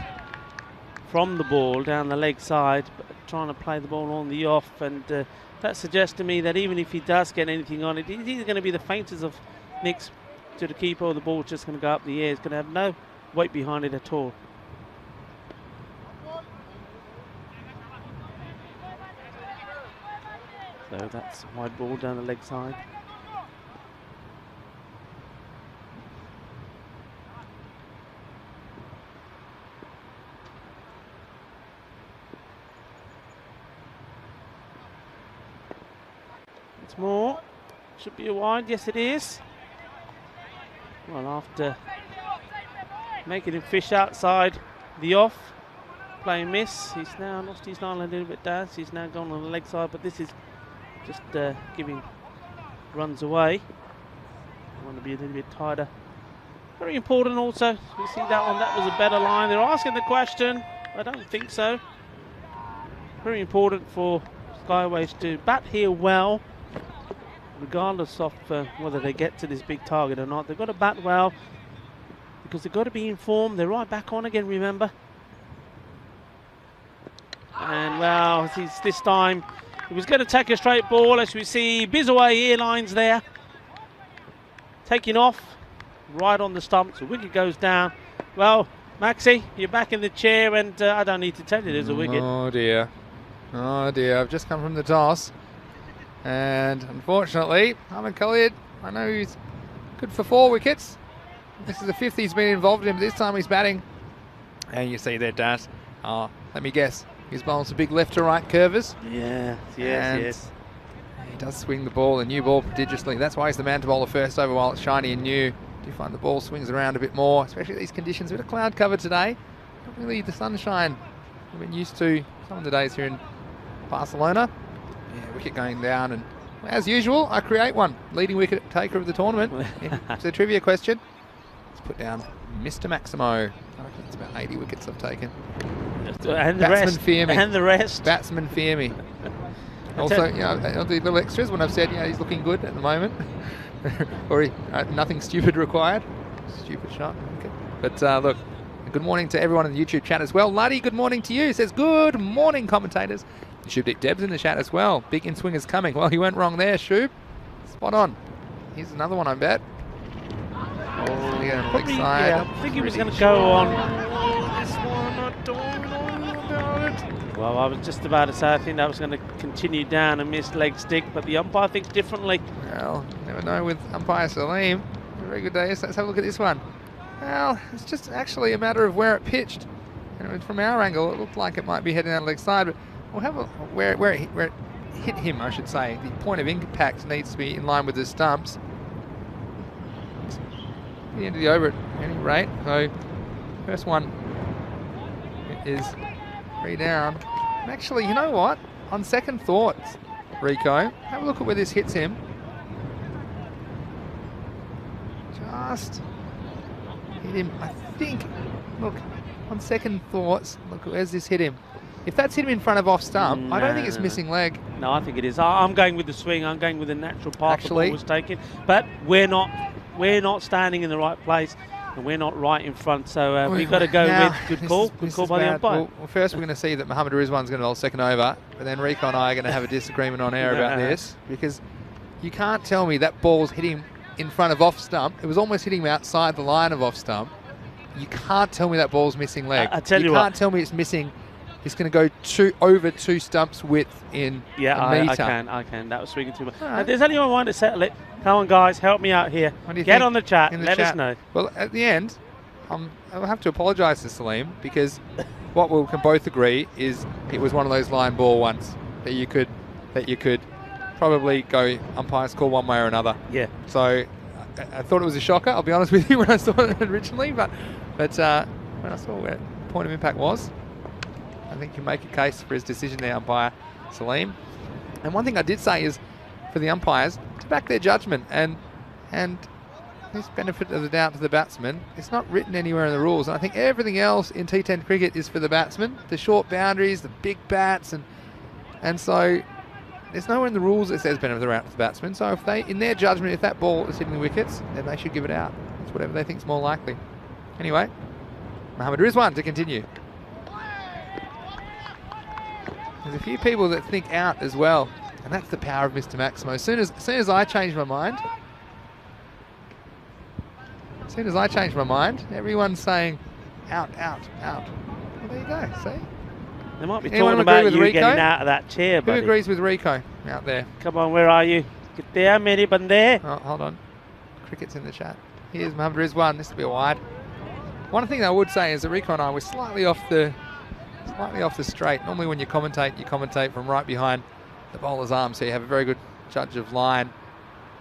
from the ball down the leg side, but trying to play the ball on the off, and that suggests to me that even if he does get anything on it, he's either going to be the faintest of nicks to the keeper, or the ball's just going to go up the air. It's going to have no weight behind it at all. So that's a wide ball down the leg side. It's more. Should be a wide. Yes, it is. Well, after making him fish outside the off, playing miss, he's now lost his line a little bit down. He's now gone on the leg side, but this is just giving runs away. I want to be a little bit tighter. Very important also. We see that one, that was a better line. They're asking the question. I don't think so. Very important for Skyways to bat here well, regardless of whether they get to this big target or not. They've got to bat well, because they've got to be informed. They're right back on again, remember. And well, this time he was going to take a straight ball, as we see Bizaway Airlines there taking off right on the stump. So wicket goes down. Well, Maxi, you're back in the chair, and I don't need to tell you there's a wicket. Oh dear. Oh dear, I've just come from the toss. And unfortunately, Ahmed Khalid, I know he's good for 4 wickets. This is the 5th he's been involved in, but this time he's batting. And you see there, Das. Let me guess. He's bowling some big left to right curvers. Yeah, yes. He does swing the ball, the new ball, prodigiously. That's why he's the man to bowl the first over while it's shiny and new. Do you find the ball swings around a bit more, especially these conditions. A bit of cloud cover today. Not really the sunshine we've been used to some of the days here in Barcelona. Yeah, wicket going down, and as usual, I create one. Leading wicket taker of the tournament. Yeah, it's a trivia question. Let's put down Mr. Maximo. I reckon it's about 80 wickets I've taken. And the rest. Fear me. And the rest. Batsmen fear me. Also, you know, I'll do little extras when I've said, yeah, he's looking good at the moment. Or nothing stupid required. Stupid shot. Okay. But look, good morning to everyone in the YouTube chat as well. Luddy, good morning to you. Says, good morning, commentators. Shubdik Deb's in the chat as well. Big in swingers coming. Well, he went wrong there, Shub. Spot on. Here's another one, I bet. Yeah, Probably, side. yeah, I think he was going to go on. This one, I don't know about it. Well, I was just about to say I think that was going to continue down and miss leg stick, but the umpire thinks differently. Well, never know with umpire Salim. Very good day. So let's have a look at this one. Well, it's just actually a matter of where it pitched. And from our angle, it looked like it might be heading out leg side, but we'll have a where it hit him, I should say. The point of impact needs to be in line with the stumps. The end of the over at any rate. So first one is 3 down. And actually, you know what? On second thoughts, Rico, have a look at where this hits him. Just hit him, I think. Look, on second thoughts, look, where's this hit him? If that's hit him in front of off stump, I don't think it's missing leg. No, I think it is. I'm going with the swing. I'm going with the natural path the ball was taken. But we're not standing in the right place, and we're not right in front. So we've got to go with good call. Good call by the umpire. Well, first we're going to see that Mohammed Rizwan's going to bowl second over, but then Rico and I are going to have a disagreement on air about this, because you can't tell me that ball's hitting in front of off stump. It was almost hitting him outside the line of off stump. You can't tell me that ball's missing leg. I tell you what. You can't tell me it's missing. It's going to go over 2 stumps width in a metre. I can. That was swinging too much. Right. There's only one to settle it. Come on, guys, help me out here. Get on the chat. Let us know. Well, at the end, I'll have to apologise to Salim, because what we can both agree is it was one of those line ball ones that you could probably go umpire's call one way or another. Yeah. So I thought it was a shocker. I'll be honest with you when I saw it originally, but when I saw where the point of impact was, I think you make a case for his decision there, umpire Salim. And one thing I did say is for the umpires to back their judgment, and this benefit of the doubt to the batsman. It's not written anywhere in the rules, and I think everything else in T10 cricket is for the batsman. The short boundaries, the big bats, and so there's nowhere in the rules that says benefit of the doubt to the batsman. So if they, in their judgment, if that ball is hitting the wickets, then they should give it out. It's whatever they think is more likely. Anyway, Mohammed Rizwan to continue. There's a few people that think out as well, and that's the power of Mr. Maximo. As soon as I change my mind, everyone's saying out, out, out. Well, there you go, see? They might be talking about you getting out of that chair, buddy. Who agrees with Rico out there? Come on, where are you? Get there, mere bande. Oh, hold on. Cricket's in the chat. Here's Mohammed Rizwan. This will be a wide. One thing I would say is that Rico and I were slightly off the straight. Normally when you commentate from right behind the bowler's arm, so you have a very good judge of line.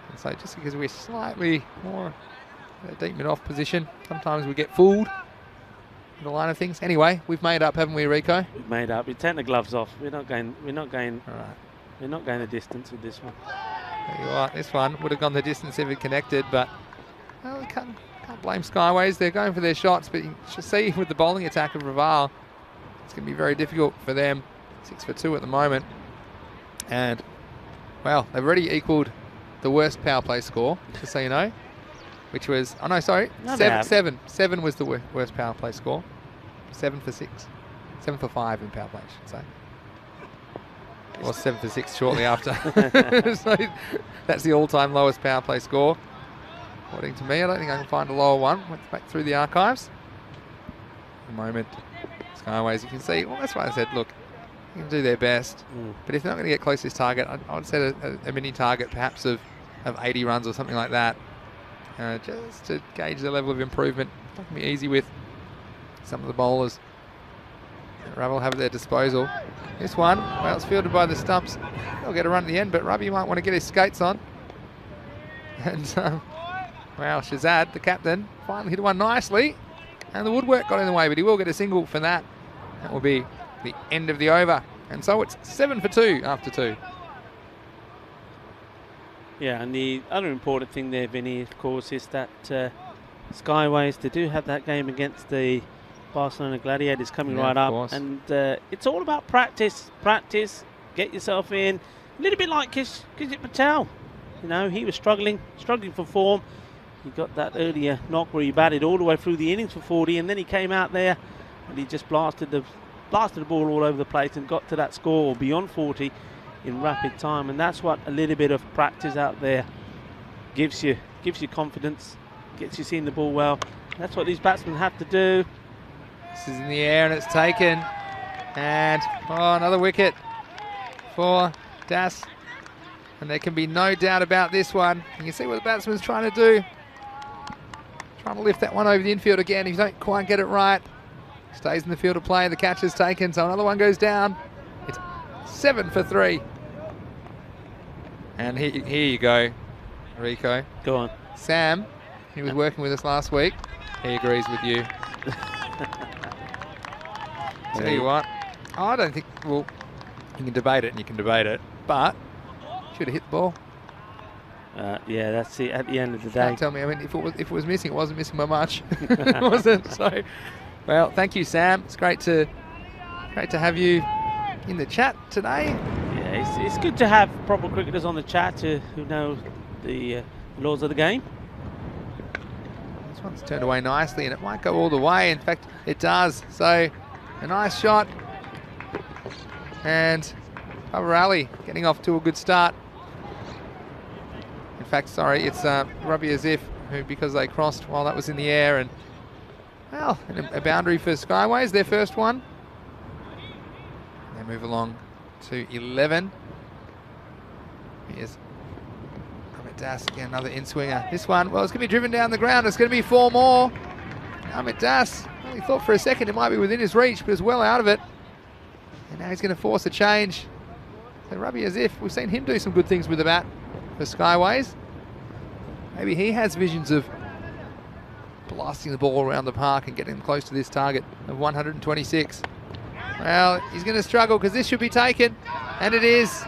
And so just because we're slightly more deep mid-off position, sometimes we get fooled in the line of things. Anyway, we've made up, haven't we, Rico? We've made up. We take the gloves off. We're not going All right. We're not going the distance with this one. There you are. This one would have gone the distance if it connected, but well, can't blame Skyways. They're going for their shots, but you should see with the bowling attack of Raval, it's going to be very difficult for them. 6 for 2 at the moment. And, well, they've already equalled the worst power play score, just so you know, which was, oh no, sorry, 7 was the worst power play score. 7 for 6. 7 for 5 in power play, I should say. It was 7 for 6 shortly after. So that's the all-time lowest power play score. According to me, I don't think I can find a lower one. Went back through the archives. At the moment, Skyways, you can see, well, that's why I said, look, you can do their best, but if they're not going to get close to this target, I would set a mini target perhaps of 80 runs or something like that, just to gauge the level of improvement. It's not going to be easy with some of the bowlers Rubby will have it at their disposal. This one, well, it's fielded by the stumps. They'll get a run at the end, but Rubby might want to get his skates on. And, well, Shazad, the captain, finally hit one nicely. And the woodwork got in the way, but he will get a single for that. That will be the end of the over. And so it's 7 for 2 after 2. Yeah, and the other important thing there, Vinny, of course, is that Skyways, they do have that game against the Barcelona Gladiators coming right up. And it's all about practice. Practice, get yourself in. A little bit like Kishit Patel. You know, he was struggling for form. He got that earlier knock where he batted all the way through the innings for 40, and then he came out there and he just blasted the ball all over the place and got to that score beyond 40 in rapid time. And that's what a little bit of practice out there gives you confidence, gets you seeing the ball well. That's what these batsmen have to do. This is in the air and it's taken. And another wicket for Das. And there can be no doubt about this one. You can see what the batsman's trying to do. Trying to lift that one over the infield again. If you don't quite get it right, stays in the field of play. The catch is taken, so another one goes down. It's 7 for 3. And here you go, Rico. Go on. Sam, he was working with us last week. He agrees with you. Tell you what, I don't think, well, you can debate it and you can debate it, but should have hit the ball. Yeah, that's it. At the end of the day, Can't tell me. I mean, if it was missing, it wasn't missing by much. It wasn't. So, well, thank you, Sam. It's great to have you in the chat today. Yeah, it's good to have proper cricketers on the chat who know the laws of the game. This one's turned away nicely, and it might go all the way. In fact, it does. So, a nice shot, and Rally getting off to a good start. In fact, sorry, it's Rubby Azif who, because they crossed while that was in the air, and well, a boundary for Skyways, their first one. They move along to 11. Here's Amit Das again, another in-swinger. This one, well, it's going to be driven down the ground. It's going to be 4 more. Amit Das, well, he thought for a second it might be within his reach, but is well out of it. And now he's going to force a change. So Rubby Azif, we've seen him do some good things with the bat for Skyways. Maybe he has visions of blasting the ball around the park and getting close to this target of 126. Well, he's going to struggle because this should be taken, and it is.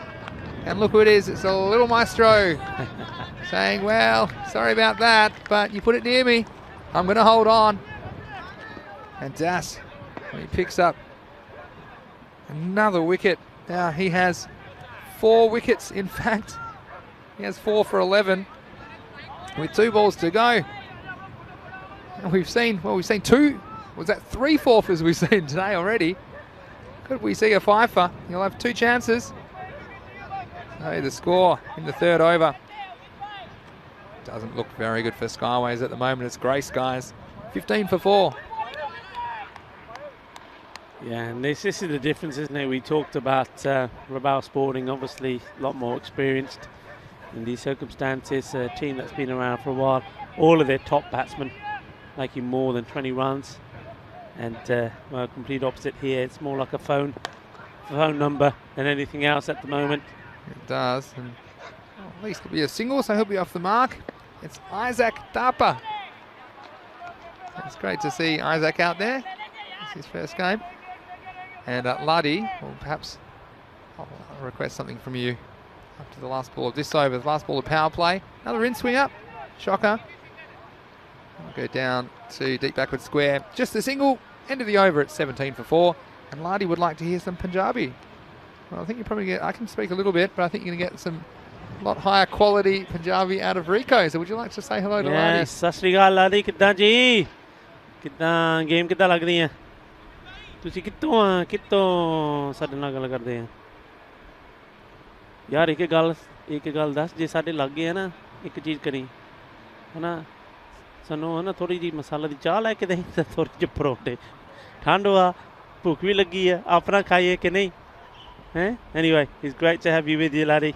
And look who it is, it's a little maestro saying, well, sorry about that, but you put it near me, I'm going to hold on. And Das, he picks up another wicket. Now he has 4 wickets, in fact. He has 4 for 11 with 2 balls to go. And we've seen 2, was that 3 fourthers we've seen today already? Could we see a fifer? You'll have 2 chances. So the score in the 3rd over doesn't look very good for Skyways at the moment. It's grey skies, 15 for 4. Yeah, and this is the difference, isn't it? We talked about Rabaul Sporting, obviously a lot more experienced in these circumstances. A team that's been around for a while. All of their top batsmen making more than 20 runs. And well, complete opposite here. It's more like a phone number than anything else at the moment. It does. And well, at least it'll be a single, so he'll be off the mark. It's Isaac Tapa. It's great to see Isaac out there. It's his first game. And Luddy, or perhaps I'll request something from you up to the last ball of this over, the last ball of power play. Another in-swing up, shocker. I'll go down to deep backward square. Just a single, end of the over at 17 for 4. And Luddy would like to hear some Punjabi. Well, I think you probably get, I can speak a little bit, but I think you're going to get some lot higher quality Punjabi out of Rico. So would you like to say hello to Luddy? Yes, sat sri akal Luddy, ਕਿੱਦਾਂ ਜੀ? ਕਿੱਦਾਂ game ਕਿੱਦਾਂ ਲੱਗਦੀ ਹੈ? ਤੁਸੀਂ ਕਿੱਥੋਂ ਸਾਡੇ ਨਾਲ ਗੱਲ ਕਰਦੇ ਆ? ਯਾਰ ਇੱਕ ਗੱਲ ਦੱਸ, ਜੇ ਸਾਡੇ ਲੱਗ ਗਏ ਆ ਨਾ, ਇੱਕ ਚੀਜ਼ ਕਰੀ ਹਨਾ, ਸਾਨੂੰ ਹਨਾ ਥੋੜੀ ਜਿਹੀ ਮਸਾਲਾ ਦੀ ਚਾਹ ਲੈ ਕੇ ਦੇਈਂ ਤੇ ਥੋੜੇ ਜਿਹੇ ਪਰੌਂਠੇ, ਠੰਡ ਆ, ਭੁੱਖ ਵੀ ਲੱਗੀ ਆ, ਆਪਣਾ ਖਾਈਏ ਕਿ ਨਹੀਂ? Anyway, it's great to have you with you, Laddie,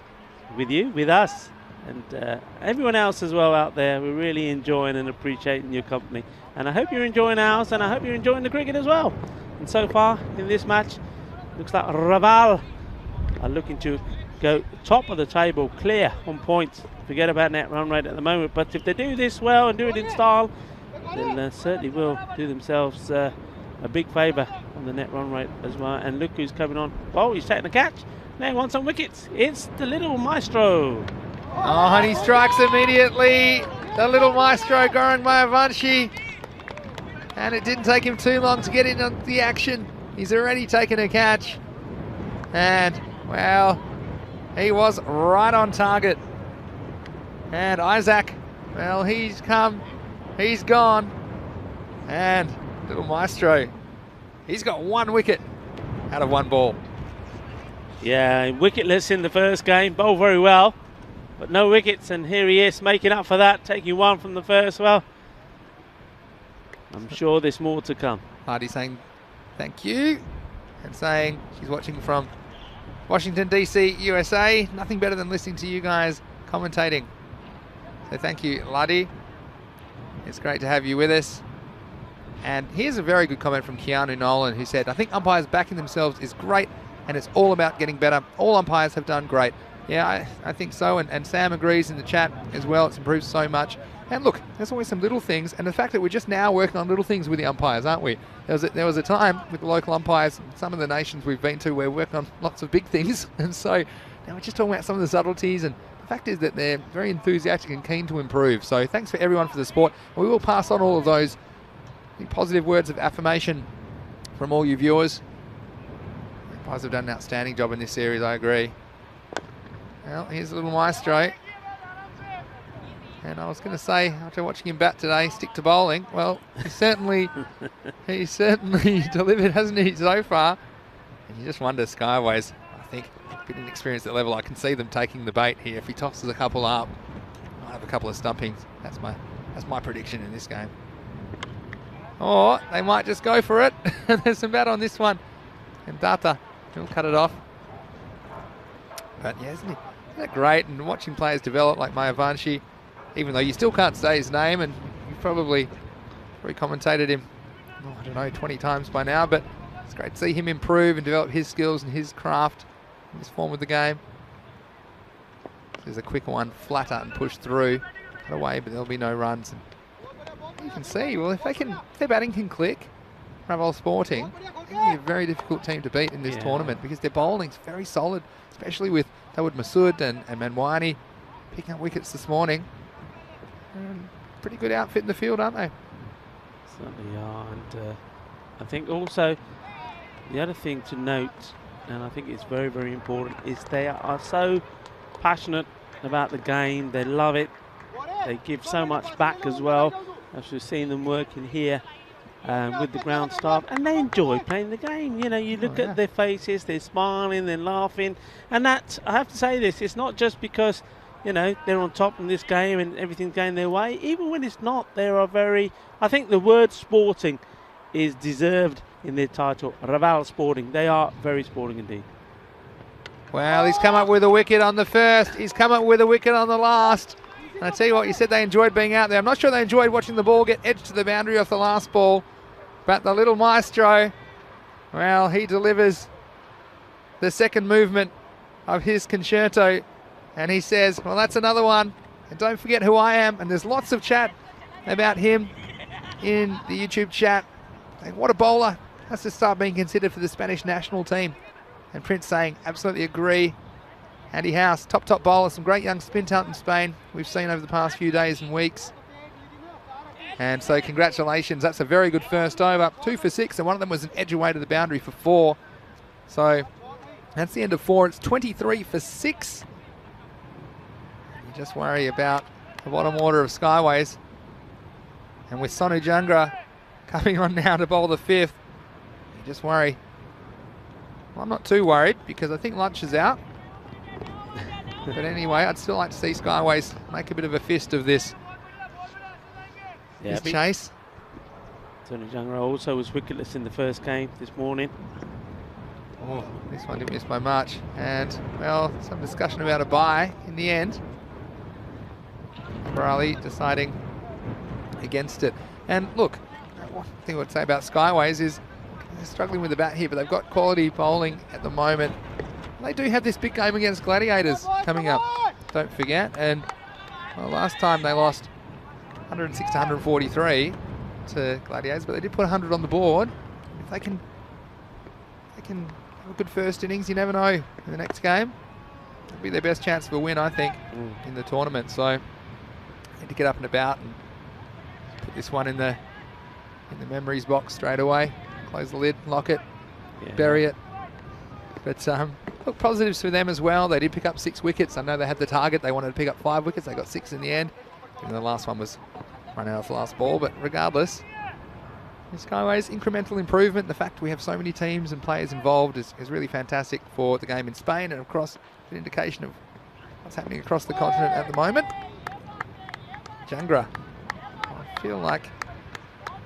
with us, and everyone else as well out there. We're really enjoying and appreciating your company, and I hope you're enjoying ours, and I hope you're enjoying the cricket as well. And so far in this match, looks like Raval are looking to go top of the table, clear on points. Forget about net run rate at the moment, but if they do this well and do it in style, they'll certainly will do themselves a big favour on the net run rate as well. And look who's coming on. Oh, he's taking a catch. Now he wants some wickets. It's the little maestro. Oh, and he strikes immediately. The little maestro, Gaurang Mayavanshi. And it didn't take him too long to get in on the action. He's already taken a catch. And, well, he was right on target. And Isaac, well, he's come, he's gone. And little maestro, he's got 1 wicket out of 1 ball. Yeah, wicketless in the first game, bowled very well, but no wickets, and here he is making up for that, taking 1 from the first. Well, I'm sure there's more to come. Hardy saying thank you and saying she's watching from Washington DC, USA. Nothing better than listening to you guys commentating. So thank you, Luddy. It's great to have you with us. And here's a very good comment from Keanu Nolan, who said, I think umpires backing themselves is great, and it's all about getting better. All umpires have done great. Yeah, I think so, and Sam agrees in the chat as well. It's improved so much. And look, there's always some little things, and the fact that we're just now working on little things with the umpires, aren't we? There was a time with the local umpires, some of the nations we've been to, we're working on lots of big things, and so now we're just talking about some of the subtleties, and the fact is that they're very enthusiastic and keen to improve. So thanks for everyone for the support. We will pass on all of those positive words of affirmation from all you viewers. The umpires have done an outstanding job in this series, I agree. Well, here's a little maestro. And I was going to say, after watching him bat today, stick to bowling. Well, he certainly delivered, hasn't he, so far? And you just wonder, Skyways, I think, a bit inexperienced at level. I can see them taking the bait here. If he tosses a couple up, might have a couple of stumpings. That's my prediction in this game. Or they might just go for it. There's some bat on this one. And Data, he'll cut it off. But yeah, isn't that great? And watching players develop like Mayavanshi, even though you still can't say his name, and you've probably commentated him, I don't know, 20 times by now, but it's great to see him improve and develop his skills and his craft in this form of the game. There's a quick one, flatter and push through, cut away, but there'll be no runs. And you can see, well, if their batting can click, Raval Sporting, they'll be a very difficult team to beat in this tournament, because their bowling's very solid, especially with Dawud Masood and Manwani picking up wickets this morning. Pretty good outfit in the field, aren't they? Certainly are. And I think also the other thing to note, and I think it's very, very important, is they are so passionate about the game. They love it. They give so much back as well, as we've seen them working here with the ground staff, and they enjoy playing the game. You know, you look at their faces, they're smiling, they're laughing, and that, I have to say this, it's not just because, you know, they're on top in this game and everything's going their way. Even when it's not, they are very, I think the word sporting is deserved in their title. Raval Sporting, they are very sporting indeed. Well, he's come up with a wicket on the first, he's come up with a wicket on the last. And I tell you what, you said they enjoyed being out there. I'm not sure they enjoyed watching the ball get edged to the boundary off the last ball, but the little maestro, well, he delivers the second movement of his concerto. And he says, well, that's another one. And don't forget who I am. And there's lots of chat about him in the YouTube chat. Saying, what a bowler. Has to start being considered for the Spanish national team. And Prince saying, absolutely agree. Andy House, top bowler. Some great young spin talent in Spain we've seen over the past few days and weeks. And so congratulations. That's a very good first over. 2 for 6. And one of them was an edge away to the boundary for 4. So that's the end of 4. It's 23 for 6. Just worry about the bottom order of Skyways. And with Sonu Jangra coming on now to bowl the 5th, you just worry. Well, I'm not too worried because I think lunch is out. But anyway, I'd still like to see Skyways make a bit of a fist of this, chase. Sonu Jangra also was wicketless in the first game this morning. Oh, this one didn't miss by much. And, well, some discussion about a bye in the end. Farali deciding against it. And look, one thing I would say about Skyways is They're struggling with the bat here, but they've got quality bowling at the moment. They do have this big game against Gladiators coming up, don't forget. And well, last time they lost 106 to 143 to Gladiators, but they did put 100 on the board. If they can have a good first innings, you never know in the next game. It'll be their best chance of a win, I think, in the tournament. So need to get up and about and put this one in the memories box straight away. Close the lid, lock it, bury it. But look, positives for them as well. They did pick up 6 wickets. I know they had the target. They wanted to pick up 5 wickets. They got 6 in the end. Even the last one was run out of the last ball. But regardless, Skyway's incremental improvement. The fact we have so many teams and players involved is really fantastic for the game in Spain, and of course an indication of what's happening across the continent at the moment. Jangra, I feel like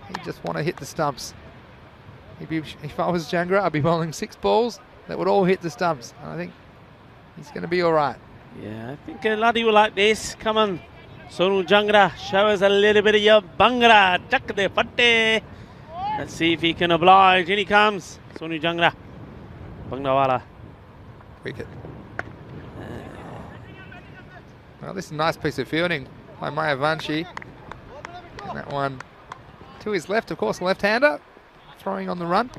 he just want to hit the stumps. If I was Jangra, I'd be bowling 6 balls that would all hit the stumps. And I think he's going to be all right. Yeah, I think a laddie will like this. Come on, Sonu Jangra, show us a little bit of your Bangra. Chak de fatte. Let's see if he can oblige. In he comes, Sonu Jangra. Bangrawala. Wicket. Well, this is a nice piece of fielding by Mayavanshi. And that one to his left, of course, a left-hander. Throwing on the run.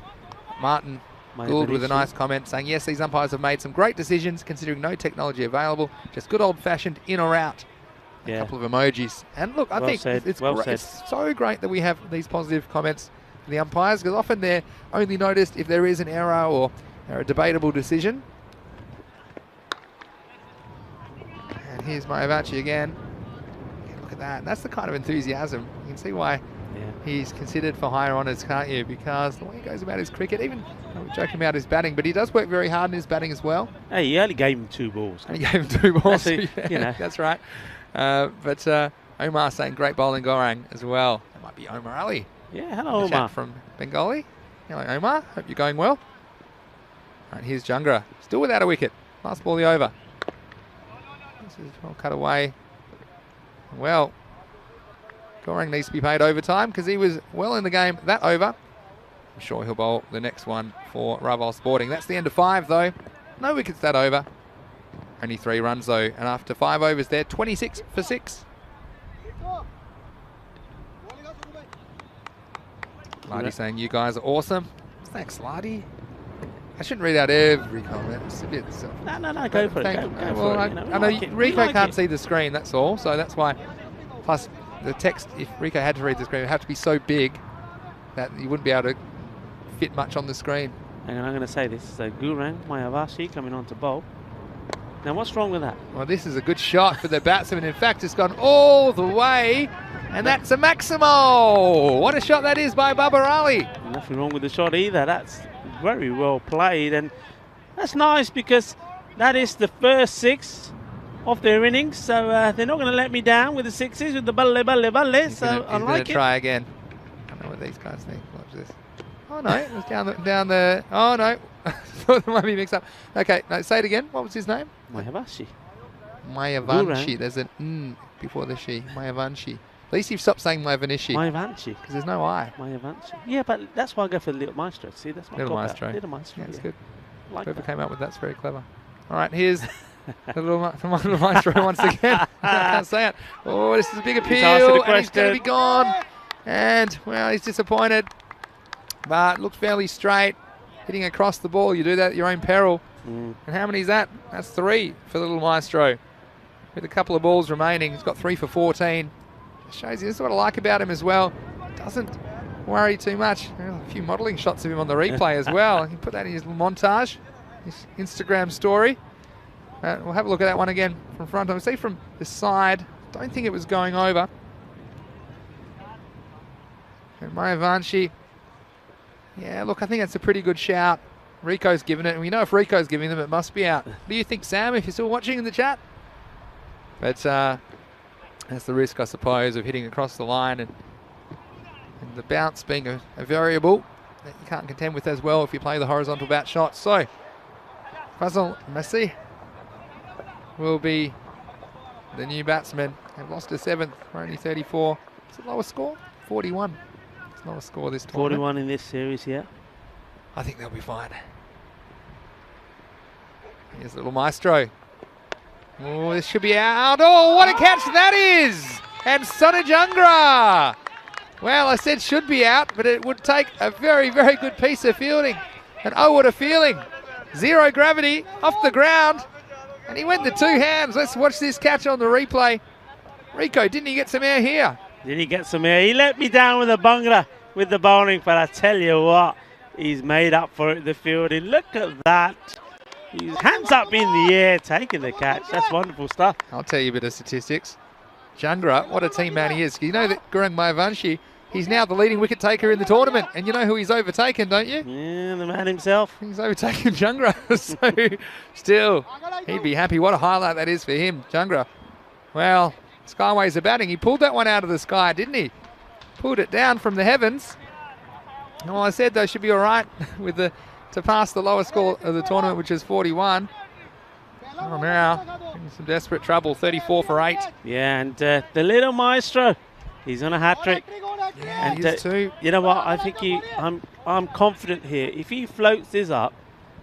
Martin Gould with a nice comment saying, yes, these umpires have made some great decisions considering no technology available. Just good old-fashioned in or out. A couple of emojis. And look, I think it's so great that we have these positive comments for the umpires, because often they're only noticed if there is an error or a debatable decision. And here's Mayavanshi again. Look at that. That's the kind of enthusiasm. You can see why he's considered for higher honours, can't you? Because the way he goes about his cricket, even we're joking about his batting, but he does work very hard in his batting as well. Hey, he only gave him 2 balls. And he gave him 2 balls. You know. That's right. But Omar saying great bowling, Gorang, as well. That might be Omar Ali. Yeah, hello, Omar. From Bengali. Hello, Omar. Hope you're going well. All right, here's Jangra. Still without a wicket. Last ball the over. This is well cut away. Well, Gorang needs to be paid overtime because he was well in the game that over. I'm sure he'll bowl the next one for Raval Sporting. That's the end of 5 though. No wickets that over. Only 3 runs though, and after 5 overs there, 26 for 6. Lardy saying you guys are awesome. Thanks, Lardy. I shouldn't read out every comment. It's a bit No, go for it. Go for it. I know Rico can't see the screen, that's all, so that's why. Plus, the text, if Rico had to read the screen, it would have to be so big that you wouldn't be able to fit much on the screen. And I'm going to say this. So Gurang Mayavashi coming on to bowl. Now, what's wrong with that? Well, this is a good shot for the batsman. In fact, it's gone all the way, and that's a Maximo. What a shot that is by Babar Ali. Nothing wrong with the shot either. That's very well played, and that's nice because that is the first 6 of their innings, so they're not going to let me down with the 6s, with the balle, so I like it. Try again. I don't know what these guys think. Watch this. Oh no, it was down the. Oh no, thought they might be mixed up. Okay, no, say it again. What was his name? Mayavashi. Mayavanshi. There's an before the she. Mayavanshi. At least you've stopped saying Mayavanishi. Mayavanshi. Because there's no I. Mayavanshi. Yeah, but that's why I go for the Little Maestro. See, that's my Little Maestro. Little Maestro. Yeah, it's good. Like Whoever that. came up with that's very clever. All right, here's the little Maestro once again. I can't say it. Oh, this is a big appeal, and he's going to be gone. And, well, he's disappointed. But looks fairly straight. Hitting across the ball, you do that at your own peril. And how many is that? That's 3 for the little Maestro. With a couple of balls remaining, he's got 3 for 14. It shows you, this is what I like about him as well. Doesn't worry too much. A few modelling shots of him on the replay as well. He put that in his little montage, his Instagram story. We'll have a look at that one again from front. I see from the side. Don't think it was going over. And Mayavanshi. Yeah, look, I think that's a pretty good shout. Rico's given it, and we know if Rico's giving them, it must be out. What do you think, Sam, if you're still watching in the chat? But that's the risk, I suppose, of hitting across the line and the bounce being a variable that you can't contend with as well if you play the horizontal bat shot. So, Fazal Messi will be the new batsman. They've lost a 7th for only 34. Is it lowest score? 41. It's lowest score this tournament. 41 in this series, yeah. I think they'll be fine. Here's little Maestro. Oh, this should be out. Oh, what a catch that is! And Sonajangra. Well, I said should be out, but it would take a very, very good piece of fielding. And oh, what a feeling. Zero gravity, off the ground. And he went the two hands. Let's watch this catch on the replay. Rico, didn't he get some air here? Did he get some air? He let me down with a bungra with the bowling, but I tell you what, he's made up for it, the fielding. Look at that. He's hands up in the air, taking the catch. That's wonderful stuff. I'll tell you a bit of statistics. Jangra, what a team man he is. You know that Gurung Mayavanshi, he's now the leading wicket taker in the tournament. And you know who he's overtaken, don't you? Yeah, the man himself. He's overtaken Jangra. So still, he'd be happy. What a highlight that is for him, Jangra. Well, Skyways are batting. He pulled that one out of the sky, didn't he? Pulled it down from the heavens. Well, I said, though, should be all right with to pass the lowest score of the tournament, which is 41. Oh, now, in some desperate trouble, 34 for 8. Yeah, and the little Maestro, he's on a hat-trick. Yeah, and he is too. You know what, I think I'm confident here. If he floats this up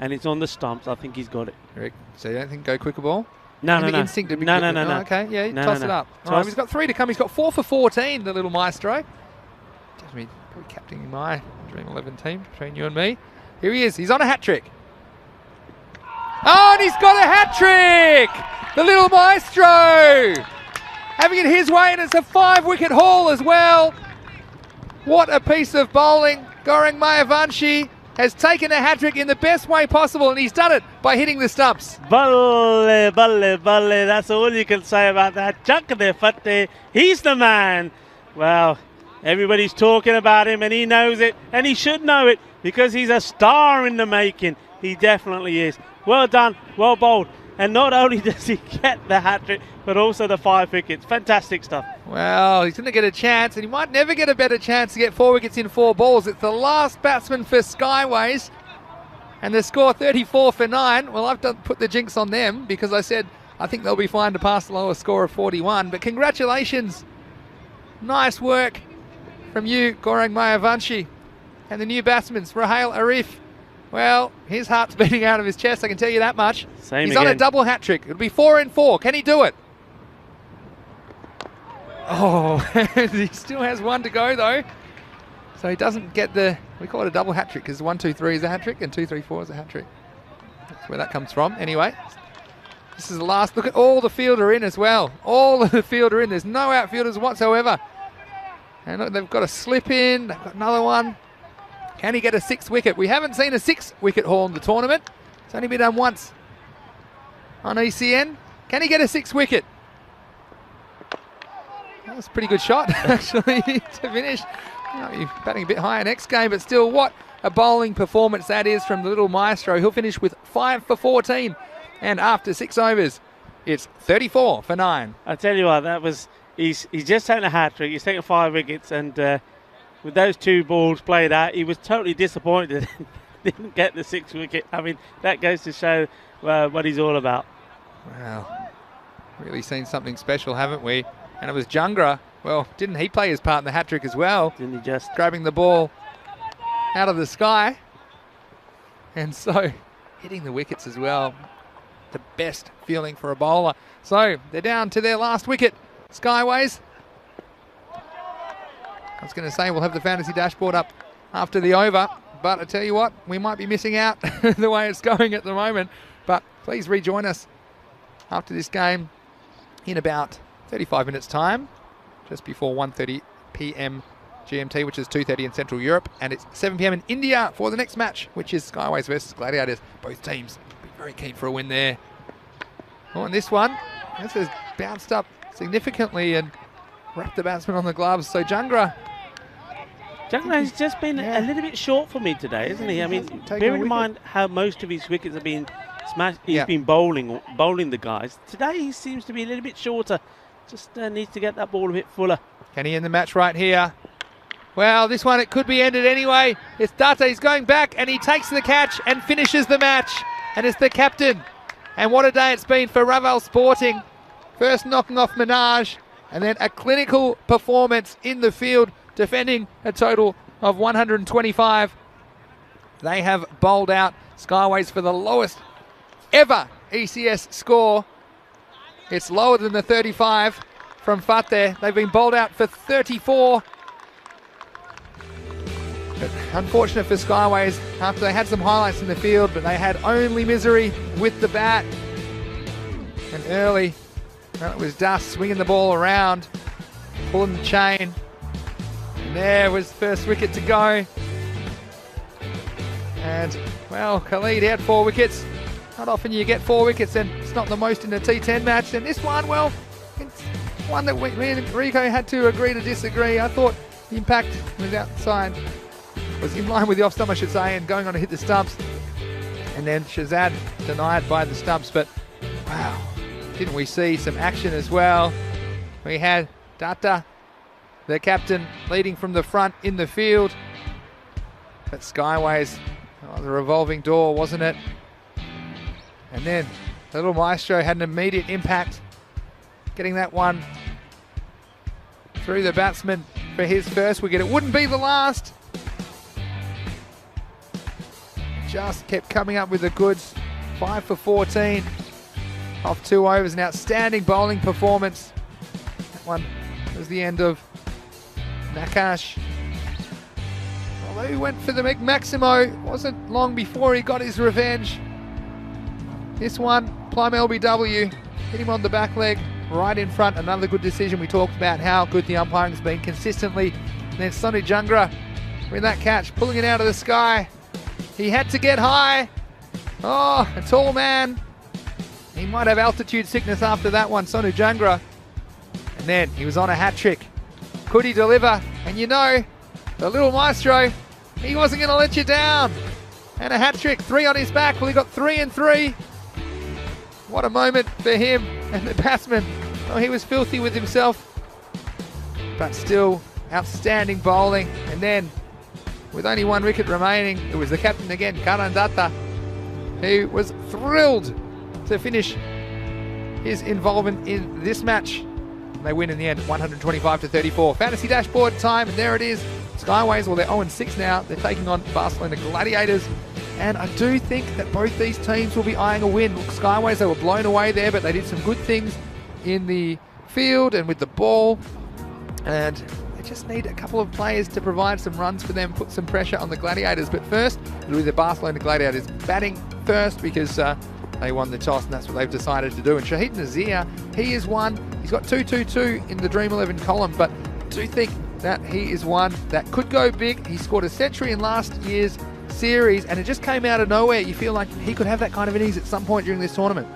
and it's on the stumps, I think he's got it. Rick, so you don't think go quicker ball? No. Instinct to be No. Okay, yeah, No, toss no. it up. Toss. All right, he's got 3 to come. He's got 4 for 14, the little Maestro. Just me probably captaining my Dream 11 team between you and me. Here he is. He's on a hat-trick. Oh, and he's got a hat-trick! The little Maestro! Having it his way, and it's a 5-wicket haul as well. What a piece of bowling. Gurung Mayavanshi has taken a hat-trick in the best way possible, and he's done it by hitting the stumps. Balle. That's all you can say about that. Chakde Fatte. He's the man. Well, everybody's talking about him, and he knows it, and he should know it because he's a star in the making. He definitely is. Well done, well bowled. And not only does he get the hat-trick, but also the 5 wickets. Fantastic stuff. Well, he's going to get a chance, and he might never get a better chance to get 4 wickets in 4 balls. It's the last batsman for Skyways, and the score 34 for 9. Well, I've put the jinx on them because I said I think they'll be fine to pass the lowest score of 41. But congratulations. Nice work from you, Gurung Mayavanshi. And the new batsman, Raheel Arif. Well, his heart's beating out of his chest, I can tell you that much. Same He's again. on a double hat-trick. It'll be 4 in 4. Can he do it? Oh, he still has 1 to go, though. So he doesn't get we call it a double hat-trick because 1, 2, 3 is a hat-trick and 2, 3, 4 is a hat-trick. That's where that comes from. Anyway, this is the last. Look at all the fielder in as well. All of the fielder in. There's no outfielders whatsoever. And look, they've got a slip in. They've got another one. Can he get a 6th wicket? We haven't seen a 6-wicket haul in the tournament. It's only been done once on ECN. Can he get a 6th wicket? That was a pretty good shot, actually, to finish. You're batting a bit higher next game, but still, what a bowling performance that is from the little Maestro. He'll finish with 5 for 14. And after 6 overs, it's 34 for 9. I tell you what, he's just taken a hat-trick. He's taken 5 wickets, and with those 2 balls played out, he was totally disappointed. Didn't get the 6th wicket. I mean, that goes to show what he's all about. Wow. Really seen something special, haven't we? And it was Jangra. Well, didn't he play his part in the hat-trick as well? Didn't he just? Grabbing the ball out of the sky. And so, hitting the wickets as well. The best feeling for a bowler. So, they're down to their last wicket. Skyways. I was going to say we'll have the fantasy dashboard up after the over, but I tell you what, we might be missing out the way it's going at the moment. But please rejoin us after this game in about 35 minutes time, just before 1:30 p.m. GMT, which is 2:30 in Central Europe, and it's 7 p.m. in India for the next match, which is Skyways versus Gladiators. Both teams be very keen for a win there. Oh, and this one, this has bounced up significantly and wrapped the batsman on the gloves. So Jangra Has just been a little bit short for me today, isn't he? I mean, bear in mind how most of his wickets have been smashed. He's been bowling the guys. Today he seems to be a little bit shorter. Just needs to get that ball a bit fuller. Can he end the match right here? Well, this one, it could be ended anyway. It's Date. He's going back and he takes the catch and finishes the match. And it's the captain. And what a day it's been for Raval Sporting. First knocking off Minaj and then a clinical performance in the field, defending a total of 125 They have bowled out Skyways for the lowest ever ECS score. It's lower than the 35 from Fateh. They've been bowled out for 34. But unfortunate for Skyways after they had some highlights in the field, but they had only misery with the bat. And early, well, it was Dust swinging the ball around, pulling the chain. And there was the first wicket to go. And, well, Khalid had 4 wickets. Not often you get 4 wickets, and it's not the most in a T10 match. And this one, well, it's one that me and Rico had to agree to disagree. I thought the impact was outside, was in line with the off stump, I should say, and going on to hit the stumps. And then Shazad denied by the stumps. But, wow, didn't we see some action as well? We had Data, the captain, leading from the front in the field. But Skyways, oh, the revolving door, wasn't it? And then the little Maestro had an immediate impact, getting that one through the batsman for his first wicket. It wouldn't be the last. Just kept coming up with the goods. 5 for 14 off 2 overs. An outstanding bowling performance. That one was the end of Nakash. Although he went for the Maximo, it wasn't long before he got his revenge. This one, Plum LBW, hit him on the back leg, right in front. Another good decision. We talked about how good the umpiring's been consistently. And then Sonu Jungra with that catch, pulling it out of the sky. He had to get high. Oh, a tall man. He might have altitude sickness after that one, Sonu Jungra. And then he was on a hat trick. Could he deliver? And you know, the little Maestro, he wasn't going to let you down. And a hat trick, 3 on his back. Well, he got 3 and 3. What a moment for him and the batsman. Oh, he was filthy with himself, but still outstanding bowling. And then, with only 1 wicket remaining, it was the captain again, Karan Datta, who was thrilled to finish his involvement in this match. They win in the end, 125 to 34. Fantasy dashboard time, and there it is. Skyways, well, they're 0-6 now. They're taking on Barcelona Gladiators. And I do think that both these teams will be eyeing a win. Look, Skyways, they were blown away there, but they did some good things in the field and with the ball. And they just need a couple of players to provide some runs for them, put some pressure on the Gladiators. But first, it'll be the Barcelona Gladiators batting first because they won the toss, and that's what they've decided to do. And Shahid Nazir, he is one. He's got 2-2-2 in the Dream 11 column, but I do think that he is one that could go big. He scored a century in last year's series, and it just came out of nowhere. You feel like he could have that kind of innings at some point during this tournament.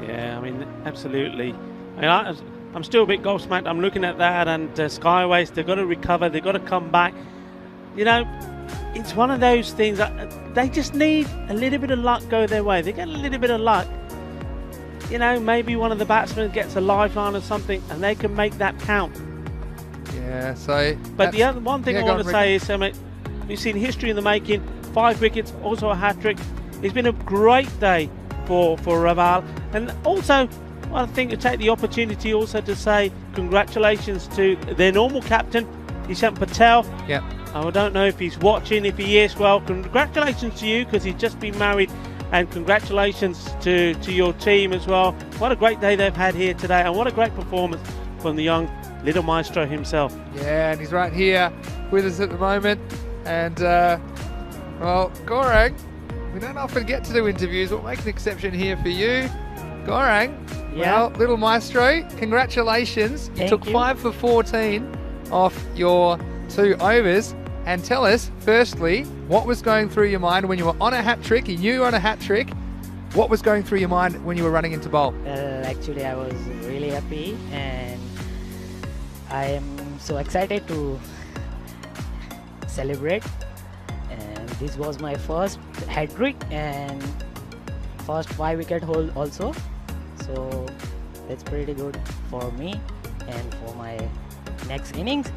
Yeah, I mean, absolutely. I mean, I'm still a bit gobsmacked. I'm looking at that, and Skyways, they've got to recover, they've got to come back. You know, it's one of those things that they just need a little bit of luck go their way. They get a little bit of luck. You know, maybe one of the batsmen gets a lifeline or something, and they can make that count. Yeah, so... But the other one thing I want to say is, we've seen history in the making. 5 wickets, also a hat-trick. It's been a great day for Raval. And also, I think to take the opportunity also to say congratulations to their normal captain, Ishant Patel. Yeah. I don't know if he's watching. If he is, well, congratulations to you, because he's just been married. And congratulations to your team as well. What a great day they've had here today, and what a great performance from the young little Maestro himself. Yeah, and he's right here with us at the moment. And, well, Gaurang, we don't often get to do interviews. We'll make an exception here for you. Gaurang, yeah. Well, little Maestro, congratulations. You took 5 for 14 off your 2 overs. And tell us, firstly, what was going through your mind when you were on a hat-trick? You knew you were on a hat-trick. What was going through your mind when you were running into bowl? Well, actually, I was really happy, and I am so excited to celebrate. And this was my first hat-trick and first 5-wicket haul also. So that's pretty good for me and for my next innings.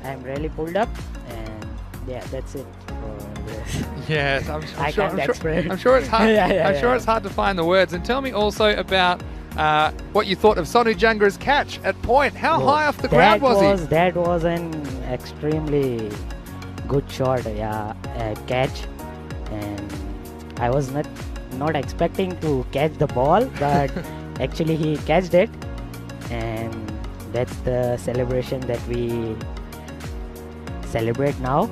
I'm really pulled up, and yeah, that's it for this. Yes, I'm sure it's hard. I'm sure it's hard to find the words. And tell me also about what you thought of Sonu Jungra's catch at point. How high off the ground was he? That was an extremely good shot, yeah, catch, and I was not expecting to catch the ball, but actually he catched it, and that's the celebration that we celebrate now.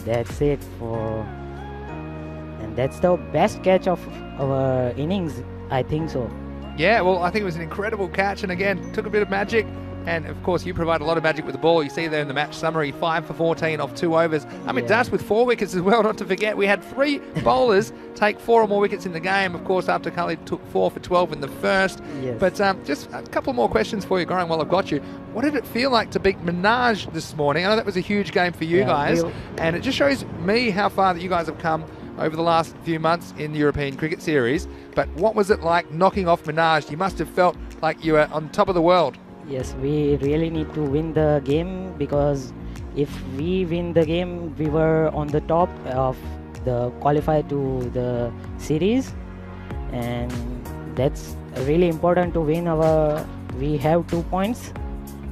That's it and that's the best catch of our innings, I think so. Yeah, well, I think it was an incredible catch, and again, took a bit of magic. And of course, you provide a lot of magic with the ball. You see there in the match summary, 5 for 14 off 2 overs. Das with 4 wickets as well, not to forget. We had 3 bowlers take 4 or more wickets in the game. Of course, after Khalid took 4 for 12 in the first. Yes. But just a couple more questions for you, Gaurang, while I've got you. What did it feel like to beat Minaj this morning? I know that was a huge game for you guys. And it just shows me how far that you guys have come over the last few months in the European Cricket Series. But what was it like knocking off Minaj? You must have felt like you were on top of the world. Yes, we really need to win the game, because if we win the game, we were on the top of the qualify to the series, and that's really important to win we have 2 points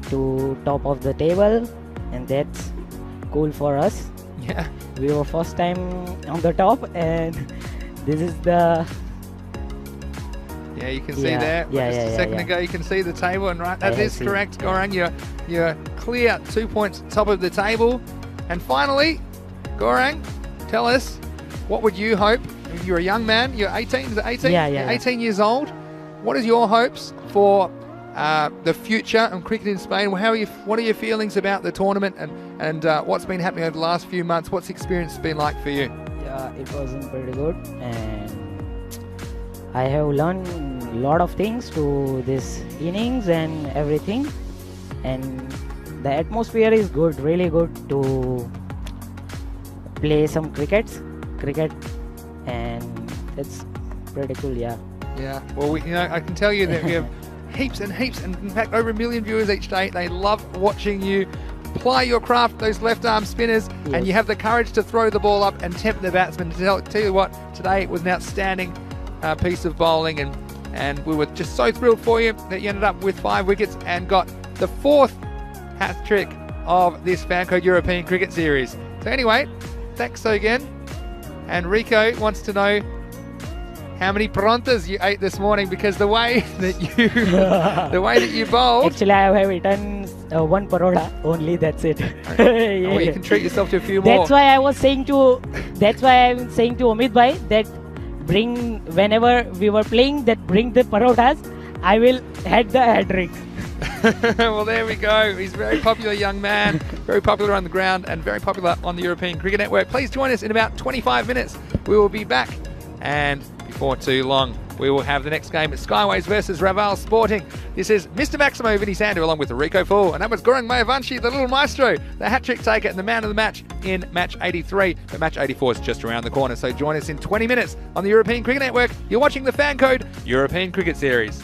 to top of the table, and that's cool for us. Yeah. We were first time on the top, and this is the Yeah, you can see there. Just a second ago, you can see the table, and that is correct, Gaurang. You're clear, 2 points top of the table. And finally, Gaurang, tell us, what would you hope? You're a young man. You're 18. Is it 18? Yeah. 18 years old. What is your hopes for the future of cricket in Spain? What are your feelings about the tournament and what's been happening over the last few months? What's the experience been like for you? Yeah, it wasn't pretty good, and I have learned a lot of things to this innings and everything, and the atmosphere is good, really good to play some cricket, and it's pretty cool. Yeah. Well, I can tell you that we have heaps and heaps, and in fact over 1 million viewers each day. They love watching you ply your craft, those left arm spinners, and you have the courage to throw the ball up and tempt the batsman. Tell you what, today it was an outstanding piece of bowling, and we were just so thrilled for you that you ended up with 5 wickets and got the 4th hat trick of this Fancode European Cricket Series. So anyway, thanks again. And Rico wants to know how many prontas you ate this morning, because the way that you bowled. Actually, I have eaten 1 paroda only. That's it. Well, you can treat yourself to a few more. That's why I'm saying to Omid bhai that whenever we were playing, that bring the parodas. I will had the hat-trick. Well, there we go. He's a very popular young man, very popular on the ground, and very popular on the European Cricket Network. Please join us in about 25 minutes. We will be back, and before too long, we will have the next game at Skyways versus Raval Sporting. This is Mr. Maximo Vinny Sandu along with Rico Fool, and that was Gaurang Mayavanshi, the little maestro, the hat-trick taker and the man of the match in match 83. But match 84 is just around the corner, so join us in 20 minutes on the European Cricket Network. You're watching the Fancode European Cricket Series.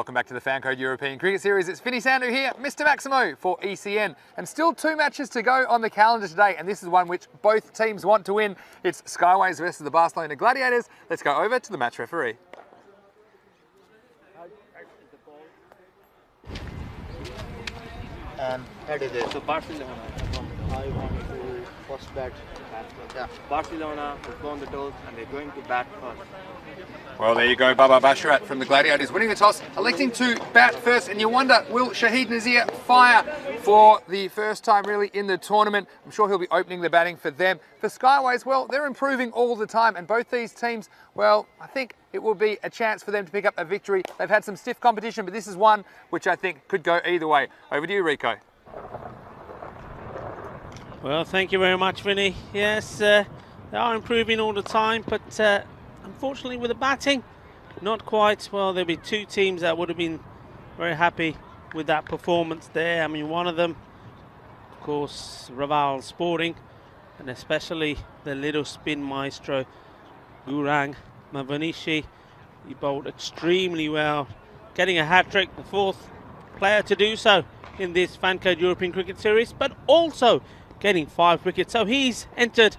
Welcome back to the Fancode European Cricket Series. It's Finny Sandhu here, Mr. Maximo for ECN. And still 2 matches to go on the calendar today, and this is one which both teams want to win. It's Skyways versus the Barcelona Gladiators. Let's go over to the match referee. And head is there. So Barcelona, I want to first bat. Yeah. Barcelona has won the toss and they're going to bat first. Well, there you go, Baba Basharat from the Gladiators winning the toss, electing to bat first. And you wonder, will Shahid Nazir fire for the first time really in the tournament? I'm sure he'll be opening the batting for them. For Skyways, well, they're improving all the time. And both these teams, well, I think it will be a chance for them to pick up a victory. They've had some stiff competition, but this is one which I think could go either way. Over to you, Rico. Well, thank you very much, Vinny. Yes, they are improving all the time, but unfortunately with the batting, not quite. Well, there'll be 2 teams that would have been very happy with that performance there. I mean, one of them, of course, Raval Sporting, and especially the little spin maestro, Gurang Mavanishi. He bowled extremely well, getting a hat-trick, the 4th player to do so in this Fancode European Cricket Series, but also getting 5 wickets. So he's entered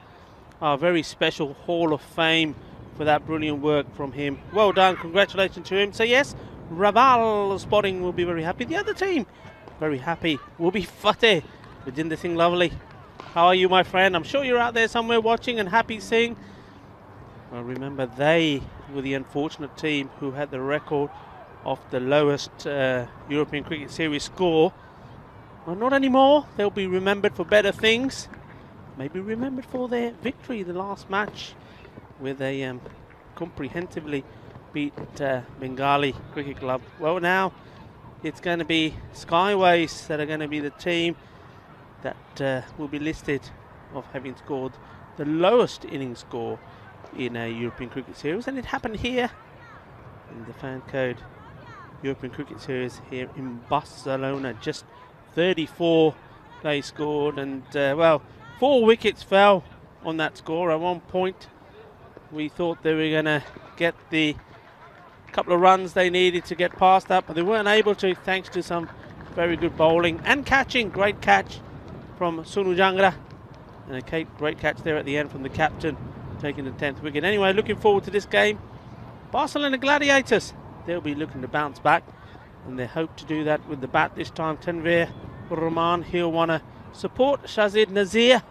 our very special Hall of Fame for that brilliant work from him. Well done, congratulations to him. So yes, Raval Sporting will be very happy. The other team, very happy, will be Fateh Vijender Singh Lovely. How are you, my friend? I'm sure you're out there somewhere watching and happy seeing. Well, remember, they were the unfortunate team who had the record of the lowest European Cricket Series score. Well, not anymore. They'll be remembered for better things. Maybe remembered for their victory the last match, where they comprehensively beat Bengali Cricket Club. Well, now it's going to be Skyways that are going to be the team that will be listed of having scored the lowest inning score in a European Cricket Series, and it happened here in the Fancode European Cricket Series here in Barcelona. Just 34 they scored, and well, 4 wickets fell on that score. At one point we thought they were going to get the couple of runs they needed to get past that, but they weren't able to, thanks to some very good bowling and catching. Great catch from Sunu Jangra, and a great catch there at the end from the captain, taking the 10th wicket. Anyway, looking forward to this game. Barcelona Gladiators, they'll be looking to bounce back, and they hope to do that with the bat this time. Tanveer Rahman, he'll want to support Shahid Nazir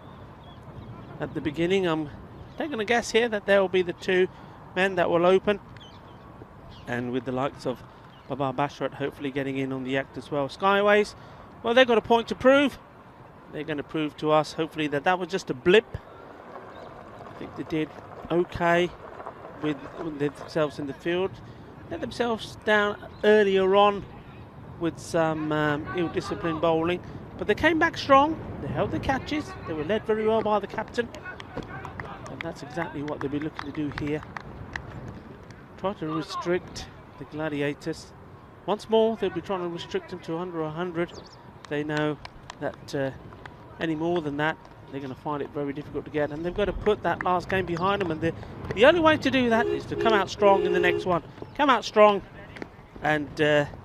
at the beginning. I'm taking a guess here that there will be the 2 men that will open, and with the likes of Baba Basharat hopefully getting in on the act as well. Skyways, well, they've got a point to prove. They're going to prove to us, hopefully, that that was just a blip. I think they did okay with themselves in the field. Let themselves down earlier on with some ill-disciplined bowling, but they came back strong. They held the catches. They were led very well by the captain, and that's exactly what they'll be looking to do here. Try to restrict the Gladiators. Once more, they'll be trying to restrict them to under 100. They know that any more than that, they're going to find it very difficult to get, and they've got to put that last game behind them, and the only way to do that is to come out strong in the next one. Come out strong, and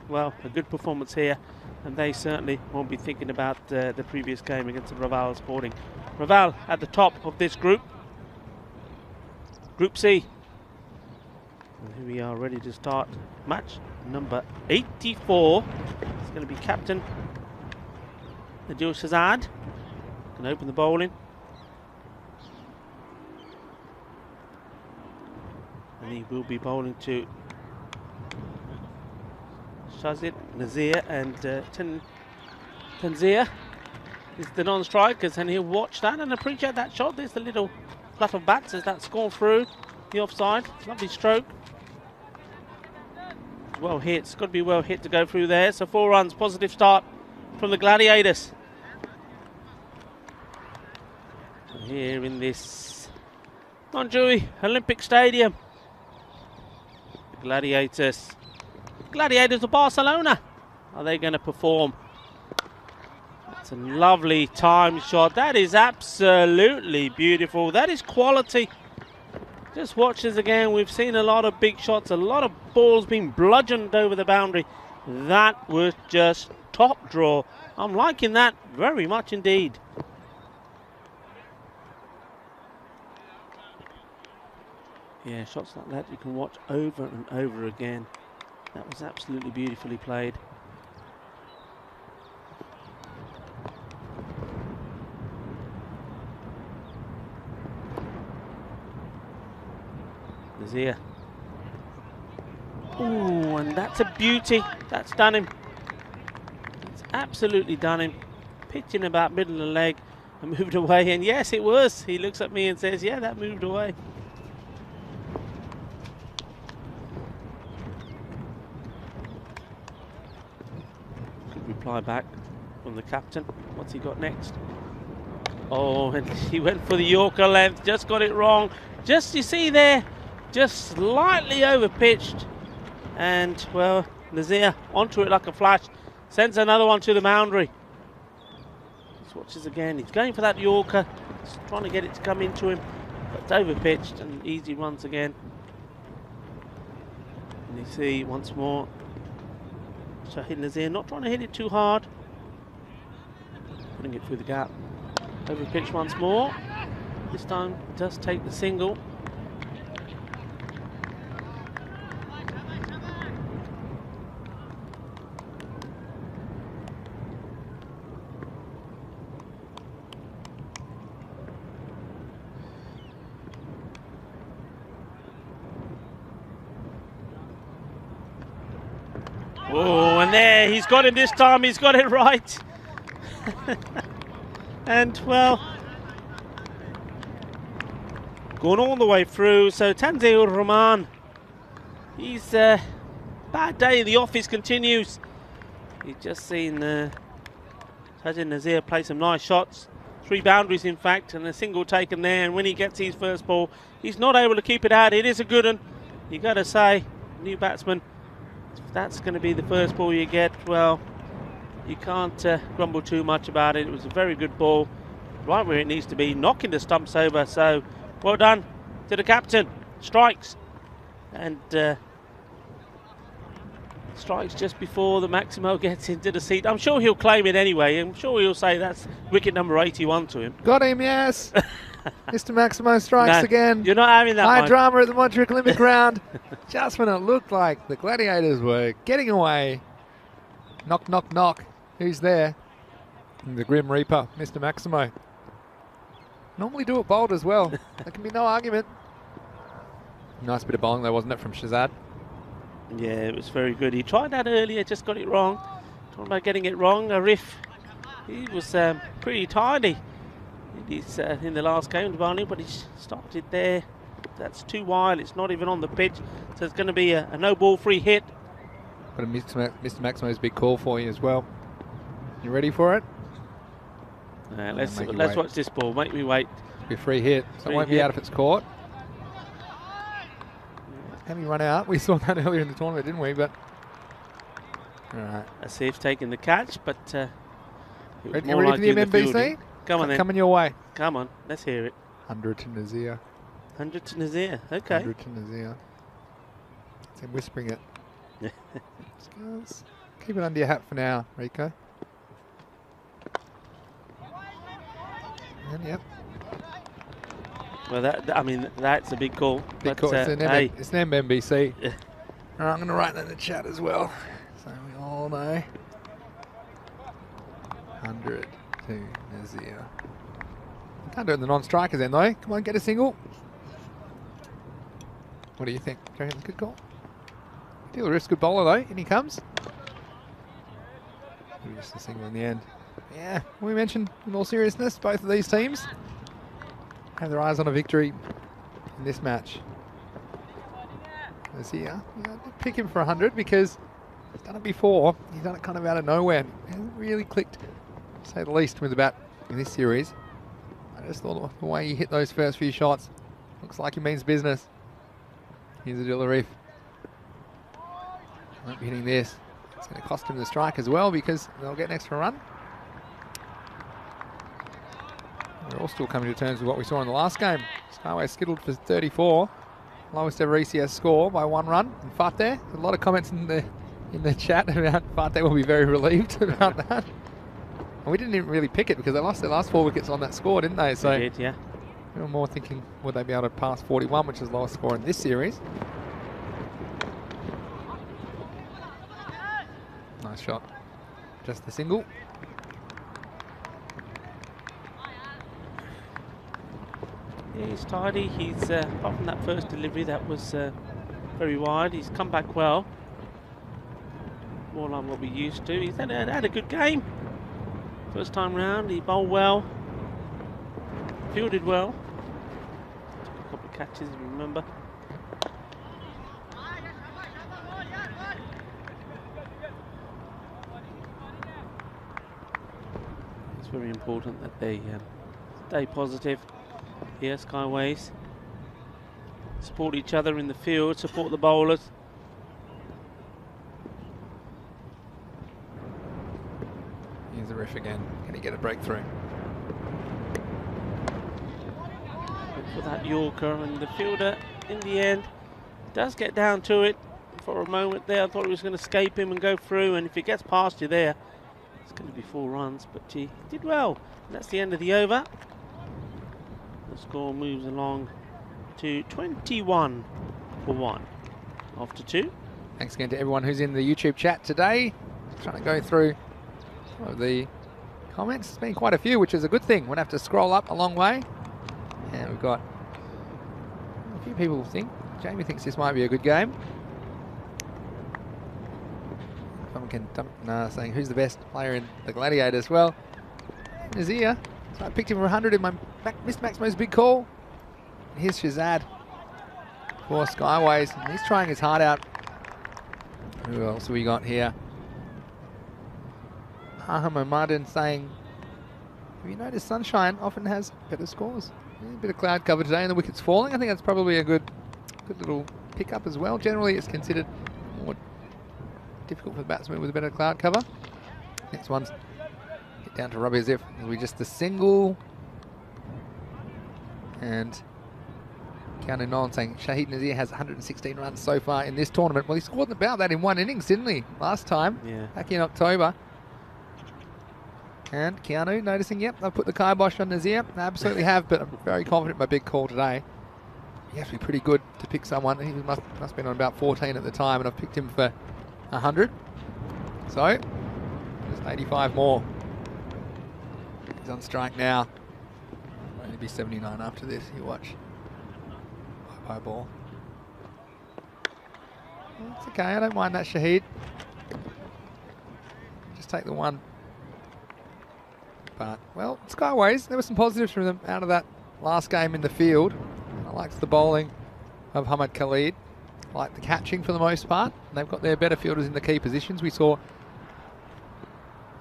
well, a good performance here, and they certainly won't be thinking about the previous game against the Raval Sporting. Raval at the top of this group, Group C. And here we are, ready to start match number 84. It's going to be captain Adil Shahzad. Can open the bowling. And he will be bowling to Shahid Nazir, and Tanzir is the non-strikers, and he'll watch that and appreciate that shot. There's the little fluff of bats as that's gone through the offside. Lovely stroke. Well hit. It's got to be well hit to go through there. So 4 runs, positive start from the Gladiators. Here in this Montjuic Olympic Stadium, the Gladiators of Barcelona, are they going to perform? That's a lovely time shot. That is absolutely beautiful. That is quality. Just watch this again. We've seen a lot of big shots, a lot of balls being bludgeoned over the boundary. That was just top draw. I'm liking that very much indeed. Yeah, shots like that you can watch over and over again. That was absolutely beautifully played. Nazir. Ooh, and that's a beauty. That's done him. That's absolutely done him. Pitching about middle of the leg and moved away. And yes, it was. He looks at me and says, yeah, that moved away. Good reply back from the captain. What's he got next? Oh, and he went for the Yorker length. Just got it wrong. Just, you see there, just slightly over pitched. And, well, Nazir onto it like a flash. Sends another one to the boundary. Just watches again. He's going for that Yorker. He's trying to get it to come into him. But it's over pitched and easy runs again. And you see once more Shahid Nazir not trying to hit it too hard. Putting it through the gap. Over pitch once more. This time does take the single. Oh, and there, he's got it this time, he's got it right. And, well, going all the way through. So Tanzil Rahman, he's bad day in the office continues. You've just seen Sajid Nazir play some nice shots. 3 boundaries, in fact, and a single taken there. And when he gets his first ball, he's not able to keep it out. It is a good one. You got to say, new batsman, if that's going to be the first ball you get, well, you can't grumble too much about it. It was a very good ball, right where it needs to be, knocking the stumps over. So, well done to the captain. Strikes. And strikes just before the Maximo gets into the seat. I'm sure he'll claim it anyway. I'm sure he'll say that's wicket number 81 to him. Got him, yes. Mr. Maximo strikes again. You're not having that. High drama at the Montreal Olympic round. Just when it looked like the Gladiators were getting away. Knock, knock, knock. Who's there? The Grim Reaper, Mr. Maximo. Normally do it bold as well. There can be no argument. Nice bit of bowling though, wasn't it, from Shazad? Yeah, it was very good. He tried that earlier, just got it wrong. Talking about getting it wrong, Arif, he was pretty tidy in the last game of bowling, but he started there. That's too wide, it's not even on the pitch, so it's going to be a no ball free hit. But Mr. Maximo's big call for you as well. You ready for it? Let's watch this ball. Make me wait. It'll be a free hit, so it won't be out if it's caught. Can we run out? We saw that earlier in the tournament, didn't we? But all right. Asif taking the catch, but it was ready more for the MMBC? Come on then. Coming your way. Come on, let's hear it. 100 to Nazir. 100 to Nazir. Okay. 100 to Nazir. It's him whispering it. Just keep it under your hat for now, Rico. And yep. Well, that's a big call. Big call. It's an MMBC. All right, I'm going to write that in the chat as well, so we all know. 100 to Nazir. Can't do it in the non-strikers then, though. Come on, get a single. What do you think? Do you reckon it's a good call? Dealer risk, good bowler though. In he comes. Maybe just a single in the end. Yeah, we mentioned in all seriousness, both of these teams have their eyes on a victory in this match. Nazir, pick him for 100 because he's done it before. He's done it kind of out of nowhere. He hasn't really clicked, to say the least, with the bat in this series. I just thought the way he hit those first few shots looks like he means business. Here's Adil Arif. Won't be hitting this. It's going to cost him the strike as well because they'll get an extra run. We're all still coming to terms with what we saw in the last game. Skyway skittled for 34. lowest ever ECS score by 1 run. And Fateh, a lot of comments in the chat about Fateh will be very relieved about that. And we didn't even really pick it because they lost their last 4 wickets on that score, didn't they? So They did, yeah. we were more thinking, would they be able to pass 41, which is the lowest score in this series. Nice shot. Just the single. Yeah, he's tidy. He's apart from that first delivery that was very wide, he's come back well. More like what we used to. He's had a good game. First time round, he bowled well, fielded well. Took a couple of catches, if you remember. It's very important that they stay positive here, Skyways. Support each other in the field, support the bowlers. Here's the ref again. Can he get a breakthrough? Look for that Yorker, and the fielder in the end does get down to it. For a moment there I thought he was going to escape him and go through, and if he gets past you there it's going to be 4 runs, but he did well. And that's the end of the over. The score moves along to 21 for 1 after 2. Thanks again to everyone who's in the YouTube chat today. Just trying to go through some of the comments. It's been quite a few, which is a good thing. We'll have to scroll up a long way. And we've got a few people think, Jamie thinks this might be a good game. Someone can dump, saying who's the best player in the Gladiators. Well, Nazir. So I picked him for 100 in my Mr. Maximo's big call. Here's Shazad for Skyways. And he's trying his heart out. Who else have we got here? Aham Martin saying, have you noticed Sunshine often has better scores? A bit of cloud cover today and the wicket's falling. I think that's probably a good little pickup as well. Generally it's considered more difficult for the batsman with a better cloud cover. Next one's hit down to Robbie Azif. It'll be just a single. And Keanu Nolan saying Shahid Nazir has 116 runs so far in this tournament. Well, he scored about that in 1 innings, didn't he? Last time, back in October. And Keanu noticing, yep, I've put the kibosh on Nazir. I absolutely have, but I'm very confident in my big call today. You have to be pretty good to pick someone. He must have been on about 14 at the time, and I've picked him for 100. So, just 85 more. He's on strike now. Only be 79 after this. You watch. Bye ball. It's okay. I don't mind that, Shahid. Just take the one. But, well, Skyways, there were some positives from them out of that last game in the field. I liked the bowling of Hamad Khalid. I like the catching for the most part. And they've got their better fielders in the key positions. We saw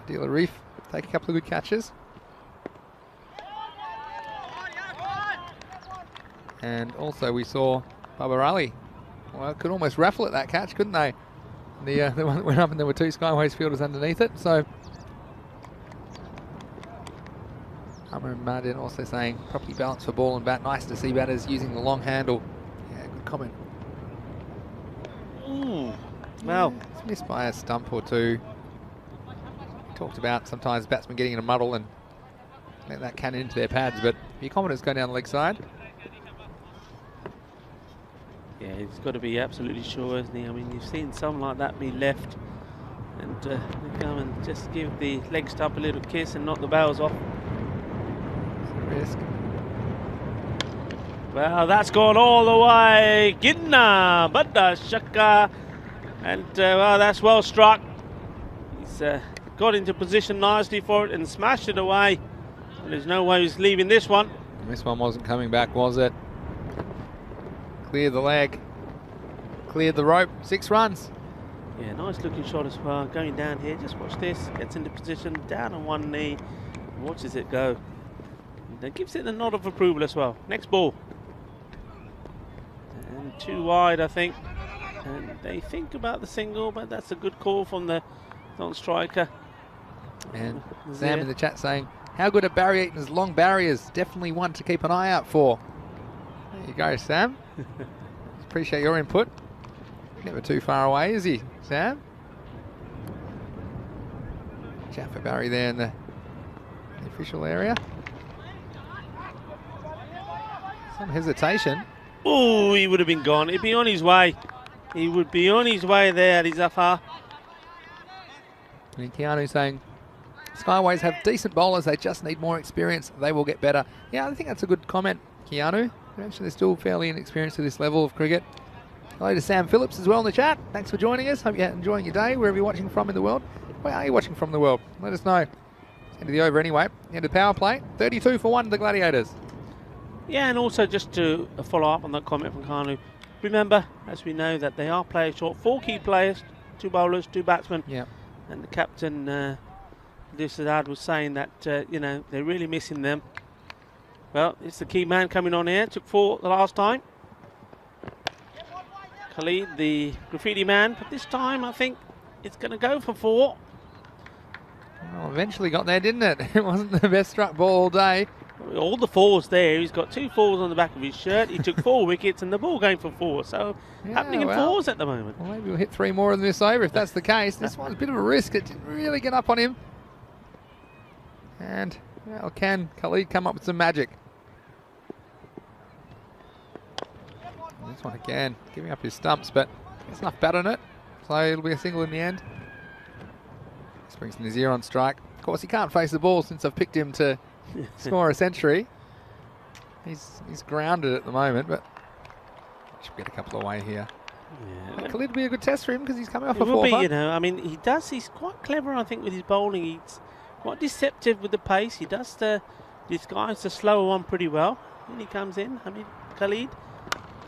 Adil Arif take a couple of good catches. And also we saw Babar Ali. Well, could almost raffle at that catch, couldn't they? The one that went up and there were 2 Skyways fielders underneath it. So Amar Mardin also saying properly balanced for ball and bat. Nice to see batters using the long handle. Yeah, good comment. Well, it's missed by a stump or 2. We talked about sometimes batsmen getting in a muddle and let that cannon into their pads, but your confidence going down the leg side. yeah, he's got to be absolutely sure, isn't he? I mean, you've seen some like that be left, and they come and just give the leg stump a little kiss and knock the bails off. Risk. Well, that's gone all the way. Ginna, Badda, Shaka, and well, that's well struck. He's got into position nicely for it and smashed it away. And there's no way he's leaving this one. This one wasn't coming back, was it? Cleared the leg. Cleared the rope. 6 runs. Yeah, nice looking shot as well. Going down here, just watch this. Gets into position, down on one knee, watches it go. And then gives it a nod of approval as well. Next ball. And 2 wide, I think. And they think about the single, but that's a good call from the non-striker. And Sam in the chat saying, how good are Barry Eaton's long barriers? Definitely one to keep an eye out for. There you go, Sam. appreciate your input. Never too far away, is he, Sam? Jaffa Barry there in the official area. Some hesitation. Oh, he would have been gone. He'd be on his way. He would be on his way there, Zafar. And Keanu saying, Skyways have decent bowlers, they just need more experience, they will get better. Yeah, I think that's a good comment, Keanu. Actually, they're still fairly inexperienced at this level of cricket. Hello to Sam Phillips as well in the chat. Thanks for joining us. Hope you're enjoying your day, wherever you're watching from in the world. Where are you watching from in the world? Let us know. It's end of the over anyway. End of power play. 32 for 1 to the Gladiators. Yeah, and also just to follow up on that comment from Kanu, remember, as we know, that they are players short. 4 key players, 2 bowlers, 2 batsmen. Yeah. And the captain, Sadad, was saying that, you know, they're really missing them. Well, it's the key man coming on here. Took 4 the last time. Khalid, the graffiti man, but this time I think it's going to go for 4. Well, eventually got there, didn't it? It wasn't the best struck ball all day. All the 4s there. He's got 2 4s on the back of his shirt. He took 4 wickets and the ball going for 4. So happening in 4s at the moment. Well, maybe we'll hit 3 more in this over if that's the case. This one's a bit of a risk. It didn't really get up on him. And, well, can Khalid come up with some magic? This one again, giving up his stumps, but there's enough bat on it. So it'll be a single in the end. This brings Nazir on strike. Of course, he can't face the ball since I've picked him to score a century. He's grounded at the moment, but should get a couple away here. Yeah. Khalid will be a good test for him because he's coming off a 4. You know, I mean, he's quite clever, I think, with his bowling. He's quite deceptive with the pace. He does disguise the slower one pretty well. When he comes in, I mean, Khalid.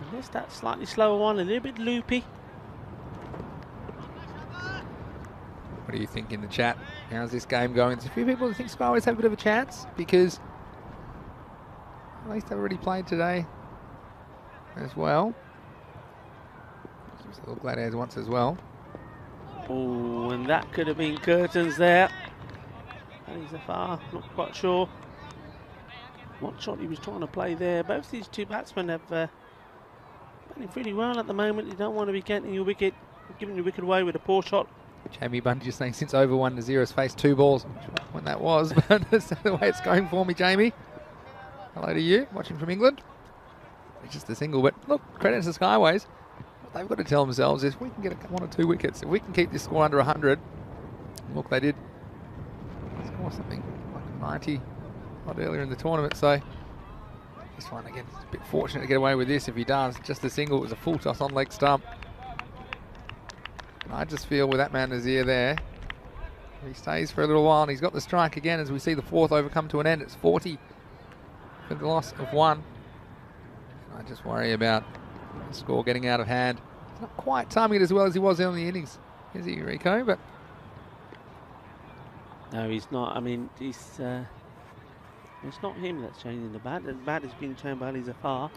And there's that slightly slower one, a little bit loopy. What do you think in the chat? How's this game going? There's a few people that think Skyways have a bit of a chance because at least they've already played today as well. Little Gladiators once as well. Oh, and that could have been curtains there. Zafar, not quite sure what shot he was trying to play there. Both these 2 batsmen have batting pretty well at the moment. You don't want to be getting your wicket, giving your wicket away with a poor shot. Jamie Bundy just saying since over 1-0 has faced 2 balls. I'm not sure when that was, but that's the way it's going for me, Jamie. Hello to you, watching from England. It's just a single, but look, credit to Skyways. What they've got to tell themselves is if we can get 1 or 2 wickets, if we can keep this score under 100, look, they did score something like 90 odd earlier in the tournament, so this one again, it's a bit fortunate to get away with this. If he does, just a single, it was a full toss on leg stump. I just feel with that man Nazir there, he stays for a little while and he's got the strike again as we see the 4th over come to an end. It's 40 for the loss of 1. I just worry about the score getting out of hand. He's not quite timing it as well as he was in the innings, is he, Rico? But no, he's not. I mean, it's not him that's changing the bat. The bat has been changed by Zafar.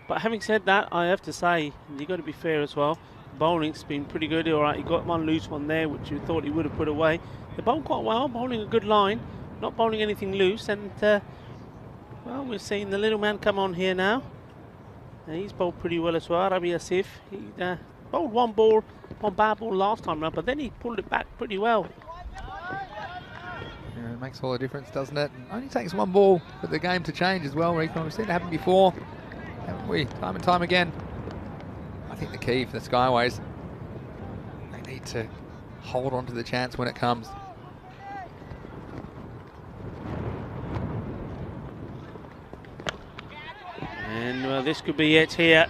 But having said that, I have to say, you've got to be fair as well. Bowling's been pretty good. All right, he got one loose one there, which you thought he would have put away. They bowled quite well, bowling a good line, not bowling anything loose. And, well, we're seeing the little man come on here now. He's bowled pretty well as well, Rabi Asif. He bowled one bad ball last time round, but then he pulled it back pretty well. Yeah, it makes all the difference, doesn't it? It only takes 1 ball for the game to change as well, Rico. We've seen it happen before, haven't we? Time and time again. I think the key for the Skyways, they need to hold on to the chance when it comes. And well, this could be it here.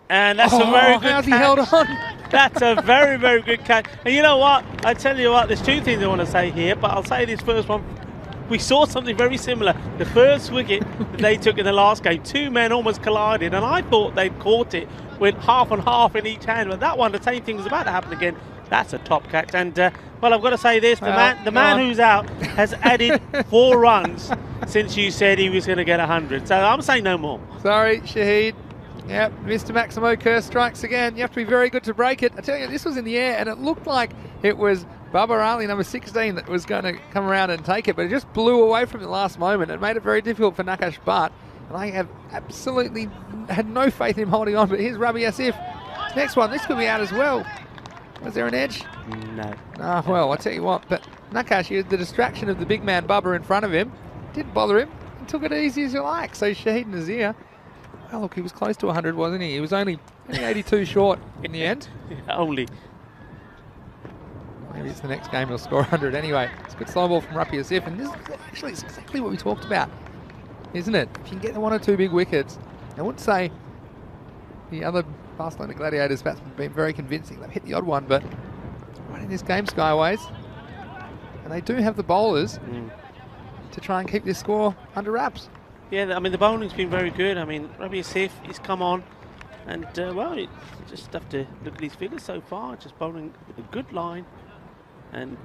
And that's a very good how's catch. he held on? That's a very, very good catch. And you know what? I tell you what, there's 2 things I want to say here, but I'll say this first one. We saw something very similar. The first wicket that they took in the last game, 2 men almost collided, and I thought they'd caught it with half and half in each hand. But that one, the same thing was about to happen again. That's a top catch. And, well, I've got to say this. The man who's out has added 4 runs since you said he was going to get 100. So I'm saying no more. Sorry, Shahid. Yep, Mr. Maximo Kerr strikes again. You have to be very good to break it. I tell you, this was in the air, and it looked like it was Babar Ali, number 16, that was going to come around and take it, but it just blew away from the last moment. It made it very difficult for Nakash Bhatt. And I have absolutely had no faith in him holding on, but here's Rabi Asif. Next one, this could be out as well. Was there an edge? No. Ah, well, I tell you what, but Nakash, the distraction of the big man Bubba in front of him didn't bother him. He took it easy as you like. So Shahid Nazir, well, look, he was close to 100, wasn't he? He was only 82 short in the end. Only. Maybe it's the next game he'll score 100 anyway. It's a good slow ball from Rabi Asif, and this is actually it's exactly what we talked about, isn't it? If you can get the 1 or 2 big wickets, I wouldn't say the other Barcelona Gladiators batsmen have been very convincing. They've hit the odd one, but right in this game, Skyways, and they do have the bowlers to try and keep this score under wraps. Yeah, I mean, the bowling's been very good. I mean, Rabi Asif, he's come on, and well, you just have to look at his figures so far, just bowling with a good line, and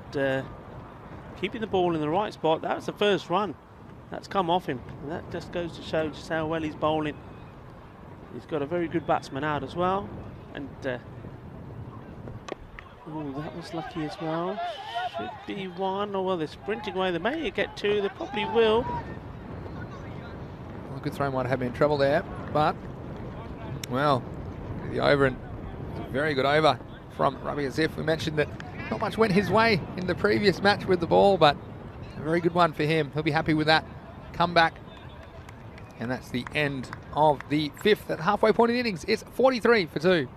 keeping the ball in the right spot. That was the first run that's come off him, and that just goes to show just how well he's bowling. He's got a very good batsman out as well, and oh, that was lucky as well. Should be 1. Oh well, they're sprinting away. They may get 2. They probably will. Well, a good throw might have been in trouble there, but well, the over, and a very good over from Rabi Asif. We mentioned that not much went his way in the previous match with the ball, but a very good one for him. He'll be happy with that comeback. And that's the end of the 5th at halfway point in the innings. It's 43 for 2.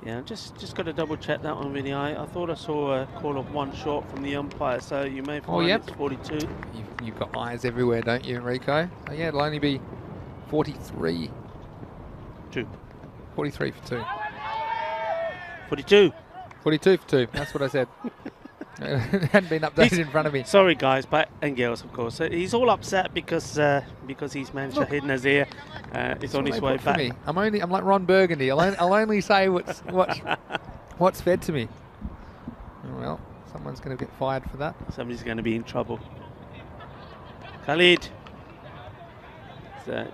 Yeah, just got to double check that one, Vinny. I thought I saw a call of 1 short from the umpire, so you may find it's 42. You've got eyes everywhere, don't you, Enrico? So yeah, it'll only be 43. 2. 43 for 2. 42. 42 for 2. That's what I said. It hadn't been updated in front of me. Sorry, guys, and girls, of course. He's all upset because he's man Shahid Nazir is on his way back. Me. I'm like Ron Burgundy. I'll only say what's fed to me. Oh, well, someone's going to get fired for that. Somebody's going to be in trouble. Khalid.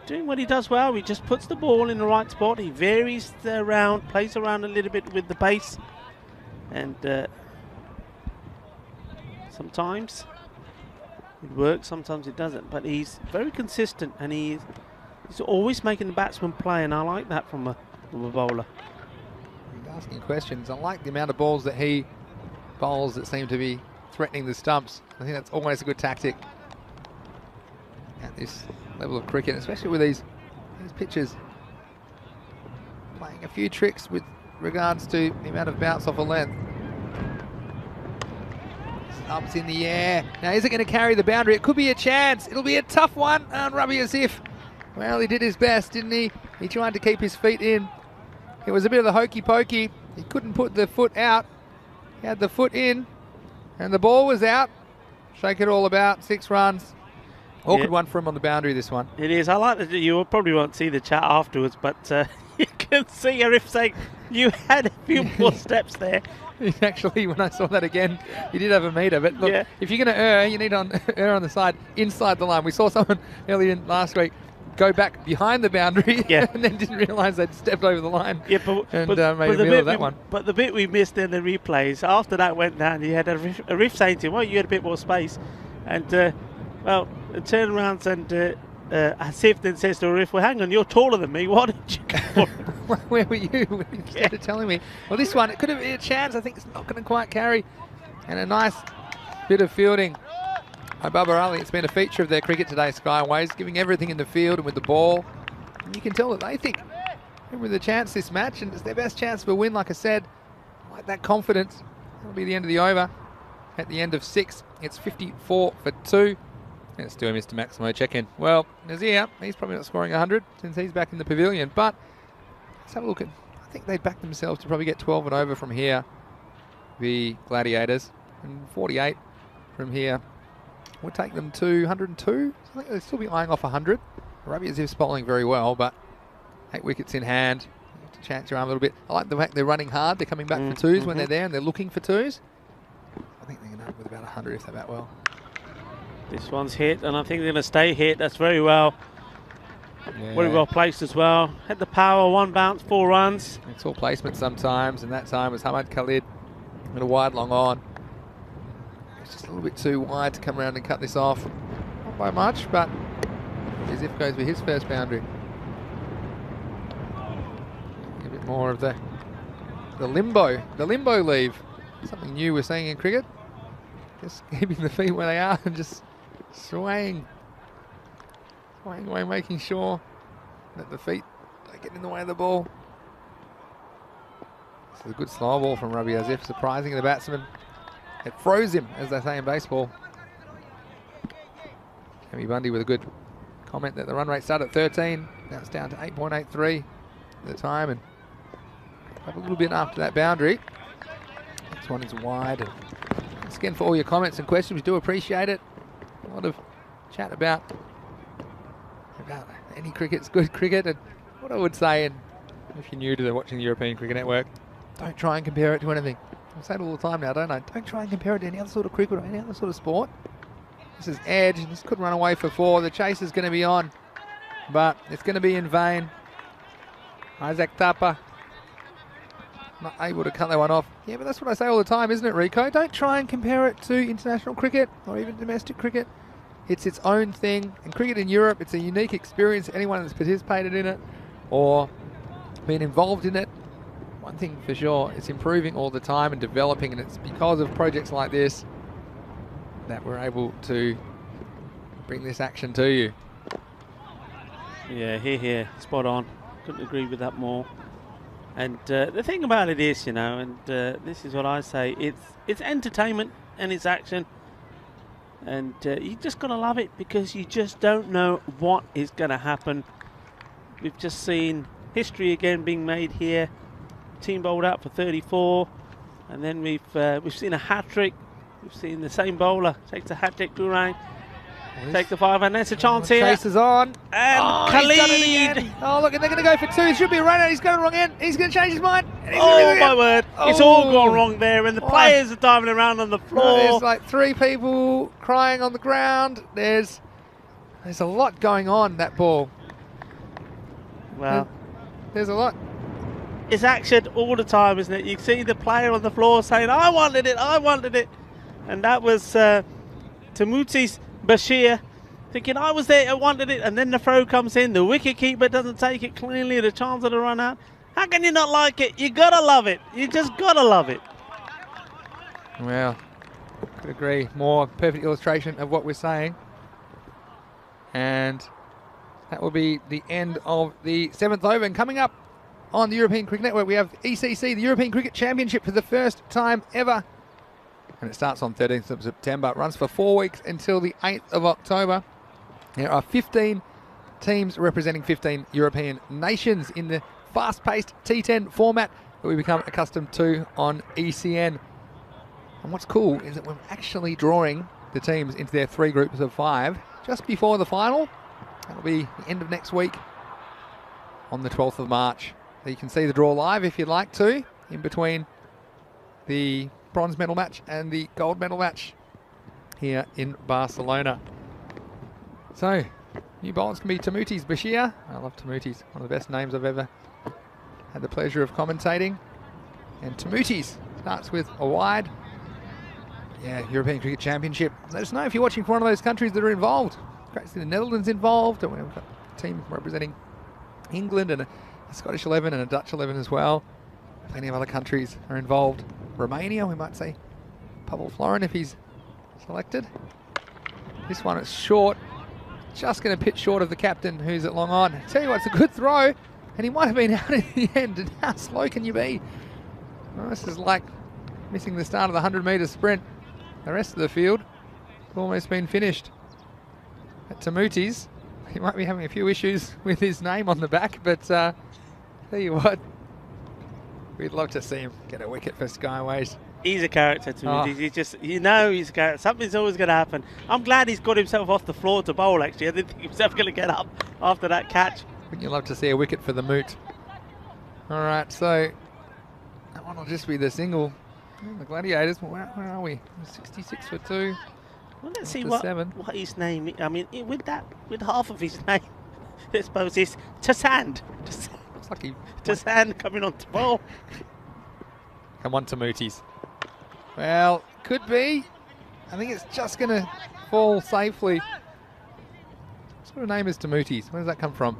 Doing what he does well. He just puts the ball in the right spot. He varies around, plays around a little bit with the base, and sometimes it works, sometimes it doesn't. But he's very consistent, and he's always making the batsman play, and I like that from a bowler. He's asking questions. I like the amount of balls that he bowls that seem to be threatening the stumps. I think that's always a good tactic at this level of cricket, especially with these pitches. Playing a few tricks with regards to the amount of bounce off a length. Ups in the air. Now, is it going to carry the boundary? It could be a chance. It'll be a tough one on Rabi Asif. Well, he did his best, didn't he? He tried to keep his feet in. It was a bit of the hokey pokey. He couldn't put the foot out. He had the foot in, and the ball was out. Shake it all about. 6 runs. Awkward one for him on the boundary, this one. It is. I like that you probably won't see the chat afterwards, but you can see Arif saying you had a few more steps there. Actually, when I saw that again, he did have a meter. But look, if you're going to err, you need to err on the side inside the line. We saw someone earlier last week go back behind the boundary and then didn't realise they'd stepped over the line. Yeah, made a meal of that one. But the bit we missed in the replays, after that went down, he had Arif saying to him, well, you had a bit more space. And, well, the turnarounds and Asif then says to Arif, well, hang on, you're taller than me. Why did you go? Where were you instead of telling me? Well, this one, it could have been a chance. I think it's not going to quite carry. And a nice bit of fielding by Bubba Ali. It's been a feature of their cricket today, Skyways, giving everything in the field and with the ball. And you can tell that they think they're with a chance this match, and it's their best chance for a win, like I said. I like that confidence. That'll be the end of the over. At the end of 6, it's 54 for 2. Let's do a Mr. Maximo check-in. Well, Nazir, he's probably not scoring 100 since he's back in the pavilion, but let's have a look at, I think they'd back themselves to probably get 12 and over from here, the Gladiators, and 48 from here would take them to 102. I think they'll still be eyeing off 100. Rabi Asif's bowling very well, but 8 wickets in hand. You have to chance your arm a little bit. I like the fact they're running hard. They're coming back for 2s when they're there, and they're looking for 2s. I think they're going to end up with about 100 if they bat well. This one's hit, and I think they're going to stay hit. That's very well. Yeah. Very well placed as well. Had the power, 1 bounce, 4 runs. It's all placement sometimes, and that time was Hamad Khalid with a wide long on. It's just a little bit too wide to come around and cut this off. by much, but as if goes with his first boundary. A bit more of the limbo leave. Something new we're seeing in cricket. Just keeping the feet where they are and just swaying away, making sure that the feet don't get in the way of the ball. This is a good slow ball from Ravi Asif, surprising the batsman. It froze him, as they say in baseball. Jamie Bundy with a good comment that the run rate started at 13. Now it's down to 8.83 at the time, and a little bit after that boundary. This one is wide. And thanks again for all your comments and questions. We do appreciate it. A lot of chat about any cricket's good cricket, and what I would say, and if you're new to watching the European Cricket Network, don't try and compare it to anything. I say it all the time now, don't I? Don't try and compare it to any other sort of cricket or any other sort of sport. This is edge, and this could run away for 4. The chase is going to be on, but it's going to be in vain. Isaac Tapa not able to cut that one off. Yeah, but that's what I say all the time, isn't it, Rico? Don't try and compare it to international cricket or even domestic cricket. It's its own thing. And cricket in Europe, it's a unique experience. Anyone that's participated in it or been involved in it, one thing for sure, it's improving all the time and developing, and it's because of projects like this that we're able to bring this action to you. Yeah, here, spot on. Couldn't agree with that more. And the thing about it is, you know, and this is what I say, it's entertainment and it's action. And you just got to love it, because you just don't know what is going to happen. We've just seen history again being made here. Team bowled out for 34, and then we've seen a hat-trick. We've seen the same bowler takes a hat-trick, Durang, take the 5, and there's a chance here. Chase is on. And Khalid. Oh, look, and they're going to go for 2. It should be a run out. He's going the wrong end. He's going to change his mind. Oh, my word. It's all gone wrong there, and the players are diving around on the floor. There's like 3 people crying on the ground. There's a lot going on, that ball. Well, there's a lot. It's action all the time, isn't it? You see the player on the floor saying, I wanted it. And that was Tamutis Bashir thinking, I was there, I wanted it. And then the throw comes in. The wicket keeper doesn't take it cleanly. The chance of the run out. How can you not like it? You got to love it. You just got to love it. Well, could agree. More perfect illustration of what we're saying. And that will be the end of the 7th over. And coming up on the European Cricket Network, we have ECC, the European Cricket Championship, for the first time ever. And it starts on 13th of September. It runs for 4 weeks until the 8th of October. There are 15 teams representing 15 European nations in the fast-paced T10 format that we become accustomed to on ECN. And what's cool is that we're actually drawing the teams into their 3 groups of 5 just before the final. That'll be the end of next week on the 12th of March. So you can see the draw live if you'd like to, in between the bronze medal match and the gold medal match here in Barcelona. So, new bowlers can be Tamutis Bashir. I love Tamutis, one of the best names I've ever had the pleasure of commentating. And Tamutis starts with a wide. Yeah, European Cricket Championship. Let us know if you're watching from one of those countries that are involved. Great to see the Netherlands involved. And we've got a team representing England and a Scottish 11 and a Dutch 11 as well. Plenty of other countries are involved. Romania, we might say Pavel Florin if he's selected. This one is short. Just going to pitch short of the captain, who's at long on. Tell you what, it's a good throw, and he might have been out in the end. And how slow can you be? Well, this is like missing the start of the 100-metre sprint. The rest of the field has almost been finished. At Tamutis, he might be having a few issues with his name on the back, but tell you what, we'd love to see him get a wicket for Skyways. He's a character to me. He's just, you know, he's a character. Something's always going to happen. I'm glad he's got himself off the floor to bowl, actually. I didn't think he was ever going to get up after that catch. Wouldn't you love to see a wicket for the Moot? All right, so that one will just be the single. The Gladiators, where are we? 66 for 2. Well, let's see what his name is. I mean, with half of his name, I suppose it's Tassand. Looks like he... Tassand coming on to bowl. Come on, Tamutis. Well, could be. I think it's just going to fall safely sort of name is Tamooties? Where does that come from?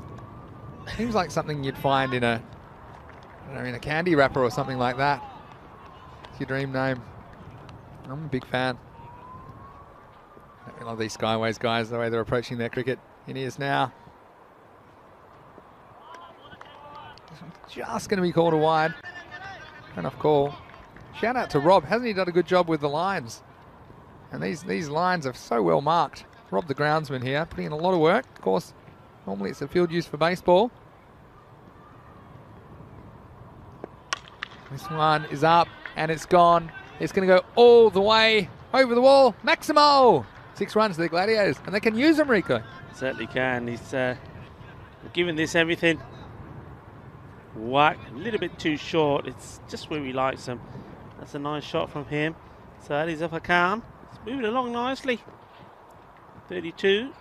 Seems like something you'd find in a, I don't know, in a candy wrapper or something like that. It's your dream name. I'm a big fan. I love these Skyways guys, the way they're approaching their cricket. In he is now. Just going to be called a wide. Enough call. Shout out to Rob. Hasn't he done a good job with the lines? And these lines are so well marked. Rob the groundsman here, putting in a lot of work. Of course, normally it's a field used for baseball. This one is up and it's gone. It's going to go all the way over the wall. Maximo! 6 runs to the Gladiators, and they can use them, Rico. Certainly can. He's giving this everything. Whack, a little bit too short. It's just where he likes them. That's a nice shot from him. So that is Upper Khan. It's moving along nicely. 32.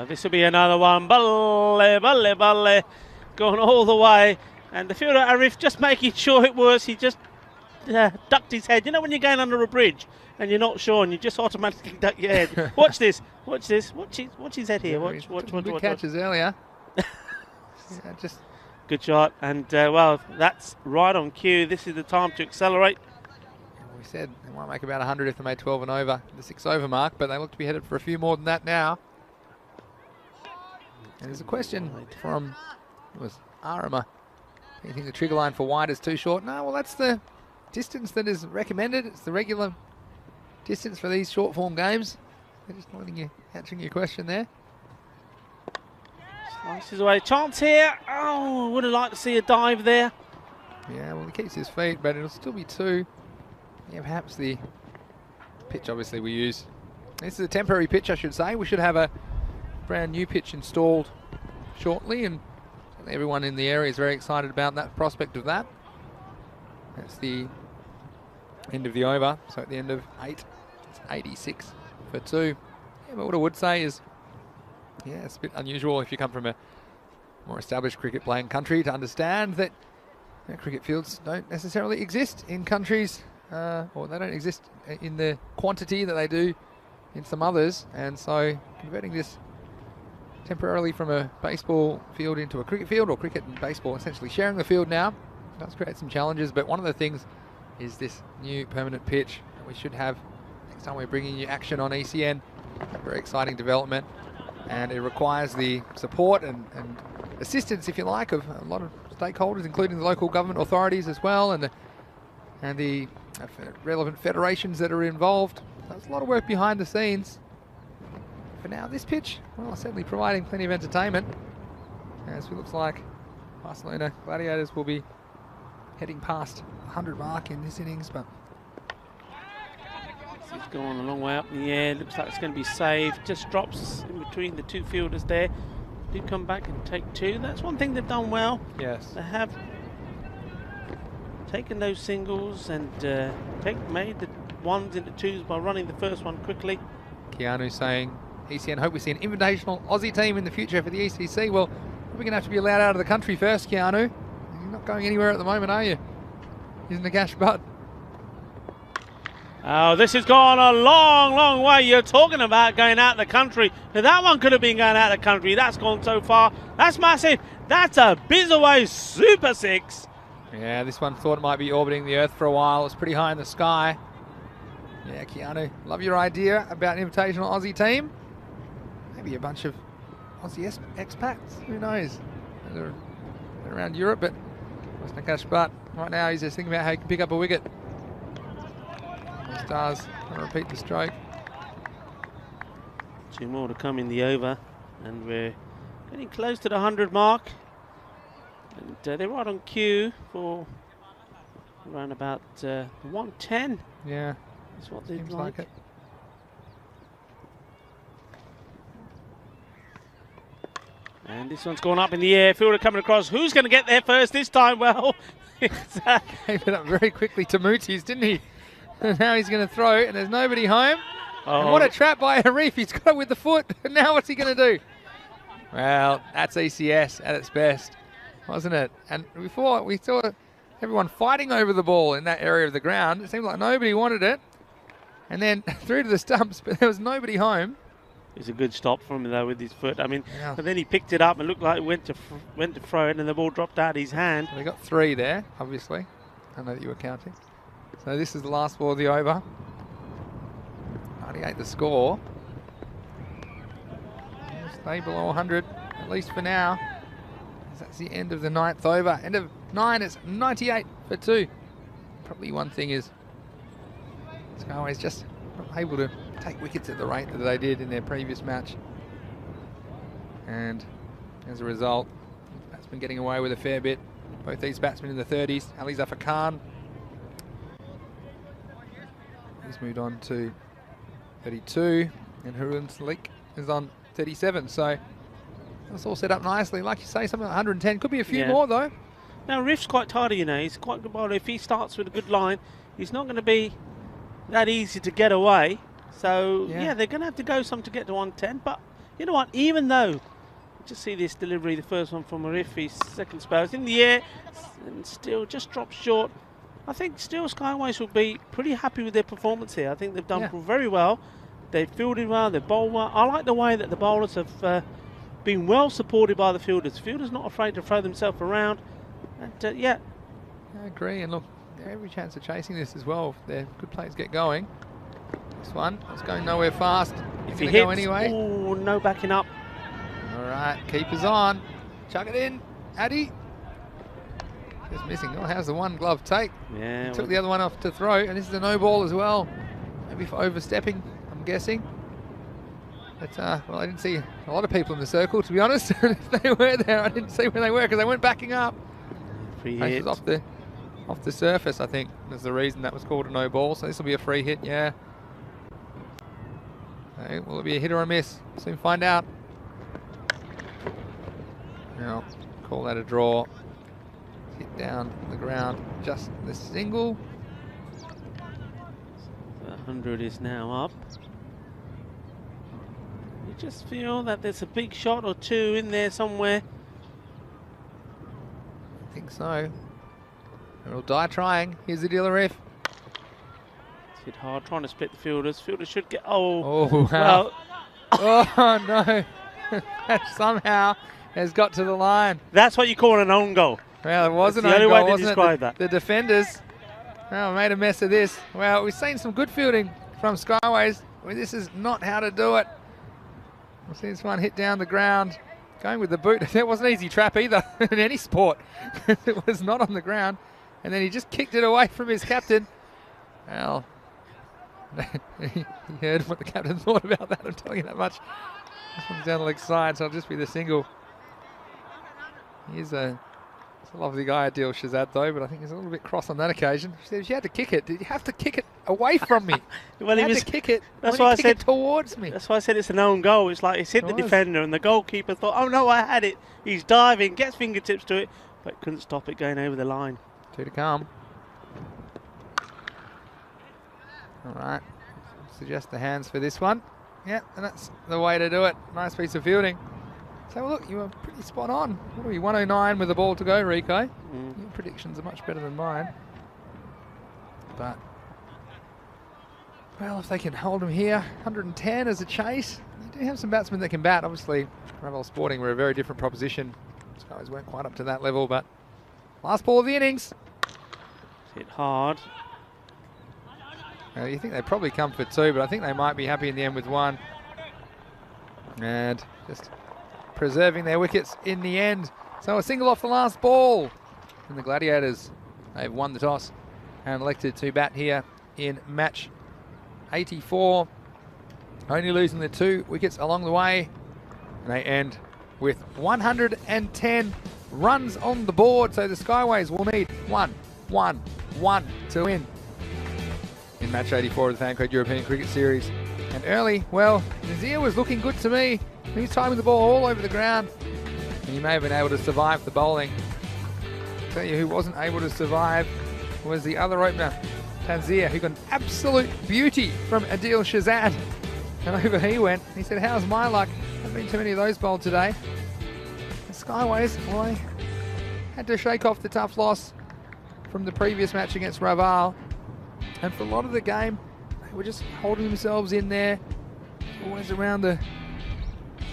This will be another one. Balle, balle, balle. Going all the way. And the fielder, Arif, just making sure it was. He just ducked his head. You know when you're going under a bridge and you're not sure and you just automatically duck your head. Watch this. Watch this. Watch his head here. Watch. Good catches earlier. Just good shot. And, well, that's right on cue. This is the time to accelerate. We said they might make about 100 if they made 12 and over, the 6 over mark, but they look to be headed for a few more than that now. And there's a question from, it was Arima. Do you think the trigger line for wide is too short? No, well, that's the distance that is recommended. It's the regular distance for these short form games. They're just answering your question there. Slices away. Chance here. Oh, would have liked to see a dive there. Yeah, well, he keeps his feet, but it'll still be 2. Yeah, perhaps the pitch, obviously, we use. This is a temporary pitch, I should say. We should have a brand new pitch installed shortly, and everyone in the area is very excited about that prospect of that. That's the end of the over, so at the end of 8, it's 86 for 2. Yeah, but what I would say is, yeah, it's a bit unusual if you come from a more established cricket playing country to understand that cricket fields don't necessarily exist in countries, or they don't exist in the quantity that they do in some others, and so converting this temporarily from a baseball field into a cricket field, or cricket and baseball essentially sharing the field now, does create some challenges. But one of the things is this new permanent pitch that we should have next time we're bringing you action on ECN. A very exciting development, and it requires the support and assistance, if you like, of a lot of stakeholders, including the local government authorities as well, and the relevant federations that are involved. So there's a lot of work behind the scenes. For now, this pitch, well, certainly providing plenty of entertainment, as it looks like Barcelona Gladiators will be heading past 100 mark in this innings, but He's going a long way up in the air. Looks like it's going to be saved. Just drops in between the 2 fielders there. Did come back and take 2. That's one thing they've done well. yes, They have taken those singles and made the 1s into 2s by running the first one quickly. Keanu saying, ECN hope we see an invitational Aussie team in the future for the ECC. Well, we're going to have to be allowed out of the country first, Keanu. You're not going anywhere at the moment, are you? Using the cash butt. Oh, this has gone a long, long way. You're talking about going out of the country. Now, that one could have been going out of the country. That's gone so far. That's massive. That's a biz away super 6. Yeah, this one thought it might be orbiting the Earth for a while. It's pretty high in the sky. Yeah, Keanu, love your idea about an invitational Aussie team. Maybe a bunch of Aussie expats. Who knows? They're around Europe, but Nakash Butt right now he's just thinking about how he can pick up a wicket. The Stars going to repeat the stroke. 2 more to come in the over, and we're getting close to the 100 mark. And they're right on cue for around about 110. Yeah, that's what they'd seems like. it. And this one's gone up in the air. Fielder coming across. Who's going to get there first this time? Well, it's gave it up very quickly to Mooties, didn't he? And now he's going to throw, and there's nobody home. And what a trap by Arif. He's got it with the foot. And now what's he going to do? Well, that's ECS at its best, wasn't it? And before, we saw everyone fighting over the ball in that area of the ground. It seemed like nobody wanted it. and then through to the stumps, but there was nobody home. It's a good stop from him though with his foot. I mean, Yeah. but then he picked it up and looked like it went to throw it, and the ball dropped out of his hand. So they got 3 there, obviously. I know that you were counting. So this is the last ball of the over. 98 the score. Stay below 100, at least for now. That's the end of the 9th over. End of 9, it's 98 for 2. Probably one thing is Skyways just not able to take wickets at the rate that they did in their previous match. And as a result, batsmen getting away with a fair bit. Both these batsmen in the 30s. Ali Zafar Khan, he's moved on to 32, and Harun Salik is on 37. So that's all set up nicely. Like you say, something like 110. Could be a few more though. Now Riff's quite tidy, you know. He's quite a good bowler. If he starts with a good line, he's not going to be that easy to get away. So yeah, they're going to have to go some to get to 110. But you know what? Even though, just see this delivery, the first one from Riff, his second spell, it's in the air and still just dropped short. I think still Skyways will be pretty happy with their performance here. I think they've done very well. They've fielded well, they've bowled well. I like the way that the bowlers have been well supported by the fielders. The fielders not afraid to throw themselves around. And yeah. I agree, and look, they have every chance of chasing this as well if their good players get going. This one, it's going nowhere fast. If he hits, hits, go anyway. Oh, no backing up. All right, keepers on. Chuck it in, Addy. Just missing. Oh, how's the one glove take? Yeah. He took the other one off to throw, and this is a no ball as well. Maybe for overstepping, I'm guessing. But, well, I didn't see a lot of people in the circle, to be honest. If they were there, I didn't see where they were because they weren't backing up. Free It hit. was off the surface, I think, was the reason that was called a no ball. So this will be a free hit, yeah. Okay, will it be a hit or a miss? Soon find out. Now, call that a draw. Hit down the ground, just the single. The 100 is now up. You just feel that there's a big shot or two in there somewhere. I think so. They'll die trying. Here's the dealer F. It's hit hard, trying to split the fielders. Fielders should get. Oh, Oh, wow. well, Oh, no. That somehow has got to the line. that's what you call an own goal. Well, it wasn't That's the own only way goal, to wasn't it? describe that. The defenders made a mess of this. Well, we've seen some good fielding from Skyways. Well, this is not how to do it. We'll see this one hit down the ground. Going with the boot. That wasn't an easy trap either in any sport. It was not on the ground. And then he just kicked it away from his captain. Well, he heard what the captain thought about that. I'm telling you that much. This one's down the leg side, so it'll just be the single. He's a lovely guy, Adil Shazad, though, but I think he's a little bit cross on that occasion. She said, you had to kick it. Did you have to kick it away from me? Well, you he had was. to kick it. That's why why I kick said it towards me. That's why I said it's an own goal. It's like it's hit the It was. defender, and the goalkeeper thought, "Oh no, I had it." He's diving, gets fingertips to it, but couldn't stop it going over the line. 2 to come. All right. Suggest the hands for this one. Yeah, and that's the way to do it. Nice piece of fielding. So, look, you were pretty spot on. What are we, 109 with the ball to go, Rico? Your predictions are much better than mine. But, well, if they can hold them here, 110 as a chase. They do have some batsmen that can bat. Obviously, Ravel Sporting were a very different proposition. These guys weren't quite up to that level, but last ball of the innings. Hit hard. You think they'd probably come for 2, but I think they might be happy in the end with 1. And just preserving their wickets in the end. So a single off the last ball. And the Gladiators, they've won the toss and elected to bat here in match 84. Only losing the 2 wickets along the way. And they end with 110 runs on the board. So the Skyways will need 1 to win in match 84 of the Fancode European Cricket Series. And early, well, Nazir was looking good to me. He's timing the ball all over the ground. And he may have been able to survive the bowling. I'll tell you who wasn't able to survive was the other opener, Tanzir, who got an absolute beauty from Adil Shazad. And over he went. He said, how's my luck? Haven't been too many of those bowled today. The Skyways, well, I had to shake off the tough loss from the previous match against Raval. And for a lot of the game, they They were just holding themselves in there, always around the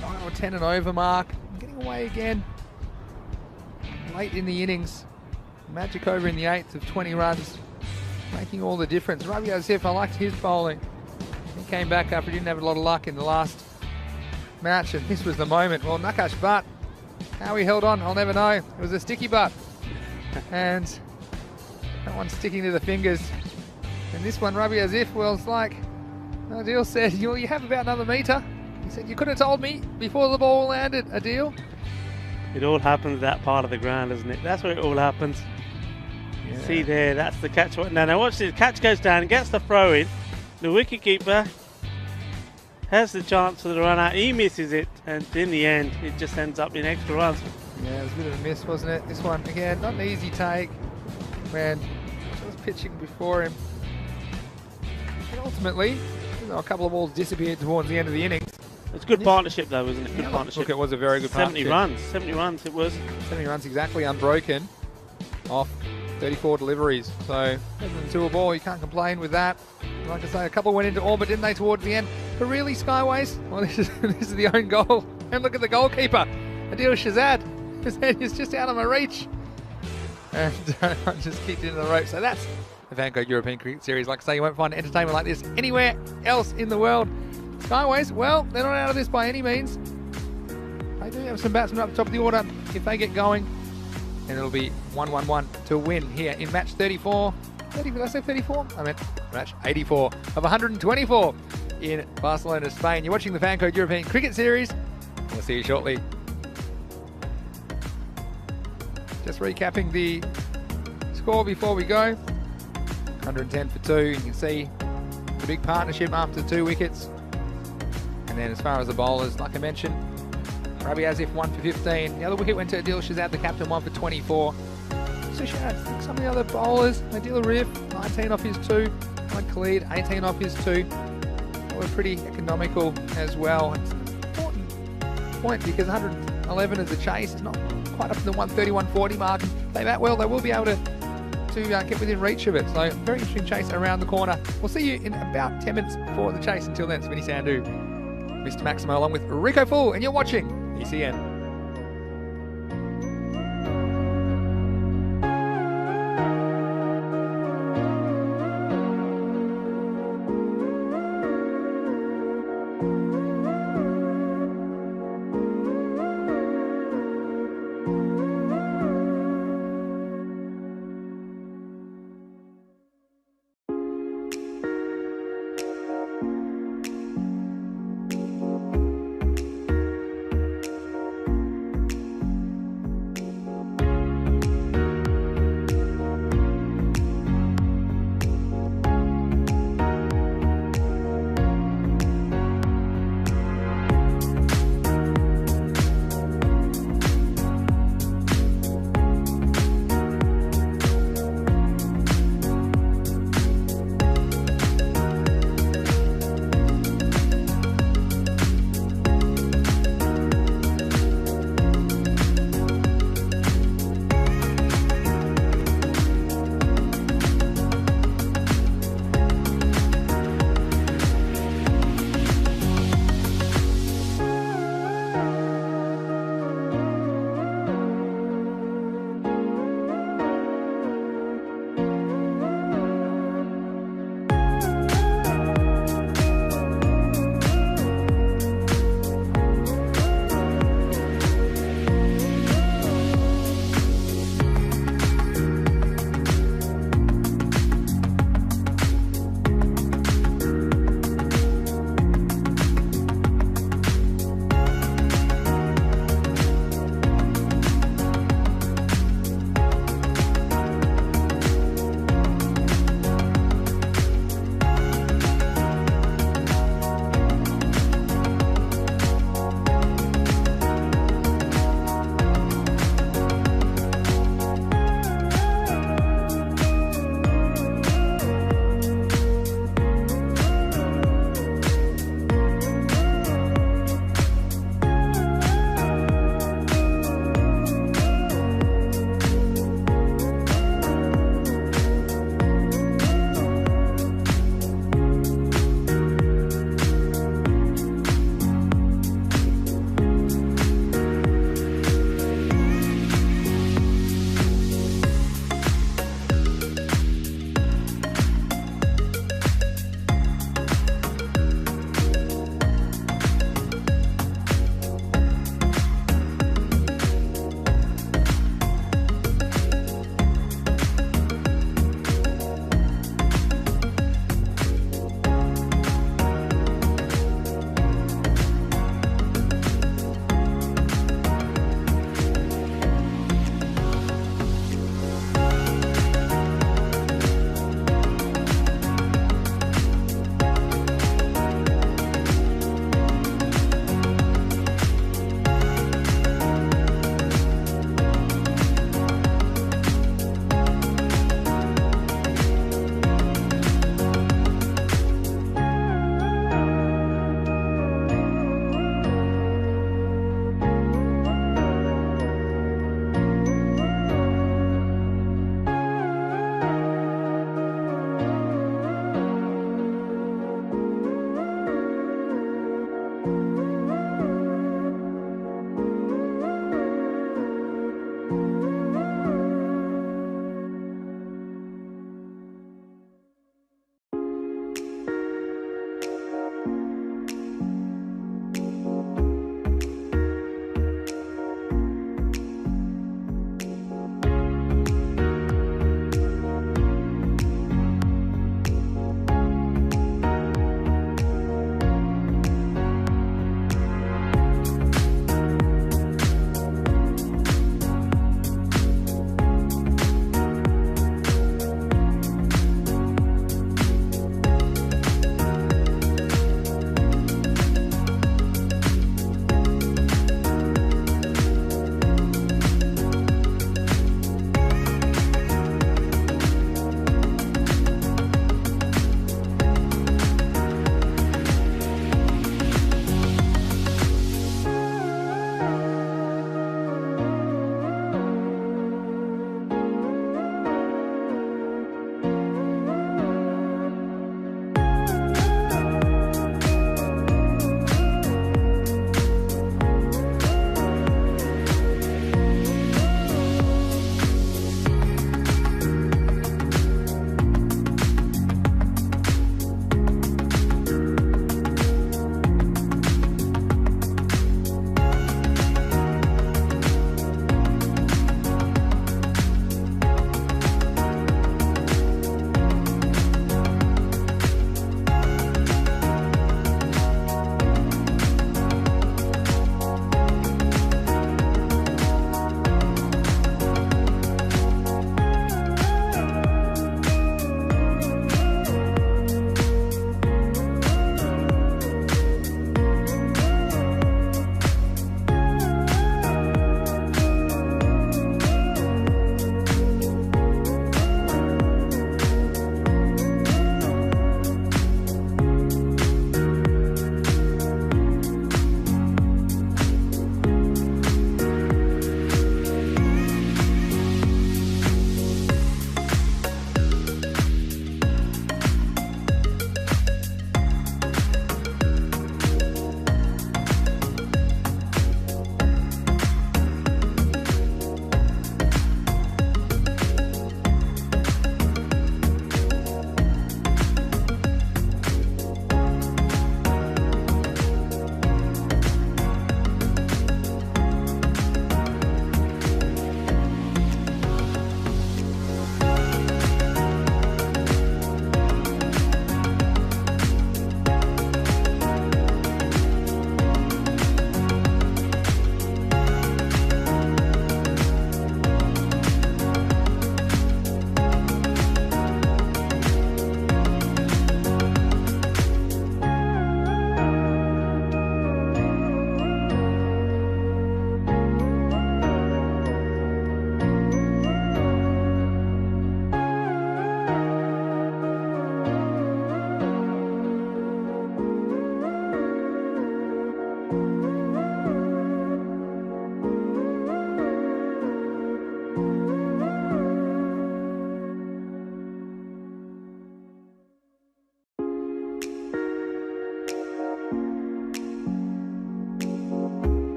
9 or 10 and over mark. Getting away again late in the innings. Magic over in the 8th of 20 runs, making all the difference. Ravi Asif, I liked his bowling. He came back after he didn't have a lot of luck in the last match, and this was the moment. Well, Nakash Butt, how he held on, I'll never know. It was a sticky butt, and that one's sticking to the fingers. And this one, Ravi Asif, well, it's like Adil said, you have about another metre. He said, you could have told me before the ball landed, Adil. It all happens that part of the ground, isn't it? That's where it all happens. Yeah. See there, that's the catch. Now watch this. Catch goes down, gets the throw in. The wicketkeeper has the chance for the run out. He misses it, and in the end, it just ends up in extra runs. Yeah, it was a bit of a miss, wasn't it? This one, again, not an easy take. Man, was pitching before him. And ultimately, a couple of balls disappeared towards the end of the innings. It's good partnership though, isn't it? Good partnership. Look, it was a very good 70 partnership. 70 runs it was. 70 runs exactly unbroken off 34 deliveries. So, to a ball, you can't complain with that. Like I say, a couple went into orbit, didn't they, towards the end? But really, Skyways, well, this is the own goal. And look at the goalkeeper, Adil Shazad. His head is just out of my reach. And just kicked into the rope. So that's the Vanco European Cricket Series. Like I say, you won't find entertainment like this anywhere else in the world. Skyways, well, they're not out of this by any means. They do have some batsmen up the top of the order if they get going. And it'll be 1-1-1 to win here in match 34. Did I say 34? I meant match 84 of 124 in Barcelona, Spain. You're watching the Vanco European Cricket Series. We'll see you shortly. Just recapping the score before we go. 110 for 2. You can see the big partnership after 2 wickets. And then as far as the bowlers, like I mentioned, Ravi Asif 1 for 15. The other wicket went to Adil Shazad, the captain, 1 for 24. So some of the other bowlers, Adil Arif, 19 off his 2. Mike Khalid, 18 off his 2. They were pretty economical as well. It's an important point because 111 as a chase. It's not quite up to the 130, 140 mark. If they bat well, they will be able to get within reach of it. So very interesting chase around the corner. We'll see you in about 10 minutes for the chase. Until then, it's Vinny Sandhu, Mr. Maximo, along with Rico Full, and you're watching ECN.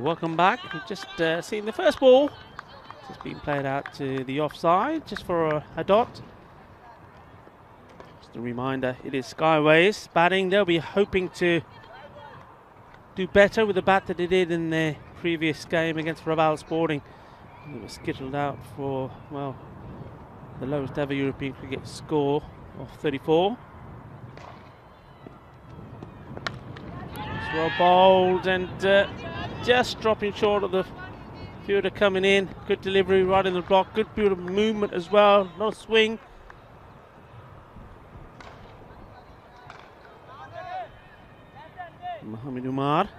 welcome back. We've just seen the first ball. Just being played out to the offside, just for a dot. Just a reminder, it is Skyways batting. They'll be hoping to do better with the bat that they did in their previous game against Raval Sporting. They were skittled out for, well, the lowest ever European cricket score of 34. Well bowled and just dropping short of the fielder coming in. Good delivery right in the block. Good bit of movement as well. Not a swing. Mohamed Umar.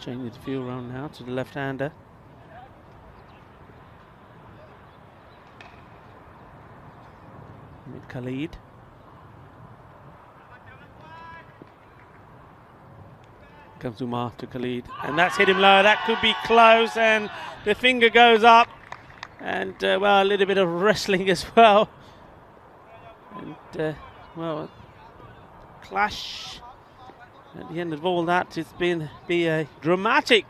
Changing the field round now to the left-hander. With Khalid. Comes Umar to Khalid. And that's hit him low. That could be close. And the finger goes up. And, well, a little bit of wrestling as well. And, well, clash. At the end of all that, it's be a dramatic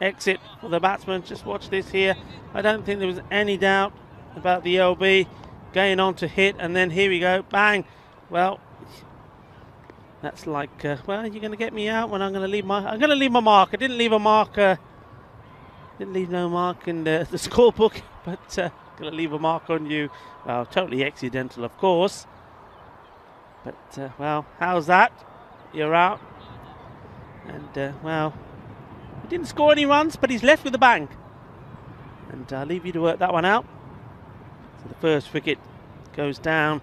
exit for the batsman. Just watch this here. I don't think there was any doubt about the LB going on to hit, and then here we go, bang. Well, that's like, well, you're going to get me out when I'm going to leave my mark. I didn't leave a mark. Didn't leave no mark in the scorebook, but going to leave a mark on you. Well, totally accidental, of course. But well, how's that? You're out. And, well, he didn't score any runs, but he's left with a bang. And I'll leave you to work that one out. So the first wicket goes down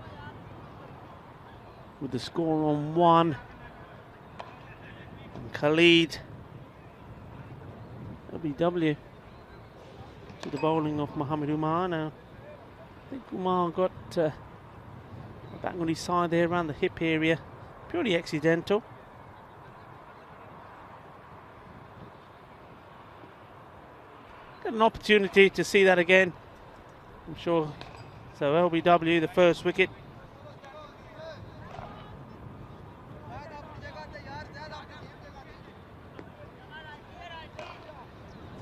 with the score on 1. And Khalid, LBW, to the bowling of Mohamed Umar. Now, I think Umar got a bang on his side there around the hip area. Purely accidental. Got an opportunity to see that again, I'm sure. So LBW, the first wicket.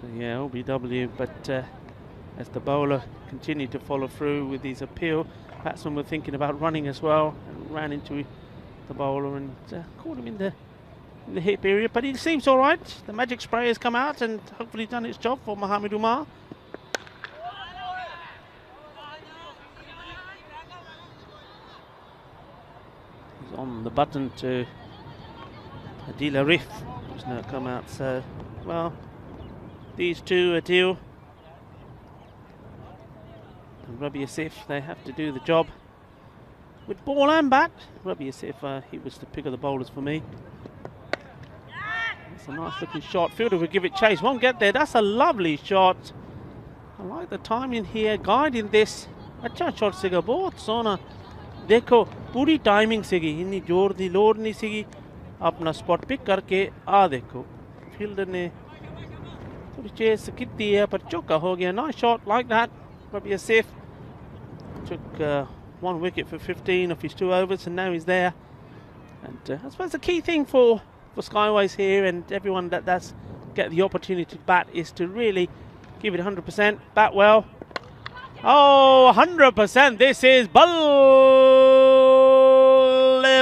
So yeah, LBW, but as the bowler continued to follow through with his appeal, batsmen were thinking about running as well, and ran into the bowler and caught him in the hip area, but he seems all right. The magic spray has come out and hopefully done its job for Mohamed Umar. He's on the button to Adil Arif, who's now come out. So, well, these two, Adil and Rabi Asif, they have to do the job with ball and bat. Rabi Asif, he was the pick of the bowlers for me. It's a nice looking shot. Fielder will give it chase. Won't get there. That's a lovely shot. I like the timing here. Guiding this. अच्छा shot सीगा बहुत सोना. देखो पूरी timing सीगी. इन्नी जोर दी load नहीं सीगी. अपना स्पॉट पिक करके आ देखो. फील्डर ने थोड़ी चेस की है पर चौका हो गया. Nice shot like that. Probably a safe. Took 1 wicket for 15 of his 2 overs, and now he's there. And I suppose the key thing for Skyways here and everyone that's get the opportunity to bat is to really give it 100%, bat well. Oh, 100%, this is balle,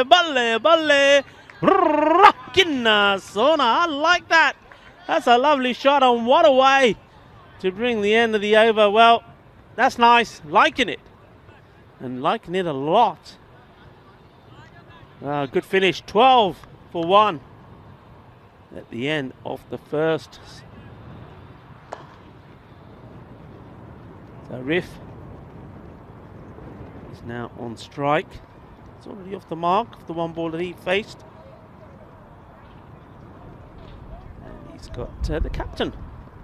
balle, balle, Rakina Sona. I like that. That's a lovely shot, and what a way to bring the end of the over. Well, that's nice, liking it, and liking it a lot. Good finish, 12 for 1. At the end of the first. So Riff is now on strike. It's already off the mark of the 1 ball that he faced. And he's got the captain,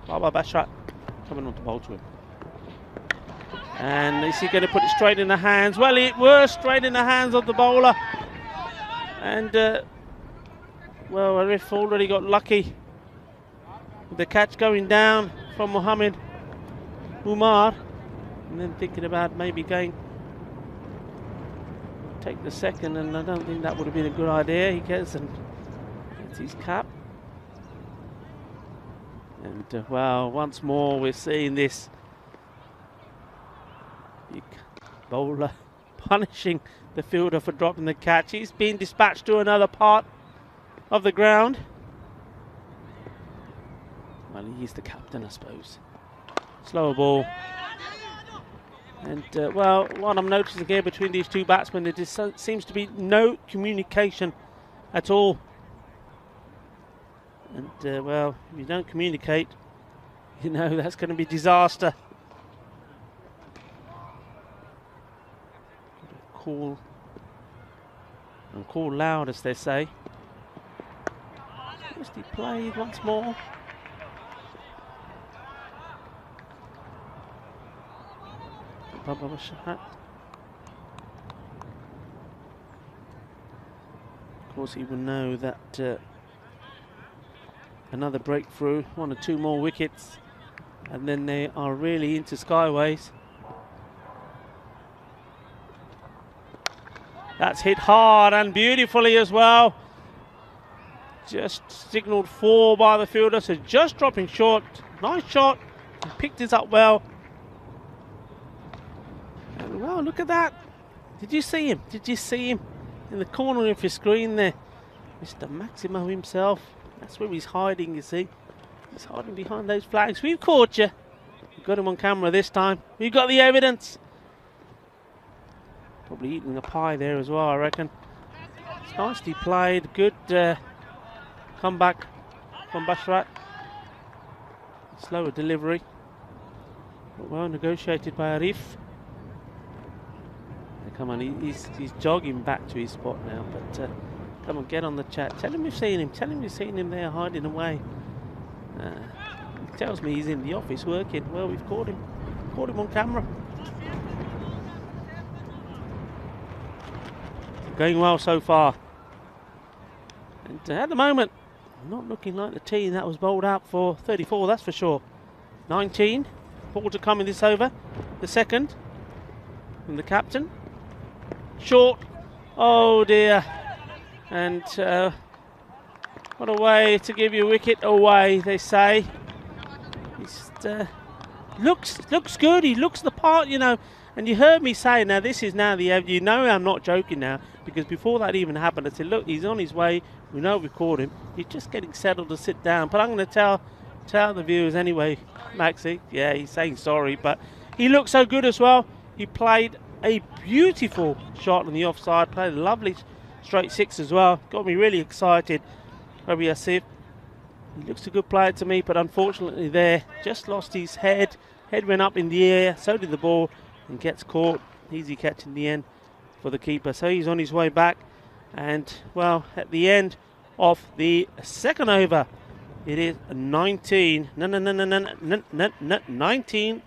Baba Bashrat, coming on to bowl to him. And is he going to put it straight in the hands? Well, it was straight in the hands of the bowler. And well, Arif already got lucky with the catch going down from Mohammed. Umar, and then thinking about maybe going take the second, and I don't think that would have been a good idea. He gets his cap. And well, once more we're seeing this big bowler punishing the fielder for dropping the catch. He's been dispatched to another part of the ground. Well, he's the captain, I suppose. Slower ball. And well, what I'm noticing here between these two batsmen, there just seems to be no communication at all. And well, if you don't communicate, you know that's going to be disaster. Call and call loud, as they say. Just he played once more. Of course, he will know that another breakthrough, 1 or 2 more wickets, and then they are really into skyways. That's hit hard and beautifully as well. Just signalled 4 by the fielder, so just dropping short. Nice shot. He picked this up well. And wow, look at that. Did you see him? Did you see him in the corner of your screen there? Mr. Maximo himself. That's where he's hiding, you see. He's hiding behind those flags. We've caught you. We've got him on camera this time. We've got the evidence. Probably eating a pie there as well, I reckon. It's nicely played. Good comeback from Bashrat. Slower delivery, but well negotiated by Arif. Come on, he's jogging back to his spot now, but come on, get on the chat. Tell him you've seen him. Tell him you've seen him there hiding away. He tells me he's in the office working. Well, we've caught him. Caught him on camera. Going well so far. And at the moment, not looking like the team that was bowled out for 34, that's for sure. 19. Ball to come in this over. The second. From the captain. Short. Oh dear. And what a way to give you a wicket away, they say. He's, looks good. He looks the part, you know. And you heard me say, now this is now the, you know I'm not joking now, because before that even happened, I said, look, he's on his way. We know we've caught him. He's just getting settled to sit down. But I'm going to tell the viewers anyway, Maxi. Yeah, he's saying sorry, but he looked so good as well. He played a beautiful shot on the offside, played a lovely straight 6 as well. Got me really excited. Rabi Asif, he looks a good player to me, but unfortunately there, just lost his head. Head went up in the air, so did the ball, and gets caught. Easy catch in the end for the keeper. So he's on his way back. And, well, at the end of the second over, it is 19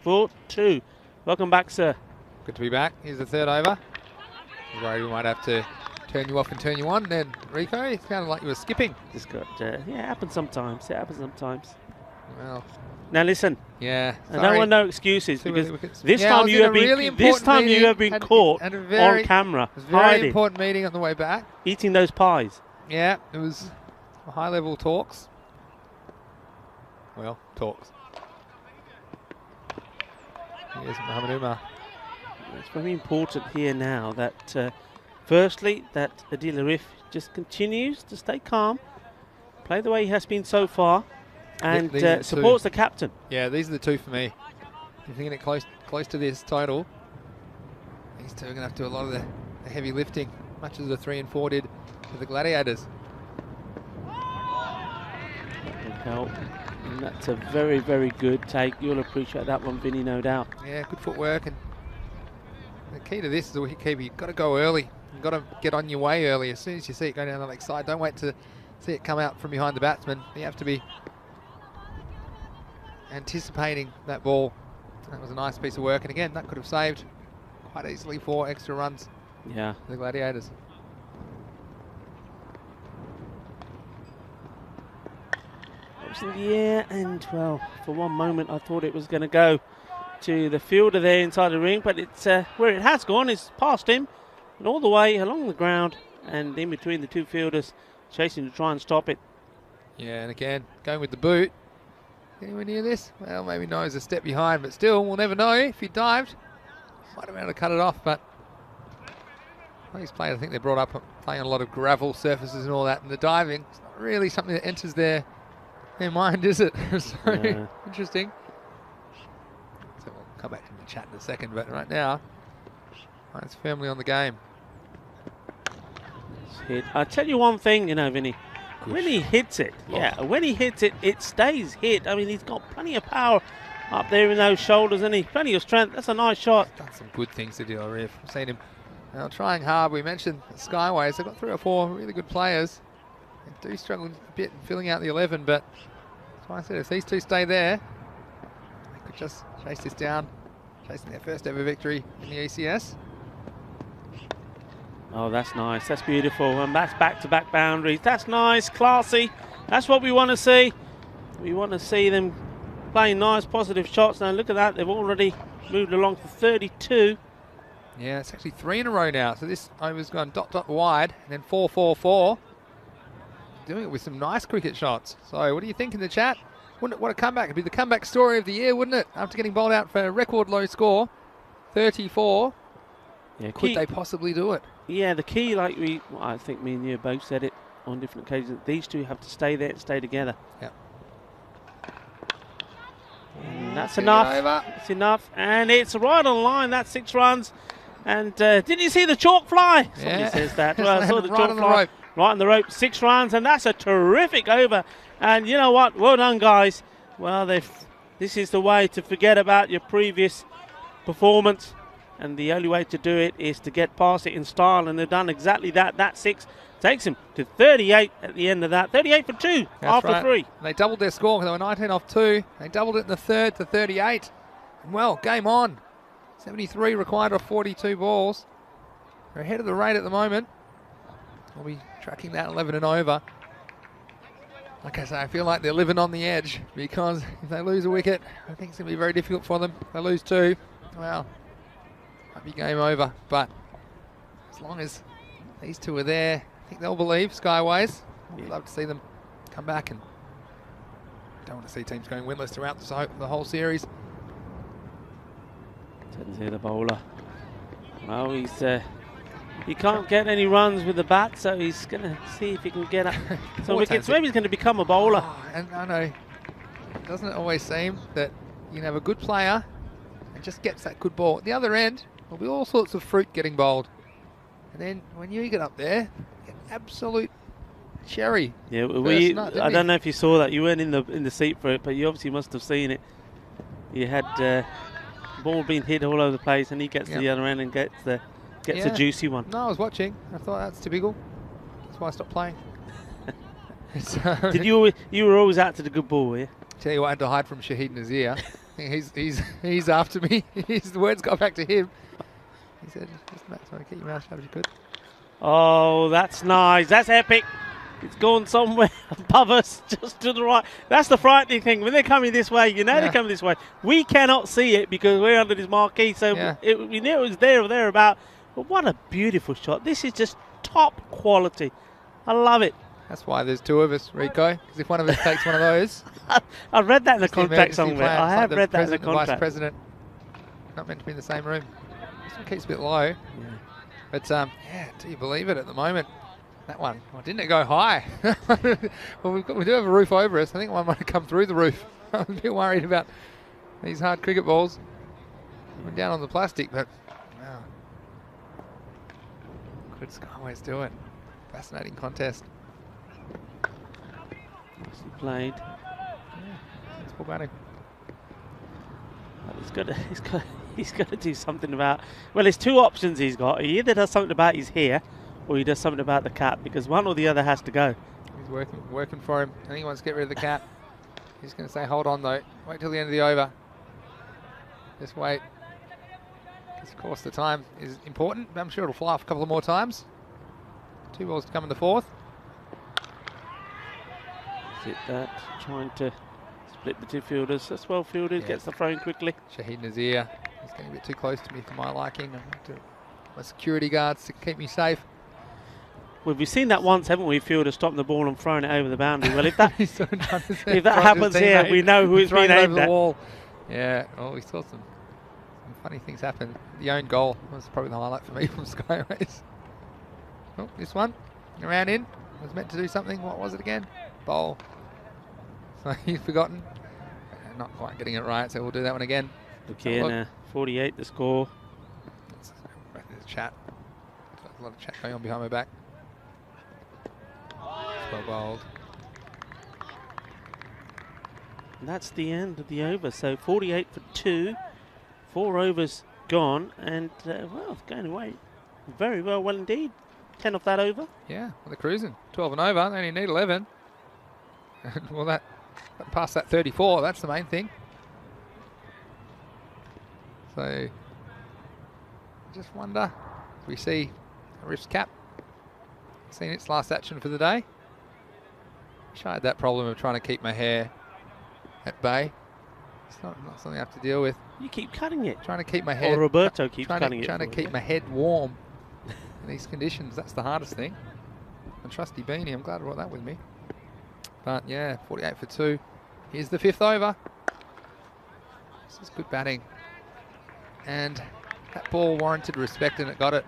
for 2. Welcome back, sir. Good to be back. Here's the third over. I was worried we might have to turn you off and turn you on. Then, Rico, it sounded like you were skipping. Just got, yeah, it happens sometimes. It happens sometimes. Well, now listen. Yeah. I don't want no excuses, because this time you have been caught on camera. It was a very important meeting on the way back. Eating those pies. Yeah, it was high-level talks. Well, talks. Here's Mohamed Umar. It's very important here now that, firstly, that Adil Arif just continues to stay calm, play the way he has been so far, and supports the captain. Yeah, these are the 2 for me. If you're going to get close to this total, these 2 are going to have to do a lot of the heavy lifting, much as the 3 and 4 did with the Gladiators. And that's a very, very good take. You'll appreciate that one, Vinny, no doubt. Yeah, good footwork. And the key to this is a wicket keeper. You've got to go early. You've got to get on your way early. As soon as you see it go down the leg side, don't wait to see it come out from behind the batsman. You have to be anticipating that ball. That was a nice piece of work. And again, that could have saved quite easily 4 extra runs. Yeah. For the Gladiators. It was in the air, and well, for one moment I thought it was going to go to the fielder there inside the ring, but it's where it has gone is past him and all the way along the ground and in between the two fielders, chasing to try and stop it. Yeah, and again, going with the boot. Anywhere near this? Well, maybe no, he's a step behind, but still, we'll never know. If he dived, might have been able to cut it off, but these players, I think they're brought up playing on a lot of gravel surfaces and all that, and the diving, it's not really something that enters their mind, is it? So, interesting. So we'll come back to the chat in a second, but right now, it's firmly on the game. Hit. I'll tell you one thing, you know, Vinny. When he hits it, when he hits it, it stays hit. I mean, he's got plenty of power up there in those shoulders, and he's plenty of strength. That's a nice shot. He's done some good things to deal with. I've seen him trying hard. We mentioned the Skyways. They've got 3 or 4 really good players. They do struggle a bit in filling out the 11, but that's why I said if these two stay there, they could just chase this down, chasing their first ever victory in the ECS. Oh, that's nice. That's beautiful. And that's back-to-back boundaries. That's nice, classy. That's what we want to see. We want to see them playing nice, positive shots. Now, look at that. They've already moved along for 32. Yeah, it's actually 3 in a row now. So this over's gone dot wide, and then 4-4-4. Doing it with some nice cricket shots. So what do you think in the chat? What a comeback. It'd be the comeback story of the year, wouldn't it? After getting bowled out for a record low score, 34. Yeah, could they possibly do it? Yeah, the key, like I think me and you both said it on different occasions, these two have to stay there and stay together. Yeah. And that's enough. That's enough. And it's right on line. That's 6 runs. And did you see the chalk fly? Somebody says that. Well, I saw the chalk fly right on the rope. 6 runs, and that's a terrific over. And you know what? Well done, guys. Well, this is the way to forget about your previous performance. And the only way to do it is to get past it in style, and they've done exactly that. That 6 takes him to 38 at the end of that. 38 for 2 after 3. And they doubled their score because they were 19 off 2. They doubled it in the 3rd to 38. And well, game on. 73 required off 42 balls. They're ahead of the rate at the moment. We'll be tracking that 11 and over. Like I say, I feel like they're living on the edge, because if they lose a wicket, I think it's going to be very difficult for them. If they lose 2, well, might be game over. But as long as these two are there, I think they'll believe, Skyways. We'd love to see them come back, and don't want to see teams going winless throughout the whole series. Turns here the bowler. Well, he can't get any runs with the bat, so he's going to see if he can get up some wickets. Maybe he's going to become a bowler. Oh, and I know, doesn't it always seem that you can have a good player and just gets that good ball? At the other end, there'll be all sorts of fruit getting bowled. And then when you get up there, you get absolute cherry. Yeah, I don't know if you saw that. You weren't in the seat for it, but you obviously must have seen it. You had ball being hit all over the place, and he gets to the other end and gets a juicy one. No, I was watching. I thought that's typical. That's why I stopped playing. Did you were always out to the good ball, were you? Tell you what, I had to hide from Shahid Nazir. He's after me. The words got back to him. He said, "Just Max, want to keep your mouth shut if you could." Oh, that's nice. That's epic. It's gone somewhere above us, just to the right. That's the frightening thing. When they're coming this way, you know they're coming this way. We cannot see it because we're under this marquee, so we knew it was there or thereabout. But what a beautiful shot. This is just top quality. I love it. That's why there's 2 of us, Rico, because if one of us takes one of those... I've read that in the contract somewhere. I have read that in the contract. Vice president, not meant to be in the same room. This one keeps a bit low. Yeah. But, do you believe it at the moment? That one, well, didn't it go high? Well, we do have a roof over us. I think one might have come through the roof. I'm a bit worried about these hard cricket balls. Went down on the plastic, but wow. Could Skyways do it? Fascinating contest. Nicely played. It's Paul batting. He's got to do something about. Well, there's 2 options he's got. He either does something about his hair, or he does something about the cap, because one or the other has to go. He's working for him. I think he wants to get rid of the cap. He's going to say, hold on though. Wait till the end of the over. Just wait. Because of course the time is important. I'm sure it'll fly off a couple of more times. 2 balls to come in the 4th. Is it that trying to Split the two fielders. That's well fielded. Yeah. Gets the throw in quickly. Shahid Nazir is getting a bit too close to me for my liking. I have to my security guards to keep me safe. Well, we've seen that once, haven't we? Fielder stopping the ball and throwing it over the boundary. Well, if that He's sort of done his if that front happens his here, teammate, we know who it's throwing been it over aimed the at. wall. Yeah. Oh, we saw some funny things happen. The own goal was probably the highlight for me from Skyways. Oh, this one around in was meant to do something. What was it again? Bowl. So he's forgotten. Not quite getting it right, so we'll do that one again. Look here now, 48 the score. Back to the chat. There's a lot of chat going on behind my back. Well bowled. And that's the end of the over. So 48 for 2, 4 overs gone, and well, it's going away very well indeed. 10 off that over. Yeah, well, they're cruising. 12 and over. They only need 11. Well, that past that 34. That's the main thing. So, just wonder if we see a Riff's cap. Seen its last action for the day. Wish I had that problem of trying to keep my hair at bay. It's not something I have to deal with. You keep cutting it. Trying to keep my head. Or Roberto keeps cutting it. Trying to keep my head warm in these conditions. That's the hardest thing. And trusty beanie. I'm glad I brought that with me. But yeah, 48 for 2. Here's the 5th over. This is good batting. And that ball warranted respect, and it got it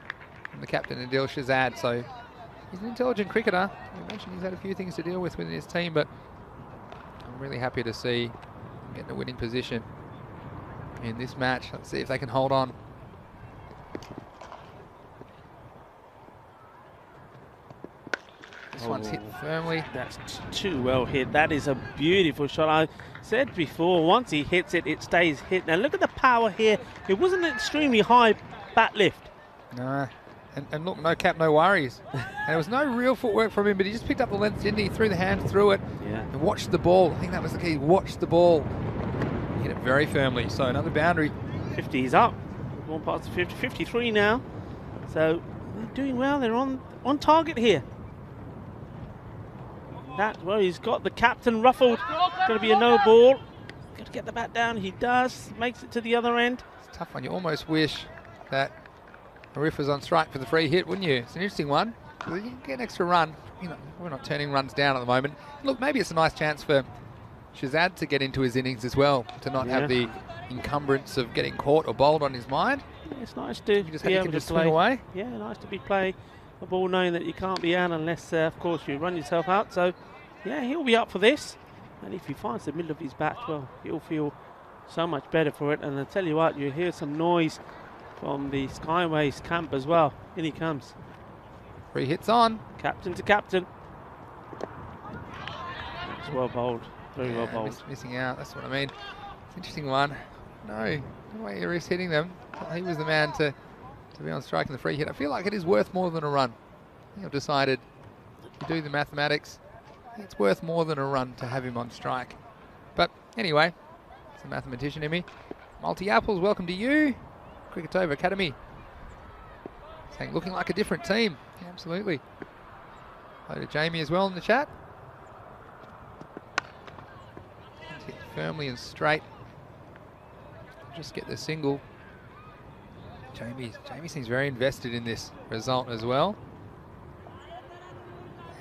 from the captain, Adil Shahzad. So he's an intelligent cricketer. I mentioned he's had a few things to deal with within his team, but I'm really happy to see him get in a winning position in this match. Let's see if they can hold on. This one's hit firmly. That's too well hit. That is a beautiful shot. I said before, once he hits it, it stays hit. Now look at the power here. It wasn't an extremely high bat lift. No. And look, no cap, no worries. And there was no real footwork from him, but he just picked up the length, didn't he? Threw the hand through it and watched the ball. I think that was the key. Watched the ball. Hit it very firmly. So another boundary. 50 is up. One past the 50. 53 now. So they're doing well. They're on target here. That, well, he's got the captain ruffled. Going to be a no ball. Got to get the bat down. He does. Makes it to the other end. It's a tough one. You almost wish that Arif was on strike for the free hit, wouldn't you? It's an interesting one. You can get an extra run. You know, we're not turning runs down at the moment. Look, maybe it's a nice chance for Shahzad to get into his innings as well, to not have the encumbrance of getting caught or bowled on his mind. Yeah, it's nice to just be able to swing play away. Yeah, nice to be playing a ball knowing that you can't be out unless, of course, you run yourself out. So, yeah, he'll be up for this. And if he finds the middle of his bat, well, he'll feel so much better for it. And I tell you what, you hear some noise from the Skyways camp as well. In he comes. 3 hits on. Captain to captain. It's well bowled. Very well bowled. Missing out. That's what I mean. It's an interesting one. No way Arif's hitting them. He was the man to be on strike in the free hit. I feel like it is worth more than a run. I think I've decided to do the mathematics. It's worth more than a run to have him on strike. But anyway, it's a mathematician in me. Multi Apples, welcome to you. Cricketova Academy. Saying looking like a different team. Yeah, absolutely. Hello to Jamie as well in the chat. Hit firmly and straight. Just get the single. Jamie seems very invested in this result as well.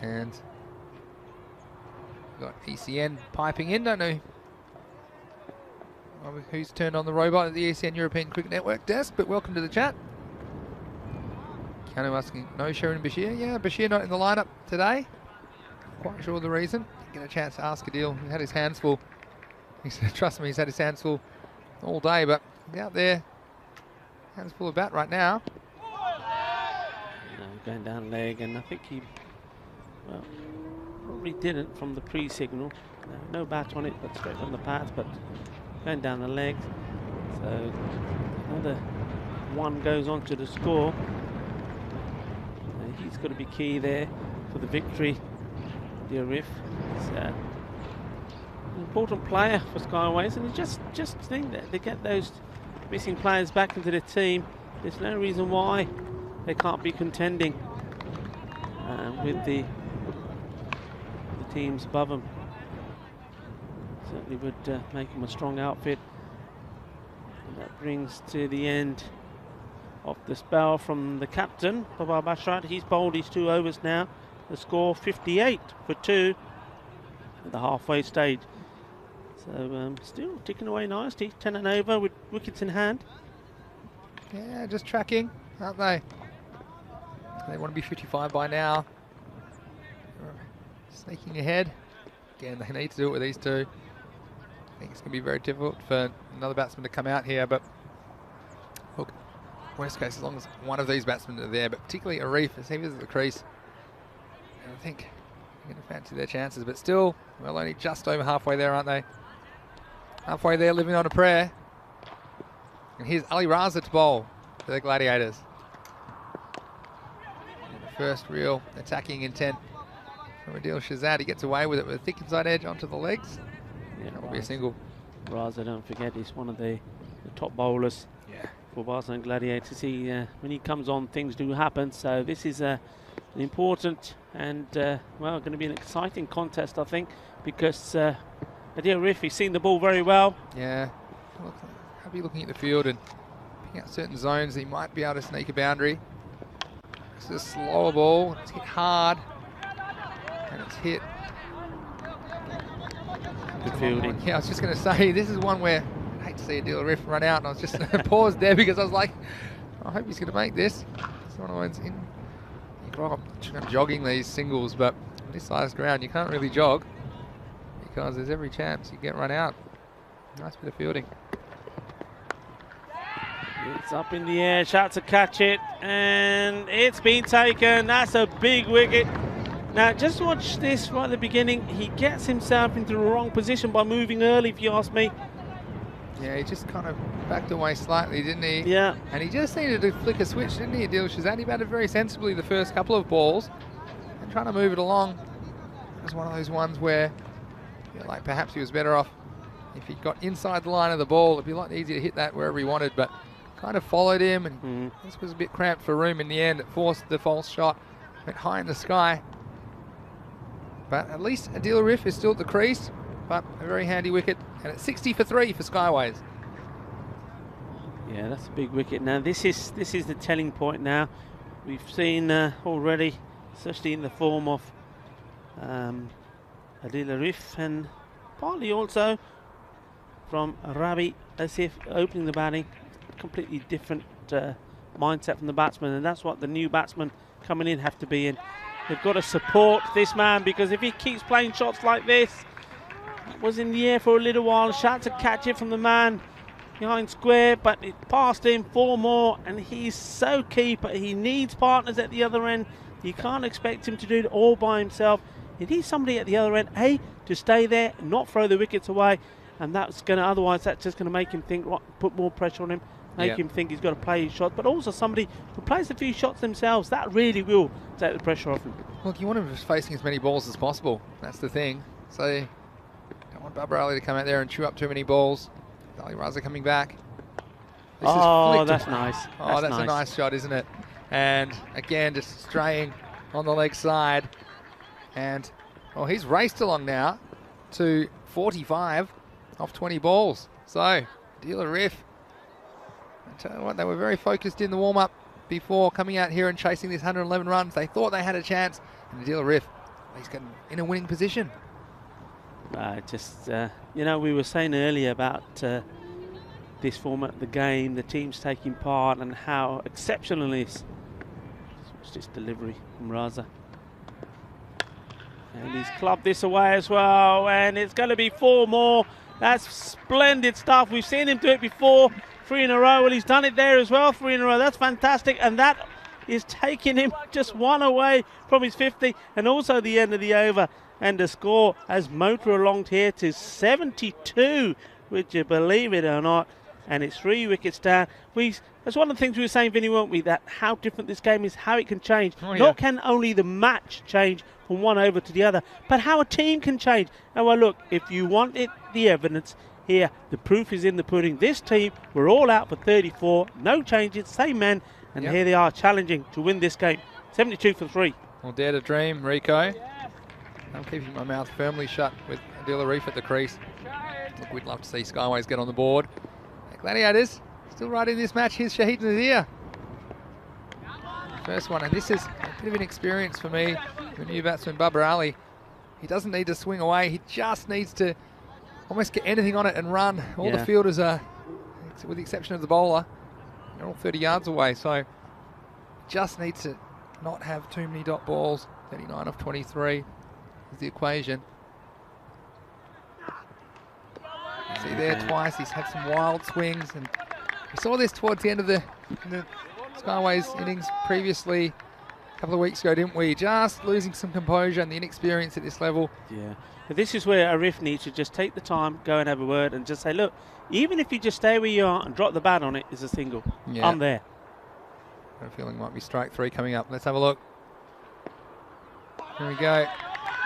And we've got ECN piping in. Don't know who's turned on the robot at the ECN European Cricket Network desk, but welcome to the chat. Keanu asking, no Sharon Bashir? Yeah, Bashir not in the lineup today. Quite sure the reason. Didn't get a chance to ask Adil. He had his hands full. He said, trust me, he's had his hands full all day, but he's out there. Hands full of bat right now. Going down leg, and I think he, well, probably didn't from the pre-signal. No bat on it, but straight on the path, but going down the leg. So another one goes on to the score. And he's got to be key there for the victory. Dear Riff, he's an important player for Skyways, and you just think that they get those missing players back into the team. There's no reason why they can't be contending with the teams above them. Certainly would make him a strong outfit. And that brings to the end of the spell from the captain, Babar Bashrat. He's bowled his 2 overs now. The score 58 for 2 at the halfway stage. So still ticking away nicely. 10 and over with wickets in hand. Yeah, just tracking, aren't they? They want to be 55 by now. Sneaking ahead. Again, they need to do it with these two. I think it's going to be very difficult for another batsman to come out here, but look, worst case, as long as one of these batsmen are there, but particularly Arif, as he is at the crease, and I think they're going to fancy their chances, but still, well, only just over halfway there, aren't they? Halfway there, living on a prayer. And here's Ali Raza to bowl for the Gladiators. And the first real attacking intent from Adil Shahzad. He gets away with it with a thick inside edge onto the legs. Yeah, that will be a single. Raza, don't forget, he's one of the top bowlers for Barcelona Gladiators. He, when he comes on, things do happen. So this is an important and, well, going to be an exciting contest, I think, because Adil Arif, he's seen the ball very well. Yeah. Look, I'll be looking at the field and picking out certain zones he might be able to sneak a boundary. It's a slower ball. It's hit hard. And it's hit. Good fielding. Yeah, I was just going to say, this is one where I hate to see Adil Arif run out, and I was just paused there because I was like, I hope he's going to make this. It's one of the ones in. You grow up jogging these singles, but on this size ground, you can't really jog because there's every chance you get run out. Nice bit of fielding. It's up in the air, shot to catch it, and it's been taken. That's a big wicket. Now, just watch this right at the beginning. He gets himself into the wrong position by moving early, if you ask me. Yeah, he just kind of backed away slightly, didn't he? Yeah. And he just needed to flick a switch, didn't he, Adil Shahzad? He batted very sensibly the first couple of balls and trying to move it along. It was one of those ones where, like, perhaps he was better off if he got inside the line of the ball. It'd be a lot easier to hit that wherever he wanted, but kind of followed him, and this was a bit cramped for room in the end. It forced the false shot, went high in the sky. But at least Adil Arif is still at the crease, but a very handy wicket, and it's 60 for 3 for Skyways. Yeah, that's a big wicket. Now this is the telling point. Now we've seen already, especially in the form of Adil Arif, and partly also from Rabi Asif opening the batting. Completely different mindset from the batsman, and that's what the new batsmen coming in have to be in. They've got to support this man, because if he keeps playing shots like this, it was in the air for a little while, shot to catch it from the man behind square, but it passed him 4 more, and he's so key, but he needs partners at the other end. You can't expect him to do it all by himself. He needs somebody at the other end, to stay there, not throw the wickets away, and that's going to, otherwise that's just going to make him think, put more pressure on him, make him think he's got to play his shot, but also somebody who plays a few shots themselves. That really will take the pressure off him. Look, you want him just facing as many balls as possible. That's the thing. So you don't want Babar Ali to come out there and chew up too many balls. Ali Raza coming back. This is that's nice. Oh, that's a nice shot, isn't it? And again, just straying on the leg side. And, well, he's raced along now to 45 off 20 balls. So, Adil Arif, I tell you what, they were very focused in the warm-up before coming out here and chasing these 111 runs. They thought they had a chance, and Adil Arif, he's getting in a winning position. You know, we were saying earlier about this format of the game, the teams taking part, and how exceptional it is. It's just delivery from Raza. And he's clubbed this away as well, and it's going to be 4 more. That's splendid stuff. We've seen him do it before, 3 in a row. Well, he's done it there as well, 3 in a row. That's fantastic, and that is taking him just 1 away from his 50, and also the end of the over. And the score has motored along here to 72, would you believe it or not? And it's 3 wickets down. That's one of the things we were saying, Vinny, weren't we? That how different this game is, how it can change. Not can only the match change from one over to the other, but how a team can change. And well, look, if you wanted the evidence here, the proof is in the pudding. This team were all out for 34, no changes, same men, and here they are challenging to win this game. 72 for 3. Well, dare to dream, Rico. I'm keeping my mouth firmly shut with Adil Arif at the crease. Look, we'd love to see Skyways get on the board. The Gladiators still right in this match. Here's Shahid Nazir. First one, and this is a bit of an experience for me. The new batsman, Babar Ali. He doesn't need to swing away. He just needs to almost get anything on it and run. All the fielders are, with the exception of the bowler, they're all 30 yards away. So just needs to not have too many dot balls. 39 off 23 is the equation. See there twice, he's had some wild swings, and we saw this towards the end of the Skyways innings previously a couple of weeks ago, didn't we? Just losing some composure and the inexperience at this level. Yeah, but this is where Arif needs to just take the time, go and have a word, and just say, look, even if you just stay where you are and drop the bat on it, it's a single. Yeah. I'm there. I have a feeling might be strike 3 coming up. Let's have a look. Here we go.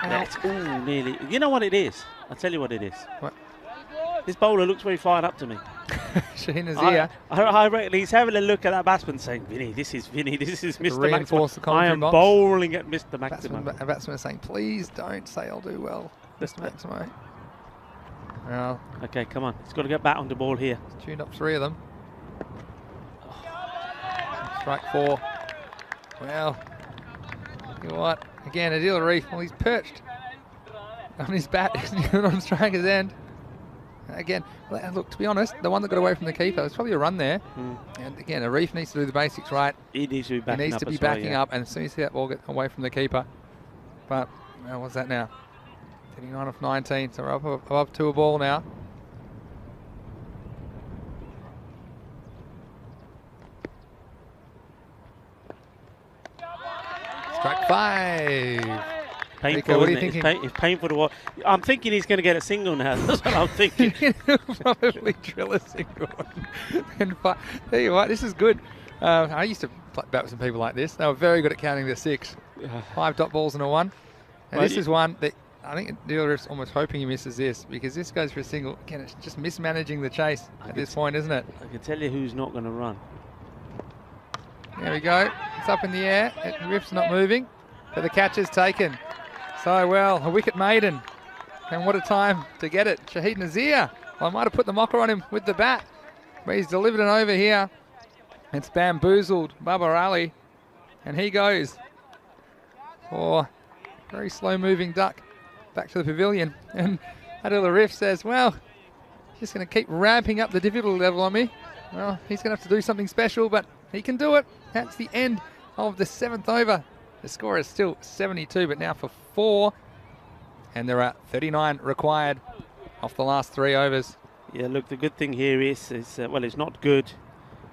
That's nearly. You know what it is? I'll tell you what it is. What? This bowler looks very fired up to me. Shaheen Nazir. I reckon he's having a look at that batsman saying, Vinny, this is Mr. Reinforce the Maximo. I am box. bowling at Mr. Maximo. A batsman is saying, please don't say I'll do well, Mr. Maximo. Well, okay, come on. He's got to get back on the ball here. he's tuned up 3 of them. Strike 4. Well, you know what? Again, Adil Arif, well, he's perched on his bat on striker's end. Again, look, to be honest, the one that got away from the keeper, there's probably a run there. And again, Arif needs to do the basics right. He needs to be backing up, and as soon as that ball gets away from the keeper. But, what's that now? 39 off 19, so we're up above 2 a ball now. Strike 5. Painful, what are you isn't it? thinking? It's painful to watch. I'm thinking he's going to get a single now. That's what I'm thinking. He'll probably drill a single. And tell you what, this is good. I used to bat with some people like this. They were very good at counting their 6. 5 dot balls and a 1. And this is one that I think the dealer is almost hoping he misses this, because this goes for a single. Again, it's just mismanaging the chase at this point, isn't it? I can tell you who's not going to run. There we go. It's up in the air. Riff's not moving, but the catch is taken. So, well, a wicket maiden. And what a time to get it. Shahid Nazir. Well, I might have put the mocker on him with the bat, but he's delivered it over here. It's bamboozled Babar Ali. And he goes for very slow-moving duck back to the pavilion. And Adil Arif says, well, he's just going to keep ramping up the difficulty level on me. Well, he's going to have to do something special, but he can do it. That's the end of the 7th over. The score is still 72, but now for 4. And there are 39 required off the last 3 overs. Yeah, look, the good thing here is well, it's not good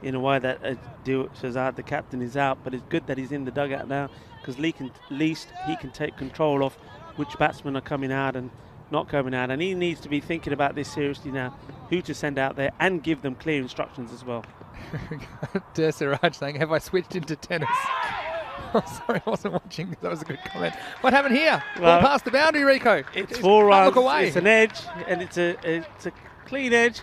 in a way that Shazad, the captain, is out, but it's good that he's in the dugout now, because at least he can take control of which batsmen are coming out and not coming out. And he needs to be thinking about this seriously now, who to send out there, and give them clear instructions as well. Siraj saying, have I switched into tennis? Oh, sorry, I wasn't watching. That was a good comment. What happened here? Well, ball past the boundary, Rico. It's 4 runs. Look away. It's an edge, and it's a clean edge.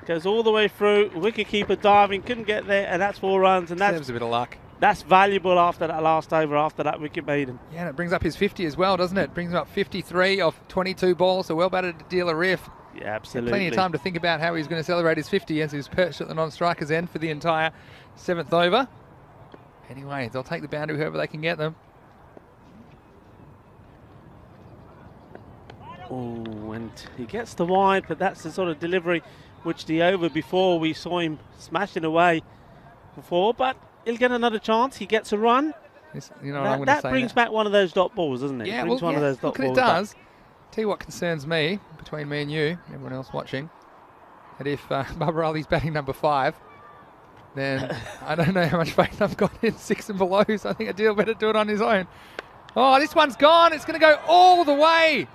Goes all the way through. Wicketkeeper diving, couldn't get there, and that's 4 runs. And that's a bit of luck. That's valuable after that last over, after that wicket maiden. Yeah, and it brings up his 50 as well, doesn't it? Brings him up 53 off 22 balls. So well batted to deal a riff. Yeah, absolutely. Plenty of time to think about how he's going to celebrate his 50 as he's perched at the non-striker's end for the entire 7th over. Anyway, they'll take the boundary whoever they can get them. Oh, and he gets the wide, but that's the sort of delivery which the over before we saw him smashing away before. But he'll get another chance. He gets a run. That brings back one of those dot balls, doesn't it? Yeah, it brings one of those dot balls. It does. Tell you what concerns me, between me and you, everyone else watching, that if Babar Ali's batting number 5, then I don't know how much faith I've got in 6 and below, so I think Adil better do it on his own. Oh, this one's gone. It's going to go all the way.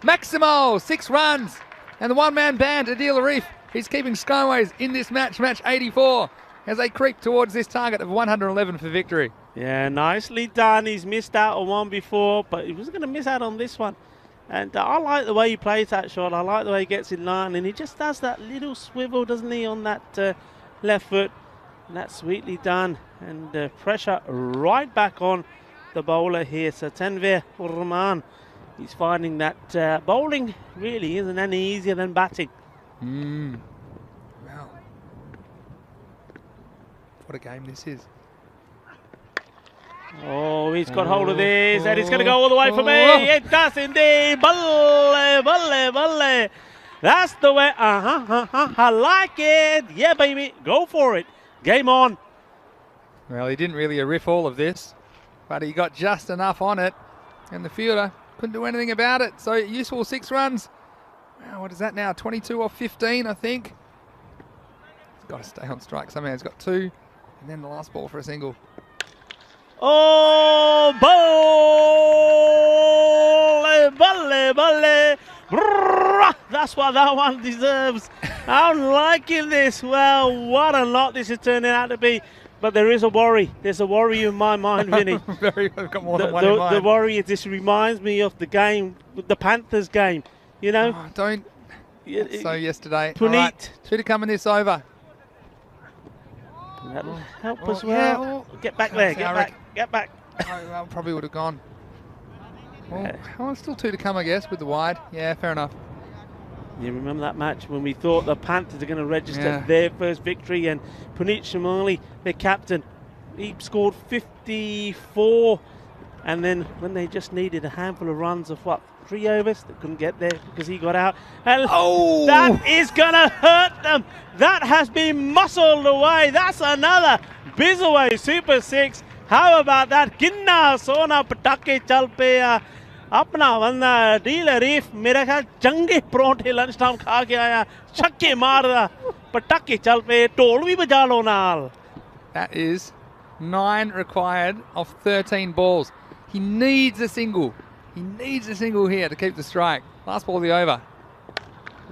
Maximo, 6 runs. And the one-man band, Adil Arif, he's keeping Skyways in this match, match 84, as they creep towards this target of 111 for victory. Yeah, nicely done. He's missed out on one before, but he wasn't going to miss out on this one. And I like the way he plays that shot. I like the way he gets in line, and he just does that little swivel, doesn't he, on that left foot. And that's sweetly done. And pressure right back on the bowler here. So Tanvir Rahman He's finding that bowling really isn't any easier than batting. Wow. What a game this is. Oh, he's got hold of this, and it's going to go all the way for me. It does indeed. Balle, balle, balle. That's the way. I like it. Yeah, baby. Go for it. Game on. Well, he didn't really riff all of this, but he got just enough on it, and the fielder couldn't do anything about it. So useful 6 runs. Wow, what is that now? 22 off 15, I think. He's got to stay on strike somehow. He's got 2, and then the last ball for a single. Oh, balle, balle. That's what that one deserves. I'm liking this. Well, what a lot this is turning out to be. But there is a worry. There's a worry in my mind, Vinny. I've got more than one in mind. The worry is this reminds me of the game, the Panthers game. You know? Oh, don't. So yesterday. Puneet. Right, 2 to come in this over. That'll help as well. Get back there. Get back. I probably would have gone. Well, still 2 to come, I guess, with the wide. Yeah, fair enough. You remember that match when we thought the Panthers are going to register their first victory, and Puneet Shamali, their captain, he scored 54, and then when they just needed a handful of runs of 3 overs, they couldn't get there because he got out. And that is going to hurt them. That has been muscled away. That's another Bizaway Super 6. How about that? Kinna Sona Patake Chalpe. अपना बंदा dealer if मेरा ख्याल चंगे परोंठे lunch time खा के आया छक्के मार रहा पटाके चल पे ढोल भी बजा लो नाल. That is 9 required of 13 balls. He needs a single. He needs a single here to keep the strike. Last ball of the over.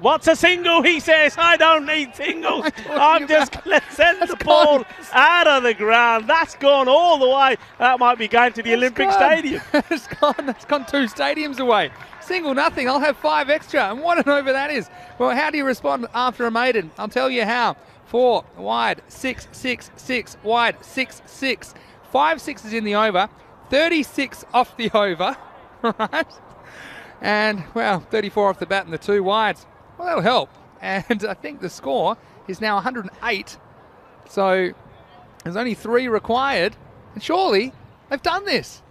What's a single? He says, I don't need singles. I'm just going to send the ball out of the ground. That's gone all the way. That might be going to the Olympic Stadium. It's gone. That's gone 2 stadiums away. Single nothing. I'll have 5 extra. And what an over that is. Well, how do you respond after a maiden? I'll tell you how. 4 wide, 6, 6, 6 wide, 6, 6. 5 sixes in the over. 36 off the over. Right? And, well, 34 off the bat and the 2 wides. Well, that'll help. And I think the score is now 108. So there's only 3 required. And surely they've done this.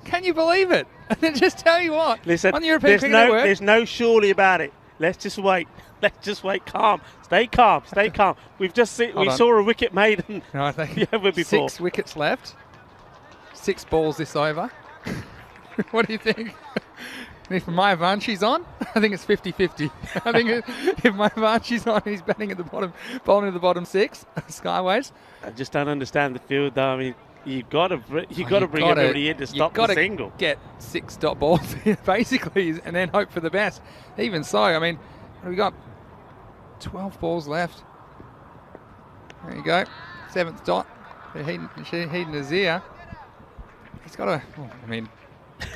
Can you believe it? And then just tell you what. Listen, on the European Cricket Network, there's no surely about it. Let's just wait. Let's just wait. Calm. Stay calm. Stay calm. We've just saw a wicket made. No, I think before. 6 wickets left. 6 balls this over. What do you think? If Mayavanchi's on, I think it's 50-50. I think if Mayavanchi's on, he's batting at the bottom, bowling at the bottom 6, Skyways. I just don't understand the field, though. I mean, you've got to bring everybody in to stop the single. Get 6 dot balls, basically, and then hope for the best. Even so, I mean, what have we got? 12 balls left. There you go. 7th dot. Shahid Nazir. He's got to, I mean,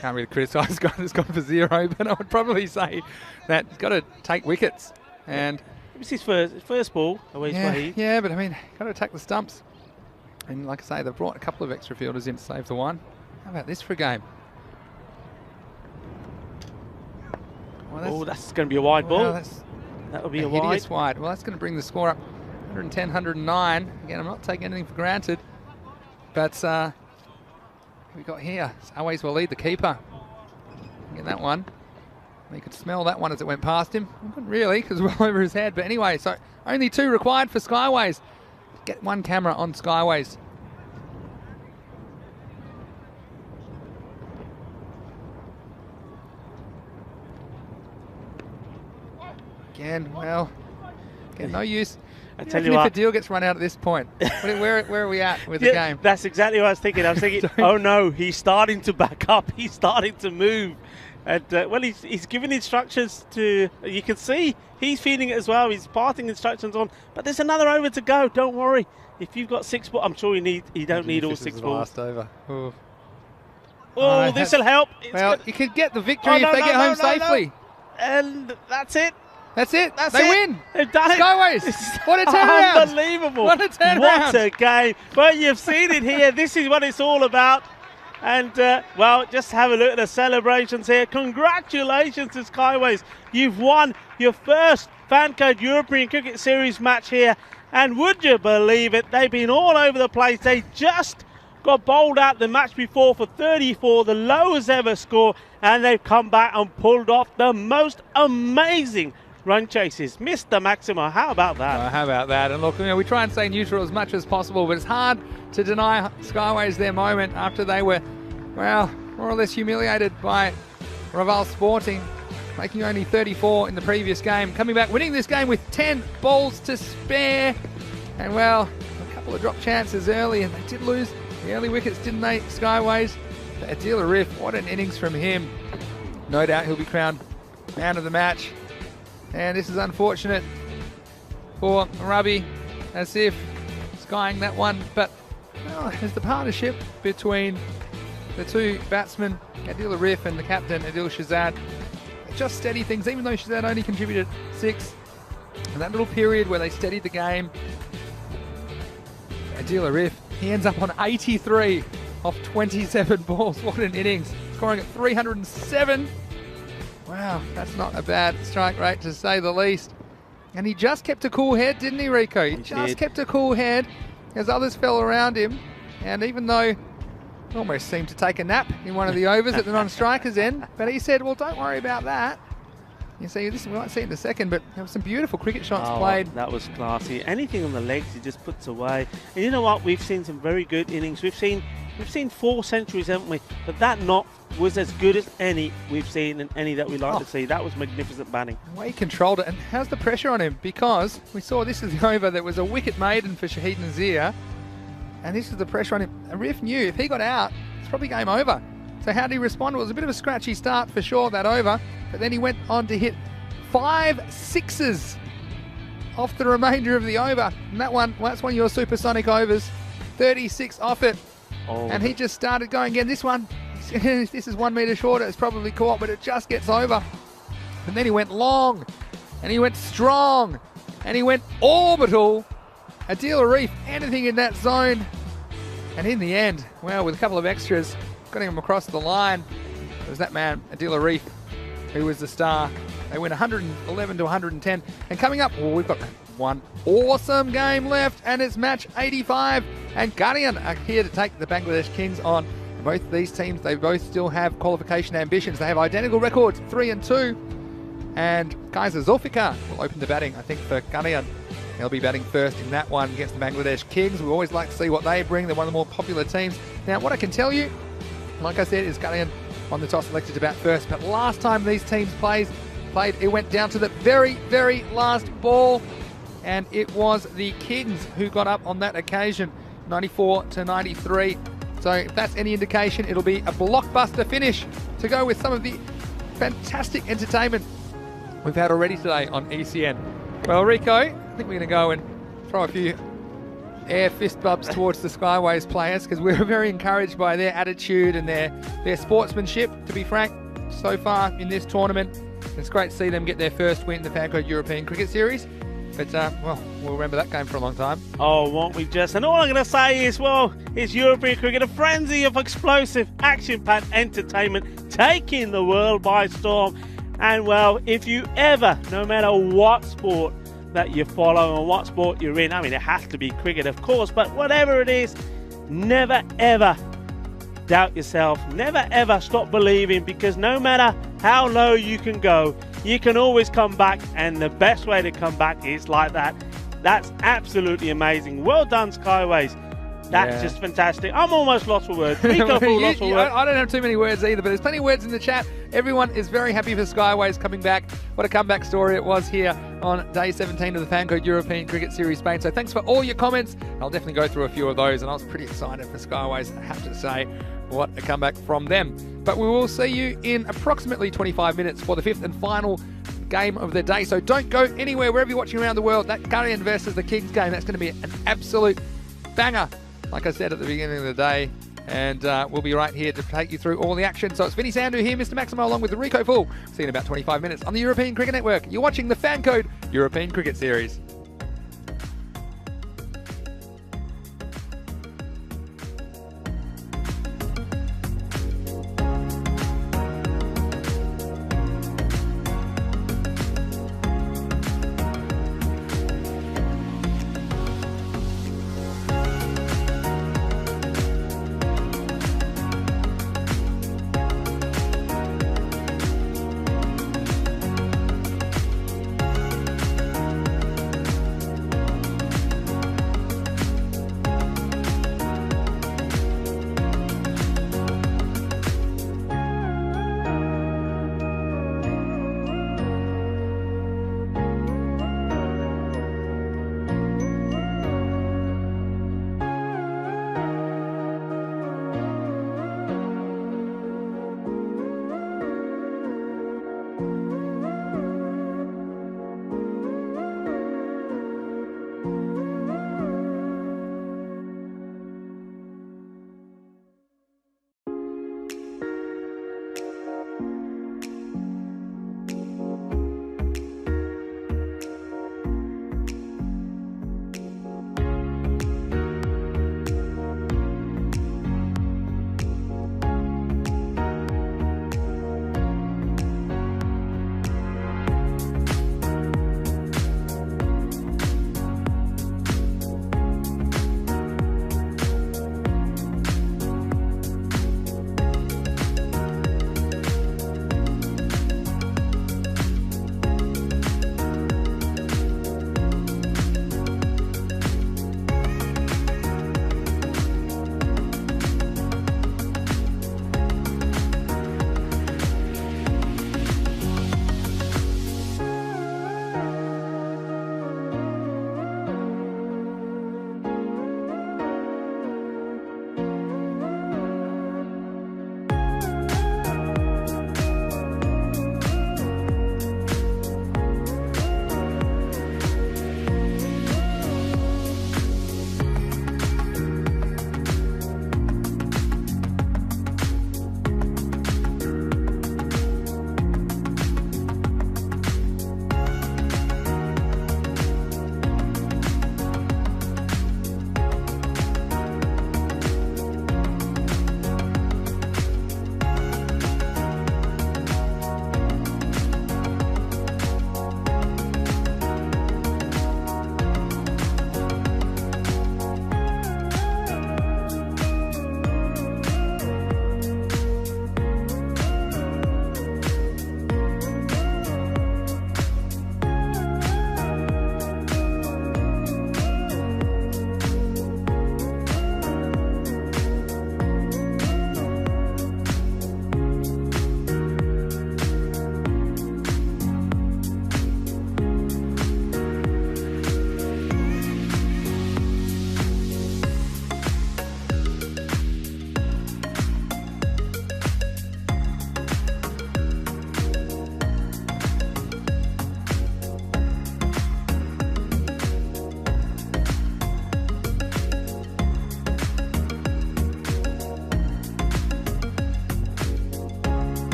can't really criticise a guy that's gone for 0, but I would probably say that he's got to take wickets. And it was his first ball away. Yeah, but I mean, got to attack the stumps. And like I say, they've brought a couple of extra fielders in to save the one. How about this for a game? Well, that's going to be a wide ball. That'll be a hideous wide. Well, that's going to bring the score up 110, 109. Again, I'm not taking anything for granted. But we got here. Always will lead the keeper. Get that one. You could smell that one as it went past him. Well, not really, because well over his head. But anyway, so only 2 required for Skyways. Get 1 camera on Skyways. Again, well, again, no use. I tell you what, if a deal gets run out at this point, where are we at with the game? That's exactly what I was thinking. I was thinking, oh no, he's starting to back up. He's starting to move. And well, he's giving instructions to. You can see he's feeding it as well. He's passing instructions on. But there's another over to go. Don't worry. If you've got 6 balls, I'm sure you don't need all 6 balls. Last over. Oh, this will help. Well, you could get the victory if they get home safely. And that's it. That's it. They win. They've done it. Skyways. What a turnaround. Unbelievable. What a turnaround. What a game. Well, you've seen it here. This is what it's all about. And, well, just have a look at the celebrations here. Congratulations to Skyways. You've won your first Fancode European Cricket Series match here. And would you believe it, they've been all over the place. They just got bowled out the match before for 34, the lowest ever score. And they've come back and pulled off the most amazing run chases. Mr. Maximo, how about that? How about that? And look, we try and stay neutral as much as possible, but it's hard to deny Skyways their moment after they were, well, more or less humiliated by Raval Sporting, making only 34 in the previous game. Coming back, winning this game with 10 balls to spare. And, well, a couple of drop chances early, and they did lose the early wickets, didn't they, Skyways? But Adil Arif, what an innings from him. No doubt he'll be crowned man of the match. And this is unfortunate for Rabi, as if skying that one. But well, there's the partnership between the two batsmen, Adil Arif and the captain, Adil Shahzad. Just steady things, even though Shahzad only contributed 6. And that little period where they steadied the game, Adil Arif, he ends up on 83 off 27 balls. What an innings. Scoring at 307. Wow, that's not a bad strike rate to say the least. And he just kept a cool head, didn't he, Rico? He just kept a cool head as others fell around him. And even though he almost seemed to take a nap in one of the overs at the non-strikers end, but he said, well, don't worry about that. You see, this we might see it in a second, but there were some beautiful cricket shots played. That was classy. Anything on the legs, he just puts away. And you know what? We've seen some very good innings. We've seen 4 centuries, haven't we? But that knock was as good as any we've seen and any that we like to see. That was magnificent batting. The way he controlled it, and how's the pressure on him? Because we saw this is the over that was a wicket maiden for Shahid Nazir, and this is the pressure on him. Arif knew if he got out, it's probably game over. So how did he respond? It was a bit of a scratchy start for sure, that over, but then he went on to hit 5 sixes off the remainder of the over. And that one, well, that's one of your supersonic overs. 36 off it. And he just started going again. This one, this is 1 metre shorter. It's probably caught, but it just gets over. And then he went long, and he went strong, and he went orbital. Adil Arif, anything in that zone. And in the end, well, with a couple of extras, getting him across the line, it was that man, Adil Arif, who was the star. They win 111 to 110. And coming up, well, we've got one awesome game left, and it's match 85. And Guardian are here to take the Bangladesh Kings on. Both of these teams, they both still have qualification ambitions. They have identical records, 3-2. And Kaiser Zulfikar will open the batting, I think, for Guardian. He'll be batting first in that one against the Bangladesh Kings. We always like to see what they bring. They're one of the more popular teams. Now, what I can tell you, like I said, is Guardian on the toss elected to bat first. But last time these teams played, it went down to the very, very last ball. And it was the Kings who got up on that occasion, 94 to 93. So if that's any indication, it'll be a blockbuster finish to go with some of the fantastic entertainment we've had already today on ECN. Well, Rico, I think we're going to go and throw a few air fist bumps towards the Skyways players, because we're very encouraged by their attitude and their sportsmanship, to be frank, so far in this tournament. It's great to see them get their first win in the Fancode European Cricket Series. But, well, we'll remember that game for a long time. Oh, won't we just? And all I'm going to say is, well, it's European cricket, a frenzy of explosive, action-packed entertainment taking the world by storm. And, well, if you ever, no matter what sport that you follow or what sport you're in, I mean, it has to be cricket, of course, but whatever it is, never, ever doubt yourself. Never, ever stop believing, because no matter how low you can go, you can always come back, and the best way to come back is like that. That's absolutely amazing. Well done, Skyways. That's just fantastic. I'm almost lost for words. Rico, lost for words. I don't have too many words either, but there's plenty of words in the chat. Everyone is very happy for Skyways coming back. What a comeback story it was here on day 17 of the Fancode European Cricket Series Spain. So thanks for all your comments. I'll definitely go through a few of those, and I was pretty excited for Skyways, I have to say. What a comeback from them. But we will see you in approximately 25 minutes for the 5th and final game of the day. So don't go anywhere wherever you're watching around the world. That Guardian versus the Kings game, that's going to be an absolute banger, like I said at the beginning of the day. And we'll be right here to take you through all the action. So it's Vinny Sandu here, Mr. Maximo, along with Rico Full. See you in about 25 minutes on the European Cricket Network. You're watching the Fancode European Cricket Series.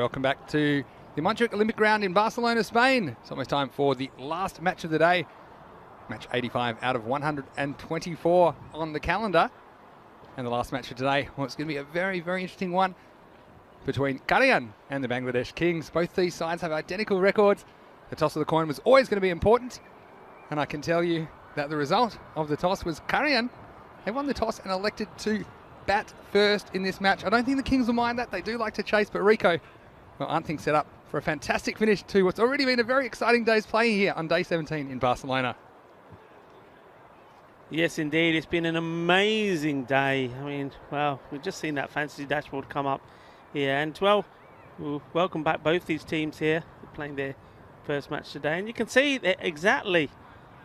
welcome back to the Montjuic Olympic Ground in Barcelona, Spain. It's almost time for the last match of the day. Match 85 out of 124 on the calendar. And the last match of today, well, it's going to be a very, very interesting one between Karian and the Bangladesh Kings. Both these sides have identical records. The toss of the coin was always going to be important. And I can tell you that the result of the toss was Karian. They won the toss and elected to bat first in this match. I don't think the Kings will mind that. They do like to chase, but Rico, well, aren't things set up for a fantastic finish to what's already been a very exciting day's play here on day 17 in Barcelona. Yes, indeed. It's been an amazing day. I mean, well, we've just seen that fantasy dashboard come up here. And, well, we'll welcome back both these teams here. They're playing their first match today. And you can see that exactly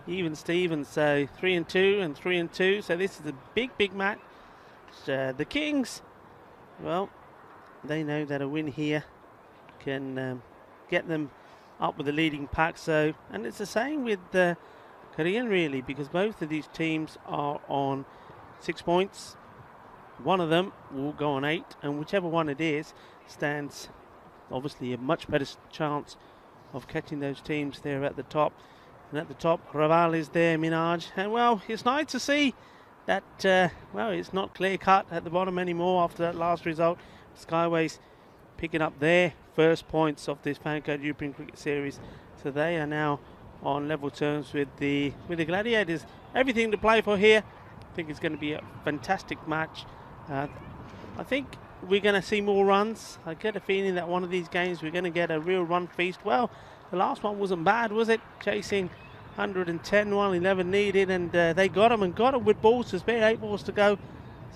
even Stevens, so 3-2 and 3-2. So this is a big, big match. The Kings, well, they know that a win here can get them up with the leading pack. So, and it's the same with Korean really, because both of these teams are on 6 points. One of them will go on 8, and whichever one it is stands obviously a much better chance of catching those teams there at the top. And at the top, Raval is there, Minaj. And well, it's nice to see that, well, it's not clear cut at the bottom anymore after that last result. Skyways picking up their first points of this Fancode European Cricket Series. So they are now on level terms with the Gladiators. Everything to play for here. I think it's going to be a fantastic match. I think we're going to see more runs. I get a feeling that one of these games we're going to get a real run feast. Well, the last one wasn't bad, was it? Chasing 110, 111 needed, and they got them with balls to spare, 8 balls to go.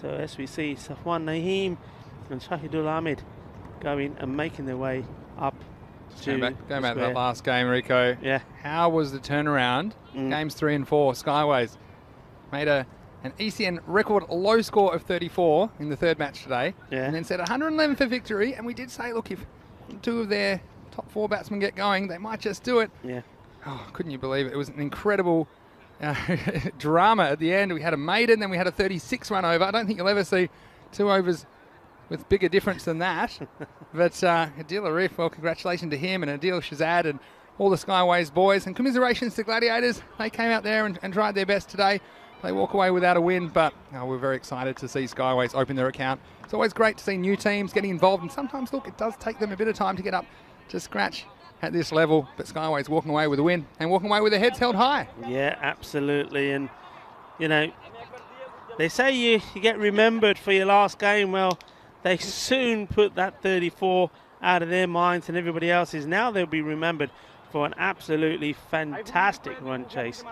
So as we see, Safwan Naheem and Shahidul Ahmed going and making their way up. Going back to that last game, Rico. Yeah. How was the turnaround? Games 3 and 4, Skyways made an ECN record low score of 34 in the third match today. Yeah. And then set 111 for victory. And we did say, look, if 2 of their top 4 batsmen get going, they might just do it. Yeah. Oh, couldn't you believe it? It was an incredible drama at the end. We had a maiden, then we had a 36 run over. I don't think you'll ever see 2 overs with bigger difference than that. But Adil Arif, well, congratulations to him and Adil Shazad and all the Skyways boys. And commiserations to Gladiators. They came out there and tried their best today. They walk away without a win, but we're very excited to see Skyways open their account. It's always great to see new teams getting involved, and sometimes, look, it does take them a bit of time to get up to scratch at this level, but Skyways walking away with a win and walking away with their heads held high. Yeah, absolutely. And, you know, they say you get remembered for your last game. Well, they soon put that 34 out of their minds and everybody else's. Now they'll be remembered for an absolutely fantastic run chase.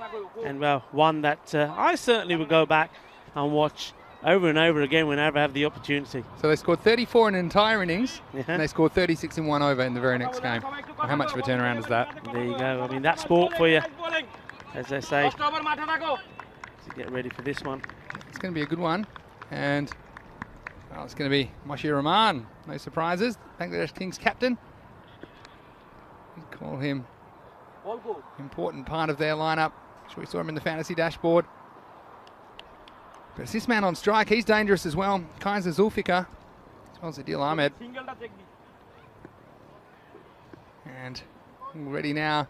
And, well, one that I certainly would go back and watch over and over again whenever I have the opportunity. So they scored 34 in an entire innings, Yeah. and they scored 36 in 1 over in the very next game. Well, how much of a turnaround is that? There you go. I mean, that's sport for you, as they say. So get ready for this one. It's going to be a good one, and well, it's going to be Moshir Rahman. No surprises. Bangladesh Kings captain. We call him important part of their lineup. Sure, we saw him in the fantasy dashboard. But it's this man on strike. He's dangerous as well. Kaiser Zulfikar, as well as Adil Ahmed. And ready now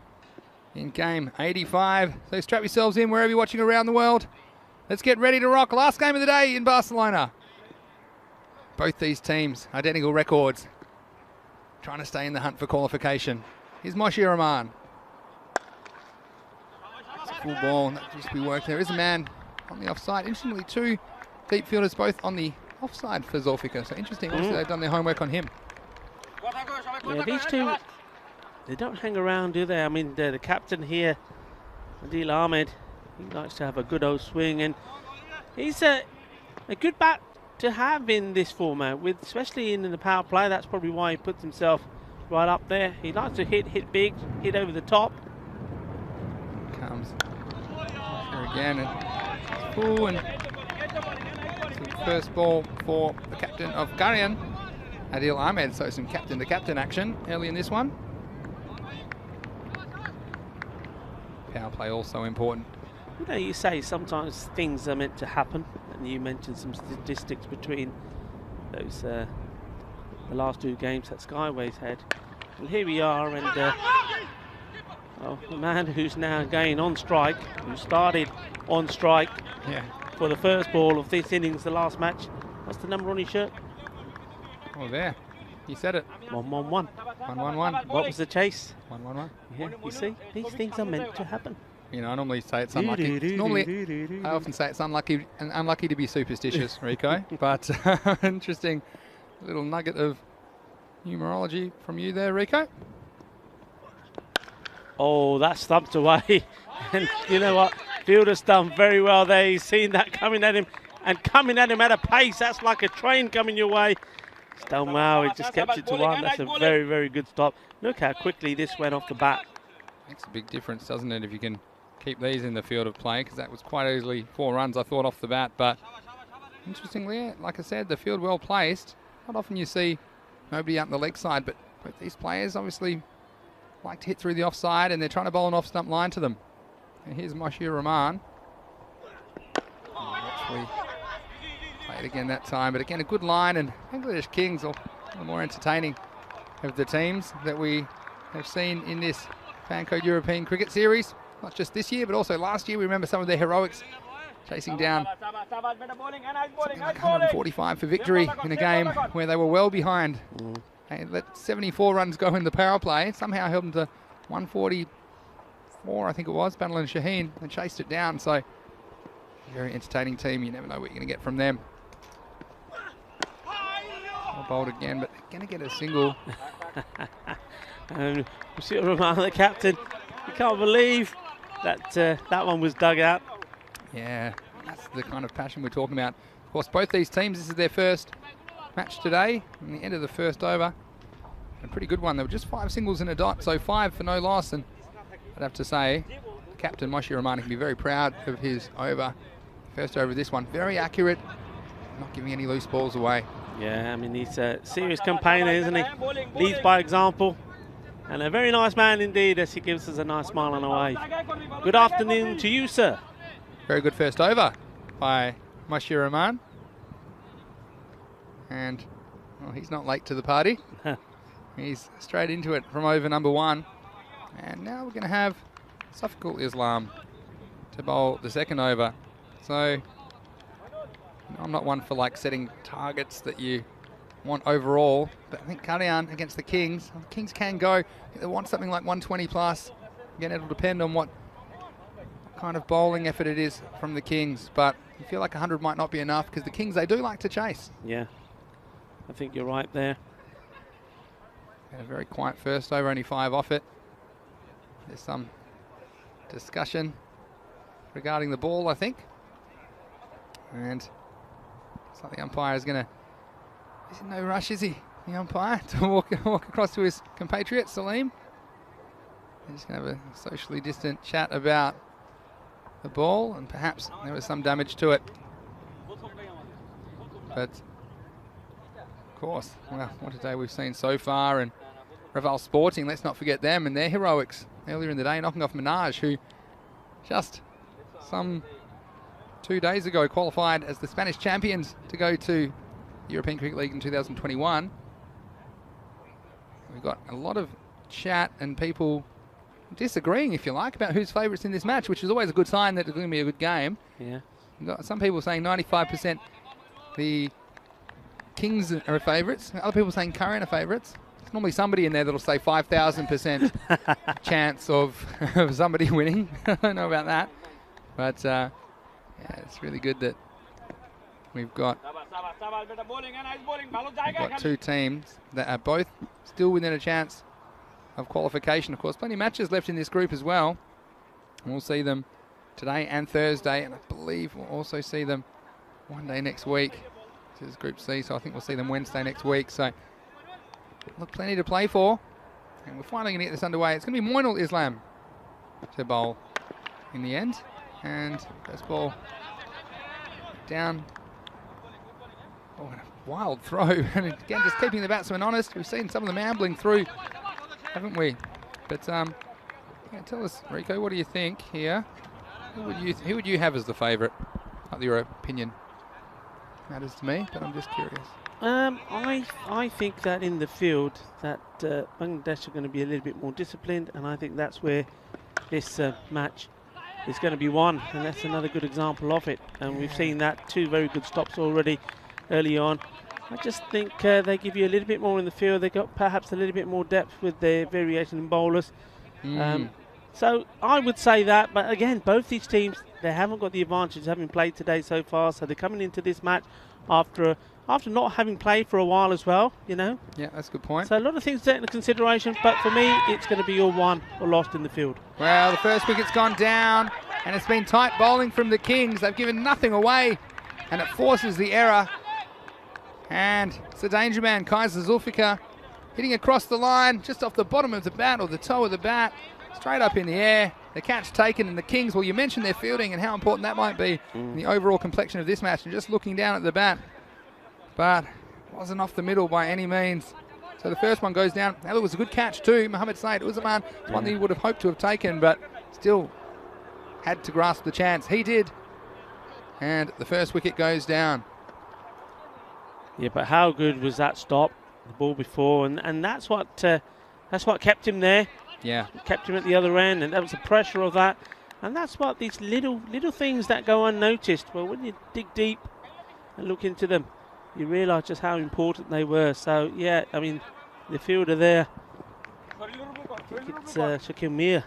in game 85. So strap yourselves in wherever you're watching around the world. Let's get ready to rock. Last game of the day in Barcelona. Both these teams, identical records. Trying to stay in the hunt for qualification. Here's Moshir Rahman. It's a full ball. That just be worked. There is a man on the offside. Interestingly, 2 deep fielders both on the offside for Zulfikar. So interesting. Obviously, they've done their homework on him. Yeah, these two, they don't hang around, do they? I mean, the captain here, Adil Ahmed, he likes to have a good old swing, and he's a good bat to have in this format, with especially in the power play. That's probably why he puts himself right up there. He likes to hit big, hit over the top. Comes here again, and full, and first ball for the captain of Karian, Adil Ahmed. So some captain to captain action early in this one. Power play also important. You know, you say sometimes things are meant to happen, and you mentioned some statistics between those the last 2 games that Skyway's had. Well, here we are, and the man who's now going on strike, who started on strike for the first ball of this innings, the last match. What's the number on his shirt? Oh, there. You said it. 111. 111. What was the chase? 111. Yeah, you see, these things are meant to happen. You know, I normally say it's unlucky. Normally, I often say it's unlucky to be superstitious, Rico. But interesting little nugget of numerology from you there, Rico. Oh, that stumped away. And you know what? Fielder's done very well there. He's seen that coming at him, and coming at him at a pace. That's like a train coming your way. He's done well. He just kept it to 1. That's a very, very good stop. Look how quickly this went off the bat. Makes a big difference, doesn't it, if you can keep these in the field of play, because that was quite easily 4 runs, I thought, off the bat. But interestingly, like I said, the field well placed. Not often you see nobody out on the leg side, but these players obviously like to hit through the offside, and they're trying to bowl an off-stump line to them. And here's Moshir Rahman. Actually played again that time, but again a good line, and Bangladesh Kings are the more entertaining of the teams that we have seen in this Fan Code European Cricket Series. Not just this year, but also last year. We remember some of their heroics, chasing down something like 145 for victory in a game where they were well behind. They let 74 runs go in the power play, somehow held them to 144, I think it was, Banal and Shaheen, and chased it down. So, very entertaining team. You never know what you're going to get from them. Well bowled again, but they're going to get a single. And Mushir Rahman, the captain, you can't believe that that one was dug out. Yeah, that's the kind of passion we're talking about. Of course, both these teams, this is their first match today, in the end of the first over. A pretty good one. There were just 5 singles in a dot, so 5 for no loss. And I'd have to say, Captain Moshir Rahman can be very proud of his over. First over of this one, very accurate, not giving any loose balls away. Yeah, I mean, he's a serious campaigner, isn't he? Leads by example. And a very nice man indeed, as he gives us a nice smile on the way. Good afternoon to you, sir. Very good first over by Moshir Rahman. And well, he's not late to the party. He's straight into it from over number 1. And now we're going to have Safakul Islam to bowl the second over. So I'm not one for like setting targets that you want overall, but I think Kalyan against the Kings can go. They want something like 120 plus. Again, it'll depend on what kind of bowling effort it is from the Kings, but you feel like 100 might not be enough, because the Kings, they do like to chase. Yeah, I think you're right there. And a very quiet first over, only 5 off it. There's some discussion regarding the ball, I think. And looks like the umpire is going to... He's in no rush, is he, the umpire, to walk across to his compatriot, Salim. They're just going to have a socially distant chat about the ball, and perhaps there was some damage to it. But, of course, well, what a day we've seen so far. And Raval Sporting, let's not forget them and their heroics earlier in the day, knocking off Minaj, who just some 2 days ago qualified as the Spanish champions to go to European Cricket League in 2021. We've got a lot of chat and people disagreeing, if you like, about who's favourites in this match, which is always a good sign that it's going to be a good game. Yeah. We've got some people saying 95% the Kings are favourites. Other people saying Curran are favourites. There's normally somebody in there that'll say 5,000% chance of somebody winning. I don't know about that. But yeah, it's really good that we've got 2 teams that are both still within a chance of qualification. Of course, plenty of matches left in this group as well. And we'll see them today and Thursday, and I believe we'll also see them one day next week. This is Group C, so I think we'll see them Wednesday next week. So, look, plenty to play for. And we're finally going to get this underway. It's going to be Moinul Islam to bowl in the end. And first ball down. Oh, and a wild throw. And again, just keeping the batsman honest. We've seen some of them ambling through, haven't we? But yeah, tell us, Rico, what do you think here? Who would you have as the favourite? Not that your opinion matters to me, but I'm just curious. I think that in the field that Bangladesh are going to be a little bit more disciplined, and I think that's where this match is going to be won, and that's another good example of it. And we've seen that 2 very good stops already early on. I just think they give you a little bit more in the field. They got perhaps a little bit more depth with their variation in bowlers. So I would say that, but again, both these teams, they haven't got the advantage having played today so far, so they're coming into this match after not having played for a while as well, you know. Yeah, that's a good point. So a lot of things to take into consideration, but for me, it's going to be all won or lost in the field. Well, the first wicket's gone down, and it's been tight bowling from the Kings. They've given nothing away, and it forces the error. And it's the danger man, Kaiser Zulfikar, hitting across the line, just off the bottom of the bat or the toe of the bat, straight up in the air. The catch taken, and the Kings, well, you mentioned their fielding and how important that might be in the overall complexion of this match, and just looking down at the bat. But wasn't off the middle by any means. So the first one goes down. That was a good catch too. Mohamed Saeed Usman, one that he would have hoped to have taken, but still had to grasp the chance. He did. And the first wicket goes down. Yeah, but how good was that stop, the ball before, and that's what kept him there. Yeah. It kept him at the other end, and that was the pressure of that. And that's what these little things that go unnoticed. Well, when you dig deep and look into them, you realise just how important they were. So, yeah, I mean, the fielder there, I think it's Shakil Mir.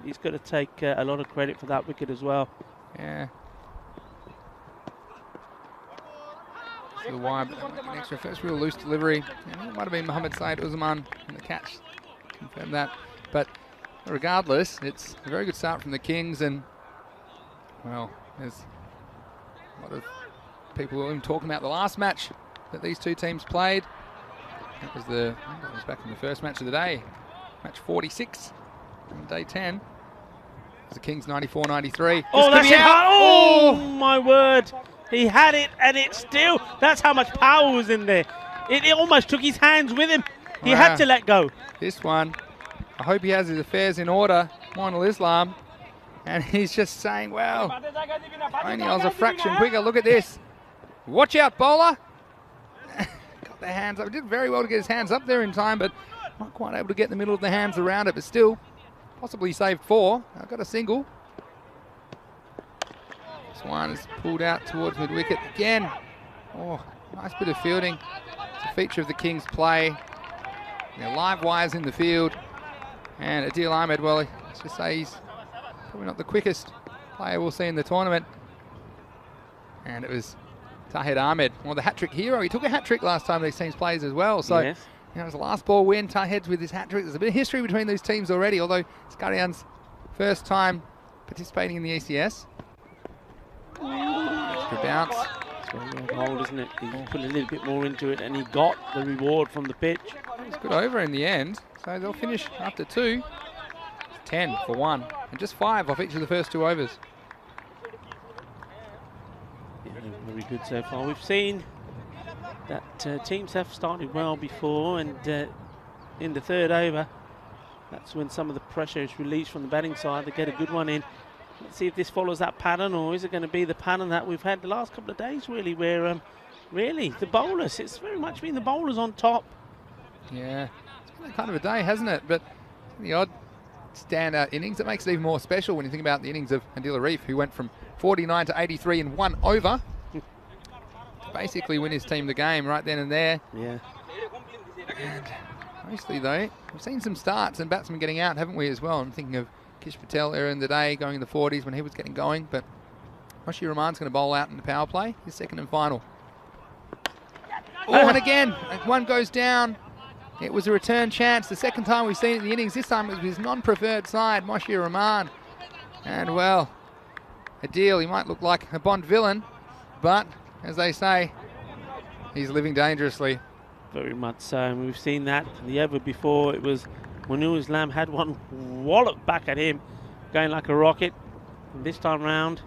He's got to take a lot of credit for that wicket as well. Yeah. So wide, an extra first real loose delivery. And it might have been Mohamed Saeed Usman in the catch. Confirm that. But regardless, it's a very good start from the Kings, and well, there's a lot of people even talking about the last match that these two teams played. That was back in the first match of the day, match 46 on day 10. It was the Kings 94-93. Oh, that's it! Oh my word! He had it, and it still. That's how much power was in there. It almost took his hands with him. He had to let go. This one, I hope he has his affairs in order, Moinul Islam. And he's just saying, well, only I was a fraction quicker. Look at this. Watch out, bowler. Got their hands up. He did very well to get his hands up there in time, but not quite able to get in the middle of the hands around it. But still, possibly saved 4. I've got a single. This one is pulled out towards mid-wicket again. Oh, nice bit of fielding. It's a feature of the Kings' play. They're live wires in the field. And Adil Ahmed, well, let's just say he's probably not the quickest player we'll see in the tournament. And it was Tahir Ahmed, well, the hat-trick hero. He took a hat-trick last time these teams played as well. So, yes. You know, it was a last ball win. Tahir's with his hat-trick. There's a bit of history between these teams already, although it's Skarian's first time participating in the ECS. Extra bounce. It's well bowled, isn't it? He put a little bit more into it, and he got the reward from the pitch. It was good over in the end. So they'll finish after 2. 10 for 1. And just 5 off each of the first 2 overs. Yeah, very good so far. We've seen that teams have started well before, and in the 3rd over, that's when some of the pressure is released from the batting side. They get a good one in. Let's see if this follows that pattern, or is it going to be the pattern that we've had the last couple of days, really, where really the bowlers, it's very much been the bowlers on top. Yeah, it's been kind of a day, hasn't it? But the odd standout innings, it makes it even more special when you think about the innings of Adil Arif, who went from 49 to 83 in 1 over to basically win his team the game right then and there. Yeah. And mostly, though, we've seen some starts and batsmen getting out, haven't we, as well? I'm thinking of Kish Patel earlier in the day, going in the 40s when he was getting going, but Moshir Rahman's going to bowl out in the power play, his second and final. Oh, and again, one goes down. It was a return chance. The second time we've seen it in the innings. This time it was his non-preferred side, Moshir Rahman. And, well, Adil, he might look like a Bond villain, but, as they say, he's living dangerously. Very much so. And we've seen that the over before. It was Moinul Islam had one wallop back at him, going like a rocket. And this time round,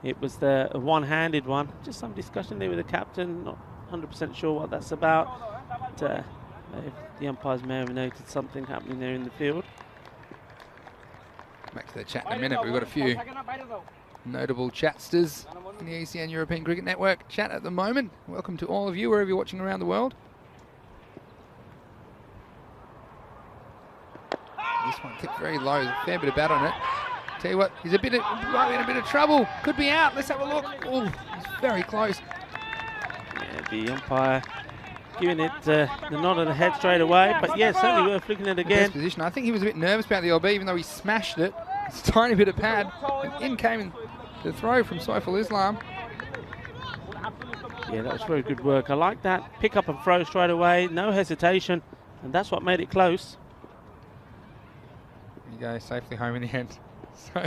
it was the one-handed one. Just some discussion there with the captain. Not 100% sure what that's about. But, the umpires may have noted something happening there in the field. Back to the chat in a minute. We've got a few notable chatsters in the ECN European Cricket Network chat at the moment. Welcome to all of you, wherever you're watching around the world. This one kept very low, there's a fair bit of bat on it. Tell you what, he's might be in a bit of trouble. Could be out. Let's have a look. Oh, he's very close. Yeah, the umpire giving it the nod of the head straight away. But yeah, certainly worth looking at again. Best position. I think he was a bit nervous about the LB, even though he smashed it. It's a tiny bit of pad. And in came the throw from Saiful Islam. Yeah, that was very good work. I like that. Pick up and throw straight away. No hesitation. And that's what made it close. There you go, safely home in the end. So,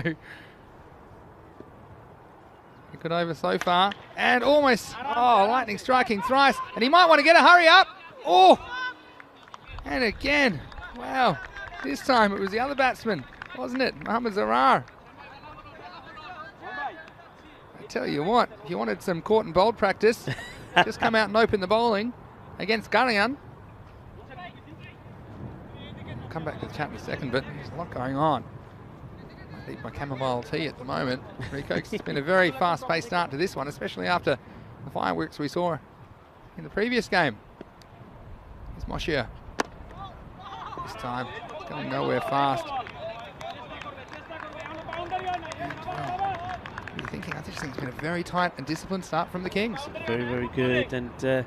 good over so far, and almost, lightning striking thrice, and he might want to get a hurry up. Oh, and again, wow, this time it was the other batsman, wasn't it? Mohammad Zarar. I tell you what, if you wanted some court and bold practice, just come out and open the bowling against Garian. I'll come back to the chat in a second, but there's a lot going on. Eat my chamomile tea at the moment. Rico, it's been a very fast-paced start to this one, especially after the fireworks we saw in the previous game. Here's Moshia. This time, it's going nowhere fast. And, what are you thinking? I just think it's been a very tight and disciplined start from the Kings. Very, very good. And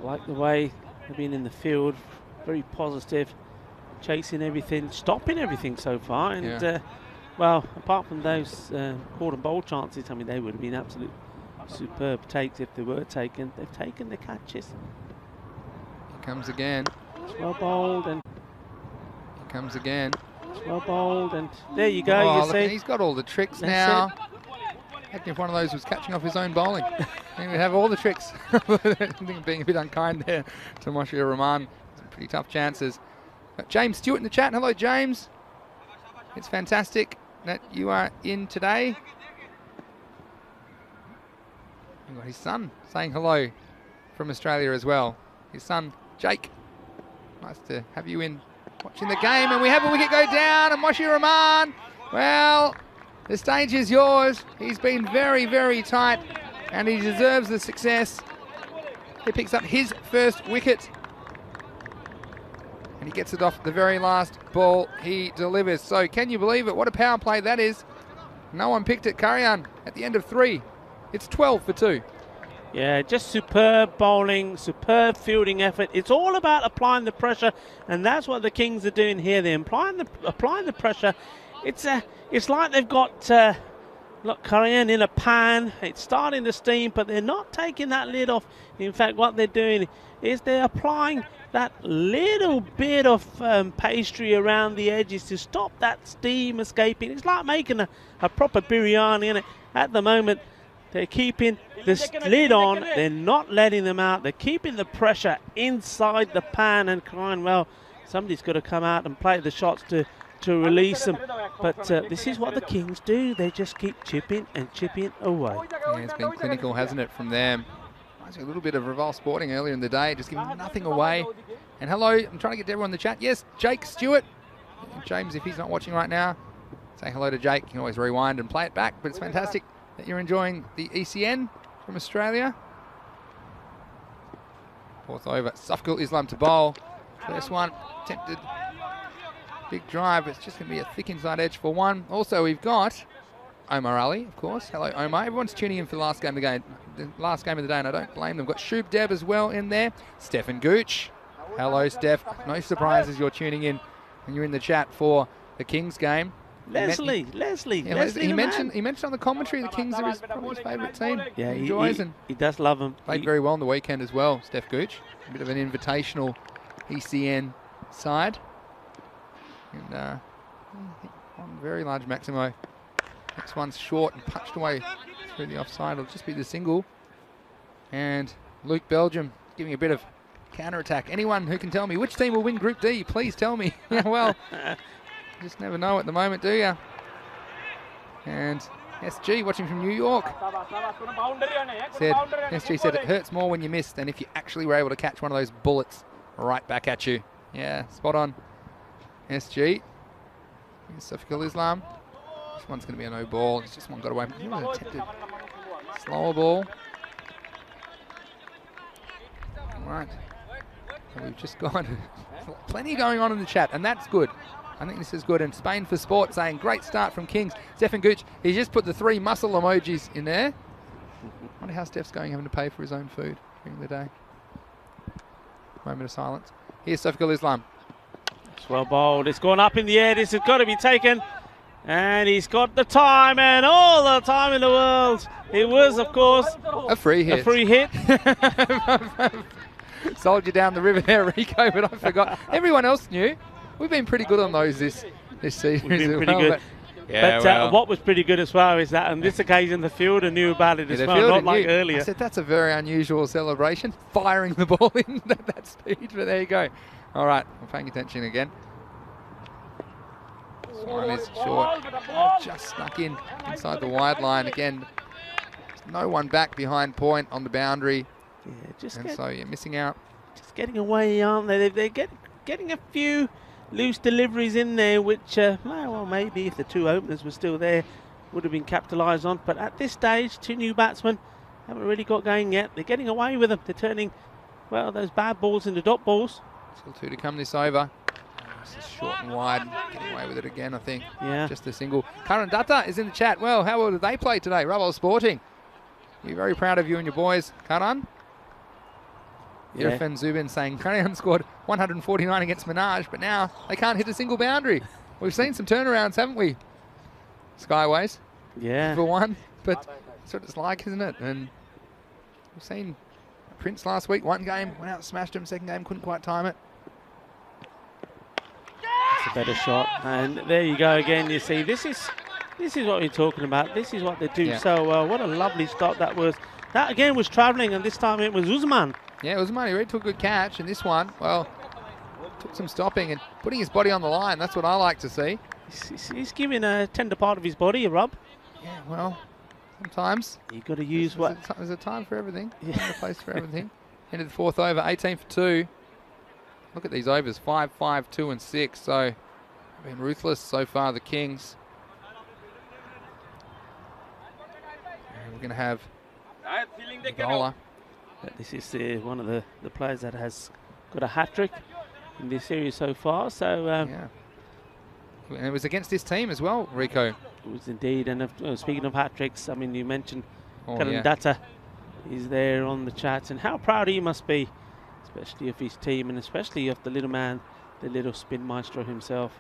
like the way they've been in the field, very positive. Chasing everything, stopping everything so far, and well, apart from those court and bowl chances, I mean, they would have been absolute superb takes if they were taken. They've taken the catches. Here comes again. It's well bowled, and here comes again. It's well bowled, and there you go. Oh, you look, see, he's got all the tricks That's now. Imagine if one of those was catching off his own bowling. He would have all the tricks. I think being a bit unkind there to Moshia Rahman. Some pretty tough chances. Got James Stewart in the chat. Hello, James. It's fantastic that you are in today. We've got his son saying hello from Australia as well. His son, Jake. Nice to have you in watching the game. And we have a wicket go down. And Moshia Rahman, well, the stage is yours. He's been very, very tight. And he deserves the success. He picks up his first wicket. And he gets it off the very last ball he delivers. So can you believe it? What a power play that is. No one picked it. Karian at the end of 3. It's 12 for 2. yeah, just superb bowling, superb fielding effort. It's all about applying the pressure, and that's what the Kings are doing here. They're applying the pressure. It's like they've got look, Karian in a pan. It's starting to steam, but they're not taking that lid off. In fact, what they're doing is they're applying that little bit of pastry around the edges to stop that steam escaping. It's like making a proper biryani, and at the moment they're keeping the lid on. They're not letting them out. They're keeping the pressure inside the pan and crying, well, somebody's got to come out and play the shots to release them. But this is what the Kings do. They just keep chipping and chipping away. Yeah, it's been clinical, hasn't it, from them? A little bit of Revolve Sporting earlier in the day, just giving nothing away. And hello, I'm trying to get everyone in the chat. Yes, Jake Stewart. James, if he's not watching right now, say hello to Jake. You can always rewind and play it back, but it's fantastic that you're enjoying the ECN from Australia. 4th over, Safkul Islam to bowl. First one, attempted big drive. It's just going to be a thick inside edge for 1. Also, we've got Omar Ali, of course. Hello, Omar. Everyone's tuning in for the last game of the day, and I don't blame them. Got Shub Deb as well in there. Stefan Gooch. Hello, Steph. No surprises you're tuning in and you're in the chat for the Kings game. Leslie. He mentioned on the commentary the Kings are probably his favourite team. Yeah, he enjoys and he does love them. Played very well on the weekend as well, Steph Gooch. A bit of an invitational ECN side. And one very large Maximo. Next one's short and punched away through the offside. It'll just be the single. And Luke Belgium giving a bit of counter-attack. Anyone who can tell me which team will win Group D, please tell me. Yeah, well, you just never know at the moment, do you? And SG watching from New York SG said it hurts more when you miss than if you actually were able to catch one of those bullets right back at you. Yeah, spot on. SG. Here's Safkul Islam. This one's going to be a no ball. It's just one got away. He was attempted slower ball. All right. So we've just gone. Plenty going on in the chat, and that's good. I think this is good. And Spain for Sport saying, great start from Kings. Stefan Gooch, he's just put the 3 muscle emojis in there. I wonder how Steph's going, having to pay for his own food during the day. Moment of silence. Here's Sofiqul Islam. It's well bowled. It's gone up in the air. This has got to be taken. And he's got the time and all the time in the world. It was, of course, a free hit. A free hit. Sold you down the river there, Rico, but I forgot. Everyone else knew. We've been pretty good on those this season. We've been as pretty well, good. Yeah, But what was pretty good as well is that on this occasion the fielder knew about it as well, not like earlier. I said that's a very unusual celebration, firing the ball in at that speed, but there you go. All right, I'm paying attention again. This one is short. Just snuck in inside the wide line again. There's no one back behind point on the boundary. Yeah, so you're missing out. Just getting away, aren't they? They're getting a few loose deliveries in there, which, well, maybe if the 2 openers were still there, would have been capitalised on. But at this stage, 2 new batsmen haven't really got going yet. They're getting away with them. They're turning, well, those bad balls into dot balls. Still 2 to come this over. This is short and wide. Getting away with it again, I think. Yeah. Just a single. Karan Datta is in the chat. Well, how well did they play today? Rabbol Sporting. We're very proud of you and your boys, Karan. Yeah. Irfan Zubin saying Karan scored 149 against Minaj, but now they can't hit a single boundary. We've seen some turnarounds, haven't we? Skyways. Yeah. For one, but that's what it's like, isn't it? And we've seen Prince last week, 1 game, went out and smashed him, 2nd game, couldn't quite time it. It's a better shot, and there you go again. You see, this is what we're talking about. This is what they do so well. What a lovely stop that was. That again was travelling, and this time it was Usman. Yeah, Usman, he really took a good catch, and this one, well, took some stopping and putting his body on the line. That's what I like to see. He's giving a tender part of his body a rub. Yeah, well, sometimes you've got to use there's a time for everything. There's a place for everything. End of the 4th over, 18 for 2. Look at these overs, 5, 5, 2 and 6. So, been ruthless so far, the Kings. And we're going to have the bowler. This is one of the players that has got a hat-trick in this series so far. So yeah. And it was against this team as well, Rico. It was indeed. And speaking of hat-tricks, I mean, you mentioned Karan yeah. Datta is there on the chat, and how proud he must be, especially of his team and especially of the little man, the little spin maestro himself.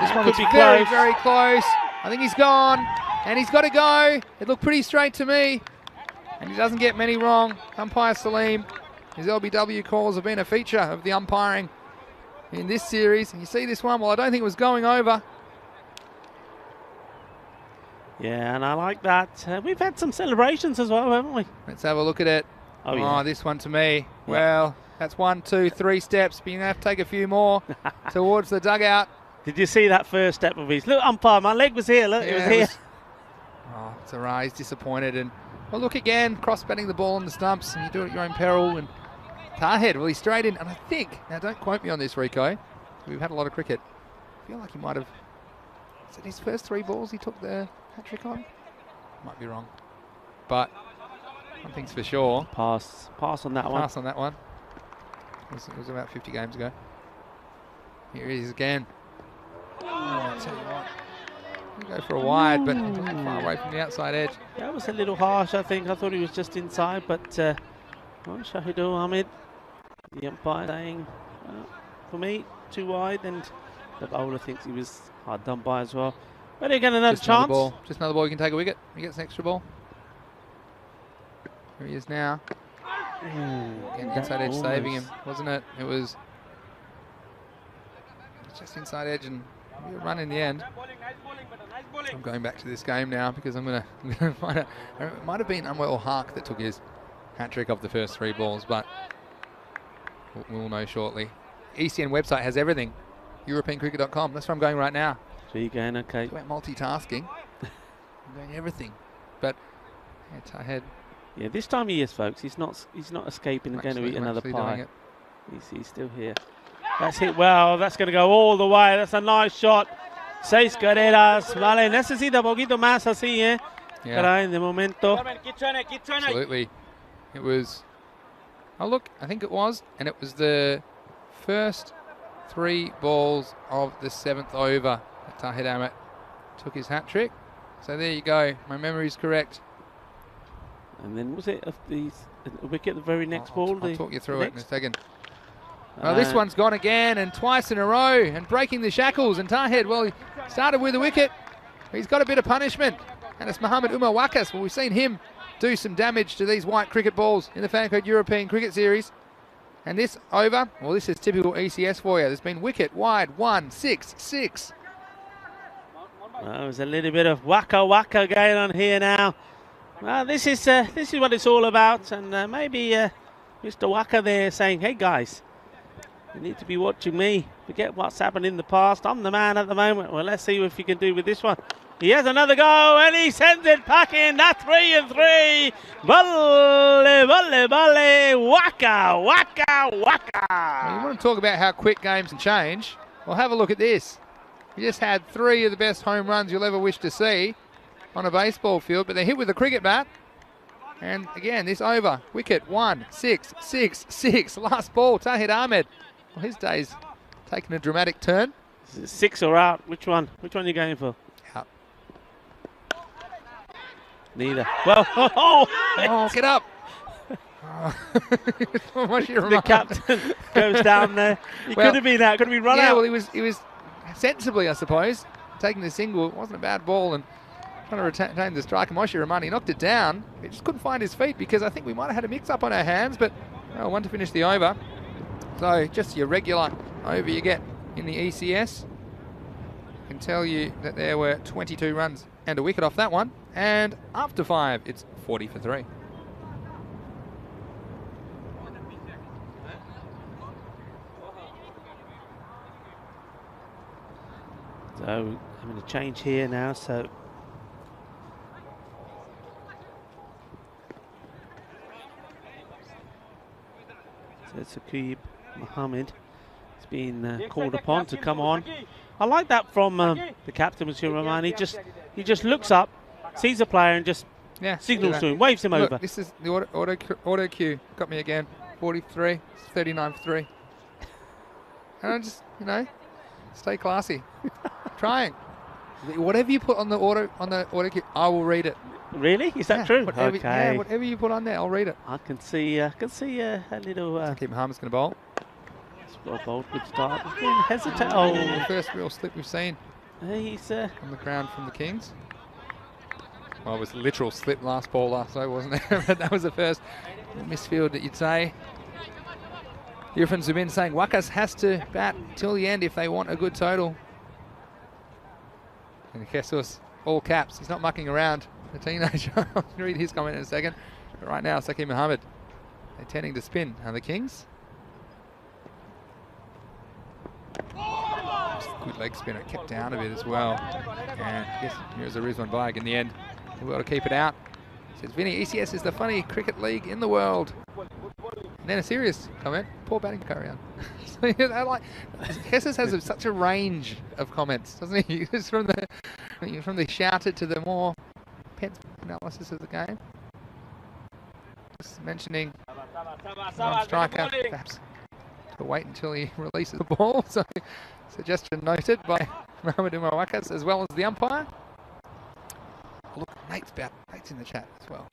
This one could be very, very close. I think he's gone, and he's got to go. It looked pretty straight to me, and he doesn't get many wrong. Umpire Salim, his LBW calls have been a feature of the umpiring in this series. And you see this one, well, I don't think it was going over. Yeah, and I like that. We've had some celebrations as well, haven't we? Let's have a look at it. Oh, yeah. This one to me. Well, that's 1, 2, 3 steps, but you're going to have to take a few more towards the dugout. Did you see that first step of his? Look, umpire, my leg was here. Look, it was here. Oh, it's all right. He's disappointed. And, well, look again, cross-batting the ball on the stumps, and you do it at your own peril. And Tarhead, well, he's straight in. And I think, now don't quote me on this, Rico. We've had a lot of cricket. I feel like he might have, is it his first 3 balls he took the hat-trick on? Might be wrong. But one thing's for sure. Pass on that one. Pass on that one. It was about 50 games ago. Here he is again. Oh, I'll tell you what. He'll go for a wide, but far away from the outside edge. That was a little harsh, I think. I thought he was just inside, but Shahidul Ahmed, the umpire, saying, for me, too wide, and the bowler thinks he was hard done by as well. But again, another chance. Just another ball. You can take a wicket. He gets an extra ball. Here he is now. Again, inside edge saving him, wasn't it? It was just inside edge and a run in the end. I'm going back to this game now because I'm going to find out. It might have been Unwell Hark that took his hat-trick off the first 3 balls, but we'll know shortly. ECN website has everything. EuropeanCricket.com. That's where I'm going right now. So you're going, okay. It's about multitasking. I'm doing everything. But Tarhead. Yeah, this time of year, folks, he's not escaping and going to eat another pie. He's still here. That's hit well. That's going to go all the way. That's a nice shot. 6 carreras. Vale, necesita poquito más así, Yeah, Caray, de momento. absolutely. It was, oh look, I think it was, and it was the first 3 balls of the 7th over that Tahir Ahmed took his hat trick. So there you go, my memory is correct. And then was it the wicket, the very next ball? I'll talk you through it in a second. Well, this one's gone again, and twice in a row, and breaking the shackles. And Tahir, well, he started with a wicket. He's got a bit of punishment, and it's Mohamed Umar Wakas. Well, we've seen him do some damage to these white cricket balls in the Fancode European Cricket Series. And this over, well, this is typical ECS for you. There's been wicket wide, 1, 6, 6. Well, there's a little bit of waka going on here now. Well, this is what it's all about, and maybe Mr. Waka there saying, "Hey guys, you need to be watching me. Forget what's happened in the past. I'm the man at the moment." Well, let's see what he can do with this one. He has another go, and he sends it back in. That's 3 and 3. Balle, waka. Well, you want to talk about how quick games can change? Well, have a look at this. We just had 3 of the best home runs you'll ever wish to see on a baseball field, but they're hit with a cricket bat. And again, this over, wicket 1, 6, 6, 6. Last ball, Tahir Ahmed. Well, his day's taken a dramatic turn. 6 or out? Which one? Which one are you going for? Out. Neither. Well, Oh, get up. The captain goes down there. He Well, could have been out. Could have been run yeah, out. well, he was sensibly, I suppose, taking the single. It wasn't a bad ball, and trying to retain the strike. And Moshi Rahmani knocked it down. He just couldn't find his feet, because I think we might have had a mix-up on our hands, but one to finish the over. So just your regular over you get in the ECS. I can tell you that there were 22 runs and a wicket off that one. And after 5, it's 40 for 3. So having a change here now. So Saqib Mohammed has been called upon to come on. I like that from the captain, Monsieur Rahmani. He just looks up, sees a player, and just signals to him, waves him Look, over. this is the auto cue. Got me again. 43, 39 for 3. And I just, stay classy. Trying. Whatever you put on the auto cue, I will read it. Really? Is that true? Whatever, Okay. Yeah, whatever you put on there, I'll read it. I can see a little. Keep Mohammed's going to bowl. Well, bold, good start. Again, hesitate. Oh, The first real slip we've seen he's on the ground from the Kings. Well, it was a literal slip last ball last over, wasn't it? But that was the first misfield that you'd say. Irfan Zubin saying Wakas has to bat till the end if they want a good total. And Jesus, all caps. He's not mucking around. The teenager. I'll read his comment in a second. But right now, Saqib Mohammed, they're tending to spin. And the Kings? Good leg spinner, kept down a bit as well. And I guess here's a Rizwan Baig in the end. We've got to keep it out. Says Vinny, ECS is the funny cricket league in the world. And then a serious comment, poor batting carry on. So I like, Jesus has such a range of comments, doesn't he? Just from the shouted to the more pence analysis of the game. Just mentioning non-striker, perhaps to wait until he releases the ball. So suggestion noted by Mohamed Umar Wakas as well as the umpire. Oh, look, Nate's in the chat as well.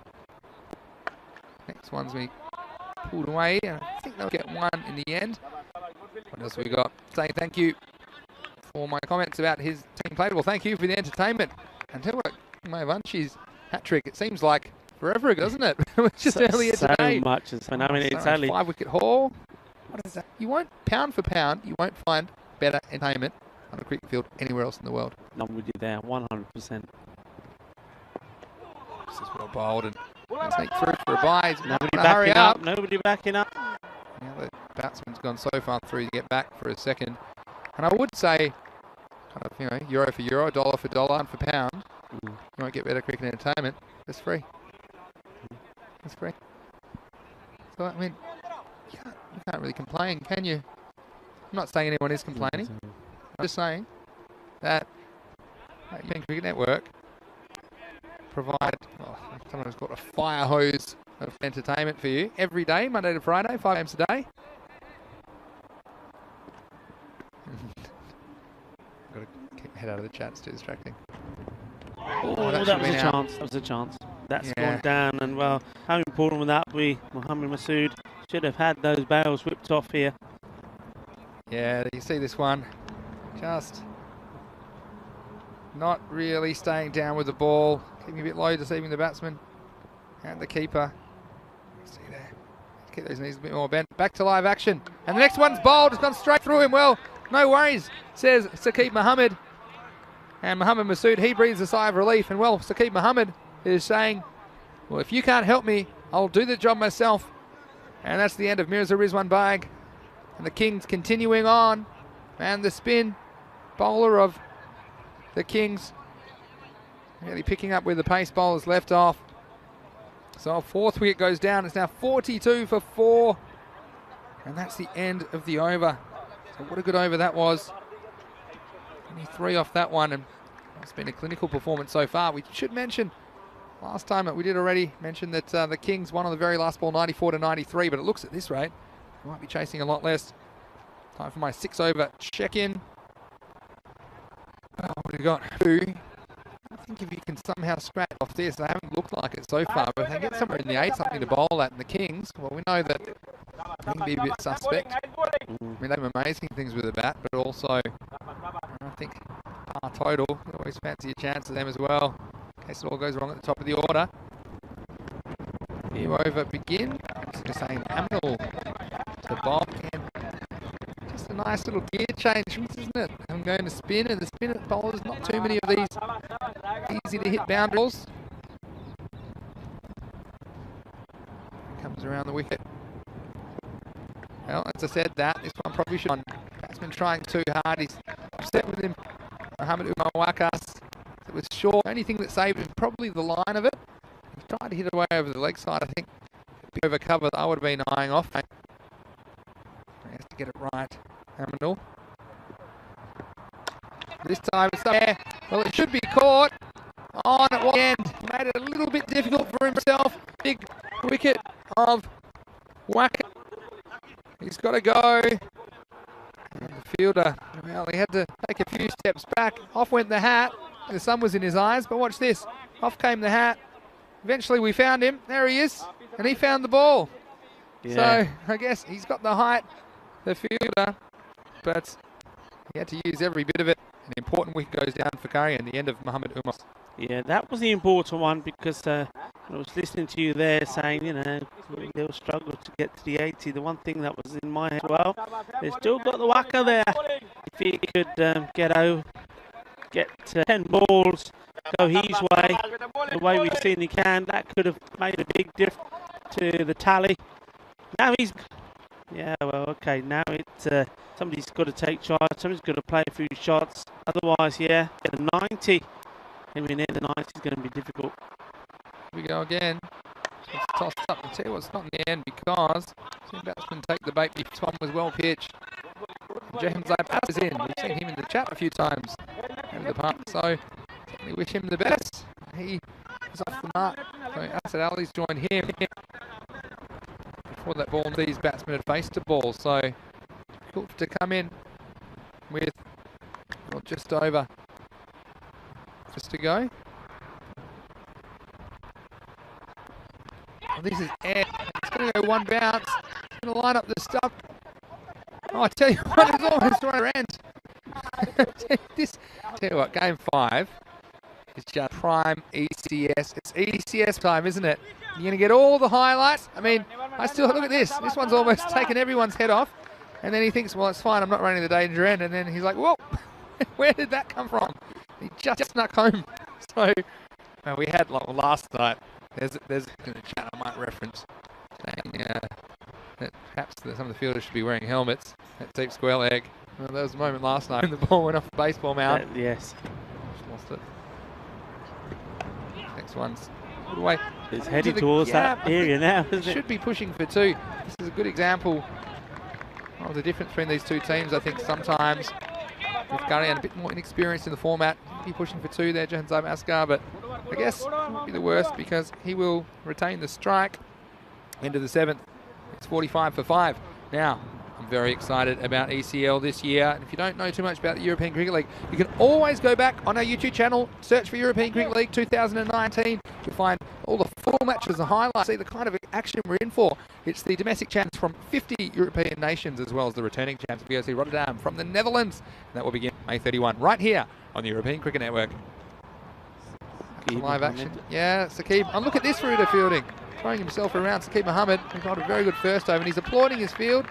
Next one's we pulled away. I think they'll get one in the end. What else have we got? Saying thank you for my comments about his team played. Well, thank you for the entertainment. And tell you what, Mayavanchi's hat trick, it seems like forever ago, doesn't it? Just earlier today. So much has been. I mean, it's only 5-wicket haul. What is that? You won't, pound for pound, you won't find better entertainment on a cricket field anywhere else in the world. I'm with you there, 100%. This is well bowled and sneak through for a bye. Nobody Hurry backing up. up. Nobody backing up. Now the batsman's gone so far through to get back for a second. And I would say, kind of, euro for euro, dollar for dollar, and for pound. You won't get better cricket entertainment. It's free. It's free. So, I mean, you can't really complain, can you? I'm not saying anyone is complaining. I'm just saying that ECN Cricket Network provide, sometimes called a fire hose of entertainment for you every day, Monday to Friday, 5 games a day. Got to keep my head out of the chat, it's too distracting. Oh, that was a chance. That was a chance. That's gone down, and well, how important would that be? Mohammed Masood should have had those bails whipped off here. Yeah, you see this one, just not really staying down with the ball, keeping a bit low, deceiving the batsman and the keeper. See there, keep those knees a bit more bent. Back to live action, and the next one's bowled. It's gone straight through him. Well, no worries, says Saqib Mohammed. And Mohammed Masood, he breathes a sigh of relief. And well, Saqib Mohammed is saying, well, if you can't help me, I'll do the job myself. And that's the end of Mirza Rizwan Baig. And the Kings continuing on. And the spin bowler of the Kings really picking up where the pace bowlers left off. So our fourth wicket goes down. It's now 42 for 4. And that's the end of the over. So what a good over that was. Only 3 off that one, and it's been a clinical performance so far. We should mention, last time that we did already mention that the Kings won on the very last ball, 94 to 93, but it looks at this rate, we might be chasing a lot less. Time for my 6 over check-in. Oh, what have we got? 2. I think if you can somehow scratch off this, they haven't looked like it so far, but if they get somewhere in the 8, something to bowl at in the Kings, well, we know that they can be a bit suspect. I mean, they've done amazing things with the bat, but also, I think, our total, you always fancy a chance of them as well, in case it all goes wrong at the top of the order. New over begin. Just saying Aminul to bowl. Just a nice little gear change, isn't it? I'm going to spin, and the spin at bowlers, not too many of these easy to hit boundaries. Comes around the wicket. Well, as I said, this one probably should. Batsman trying too hard. He's upset with him. Muhammad Umar Wakas. It was short. The only thing that saved him, probably the line of it. He tried to hit it away over the leg side. I think over cover, I would have been eyeing off. He has to get it right. Aminul. This time it's there. Well, it should be caught. On at one end. Made it a little bit difficult for himself. Big wicket of Wakas. He's got to go. And the fielder, well, he had to take a few steps back. Off went the hat. The sun was in his eyes, but watch this. Off came the hat. Eventually we found him. There he is. And he found the ball. Yeah. So I guess he's got the height, the fielder, but he had to use every bit of it. An important wicket goes down for Curry and the end of Muhammad Umar. Yeah, that was the important one, because I was listening to you there saying, you know, they'll struggle to get to the 80. The one thing that was in my head, well, they've still got the whacker there. If he could get 10 balls, go his way, the way we've seen he can, that could have made a big difference to the tally. Now he's, yeah, well, okay, now it's, somebody's got to take charge, somebody's got to play a few shots. Otherwise, yeah, get a 90. I mean, the 90 is going to be difficult. Here we go again. It's tossed up. I'll tell you what's not in the end, because the batsman take the bait. This one was well pitched. James Zabat is in. We've seen him in the chat a few times over the park, so we wish him the best. He was off the mark. So Asad Ali's joined him before that ball. These batsmen had faced a ball, so difficult to come in with, well, just over. Just to go. Oh, this is air. It's going to go one bounce. It's going to line up the stuff. Oh, I tell you what, it's almost right around. Tell you what, game 5 is just prime ECS. It's ECS time, isn't it? You're going to get all the highlights. I mean, I still look at this. This one's almost taken everyone's head off. And then he thinks, well, it's fine. I'm not running the danger end. And then he's like, whoa, where did that come from? He just snuck home. So we had last night. There's in the chat I might reference saying that perhaps some of the fielders should be wearing helmets at deep square leg. Well, there was a moment last night when the ball went off the baseball mound. Yes. Just lost it. Next one's put away. It's heading towards that area now, isn't it? Should be pushing for 2. This is a good example of the difference between these two teams. I think sometimes With Garian a bit more inexperienced in the format, he'll be pushing for 2 there, Jahanzai Askar, but I guess it won't be the worst because he will retain the strike into the 7th. It's 45 for 5. Now, I'm very excited about ECL this year. And if you don't know too much about the European Cricket League, you can always go back on our YouTube channel, search for European Cricket League 2019. You'll find all the full matches and highlights, see the kind of action we're in for. It's the domestic champs from 50 European nations, as well as the returning champs of VOC Rotterdam from the Netherlands. And that will begin May 31, right here on the European Cricket Network. Live action. Yeah, Saqib. And look at this route of fielding. Throwing himself around. Saqib Mohammed, who got a very good first over, and he's applauding his field.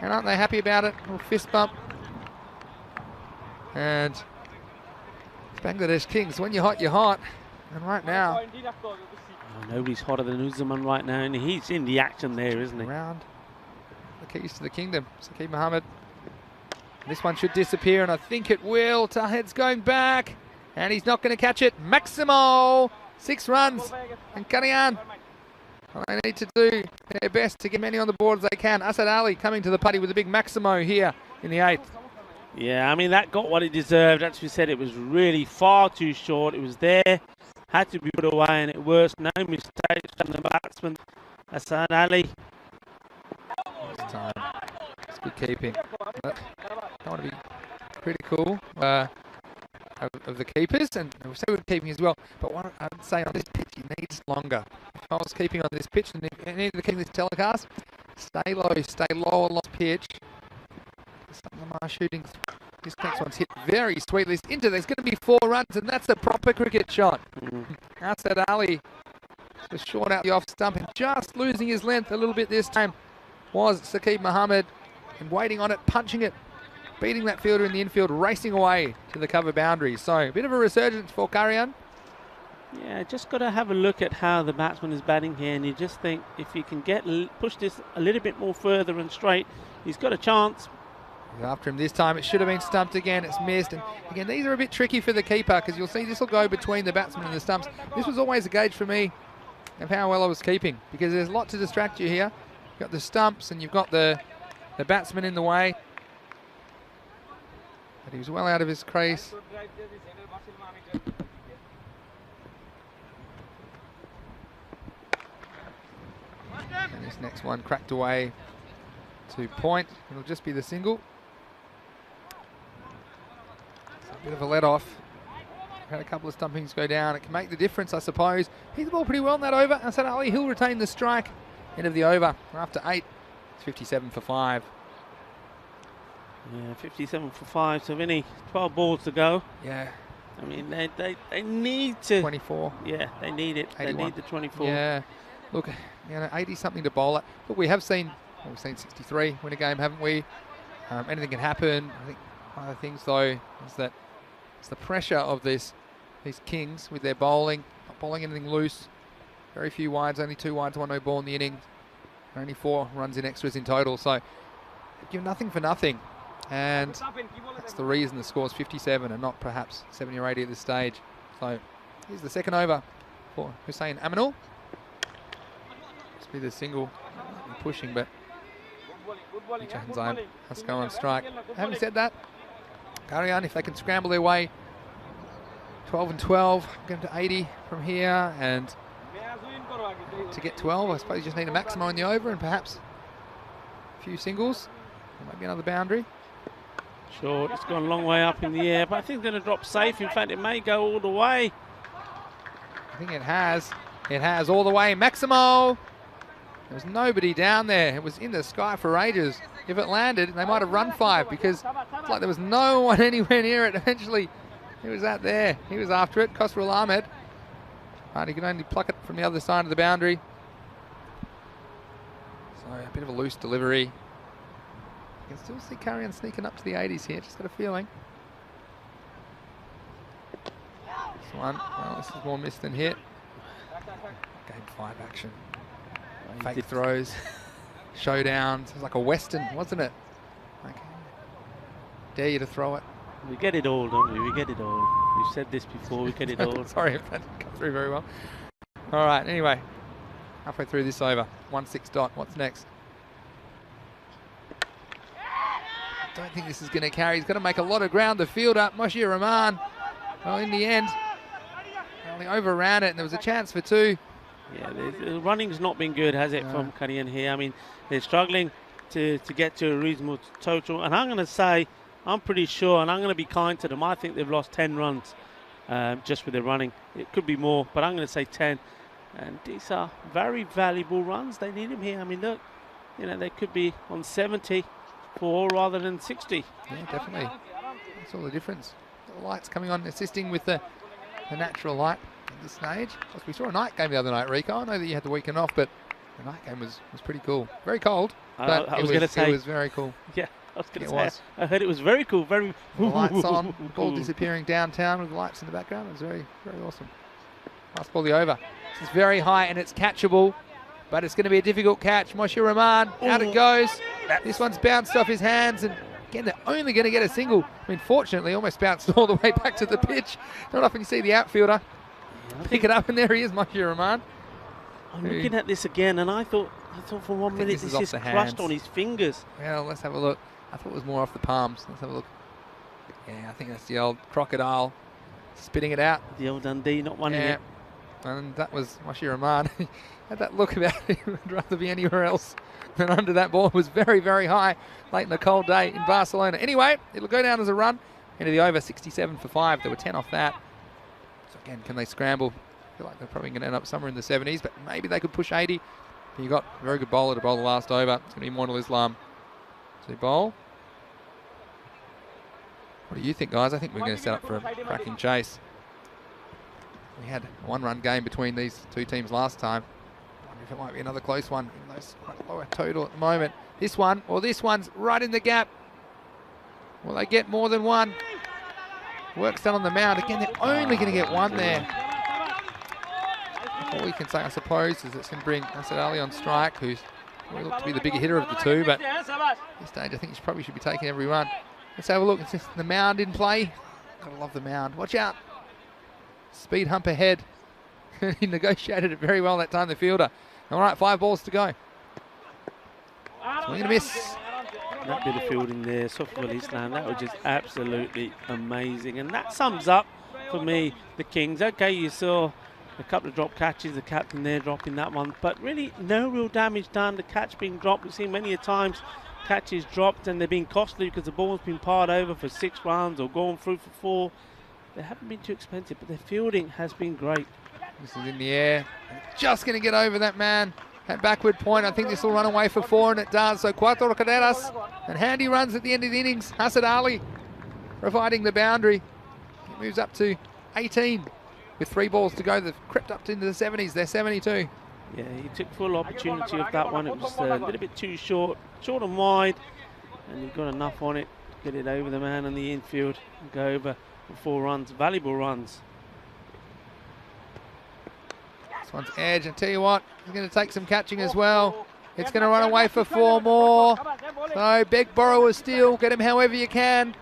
And aren't they happy about it? A little fist bump. And it's Bangladesh Kings. When you're hot, you're hot. And right now, nobody's hotter than Uzzaman right now, and he's in the action there, isn't he? Around the keys to the kingdom. Saqib Mohammed. This one should disappear, and I think it will. Tahed's going back, and he's not going to catch it. Maximo, 6 runs, and Karian. They need to do their best to get many on the board as they can. Asad Ali coming to the party with a big Maximo here in the 8th. Yeah, I mean, that got what it deserved. As we said, it was really far too short. It was there, had to be put away, and it works. No mistakes from the batsman, Asad Ali. This time, it's good keeping. But I want to be critical of the keepers, and we're so good keeping as well. But what I would say on this pitch, he needs longer. If I was keeping on this pitch and any of the keeping this telecast, stay low on lost pitch. Some of them are shooting. This next one's hit very sweetly into. There's going to be 4 runs, and that's a proper cricket shot. Asad Ali just short out the off stump, and just losing his length a little bit this time was Saqib Mohammed, and waiting on it, punching it, beating that fielder in the infield, racing away to the cover boundary. So a bit of a resurgence for Karian. Yeah, just got to have a look at how the batsman is batting here, and you just think if he can push this a little bit more further and straight, he's got a chance. After him this time, it should have been stumped again. It's missed, and again, these are a bit tricky for the keeper because you'll see this will go between the batsman and the stumps. This was always a gauge for me of how well I was keeping, because there's a lot to distract you here. You've got the stumps and you've got the batsman in the way. But he was well out of his crease. And this next one cracked away to point. It'll just be the single. It's a bit of a let off. Had a couple of stumpings go down. It can make the difference, I suppose. Hit the ball pretty well in that over. Asad Ali, he'll retain the strike. End of the over. We're after 8. It's 57 for 5. Yeah, 57 for 5. So Vinny, 12 balls to go. Yeah. I mean, they need to. 24. Yeah, they need it. 81. They need the 24. Yeah. Look, 80 something to bowl at. Look, we've seen 63 win a game, haven't we? Anything can happen. I think one of the things though is that it's the pressure of these Kings with their bowling, not bowling anything loose. Very few wides, only 2 wides, 1 no ball in the innings. Only 4 runs in extras in total. So give nothing for nothing, and that's the reason the score's 57 and not perhaps 70 or 80 at this stage. So here's the second over for Hussein Aminul. Must be the single, pushing, but Jahanzai has to go on strike. Having said that, Karian, if they can scramble their way 12 and 12, get them to 80 from here, and to get 12, I suppose you just need a maximo in the over and perhaps a few singles, or maybe another boundary. Sure, it's gone a long way up in the air, but I think it's going to drop safe. In fact, it may go all the way. I think it has. It has all the way. Maximo! There was nobody down there. It was in the sky for ages. If it landed, they might have run 5 because it's like there was no one anywhere near it. Eventually, he was out there. He was after it, Khosrul Ahmed. But he could only pluck it from the other side of the boundary. So a bit of a loose delivery. You can still see Karian sneaking up to the 80s here. Just got a feeling. This one, well, this is more missed than hit. Game 5 action. Fake throws, showdowns. It was like a western, wasn't it? Like, dare you to throw it. We get it all, don't we? We get it all. We've said this before, we get it all. Sorry if that didn't come through very well. All right, anyway, halfway through this over. 1-6 dot. What's next? don't think this is going to carry. He's got to make a lot of ground. The fielder, Moshe Rahman, well, in the end, only overran it, and there was a chance for 2. Yeah, the running's not been good, has it, from Korean here? I mean, they're struggling to get to a reasonable total, and I'm going to say, I'm pretty sure, and I'm going to be kind to them, I think they've lost 10 runs just with their running. It could be more, but I'm going to say 10. And these are very valuable runs. They need him here. I mean, look, you know, they could be on 74 rather than 60. Yeah, definitely. That's all the difference. The lights coming on, assisting with the natural light at this stage. We saw a night game the other night, Rico. I know that you had the weekend off, but the night game was pretty cool. Very cold, but I was going to say, it was very cool. Yeah, I was going to It say, was. I heard it was very cool, very... The lights on, the ball disappearing downtown with the lights in the background. It was very, very awesome. Last ball, the over. This is very high and it's catchable, but it's going to be a difficult catch. Moshe Rahman, out it goes. This one's bounced off his hands, and again, they're only going to get a single. I mean, fortunately, almost bounced all the way back to the pitch. Not often you see the outfielder pick it up, and there he is, Moshe Rahman. I'm looking at this again, and I thought for 1 minute this is crushed on his fingers. Well, let's have a look. I thought it was more off the palms. Let's have a look. Yeah, I think that's the old crocodile spitting it out. The old Dundee not wanting it. And that was Moshe Rahman. Had that look about him. I'd rather be anywhere else than under that ball. It was very, very high late in the cold day in Barcelona. Anyway, it'll go down as a run into the over, 67 for 5. There were 10 off that. So again, can they scramble? I feel like they're probably going to end up somewhere in the 70s, but maybe they could push 80. But you got a very good bowler to bowl the last over. It's going to be Moinul Islam to bowl. What do you think, guys? I think we're going to set up for a cracking chase. We had a 1-run game between these two teams last time. I wonder if it might be another close one, even though it's quite lower total at the moment. This one, or this one's right in the gap. Will they get more than one? Work's done on the mound. Again, they're only going to get one there. All we can say, I suppose, is it's going to bring Asad Ali on strike, who's probably looked to be the bigger hitter of the two, but at this stage, I think he probably should be taking every run. Let's have a look. It's just the mound in play. Gotta love the mound. Watch out. Speed hump ahead. He negotiated it very well that time, the fielder. All right, 5 balls to go. Swing and a miss. That bit of fielding there, Sofal Islam, that was just absolutely amazing. And that sums up, for me, the Kings. Okay, you saw a couple of drop catches, the captain there dropping that one, but really no real damage done. The catch being dropped, we've seen many a times catches dropped and they're being costly because the ball's been parred over for 6 runs or gone through for 4. They haven't been too expensive, but their fielding has been great. This is in the air. Just going to get over that man at backward point. I think this will run away for 4, and it does. So cuatro carreras and handy runs at the end of the innings. Asad Ali providing the boundary. It moves up to 18 with 3 balls to go. They've crept up into the 70s. They're 72. Yeah, he took full opportunity of that one. It was a little bit too short and wide, and he got enough on it to get it over the man in the infield and go over for 4 runs, valuable runs. This one's edge, and tell you what, he's going to take some catching as well. It's going to run away for 4 more. So beg, borrow, or steal. Get him however you can.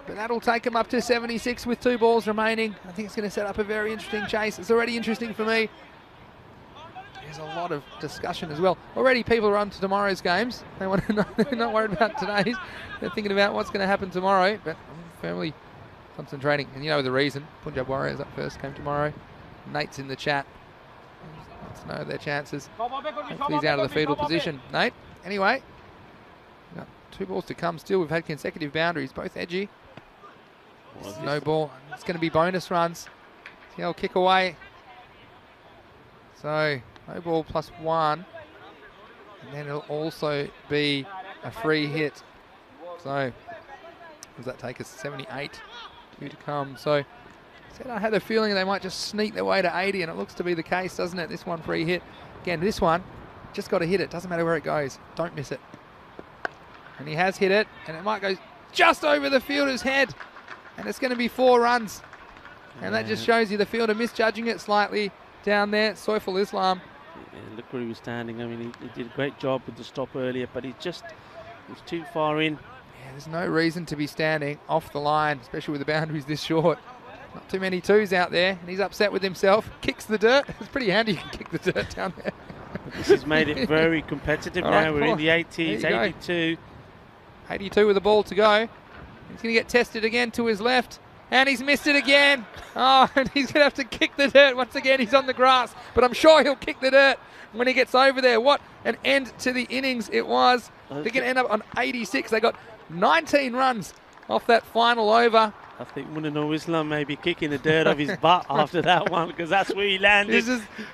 But that'll take him up to 76 with 2 balls remaining. I think it's going to set up a very interesting chase. It's already interesting for me. There's a lot of discussion as well. Already people are on to tomorrow's games. They want to know, they're not worried about today's. They're thinking about what's going to happen tomorrow. But I'm firmly concentrating. And you know the reason. Punjab Warriors up first game tomorrow. Nate's in the chat. Let's know their chances. Hopefully he's out of the fetal position. Nate, anyway. Got 2 balls to come still. We've had consecutive boundaries, both edgy. No ball. It's going to be bonus runs. He'll kick away. So, no ball plus 1. And then it'll also be a free hit. So, does that take us 78? 2 to come. So, I had a feeling they might just sneak their way to 80, and it looks to be the case, doesn't it? This one free hit. Again, this one, just got to hit it. Doesn't matter where it goes. Don't miss it. And he has hit it, and it might go just over the fielder's head. And it's going to be 4 runs. And that just shows you the fielder misjudging it slightly down there. Sofal Islam. Yeah, look where he was standing. I mean, he did a great job with the stop earlier, but he was too far in. Yeah, there's no reason to be standing off the line, especially with the boundaries this short. Not too many 2s out there, and he's upset with himself. Kicks the dirt. It's pretty handy you can kick the dirt down there. This has made it very competitive now. Right, we're in the 80s, 82. 82 with the ball to go. He's going to get tested again to his left. And he's missed it again. Oh, and he's going to have to kick the dirt. Once again, he's on the grass. But I'm sure he'll kick the dirt when he gets over there. What an end to the innings it was. They're going to end up on 86. They got 19 runs off that final over. I think Munino Islam may be kicking the dirt off his butt after that one, because that's where he landed.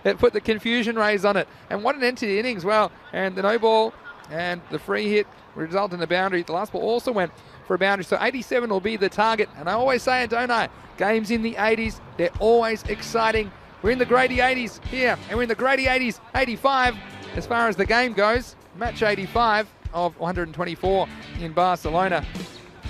It put the confusion rays on it. And what an end to the innings. Well, and the no ball and the free hit result in the boundary. The last ball also went for a boundary. So 87 will be the target. And I always say it, don't I? Games in the 80s, they're always exciting. We're in the Grady 80s here, and we're in the Grady 80s 85 as far as the game goes. Match 85 of 124 in Barcelona.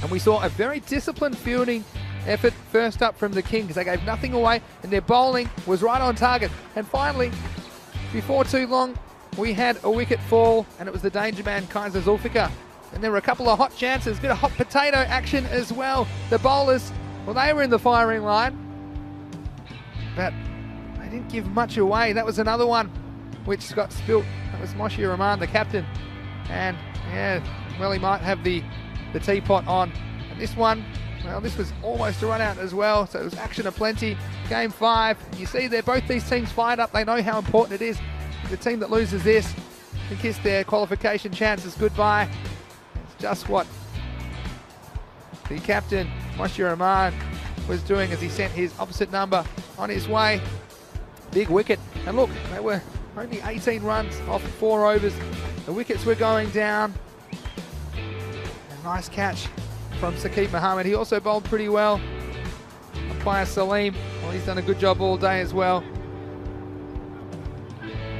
And we saw a very disciplined fielding effort first up from the Kings. They gave nothing away, and their bowling was right on target. And finally, before too long, we had a wicket fall, and it was the danger man, Kaiser Zulfikar. And there were a couple of hot chances, a bit of hot potato action as well. The bowlers, well, they were in the firing line, but they didn't give much away. That was another one which got spilt. That was Moshir Rahman, the captain. And yeah, well, he might have the teapot on. And this one, well, this was almost a run out as well. So it was action aplenty. Game 5. You see there, both these teams fired up. They know how important it is. The team that loses this can kiss their qualification chances goodbye. It's just what the captain, Moshir Rahman, was doing as he sent his opposite number on his way. Big wicket. And look, they were only 18 runs off 4 overs. The wickets were going down. A nice catch from Saqib Mohammed. He also bowled pretty well. Umpire Salim, well, he's done a good job all day as well.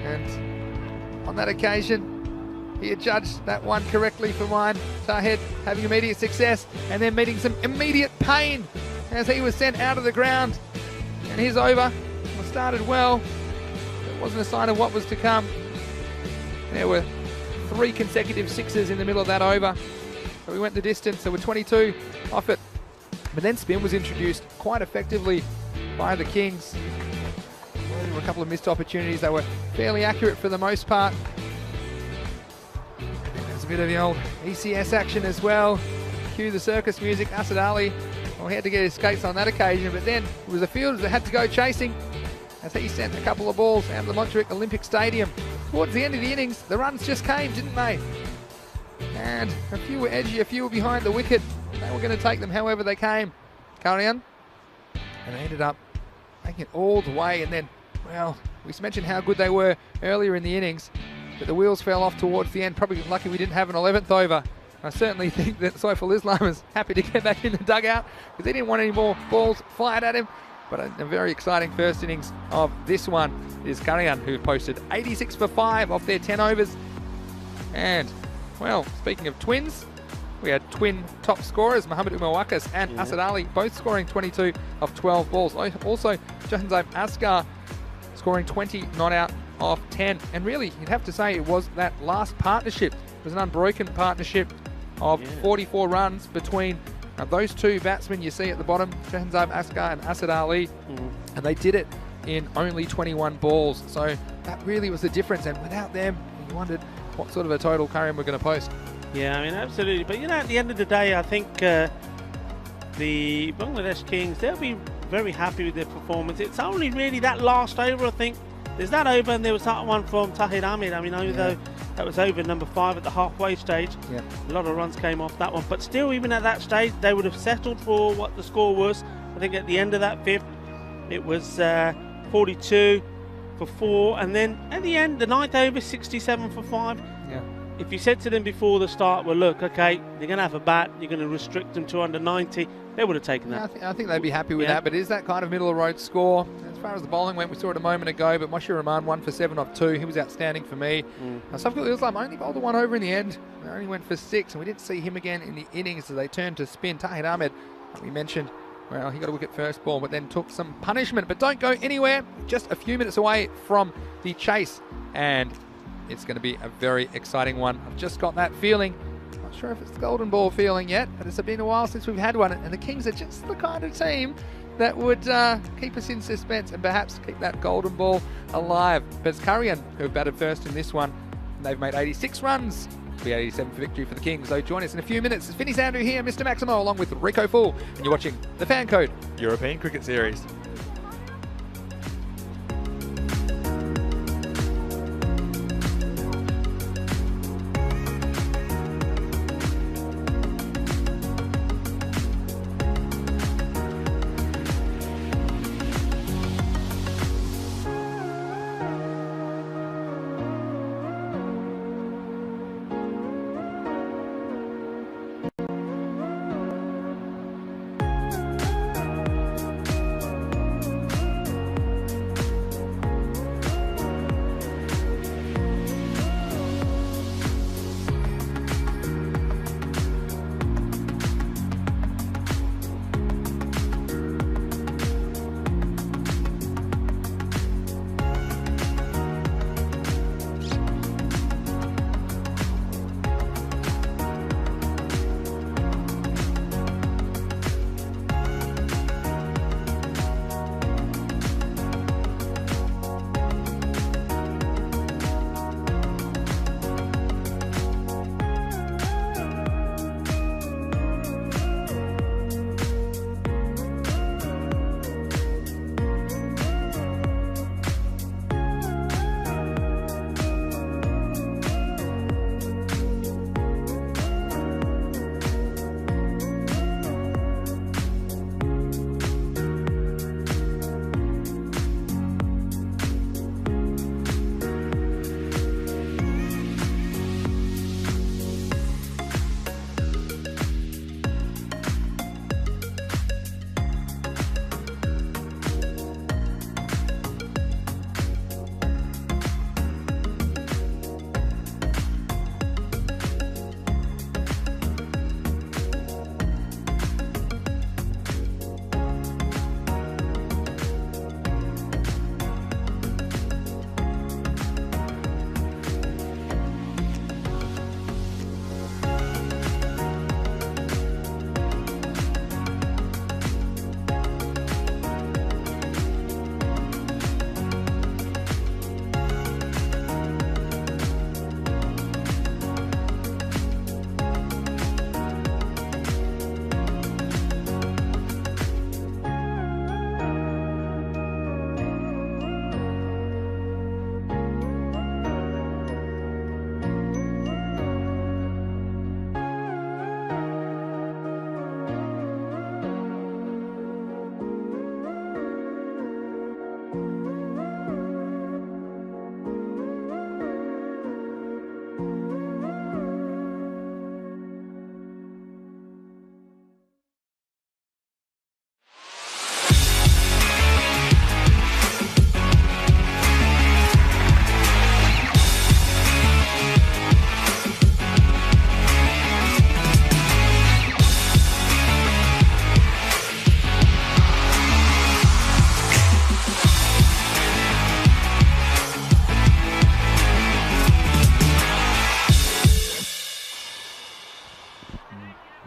And on that occasion, he had judged that one correctly for mine. Tahed having immediate success and then meeting some immediate pain as he was sent out of the ground. And his over started well. It wasn't a sign of what was to come. There were 3 consecutive sixes in the middle of that over. So we went the distance. There were 22 off it. But then spin was introduced quite effectively by the Kings. There were a couple of missed opportunities. They were fairly accurate for the most part. There's a bit of the old ECS action as well. Cue the circus music. Asad Ali, well, he had to get his skates on that occasion. But then it was the fielders that had to go chasing as he sent a couple of balls out of the Montjuic Olympic Stadium. Towards the end of the innings, the runs just came, didn't they? And a few were edgy, a few were behind the wicket. They were going to take them however they came. Karian. And they ended up making it all the way. And then, well, we mentioned how good they were earlier in the innings, but the wheels fell off towards the end. Probably lucky we didn't have an 11th over. I certainly think that Saiful Islam is happy to get back in the dugout because he didn't want any more balls fired at him. But a very exciting first innings of this one is Karian, who posted 86 for 5 off their 10 overs. And, well, speaking of twins, we had twin top scorers, Mohamed Umar Wakas and Asad Ali, both scoring 22 of 12 balls. Also, Jahanzeb Askar scoring 20 not out of 10. And really, you'd have to say it was that last partnership. It was an unbroken partnership of 44 runs between those 2 batsmen you see at the bottom, Jahanzeb Askar and Asad Ali. And they did it in only 21 balls. So that really was the difference. And without them, you wondered what sort of a total Karian were going to post. Yeah, I mean, absolutely. But, you know, at the end of the day, I think the Bangladesh Kings, they'll be very happy with their performance. It's only really that last over, I think. There's that over, and there was that one from Tahir Ahmed. I mean, though that was over number 5 at the halfway stage. A lot of runs came off that one. But still, even at that stage, they would have settled for what the score was. I think at the end of that 5th, it was 42 for 4. And then at the end, the 9th over, 67 for 5. If you said to them before the start, well, look, okay, they're going to have a bat, you're going to restrict them to under 90, they would have taken that. I think they'd be happy with that, but it is that kind of middle of the road score. As far as the bowling went, we saw it a moment ago, but Moshir Rahman 1 for 7 off 2. He was outstanding for me. Saiful Islam only bowled the 1 over in the end. They only went for 6, and we didn't see him again in the innings as they turned to spin. Tahir Ahmed, like we mentioned, well, he got a wicket first ball, but then took some punishment. But don't go anywhere. Just a few minutes away from the chase, and it's going to be a very exciting one. I've just got that feeling. Not sure if it's the golden ball feeling yet, but it's been a while since we've had one. And the Kings are just the kind of team that would keep us in suspense and perhaps keep that golden ball alive. But it's Karian who batted first in this one. And they've made 86 runs be 87 for victory for the Kings. So join us in a few minutes. It's Vinny Sandu here, Mr. Maximo, along with Rico Full, and you're watching the Fan Code European Cricket Series.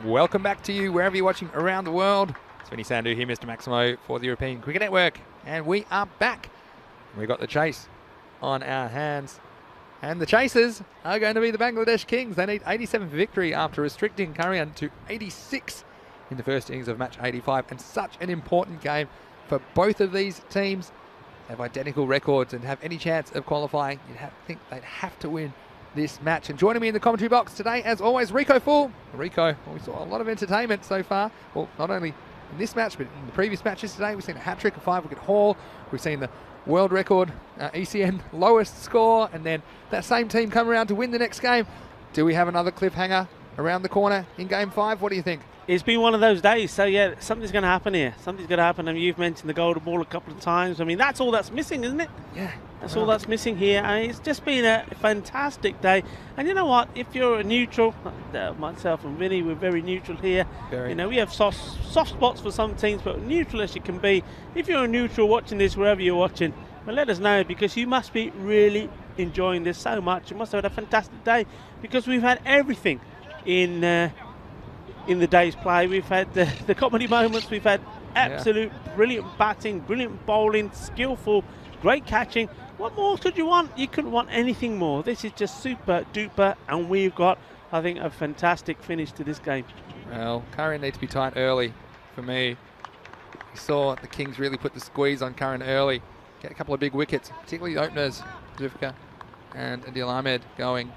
Welcome back to you wherever you're watching around the world. It's Vinny Sandu here, Mr. Maximo for the European Cricket Network, and we are back. We've got the chase on our hands, and the chasers are going to be the Bangladesh Kings. They need 87 for victory after restricting Karian to 86 in the first innings of match 85, and such an important game for both of these teams. They have identical records and have any chance of qualifying. You'd think they'd have to win this match. And joining me in the commentary box today, as always, Rico Full. Rico, well, we saw a lot of entertainment so far. Well, not only in this match, but in the previous matches today. We've seen a hat-trick, a 5-wicket haul. We've seen the world record ECN lowest score, and then that same team come around to win the next game. Do we have another cliffhanger around the corner in Game 5? What do you think? It's been one of those days, so yeah, something's going to happen here. Something's going to happen. I mean, you've mentioned the golden ball a couple of times. I mean, that's all that's missing, isn't it? Yeah. That's all that's missing here. I mean, it's just been a fantastic day. And you know what? If you're a neutral, myself and Vinny, we're very neutral here. You know, we have soft spots for some teams, but neutral as you can be. If you're a neutral watching this, wherever you're watching, well, let us know, because you must be really enjoying this so much. You must have had a fantastic day, because we've had everything in the day's play. We've had the comedy moments. We've had absolute brilliant batting, brilliant bowling, skillful, great catching. What more could you want? You couldn't want anything more. This is just super duper, and we've got, I think, a fantastic finish to this game. Well, Curran needs to be tight early for me. We saw the Kings really put the squeeze on Curran early. Get a couple of big wickets, particularly the openers, Zufka and Adil Ahmed, going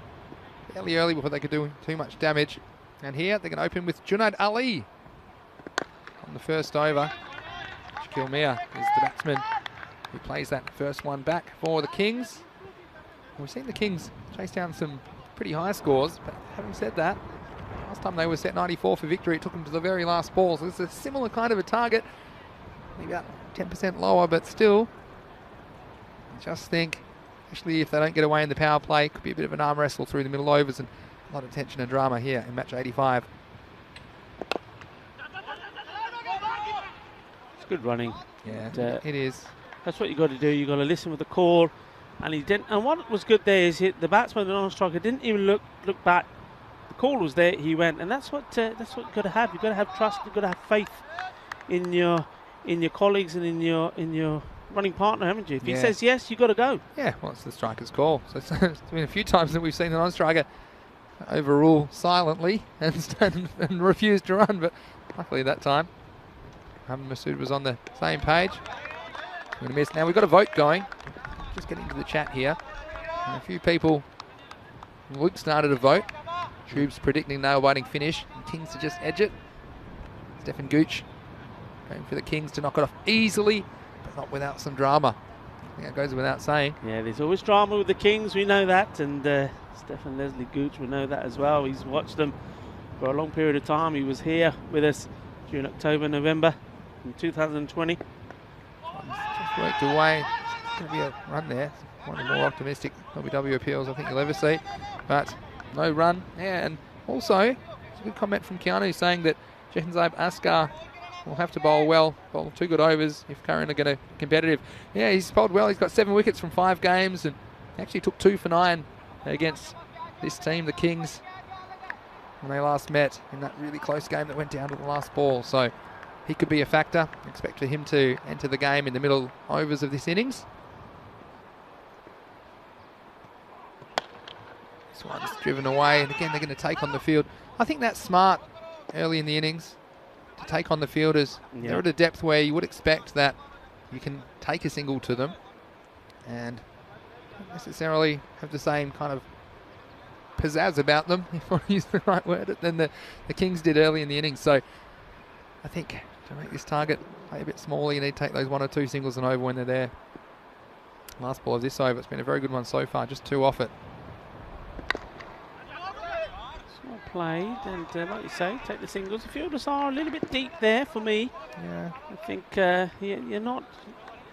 fairly early before they could do too much damage. And here they're going to open with Junaid Ali on the first over. Shaquille Mia is the batsman who plays that first one back for the Kings. We've seen the Kings chase down some pretty high scores, but having said that, last time they were set 94 for victory, it took them to the very last ball. So it's a similar kind of a target, maybe about 10% lower, but still, I just think, especially if they don't get away in the power play, could be a bit of an arm wrestle through the middle overs, and a lot of tension and drama here in match 85. It's good running. Yeah, And, it is. that's what you got to do. You got to listen with the call, and he didn't. And what was good there is the batsman, the non-striker, didn't even look back. The call was there. He went, and that's what you got to have. You got to have trust. You got to have faith in your colleagues and in your running partner, haven't you? If he says yes, you got to go. Yeah, well, it's the striker's call. So it's been a few times that we've seen the non-striker overrule silently and refuse to run, but luckily that time Mohamed Masood was on the same page. Going to miss. Now we've got a vote going. Just getting into the chat here. And a few people. Luke started a vote. Troops predicting nail-biting finish. And Kings to just edge it. Stefan Gooch going for the Kings to knock it off easily, but not without some drama. I think that goes without saying. Yeah, there's always drama with the Kings. We know that, and Stefan Leslie Gooch, we know that as well. He's watched them for a long period of time. He was here with us during October, November in 2020. Just worked away. Going to be a run there. One of the more optimistic WW appeals I think you'll ever see. But no run. Yeah, and also, it's a good comment from Keanu saying that Jahanzeb Askar will have to bowl well, bowl 2 good overs if Curran are going to be competitive. Yeah, he's bowled well. He's got 7 wickets from 5 games and actually took 2 for 9 against this team, the Kings, when they last met in that really close game that went down to the last ball. So he could be a factor. Expect for him to enter the game in the middle overs of this innings. This one's driven away, and again they're going to take on the field. I think that's smart early in the innings to take on the fielders. Yeah. They're at a depth where you would expect that you can take a single to them and not necessarily have the same kind of pizzazz about them, if I use the right word, than the Kings did early in the innings. So I think to make this target play a bit smaller, you need to take those 1 or 2 singles and over when they're there. Last ball of this over, it's been a very good one so far, just 2 off it. Well played, and like you say, take the singles. The fielders are a little bit deep there for me. Yeah. I think you're not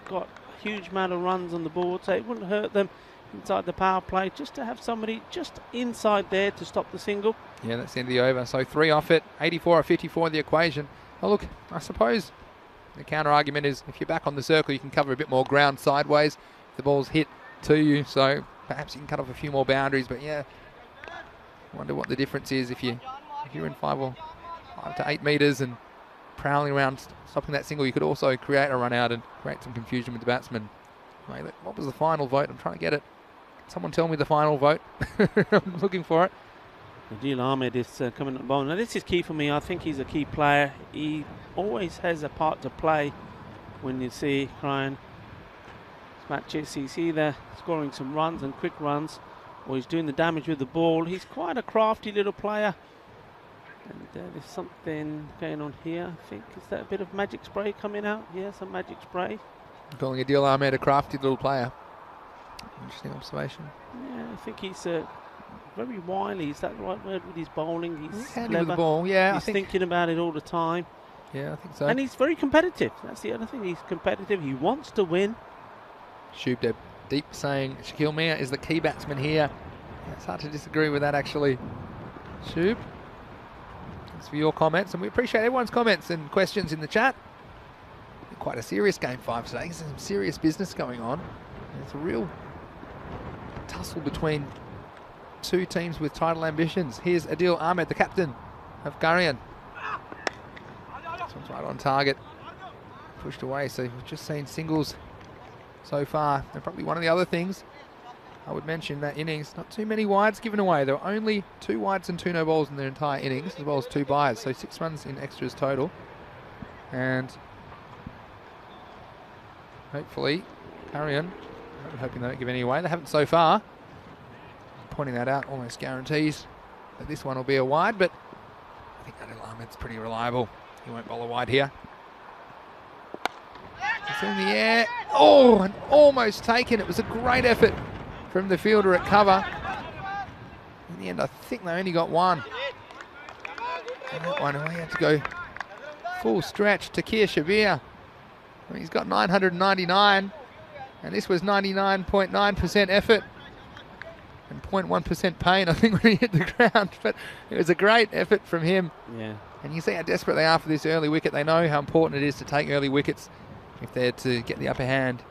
got a huge amount of runs on the board, so it wouldn't hurt them inside the power play just to have somebody just inside there to stop the single. Yeah, that's the end of the over. So 3 off it, 84 or 54 in the equation. Oh look, I suppose the counter argument is if you're back on the circle, you can cover a bit more ground sideways. The ball's hit to you, so perhaps you can cut off a few more boundaries. But yeah, I wonder what the difference is if you're in 5 to 8 metres and prowling around stopping that single. You could also create a run out and create some confusion with the batsman. Wait, what was the final vote? I'm trying to get it. Someone tell me the final vote. I'm looking for it. Adil Ahmed is coming at the ball. Now this is key for me. I think he's a key player. He always has a part to play when you see Ryan matches. He's either scoring some runs and quick runs, or he's doing the damage with the ball. He's quite a crafty little player. And there's something going on here, I think. Is that a bit of magic spray coming out? Yeah, some magic spray. I'm calling Adil Ahmed a crafty little player. Interesting observation. Yeah, I think he's very wily. Is that the right word with his bowling? He's handy clever. with the ball, yeah. He's thinking about it all the time. Yeah, I think so. And he's very competitive. That's the other thing. He's competitive. He wants to win. Shub Deep saying Shaquille Mia is the key batsman here. Yeah, it's hard to disagree with that, actually. Shub, thanks for your comments, and we appreciate everyone's comments and questions in the chat. Quite a serious game 5 today. There's some serious business going on. It's a real tussle between 2 teams with title ambitions. Here's Adil Ahmed, the captain of Gurion. This one's right on target. Pushed away, so we've just seen singles so far. And probably one of the other things I would mention that innings, not too many wides given away. There were only 2 wides and 2 no balls in their entire innings, as well as 2 byes, so 6 runs in extras total. And hopefully, Carrion, I'm hoping they don't give any away. They haven't so far. Pointing that out almost guarantees that this one will be a wide, but I think Adil Ahmed's pretty reliable. He won't bowl a wide here. It's in the air. Oh, and almost taken. It was a great effort from the fielder at cover. In the end, I think they only got 1. And that one, he had to go full stretch. Takir Shabir. I mean, he's got 999, and this was 99.9% effort and 0.1% pain, I think, when he hit the ground. But it was a great effort from him. Yeah. And you see how desperate they are for this early wicket. They know how important it is to take early wickets if they're to get the upper hand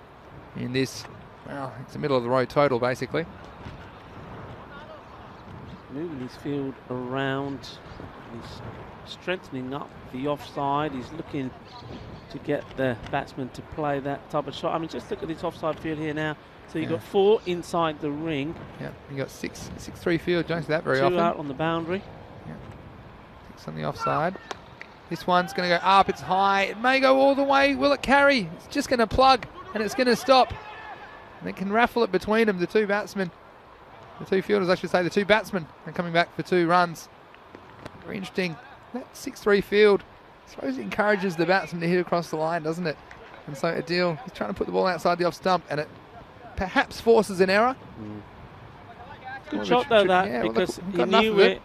in this. Well, it's the middle of the road total, basically. Moving his field around. He's strengthening up the offside. He's looking to get the batsman to play that type of shot. I mean, just look at this offside field here now. So you've got 4 inside the ring. Yeah, you got 6-3 field. Don't see that very 2 often. out on the boundary. Yeah. 6 on the offside. This one's going to go up. It's high. It may go all the way. Will it carry? It's just going to plug, and it's going to stop. And it can raffle it between them, the 2 batsmen. The 2 fielders, I should say. The 2 batsmen are coming back for 2 runs. Very interesting. That 6-3 field, I suppose it encourages the batsman to hit across the line, doesn't it? And so Adil, he's trying to put the ball outside the off stump, and it perhaps forces an error. Good shot though, that, because he knew where,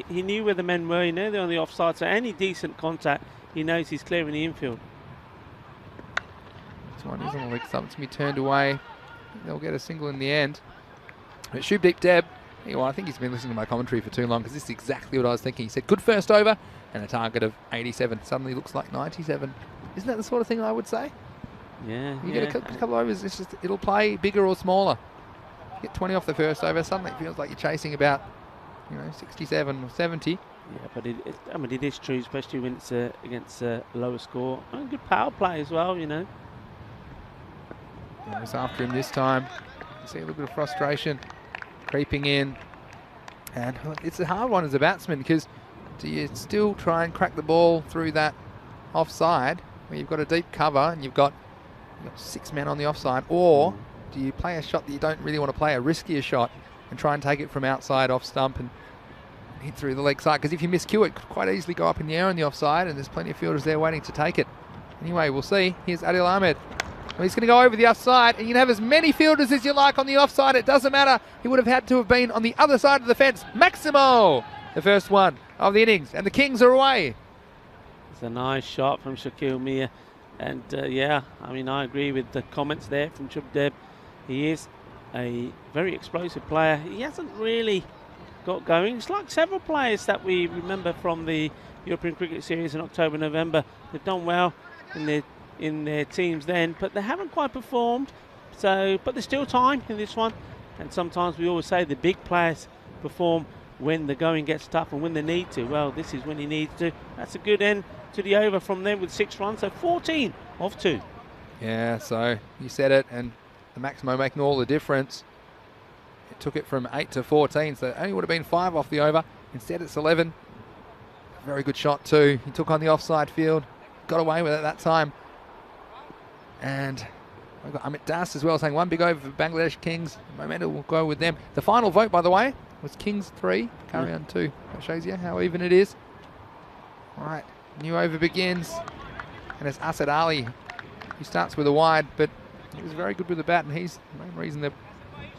he knew where the men were. He knew they're on the offside, so any decent contact, he knows he's clearing the infield. This one is on the leg stump. It's going to be turned away. They'll get a single in the end. But Shubdeep Deb, I think he's been listening to my commentary for too long, because this is exactly what I was thinking. He said good first over and a target of 87. Suddenly looks like 97. Isn't that the sort of thing I would say? Yeah. You get a couple of overs, it's just, it'll play bigger or smaller. You get 20 off the first over, suddenly it feels like you're chasing about, 67 or 70. Yeah, but it is true, especially when it's against a lower score. And good power play as well, It was after him this time. You see a little bit of frustration creeping in. And it's a hard one as a batsman, because do you still try and crack the ball through that offside where you've got a deep cover and you've got 6 men on the offside, or do you play a shot that you don't really want to play, a riskier shot, and try and take it from outside off stump and hit through the leg side? Because if you miscue it, could quite easily go up in the air on the offside, and there's plenty of fielders there waiting to take it. Anyway, we'll see. Here's Adil Ahmed. Well, he's going to go over the offside, and you can have as many fielders as you like on the offside. It doesn't matter. He would have had to have been on the other side of the fence. Maximo, the first one of the innings, and the Kings are away. It's a nice shot from Shakil Mir. And I agree with the comments there from Shubdeep. He is a very explosive player. He hasn't really got going. It's like several players that we remember from the European Cricket Series in October, November. They've done well in their teams then, but they haven't quite performed. But there's still time in this one. And sometimes we always say the big players perform when the going gets tough and when they need to. Well, this is when he needs to. That's a good end to the over from them with 6 runs, so 14 off 2. Yeah, so you said it, and the Maximo making all the difference. It took it from 8 to 14, so it only would have been 5 off the over. Instead, it's 11. Very good shot too. He took on the offside field, got away with it that time. And I've got Amit Das as well saying 1 big over for Bangladesh Kings. Momentum will go with them. The final vote, by the way, was Kings 3, Carrion 2. That shows you how even it is. All right, new over begins, and it's Asad Ali. He starts with a wide, but he was very good with the bat, and he's the main reason they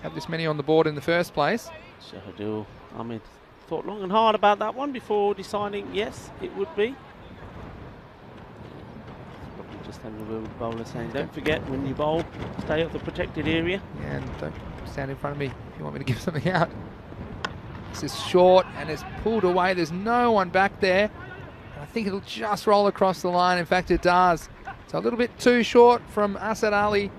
have this many on the board in the first place. Shahadul Ahmed thought long and hard about that one before deciding yes, it would be. Probably just having a word with the bowler saying, don't forget when you bowl, stay off the protected area. Yeah, and don't stand in front of me if you want me to give something out. This is short, and it's pulled away. There's no one back there. I think it'll just roll across the line. In fact, it does. So a little bit too short from Asad Ali.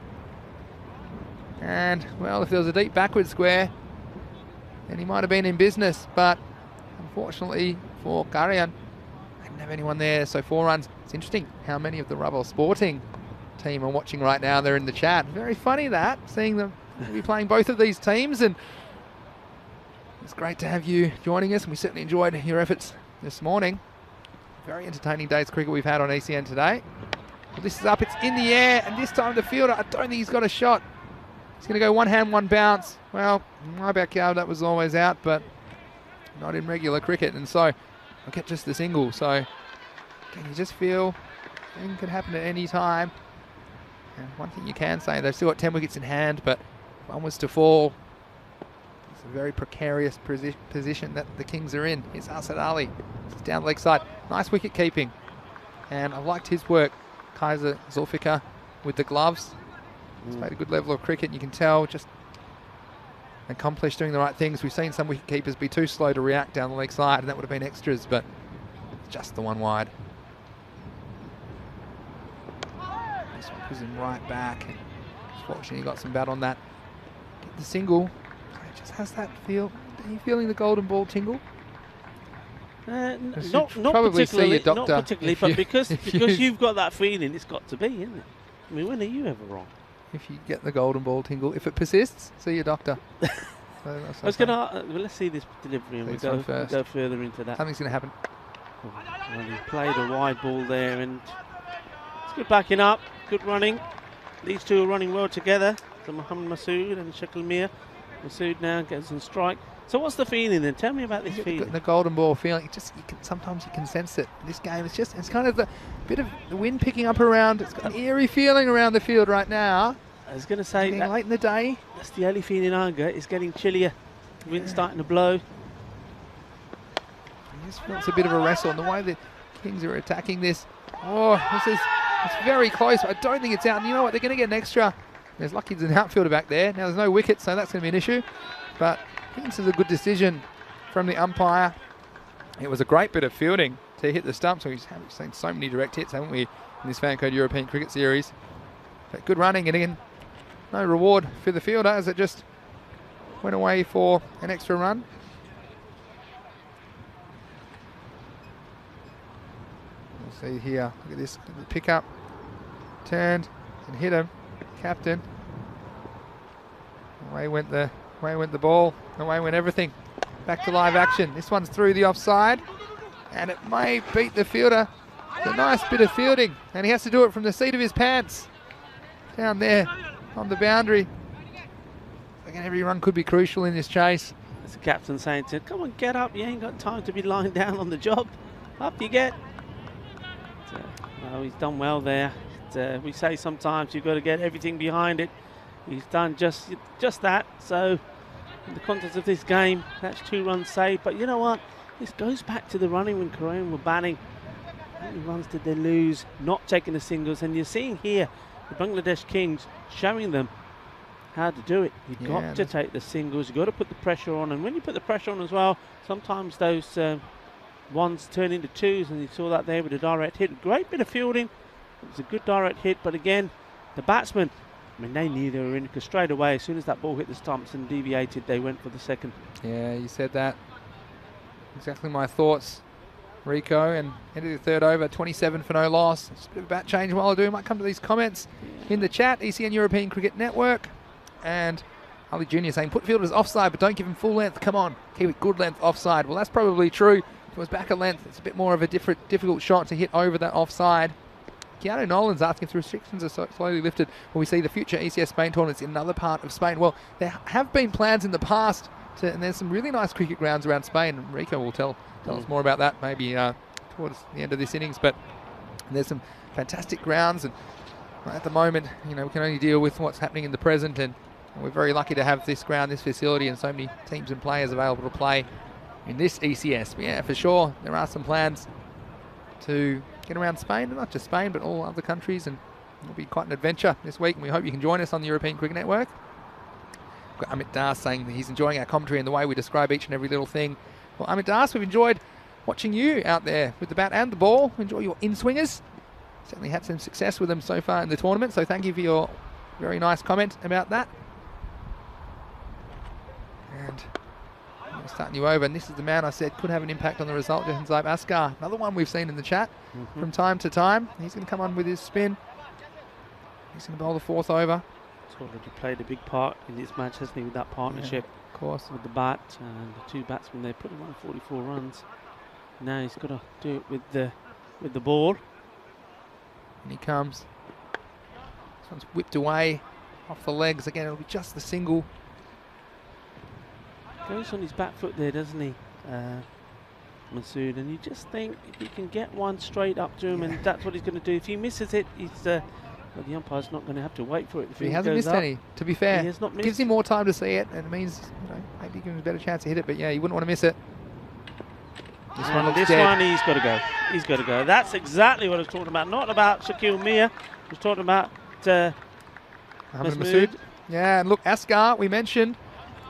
And, well, if there was a deep backward square, then he might have been in business. But unfortunately for Karian, they didn't have anyone there. So 4 runs. It's interesting how many of the Rubber Sporting team are watching right now. They're in the chat. Very funny that, seeing them be playing both of these teams, and it's great to have you joining us, and we certainly enjoyed your efforts this morning. Very entertaining day's cricket we've had on ECN today. Well, this is up, it's in the air, and this time the fielder, I don't think he's got a shot. He's going to go one hand, one bounce. Well, in my backyard that was always out, but not in regular cricket, and so I'll get just the single. So can you just feel anything could happen at any time? And one thing you can say, they've still got 10 wickets in hand, but if one was to fall, it's a very precarious position that the Kings are in. Here's Asad Ali, it's down the leg side. Nice wicket keeping, and I liked his work. Kaiser Zulfikar with the gloves. He's played a good level of cricket, and you can tell just accomplished doing the right things. We've seen some wicket keepers be too slow to react down the leg side, and that would have been extras, but just the one wide. This one puts him right back, and fortunately he got some bat on that. Get the single. It just has that feel. Are you feeling the golden ball tingle? Not probably see your particularly, doctor not particularly, but because you- you've got that feeling, it's got to be, isn't it? I mean, when are you ever wrong? If you get the golden ball tingle, if it persists, see your doctor. So I was going to. Well, let's see this delivery, and Please we'll run first. go further into that. Something's going to happen. Well, he played a wide ball there, and it's good backing up, good running. These two are running well together. So Mohammed Masood and Shakil Mir. Masood now gets on strike. So what's the feeling then? Tell me about this feeling. The golden ball feeling. Sometimes you can sense it. This game, it's kind of the bit of the wind picking up around. It's got an eerie feeling around the field right now. I was going to say Getting late in the day. That's the only feeling I get. It's getting chillier. The wind's starting to blow. It just feels a bit of a wrestle, and the way the Kings are attacking this. Oh, it's very close. I don't think it's out. And you know what? They're going to get an extra. There's lucky there's an outfielder back there. Now there's no wicket, so that's going to be an issue. But I think this is a good decision from the umpire. It was a great bit of fielding to hit the stumps. We've seen so many direct hits, haven't we, in this Fan Code European Cricket Series. But good running, and again, no reward for the fielder as it just went away for an extra run. We'll see here. Look at this. The pickup. Turned and hit him. Captain. Away went the ball. Away went everything. Back to live action. This one's through the offside, and it may beat the fielder. It's a nice bit of fielding, and he has to do it from the seat of his pants. Down there on the boundary. Again, every run could be crucial in this chase. That's the captain saying to him, come on, get up. You ain't got time to be lying down on the job. Up you get. No, he's done well there. We say sometimes you've got to get everything behind it. He's done just that. So in the context of this game, that's 2 runs saved. But you know what? This goes back to the running when Korean were batting. How many runs did they lose? Not taking the singles. And you're seeing here the Bangladesh Kings showing them how to do it. You've got to take the singles. You've got to put the pressure on. And when you put the pressure on as well, sometimes those ones turn into 2s. And you saw that there with a direct hit. Great bit of fielding. It was a good direct hit. But again, the batsmen, I mean, they knew they were in because straight away, as soon as that ball hit the stumps and deviated, they went for the second. Yeah, you said that. Exactly my thoughts, Rico. And into the third over, 27 for no loss. Just a bit of a bat change while I do. Might come to these comments in the chat. ECN European Cricket Network. And Ali Jr. saying, put fielders offside, but don't give him full length. Come on, keep it good length offside. Well, that's probably true. If it was back at length, it's a bit more of a difficult shot to hit over that offside. Keanu Nolan's asking if the restrictions are slowly lifted. Will we see the future ECS Spain tournaments in another part of Spain? Well, there have been plans in the past, and there's some really nice cricket grounds around Spain. And Rico will tell us more about that maybe towards the end of this innings. But there's some fantastic grounds, and at the moment, you know, we can only deal with what's happening in the present, and we're very lucky to have this ground, this facility, and so many teams and players available to play in this ECS. But yeah, for sure, there are some plans to get around Spain, and not just Spain, but all other countries, and it'll be quite an adventure this week, and we hope you can join us on the European Cricket Network. We've got Amit Das saying that he's enjoying our commentary and the way we describe each and every little thing. Well, Amit Das, we've enjoyed watching you out there with the bat and the ball. Enjoy your in-swingers. Certainly had some success with them so far in the tournament, so thank you for your very nice comment about that. And I'm starting you over, and this is the man I said could have an impact on the result, Jahanzib Askar. Another one we've seen in the chat from time to time. He's going to come on with his spin. He's going to bowl the 4th over. He's already played a big part in this match, hasn't he, with that partnership Of course. with the bat and the 2 batsmen. They put him on 44 runs. Now he's got to do it with the ball. And he comes. This one's whipped away off the legs. Again, it'll be just the single. Goes on his back foot there, doesn't he, Masood? And you just think if he can get one straight up to him, and that's what he's going to do. If he misses it, he's well, the umpire's not going to have to wait for it. If He hasn't missed any, to be fair. He has not missed. Gives him more time to see it, and it means, you know, maybe he gives him a better chance to hit it. But yeah, you wouldn't want to miss it. This one looks dead. One, he's got to go. He's got to go. That's exactly what I was talking about. Not about Shaquille Mia. I was talking about Mohamed Masood. Masood. Yeah, and look, Asghar, we mentioned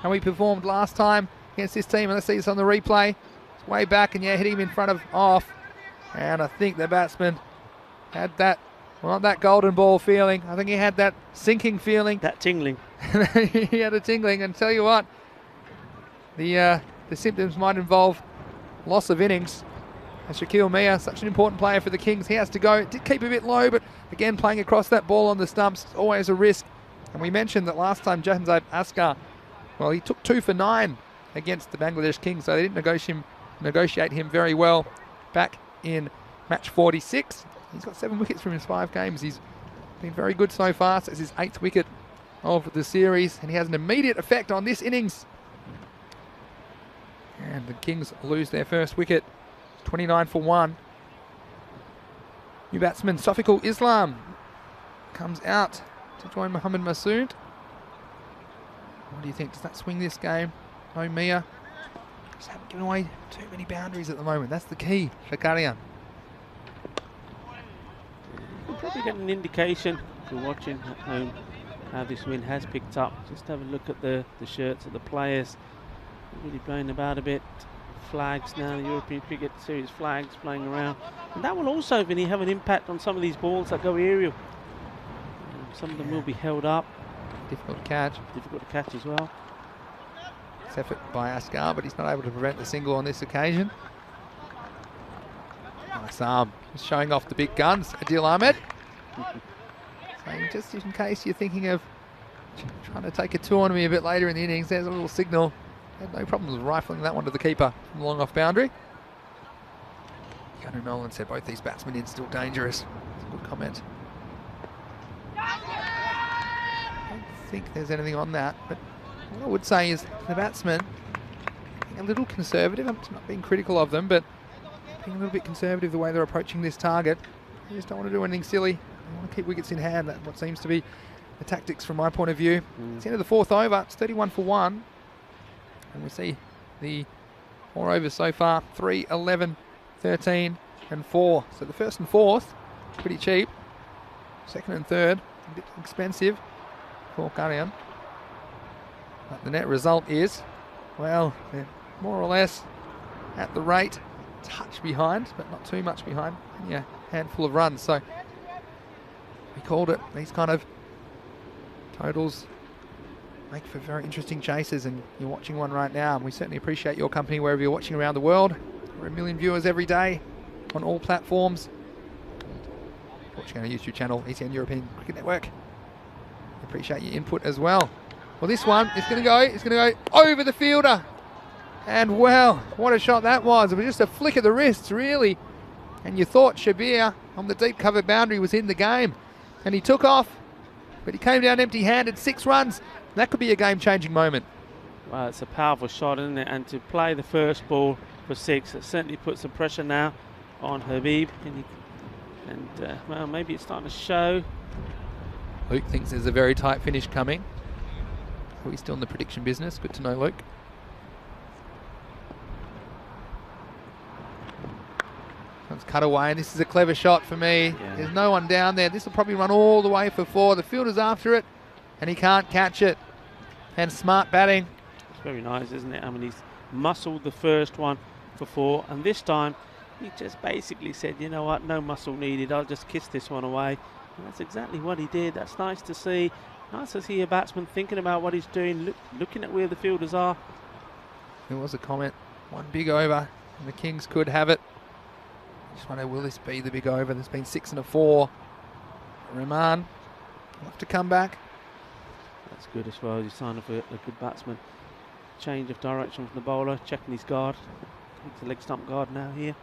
how he performed last time against this team. And let's see this on the replay. It's way back, and yeah, hit him in front of off. And I think the batsman had that, well, not that golden ball feeling. I think he had that sinking feeling. That tingling. He had a tingling, and tell you what, the symptoms might involve loss of innings. And Shaquille Mia, such an important player for the Kings, he has to go. It did keep a bit low, but again, playing across that ball on the stumps, always a risk. And we mentioned that last time Jahanzeb Asghar, well, he took 2 for 9 against the Bangladesh Kings, so they didn't negotiate him very well back in match 46. He's got 7 wickets from his 5 games. He's been very good so far. So it's his 8th wicket of the series, and he has an immediate effect on this innings. And the Kings lose their first wicket, 29 for 1. New batsman Sofiqul Islam comes out to join Mohamed Masood. What do you think? Does that swing this game? No Mia. Just haven't given away too many boundaries at the moment. That's the key, Shakarian. You'll probably get an indication if you're watching at home how this wind has picked up. Just have a look at the shirts of the players. Really blowing about a bit. Flags now, the European Cricket Series flags flying around. And that will also, Vinny, have an impact on some of these balls that go aerial. Some of them will be held up. Difficult to catch. Difficult to catch as well. It's effort by Asghar, but he's not able to prevent the single on this occasion. Nice arm. Just showing off the big guns. Adil Ahmed. So just in case you're thinking of trying to take a 2 on me a bit later in the innings, there's a little signal. Had no problems with rifling that one to the keeper from the long off boundary. Gunnar Nolan said both these batsmen in still dangerous. That's a good comment. I don't think there's anything on that, but what I would say is the batsmen being a little conservative. I'm not being critical of them, but being a little bit conservative the way they're approaching this target. They just don't want to do anything silly. They want to keep wickets in hand. That's what seems to be the tactics from my point of view. It's the end of the 4th over. It's 31 for 1. And we see the 4 overs so far, 3, 11, 13 and 4. So the 1st and 4th, pretty cheap. 2nd and 3rd, a bit expensive for Karian. But the net result is, well, they're more or less at the rate, touch behind, but not too much behind. And yeah, handful of runs. So we called it. These kind of totals make for very interesting chases, and you're watching one right now, and we certainly appreciate your company wherever you're watching around the world. We're 1 million viewers every day on all platforms. Watching on our YouTube channel, ECN European Cricket Network. Appreciate your input as well. Well, this one is going to go, it's going to go over the fielder. And wow, what a shot that was. It was just a flick of the wrists, really. And you thought Shabir on the deep cover boundary was in the game. And he took off, but he came down empty-handed, 6 runs. That could be a game-changing moment. Well, it's a powerful shot, isn't it? And to play the first ball for 6, it certainly puts some pressure now on Habib. Well, maybe it's starting to show. Luke thinks there's a very tight finish coming. Are we still in the prediction business? Good to know, Luke. It's cut away, and this is a clever shot for me. Yeah. There's no one down there. This will probably run all the way for 4. The fielder's after it, and he can't catch it. And smart batting. It's very nice, isn't it? I mean, he's muscled the first one for 4, and this time he just basically said, you know what, no muscle needed, I'll just kiss this one away. And that's exactly what he did. That's nice to see. Nice to see a batsman thinking about what he's doing, looking at where the fielders are. There was a comment, 1 big over, and the Kings could have it. I just wonder, will this be the big over? There's been 6 and a 4. Rahman We'll have to come back. That's good as well. He's signed up a good batsman. Change of direction from the bowler, checking his guard. It's a leg stump guard now here.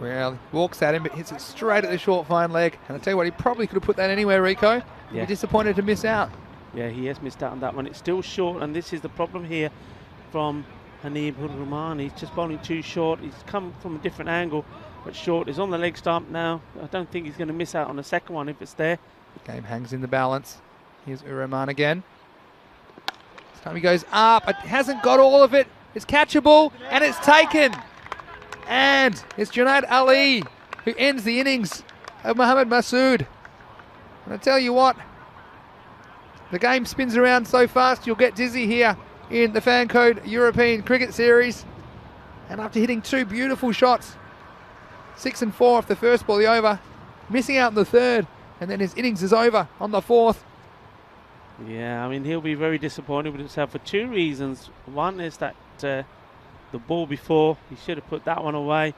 Well, he walks at him, but hits it straight at the short fine leg. And I tell you what, he probably could have put that anywhere, Rico. He'd Yeah. be disappointed to miss out. Yeah, he has missed out on that one. It's still short, and this is the problem here from Hanib Rahman. He's just bowling too short. He's come from a different angle, but short. He's on the leg stump now. I don't think he's going to miss out on the second one if it's there. Game hangs in the balance. Here's Rahman again. This time he goes up. It hasn't got all of it. It's catchable, and it's taken. And it's Junaid Ali who ends the innings of Mohammad Masood. And I tell you what, the game spins around so fast you'll get dizzy here in the Fan Code European Cricket Series. And after hitting two beautiful shots, 6 and 4 off the first ball of the over, missing out in the third, and then his innings is over on the fourth. Yeah, I mean, he'll be very disappointed with himself for two reasons. One is that the ball before, he should have put that one away.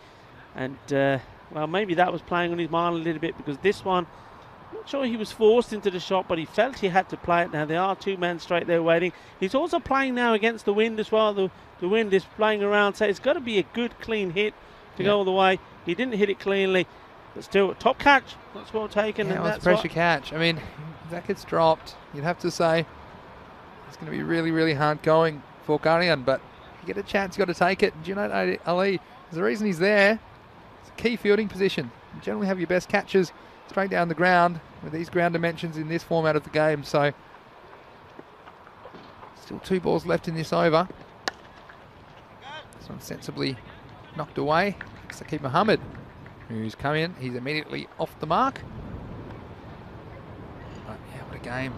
And, well, maybe that was playing on his mind a little bit, because this one, I'm not sure he was forced into the shot, but he felt he had to play it. Now, there are two men straight there waiting. He's also playing now against the wind as well. The wind is playing around, so it's got to be a good, clean hit to go all the way. He didn't hit it cleanly, but still, top catch. That's well taken. Yeah, and it was that's a pressure catch. I mean, if that gets dropped, you'd have to say it's going to be really, really hard going for Guardian, but if you get a chance, you've got to take it. Junaid Ali, there's a reason he's there. It's a key fielding position. You generally have your best catches straight down the ground with these ground dimensions in this format of the game. So, still 2 balls left in this over. This one's sensibly knocked away. Saqib Mohammed, who's come in, he's immediately off the mark. But yeah, what a game.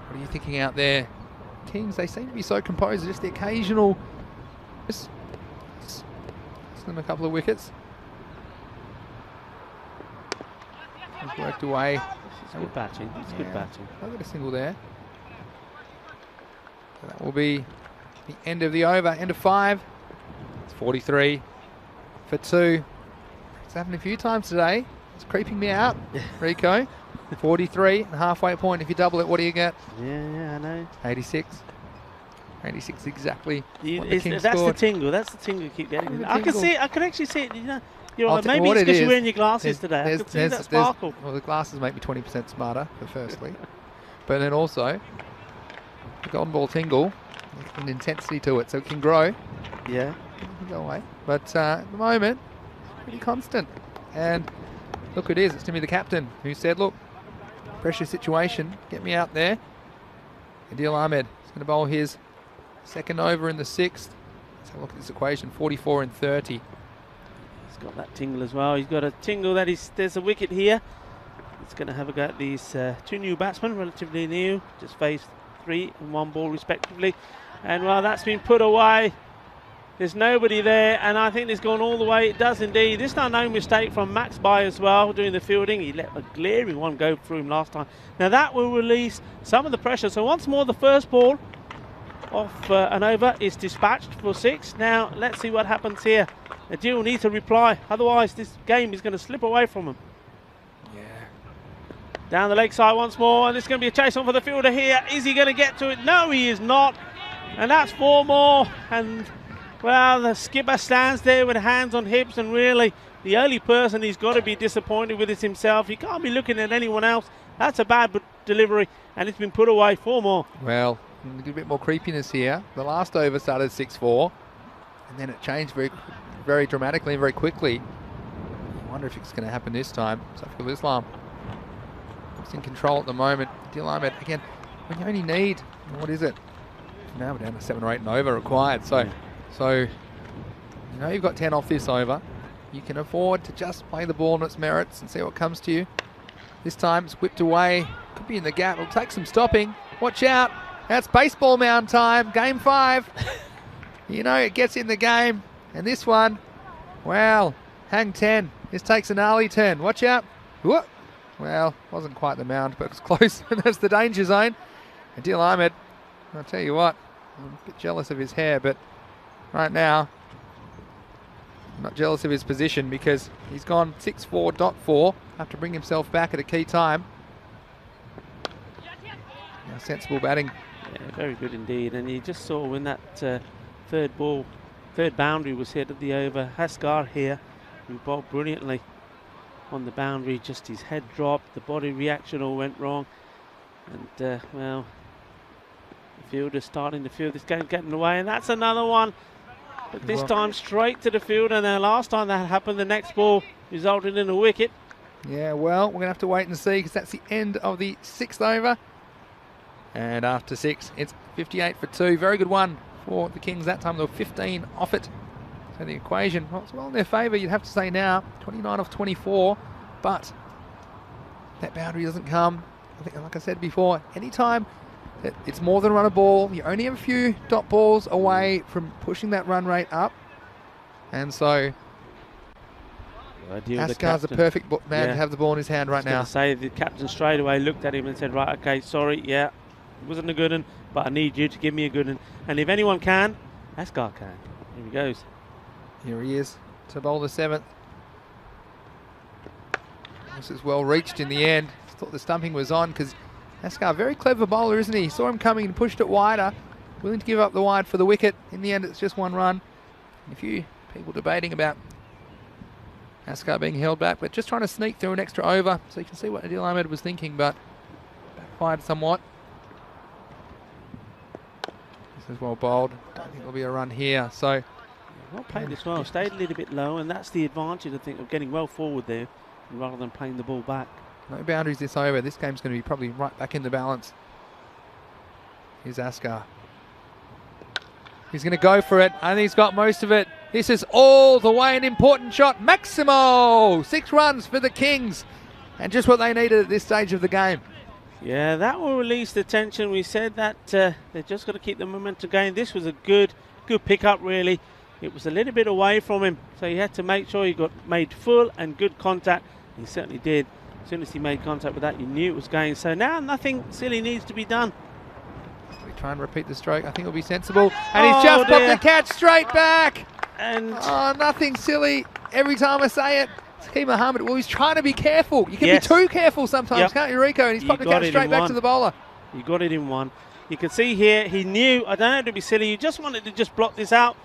What are you thinking out there? Kings, they seem to be so composed, just the occasional, just them a couple of wickets. He's worked away. It's good batting. It's good batting. I'll get a single there. So that will be the end of the over, end of 5. It's 43 for 2. It's happened a few times today. It's creeping me out, Rico. 43 and halfway point. If you double it, what do you get? Yeah, I know. 86. 86 exactly. What the That's Kings the scored. tingle. That's the tingle you keep getting. The I can tingle. see it. I can actually see it. You know, I'll t- maybe what it's it because you're is, wearing your glasses today. I can see that sparkle. Well, the glasses make me 20% smarter, for firstly. But then also, the golden ball tingle, there's an intensity to it, so it can grow. Yeah. It can go away. But at the moment, it's pretty constant. And look, it is. It's Timmy the captain who said, look, pressure situation, get me out there. Adil Ahmed is going to bowl his second over in the 6th. Let's have a look at this equation, 44 and 30. He's got that tingle as well. He's got a tingle that is, there's a wicket here. He's going to have a go at these 2 new batsmen, relatively new, just faced 3 and 1 ball respectively. And well, that's been put away. There's nobody there, and I think it's gone all the way. It does indeed. This is no mistake from Max By as well, doing the fielding. He let a glaring one go through him last time. Now that will release some of the pressure. So once more, the first ball off and over is dispatched for 6. Now let's see what happens here. Adil needs a reply, otherwise this game is going to slip away from him. Yeah. Down the leg side once more, and it's going to be a chase on for the fielder here. Is he going to get to it? No, he is not. And that's 4 more. And well, the skipper stands there with hands on hips, and really the only person he's got to be disappointed with is himself. He can't be looking at anyone else. That's a bad delivery, and it's been put away. 4 more. Well, a bit more creepiness here. The last over started 6-4, and then it changed very dramatically and very quickly. I wonder if it's going to happen this time. Saful Islam is in control at the moment. Adil Ahmed, again, when you only need, what is it? Now we're down to 7 or 8 and over required. So you know you've got 10 off this over. You can afford to just play the ball on its merits and see what comes to you. This time it's whipped away. Could be in the gap. It'll take some stopping. Watch out. That's baseball mound time. Game 5. You know it gets in the game. And this one, well, hang 10. This takes an early turn. Watch out. Whoop. Well, wasn't quite the mound, but it's close. And that's the danger zone. Adil Ahmed, I'll tell you what, I'm a bit jealous of his hair, but right now, I'm not jealous of his position because he's gone 6.4.4. Have to bring himself back at a key time. Now, sensible batting. Yeah, very good indeed. And you just saw when that third boundary was hit at the over, Haskar here, who bowled brilliantly on the boundary, just his head dropped, the body reaction all went wrong. And, well, the fielder's starting to feel this game getting away, and that's another one. But this time straight to the fielder, and then last time that happened, the next ball resulted in a wicket. Yeah, well, we're going to have to wait and see because that's the end of the 6th over. And after 6, it's 58 for 2. Very good one for the Kings that time. They were 15 off it. So the equation, well, it's well in their favour, you'd have to say now. 29 off 24. But that boundary doesn't come. I think, like I said before, anytime it's more than a run a ball, you only have a few dot balls away from pushing that run rate up. And so Askar's the perfect man to have the ball in his hand right now. Say the captain straight away looked at him and said, right, okay, sorry, yeah, it wasn't a good one, but I need you to give me a good one. And if anyone can, Askar can. Here he goes. Here he is to bowl the 7th. This is well reached in the end. Thought the stumping was on because Askar, very clever bowler, isn't he? Saw him coming and pushed it wider. Willing to give up the wide for the wicket. In the end, it's just 1 run. A few people debating about Askar being held back, but just trying to sneak through an extra over. So you can see what Adil Ahmed was thinking, but backfired somewhat. This is well bowled. Don't think there'll be a run here. So well played as well. Stayed a little bit low, and that's the advantage, I think, of getting well forward there rather than playing the ball back. No boundaries this over. This game's going to be probably right back in the balance. Here's Askar. He's going to go for it. I think he's got most of it. This is all the way an important shot. Maximo! 6 runs for the Kings. And just what they needed at this stage of the game. Yeah, that will release the tension. We said that they've just got to keep the momentum going. This was a good pick-up, really. It was a little bit away from him, so he had to make sure he got made full and good contact. He certainly did. As soon as he made contact with that, you knew it was going. So now nothing silly needs to be done. We try and repeat the stroke. I think it'll be sensible. And he's just popped the catch straight back. And nothing silly. Every time I say it, Hakeem Mohammed, well, he's trying to be careful. You can be too careful sometimes, can't you, Rico? And he's popped the catch straight back to the bowler. You got it in 1. You can see here, he knew, I don't know to be silly, you just wanted to just block this out.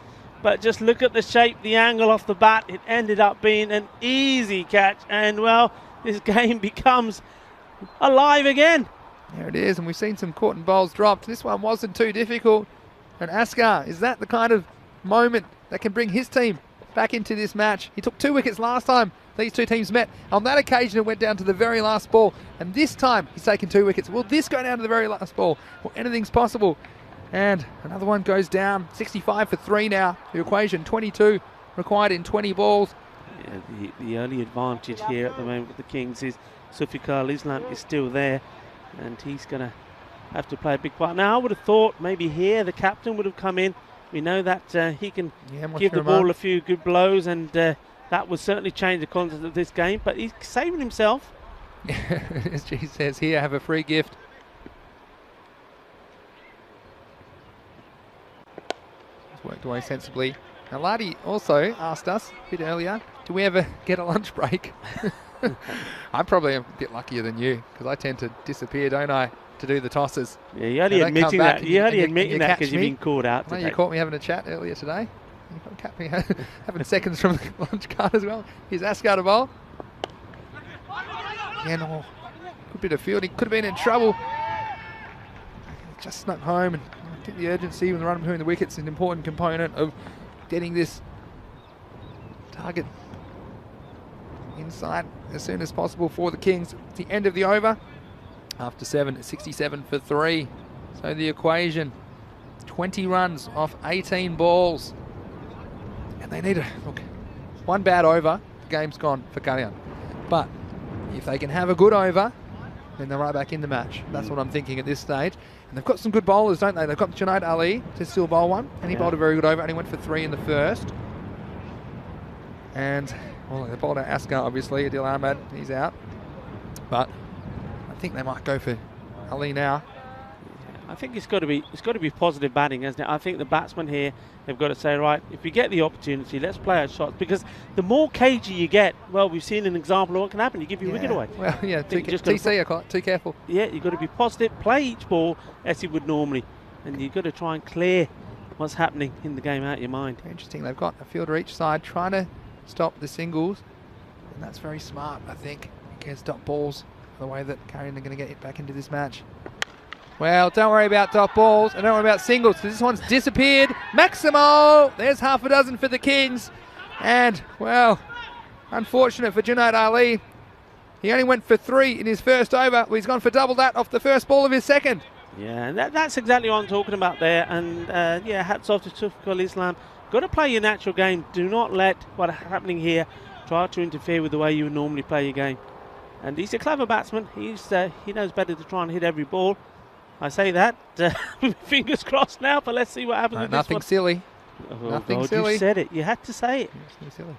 But just look at the shape, the angle off the bat. It ended up being an easy catch. And, well, this game becomes alive again. There it is, and we've seen some caught and bowls dropped. This one wasn't too difficult. And Askar, is that the kind of moment that can bring his team back into this match? He took 2 wickets last time these two teams met. On that occasion, it went down to the very last ball. And this time, he's taken 2 wickets. Will this go down to the very last ball? Well, anything's possible. And another one goes down. 65 for 3 now. The equation, 22 required in 20 balls. Yeah, the early advantage here at the moment with the Kings is Zulfikar Islam is still there, and he's going to have to play a big part. Now, I would have thought maybe here the captain would have come in. We know that he can give the ball a few good blows, and that would certainly change the context of this game, but he's saving himself. As G says here, have a free gift. It's worked away sensibly. Now, Lardy also asked us a bit earlier, do we ever get a lunch break? I probably am a bit luckier than you, because I tend to disappear, don't I, to do the tosses. Yeah, you're only admitting that. You're only admitting that because you've been called out today. You caught me having a chat earlier today. You caught me having seconds from the lunch card as well. Here's Askar to bowl. Yeah, no, good bit of fielding. Could have been in trouble. Just snuck home, and I think the urgency when the run between the wickets is an important component of getting this target inside as soon as possible for the Kings. It's the end of the over. After 7, it's 67 for 3. So the equation, 20 runs off 18 balls. And they need to, look, 1 bad over, the game's gone for Kalyan. But if they can have a good over, then they're right back in the match. That's what I'm thinking at this stage. And they've got some good bowlers, don't they? They've got Junaid Ali to still bowl one, and he bowled a very good over, and he went for 3 in the first. And, well, they bowled out Askar, obviously. Adil Ahmed, he's out. But I think they might go for Ali now. I think it's got to be positive batting, hasn't it? I think the batsmen here have got to say, right, if we get the opportunity, let's play our shots, because the more cagey you get, well, we've seen an example of what can happen. You give your wicket away. Well, yeah, TC, I call it, too careful. Yeah, you've got to be positive, play each ball as you would normally, and you've got to try and clear what's happening in the game out of your mind. Interesting, they've got a fielder each side trying to stop the singles, and that's very smart, I think. You can stop balls the way that Carrion are going to get it back into this match. Well, don't worry about dot balls and don't worry about singles, because this one's disappeared. Maximo! There's half a dozen for the Kings. And, well, unfortunate for Junaid Ali. He only went for 3 in his first over. Well, he's gone for double that off the first ball of his second. Yeah, and that's exactly what I'm talking about there. And, yeah, hats off to Tufik Islam. Got to play your natural game. Do not let what's happening here try to interfere with the way you would normally play your game. And he's a clever batsman. He knows better to try and hit every ball. I say that with fingers crossed now, but let's see what happens with nothing this one. silly. Oh, Nothing God, silly. You said it. You had to say it. Nothing silly.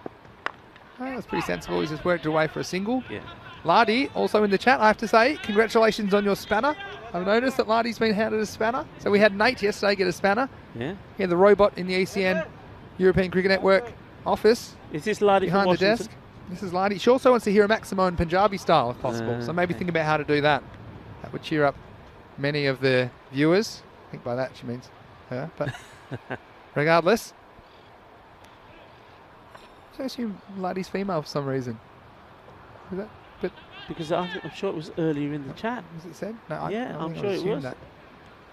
Oh, that's pretty sensible. He's just worked away for a single. Yeah. Lardy, also in the chat, I have to say, congratulations on your spanner. I've noticed that Lardy's been handed a spanner. So we had Nate yesterday get a spanner. Yeah. He had the robot in the ECN European Cricket Network office. Is this Lardy behind from the Washington? desk? This is Lardy. She also wants to hear a Maximo in Punjabi style if possible. So maybe Okay. think about how to do that. That would cheer up many of the viewers. I think by that she means her, but regardless. So I assume Lardy's female for some reason. Is that? But Because I'm sure it was earlier in the chat. was it said? No, Yeah, I I'm think sure I it assumed was. that.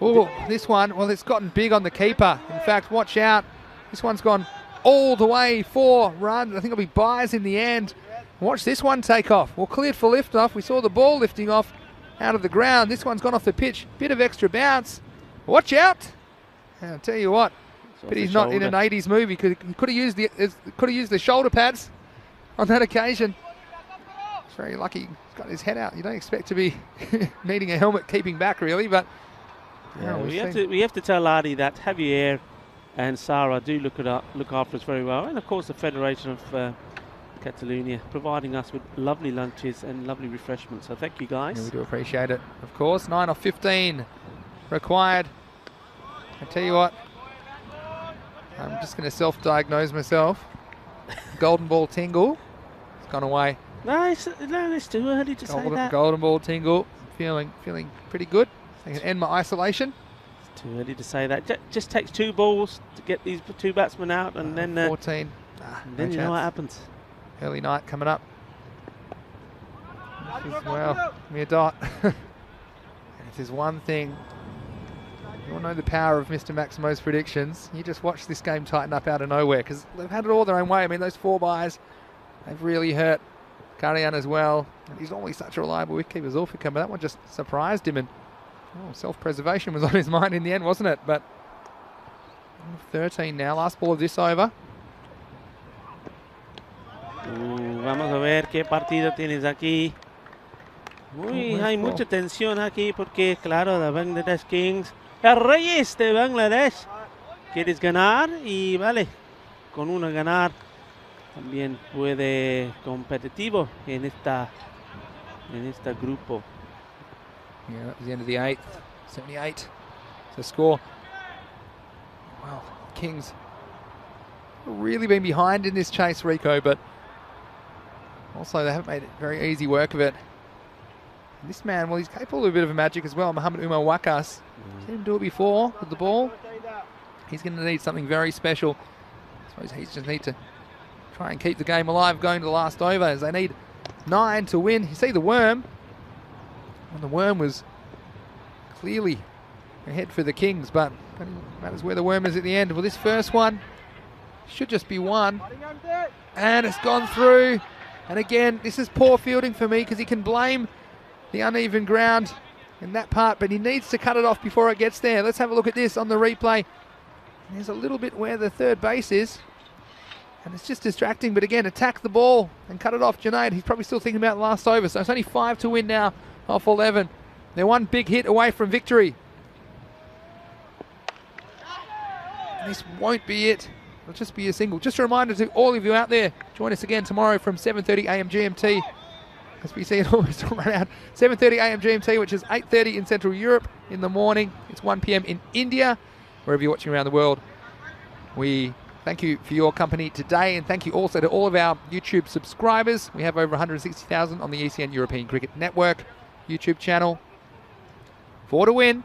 Oh, this one. Well, it's gotten big on the keeper. In fact, watch out. This one's gone all the way 4 runs. I think it'll be buys in the end. Watch this one take off. Well, cleared for lift off. We saw the ball lifting off out of the ground. This one's gone off the pitch. Bit of extra bounce. Watch out. And I'll tell you what. Off But the he's not in an shoulder. 80s movie. He could have used the shoulder pads on that occasion. He's very lucky. He's got his head out. You don't expect to be needing a helmet keeping back, really, but Yeah, we've we have to tell Lardy that Javier and Sarah do look after us very well, and of course the Federation of Catalonia providing us with lovely lunches and lovely refreshments. So thank you guys. yeah, we do appreciate it. Of course, 9 off 15 required. I tell you what, I'm just going to self-diagnose myself. Golden ball tingle. It's gone away. No, it's too early to say that. Golden ball tingle. Feeling pretty good. I can end my isolation. It's too early to say that. Just takes 2 balls to get these 2 batsmen out, and then 14. then no you know what chance. happens. Early night coming up. Well, mere dot. And if there's one thing, you all know the power of Mr. Maximo's predictions. You just watch this game tighten up out of nowhere, because they've had it all their own way. I mean, those 4 buys, they've really hurt Karian as well. And he's always such a reliable wicketkeeper, Zulfikar, but that one just surprised him. And self-preservation was on his mind in the end, wasn't it? But 13 now, last ball of this over. Vamos a ver qué partido tienes aquí. Hay mucha tensión aquí porque, claro, la Bangladesh Kings, el Reyes de Bangladesh, quieres ganar y vale, con una ganar también puede competitivo en esta grupo. Yeah, that was the end of the 8th. 78 to score. Well, Kings really been behind in this chase, Rico, but also they haven't made it very easy work of it. And this man, well, he's capable of a bit of a magic as well. Muhammad Umar Wakas. Seen him do it before with the ball. He's going to need something very special. I suppose he just need to try and keep the game alive going to the last over, as they need 9 to win. You see the worm. And the worm was clearly ahead for the Kings, but matters where the worm is at the end. Well, this first one should just be 1. And it's gone through. And again, this is poor fielding for me, because he can blame the uneven ground in that part, but he needs to cut it off before it gets there. Let's have a look at this on the replay. There's a little bit where the third base is, and it's just distracting, but again, attack the ball and cut it off. Junaid, he's probably still thinking about last over, so it's only 5 to win now off 11. They're 1 big hit away from victory. This won't be it. It'll just be a single. Just a reminder to all of you out there, join us again tomorrow from 7:30 AM GMT as we see it almost around 7:30 a.m. GMT, which is 8:30 in Central Europe in the morning. It's 1 p.m. in India, wherever you're watching around the world. We thank you for your company today, and thank you also to all of our YouTube subscribers. We have over 160,000 on the ECN European Cricket Network YouTube channel. 4 to win.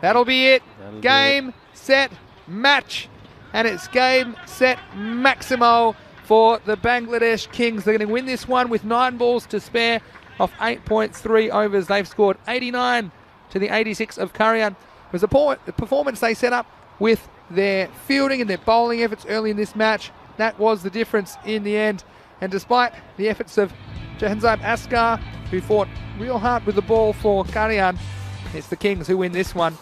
That'll be it. Game, set, match. And it's game, set, Maximo for the Bangladesh Kings. They're going to win this one with 9 balls to spare off 8.3 overs. They've scored 89 to the 86 of Karian. It was a performance they set up with their fielding and their bowling efforts early in this match. That was the difference in the end. And despite the efforts of Jahanzeb Askar, who fought real hard with the ball for Karian, it's the Kings who win this one.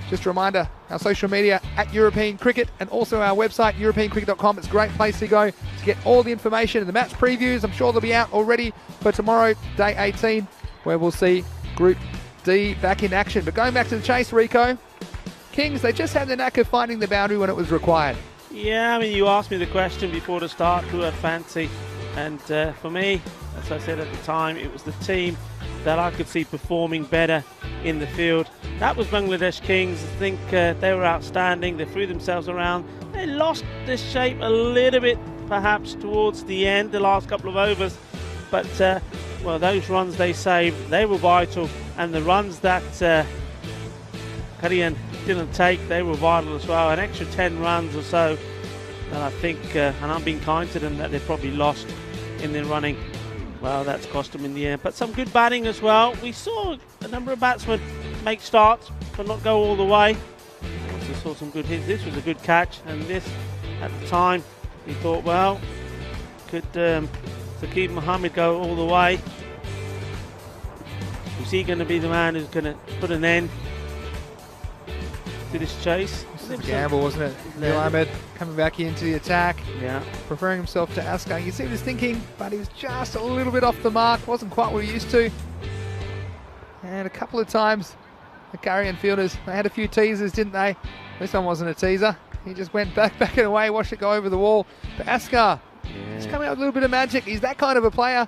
Just a reminder, our social media at European Cricket and also our website, europeancricket.com. It's a great place to go to get all the information and the match previews. I'm sure they'll be out already for tomorrow, day 18, where we'll see Group D back in action. But going back to the chase, Rico, Kings, they just had the knack of finding the boundary when it was required. Yeah, I mean, you asked me the question before the start, who I'd fancy. And for me, as I said at the time, it was the team that I could see performing better in the field. That was Bangladesh Kings. I think they were outstanding. They threw themselves around. They lost the shape a little bit, perhaps, towards the end, the last couple of overs. But, well, those runs they saved, they were vital. And the runs that Karian didn't take, they were vital as well. An extra 10 runs or so. And I think, and I'm being kind to them, that they probably lost in their running. Well, that's cost them in the end. But some good batting as well. We saw a number of batsmen make starts, but not go all the way. Also saw some good hits. This was a good catch, and this, at the time, we thought, well, could Saqib Mohammed go all the way? Was he going to be the man who's going to put an end to this chase? It was a gamble, wasn't it? Neil Ahmed coming back into the attack, preferring himself to Askar. You see what he was thinking, but he was just a little bit off the mark. Wasn't quite what he used to. And a couple of times, the Karian fielders, they had a few teasers, didn't they? This one wasn't a teaser. He just went back and away, watched it go over the wall. But Askar, he's coming out with a little bit of magic. He's that kind of a player.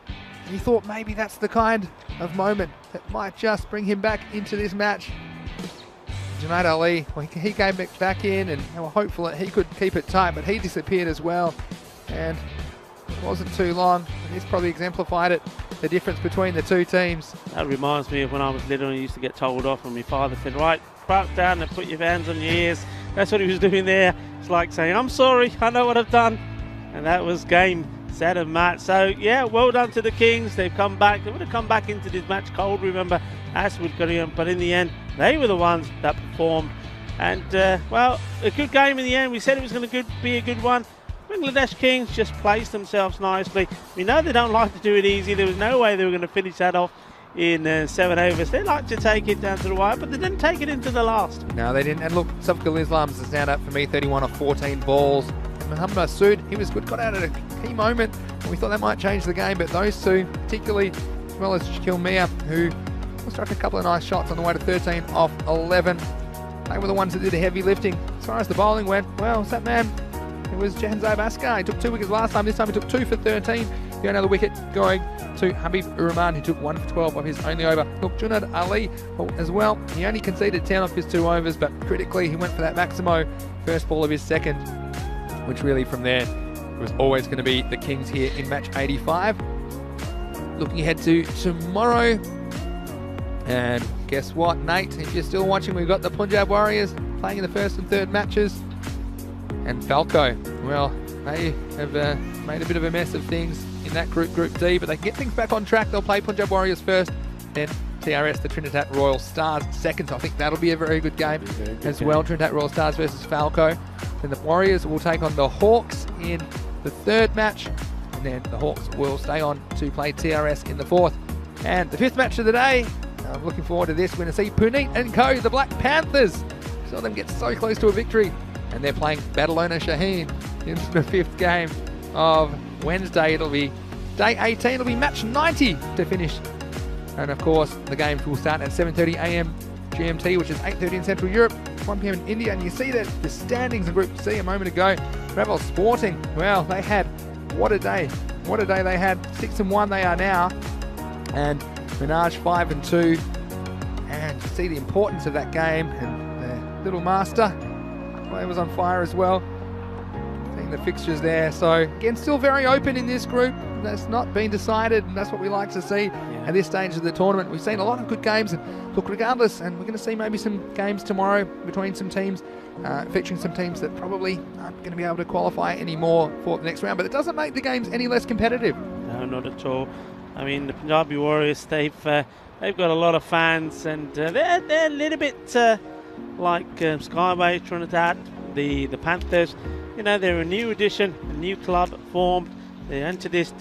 And he thought maybe that's the kind of moment that might just bring him back into this match. Junaid Ali, well, he came back in, and they were hopeful that he could keep it tight, but he disappeared as well. And it wasn't too long. And this probably exemplified it, the difference between the two teams. That reminds me of when I was little and I used to get told off, and my father said, right, crouch down and put your hands on your ears. That's what he was doing there. It's like saying, I'm sorry, I know what I've done. And that was game, set and match. So, yeah, well done to the Kings. They've come back. They would have come back into this match cold, remember, as would Korea, but in the end, they were the ones that performed. And, well, a good game in the end. We said it was going to be a good one. Bangladesh Kings just placed themselves nicely. We know they don't like to do it easy. There was no way they were going to finish that off in 7 overs. They like to take it down to the wire, but they didn't take it into the last. No, they didn't. And look, Safqul Islam's the stand up for me, 31 off 14 balls. And Muhammad Masood, he was good, got out at a key moment, and we thought that might change the game, but those two, particularly, as well as Shaquille Mia, who struck a couple of nice shots on the way to 13 off 11. They were the ones that did the heavy lifting. As far as the bowling went, well, that man, it was Jahanzeb Askar. He took 2 wickets last time. This time he took 2 for 13. The only other wicket going to Habib Rahman, who took 1 for 12 of his only over. Look, Junaid Ali as well. He only conceded 10 off his 2 overs, but critically he went for that Maximo first ball of his second, which really from there was always going to be the Kings here in match 85. Looking ahead to tomorrow. And guess what, Nate? If you're still watching, we've got the Punjab Warriors playing in the first and third matches. And Falco, well, they have made a bit of a mess of things in that Group D, but they can get things back on track. They'll play Punjab Warriors first, then TRS, the Trinidad Royal Stars, second. So I think that'll be a very good game as well. Trinidad Royal Stars versus Falco. Then the Warriors will take on the Hawks in the third match, and then the Hawks will stay on to play TRS in the fourth. And the fifth match of the day, I'm looking forward to this. We're going to see Puneet and Co, the Black Panthers. Saw them get so close to a victory. And they're playing Badalona Shaheen in the fifth game of Wednesday. It'll be day 18. It'll be match 90 to finish. And of course, the games will start at 7:30 a.m. GMT, which is 8:30 in Central Europe, 1 p.m. in India. And you see that the standings in Group C a moment ago. Bravo Sporting, well, they had what a day. What a day they had. 6-1 they are now. And Minaj 5-2. And to see the importance of that game, and their little master, play was on fire as well. Seeing the fixtures there. So again, still very open in this group. That's not been decided, and that's what we like to see at this stage of the tournament. We've seen a lot of good games, and look, regardless, and we're going to see maybe some games tomorrow between some teams, featuring some teams that probably aren't going to be able to qualify anymore for the next round. But it doesn't make the games any less competitive. No, not at all. I mean, the Punjabi Warriors, they've got a lot of fans, and they're a little bit like Skyway, Trinidad, the Panthers. You know, they're a new addition, a new club formed. They entered this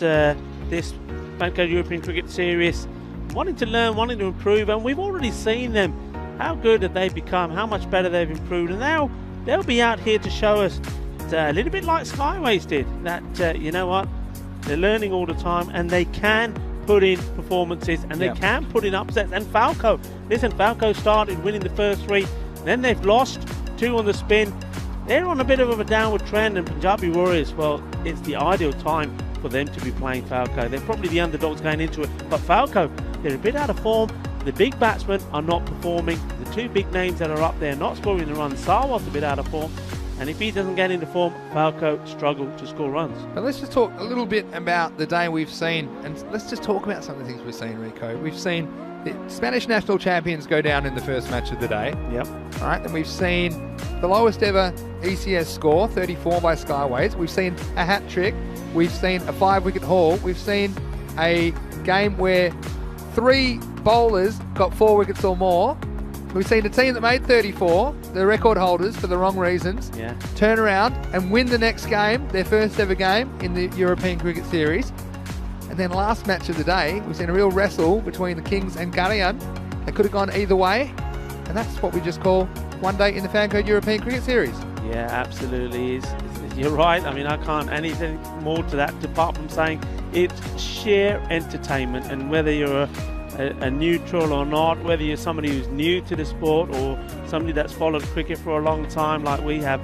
Banco European Cricket Series, wanting to learn, wanting to improve, and we've already seen them. How good have they become? How much better they've improved, and now they'll be out here to show us, a little bit like Skyways did, that you know what, they're learning all the time, and they can put in performances, and they can put in upsets. And Falco, listen, Falco started winning the first 3, then they've lost 2 on the spin. They're on a bit of a downward trend, and Punjabi Warriors, well, it's the ideal time for them to be playing Falco. They're probably the underdogs going into it, but Falco, they're a bit out of form. The big batsmen are not performing. The 2 big names that are up there not scoring the runs. Sarwar's a bit out of form, and if he doesn't get into form, Falco struggle to score runs. But let's just talk a little bit about the day we've seen, and let's just talk about some of the things we've seen, Rico. We've seen the Spanish national champions go down in the first match of the day. Yep. All right, and we've seen the lowest ever ECS score, 34 by Skyways. We've seen a hat trick. We've seen a 5-wicket haul. We've seen a game where 3 bowlers got 4 wickets or more. We've seen a team that made 34, the record holders for the wrong reasons, turn around and win the next game, their first ever game in the European Cricket Series. And then last match of the day, we've seen a real wrestle between the Kings and Garian. They could have gone either way, and that's what we just call one day in the Fan Code European Cricket Series. Yeah, absolutely. You're right. I mean, I can't anything more to that apart from saying it's sheer entertainment, and whether you're a neutral or not, whether you're somebody who's new to the sport or somebody that's followed cricket for a long time like we have,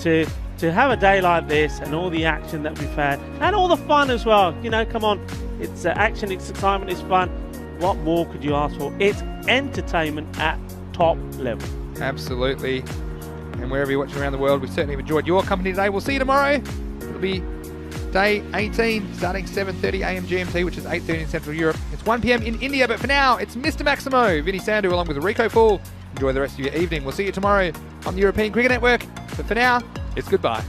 to have a day like this and all the action that we've had and all the fun as well. You know, come on, it's action, it's excitement, it's fun. What more could you ask for? It's entertainment at top level. Absolutely. And wherever you're watching around the world, we certainly have enjoyed your company today. We'll see you tomorrow. It'll be day 18, starting 7:30 AM GMT, which is 8:30 in Central Europe. It's 1 PM in India, but for now, it's Mr. Maximo, Vinny Sandu, along with Rico Fool. Enjoy the rest of your evening. We'll see you tomorrow on the European Cricket Network. But for now, it's goodbye.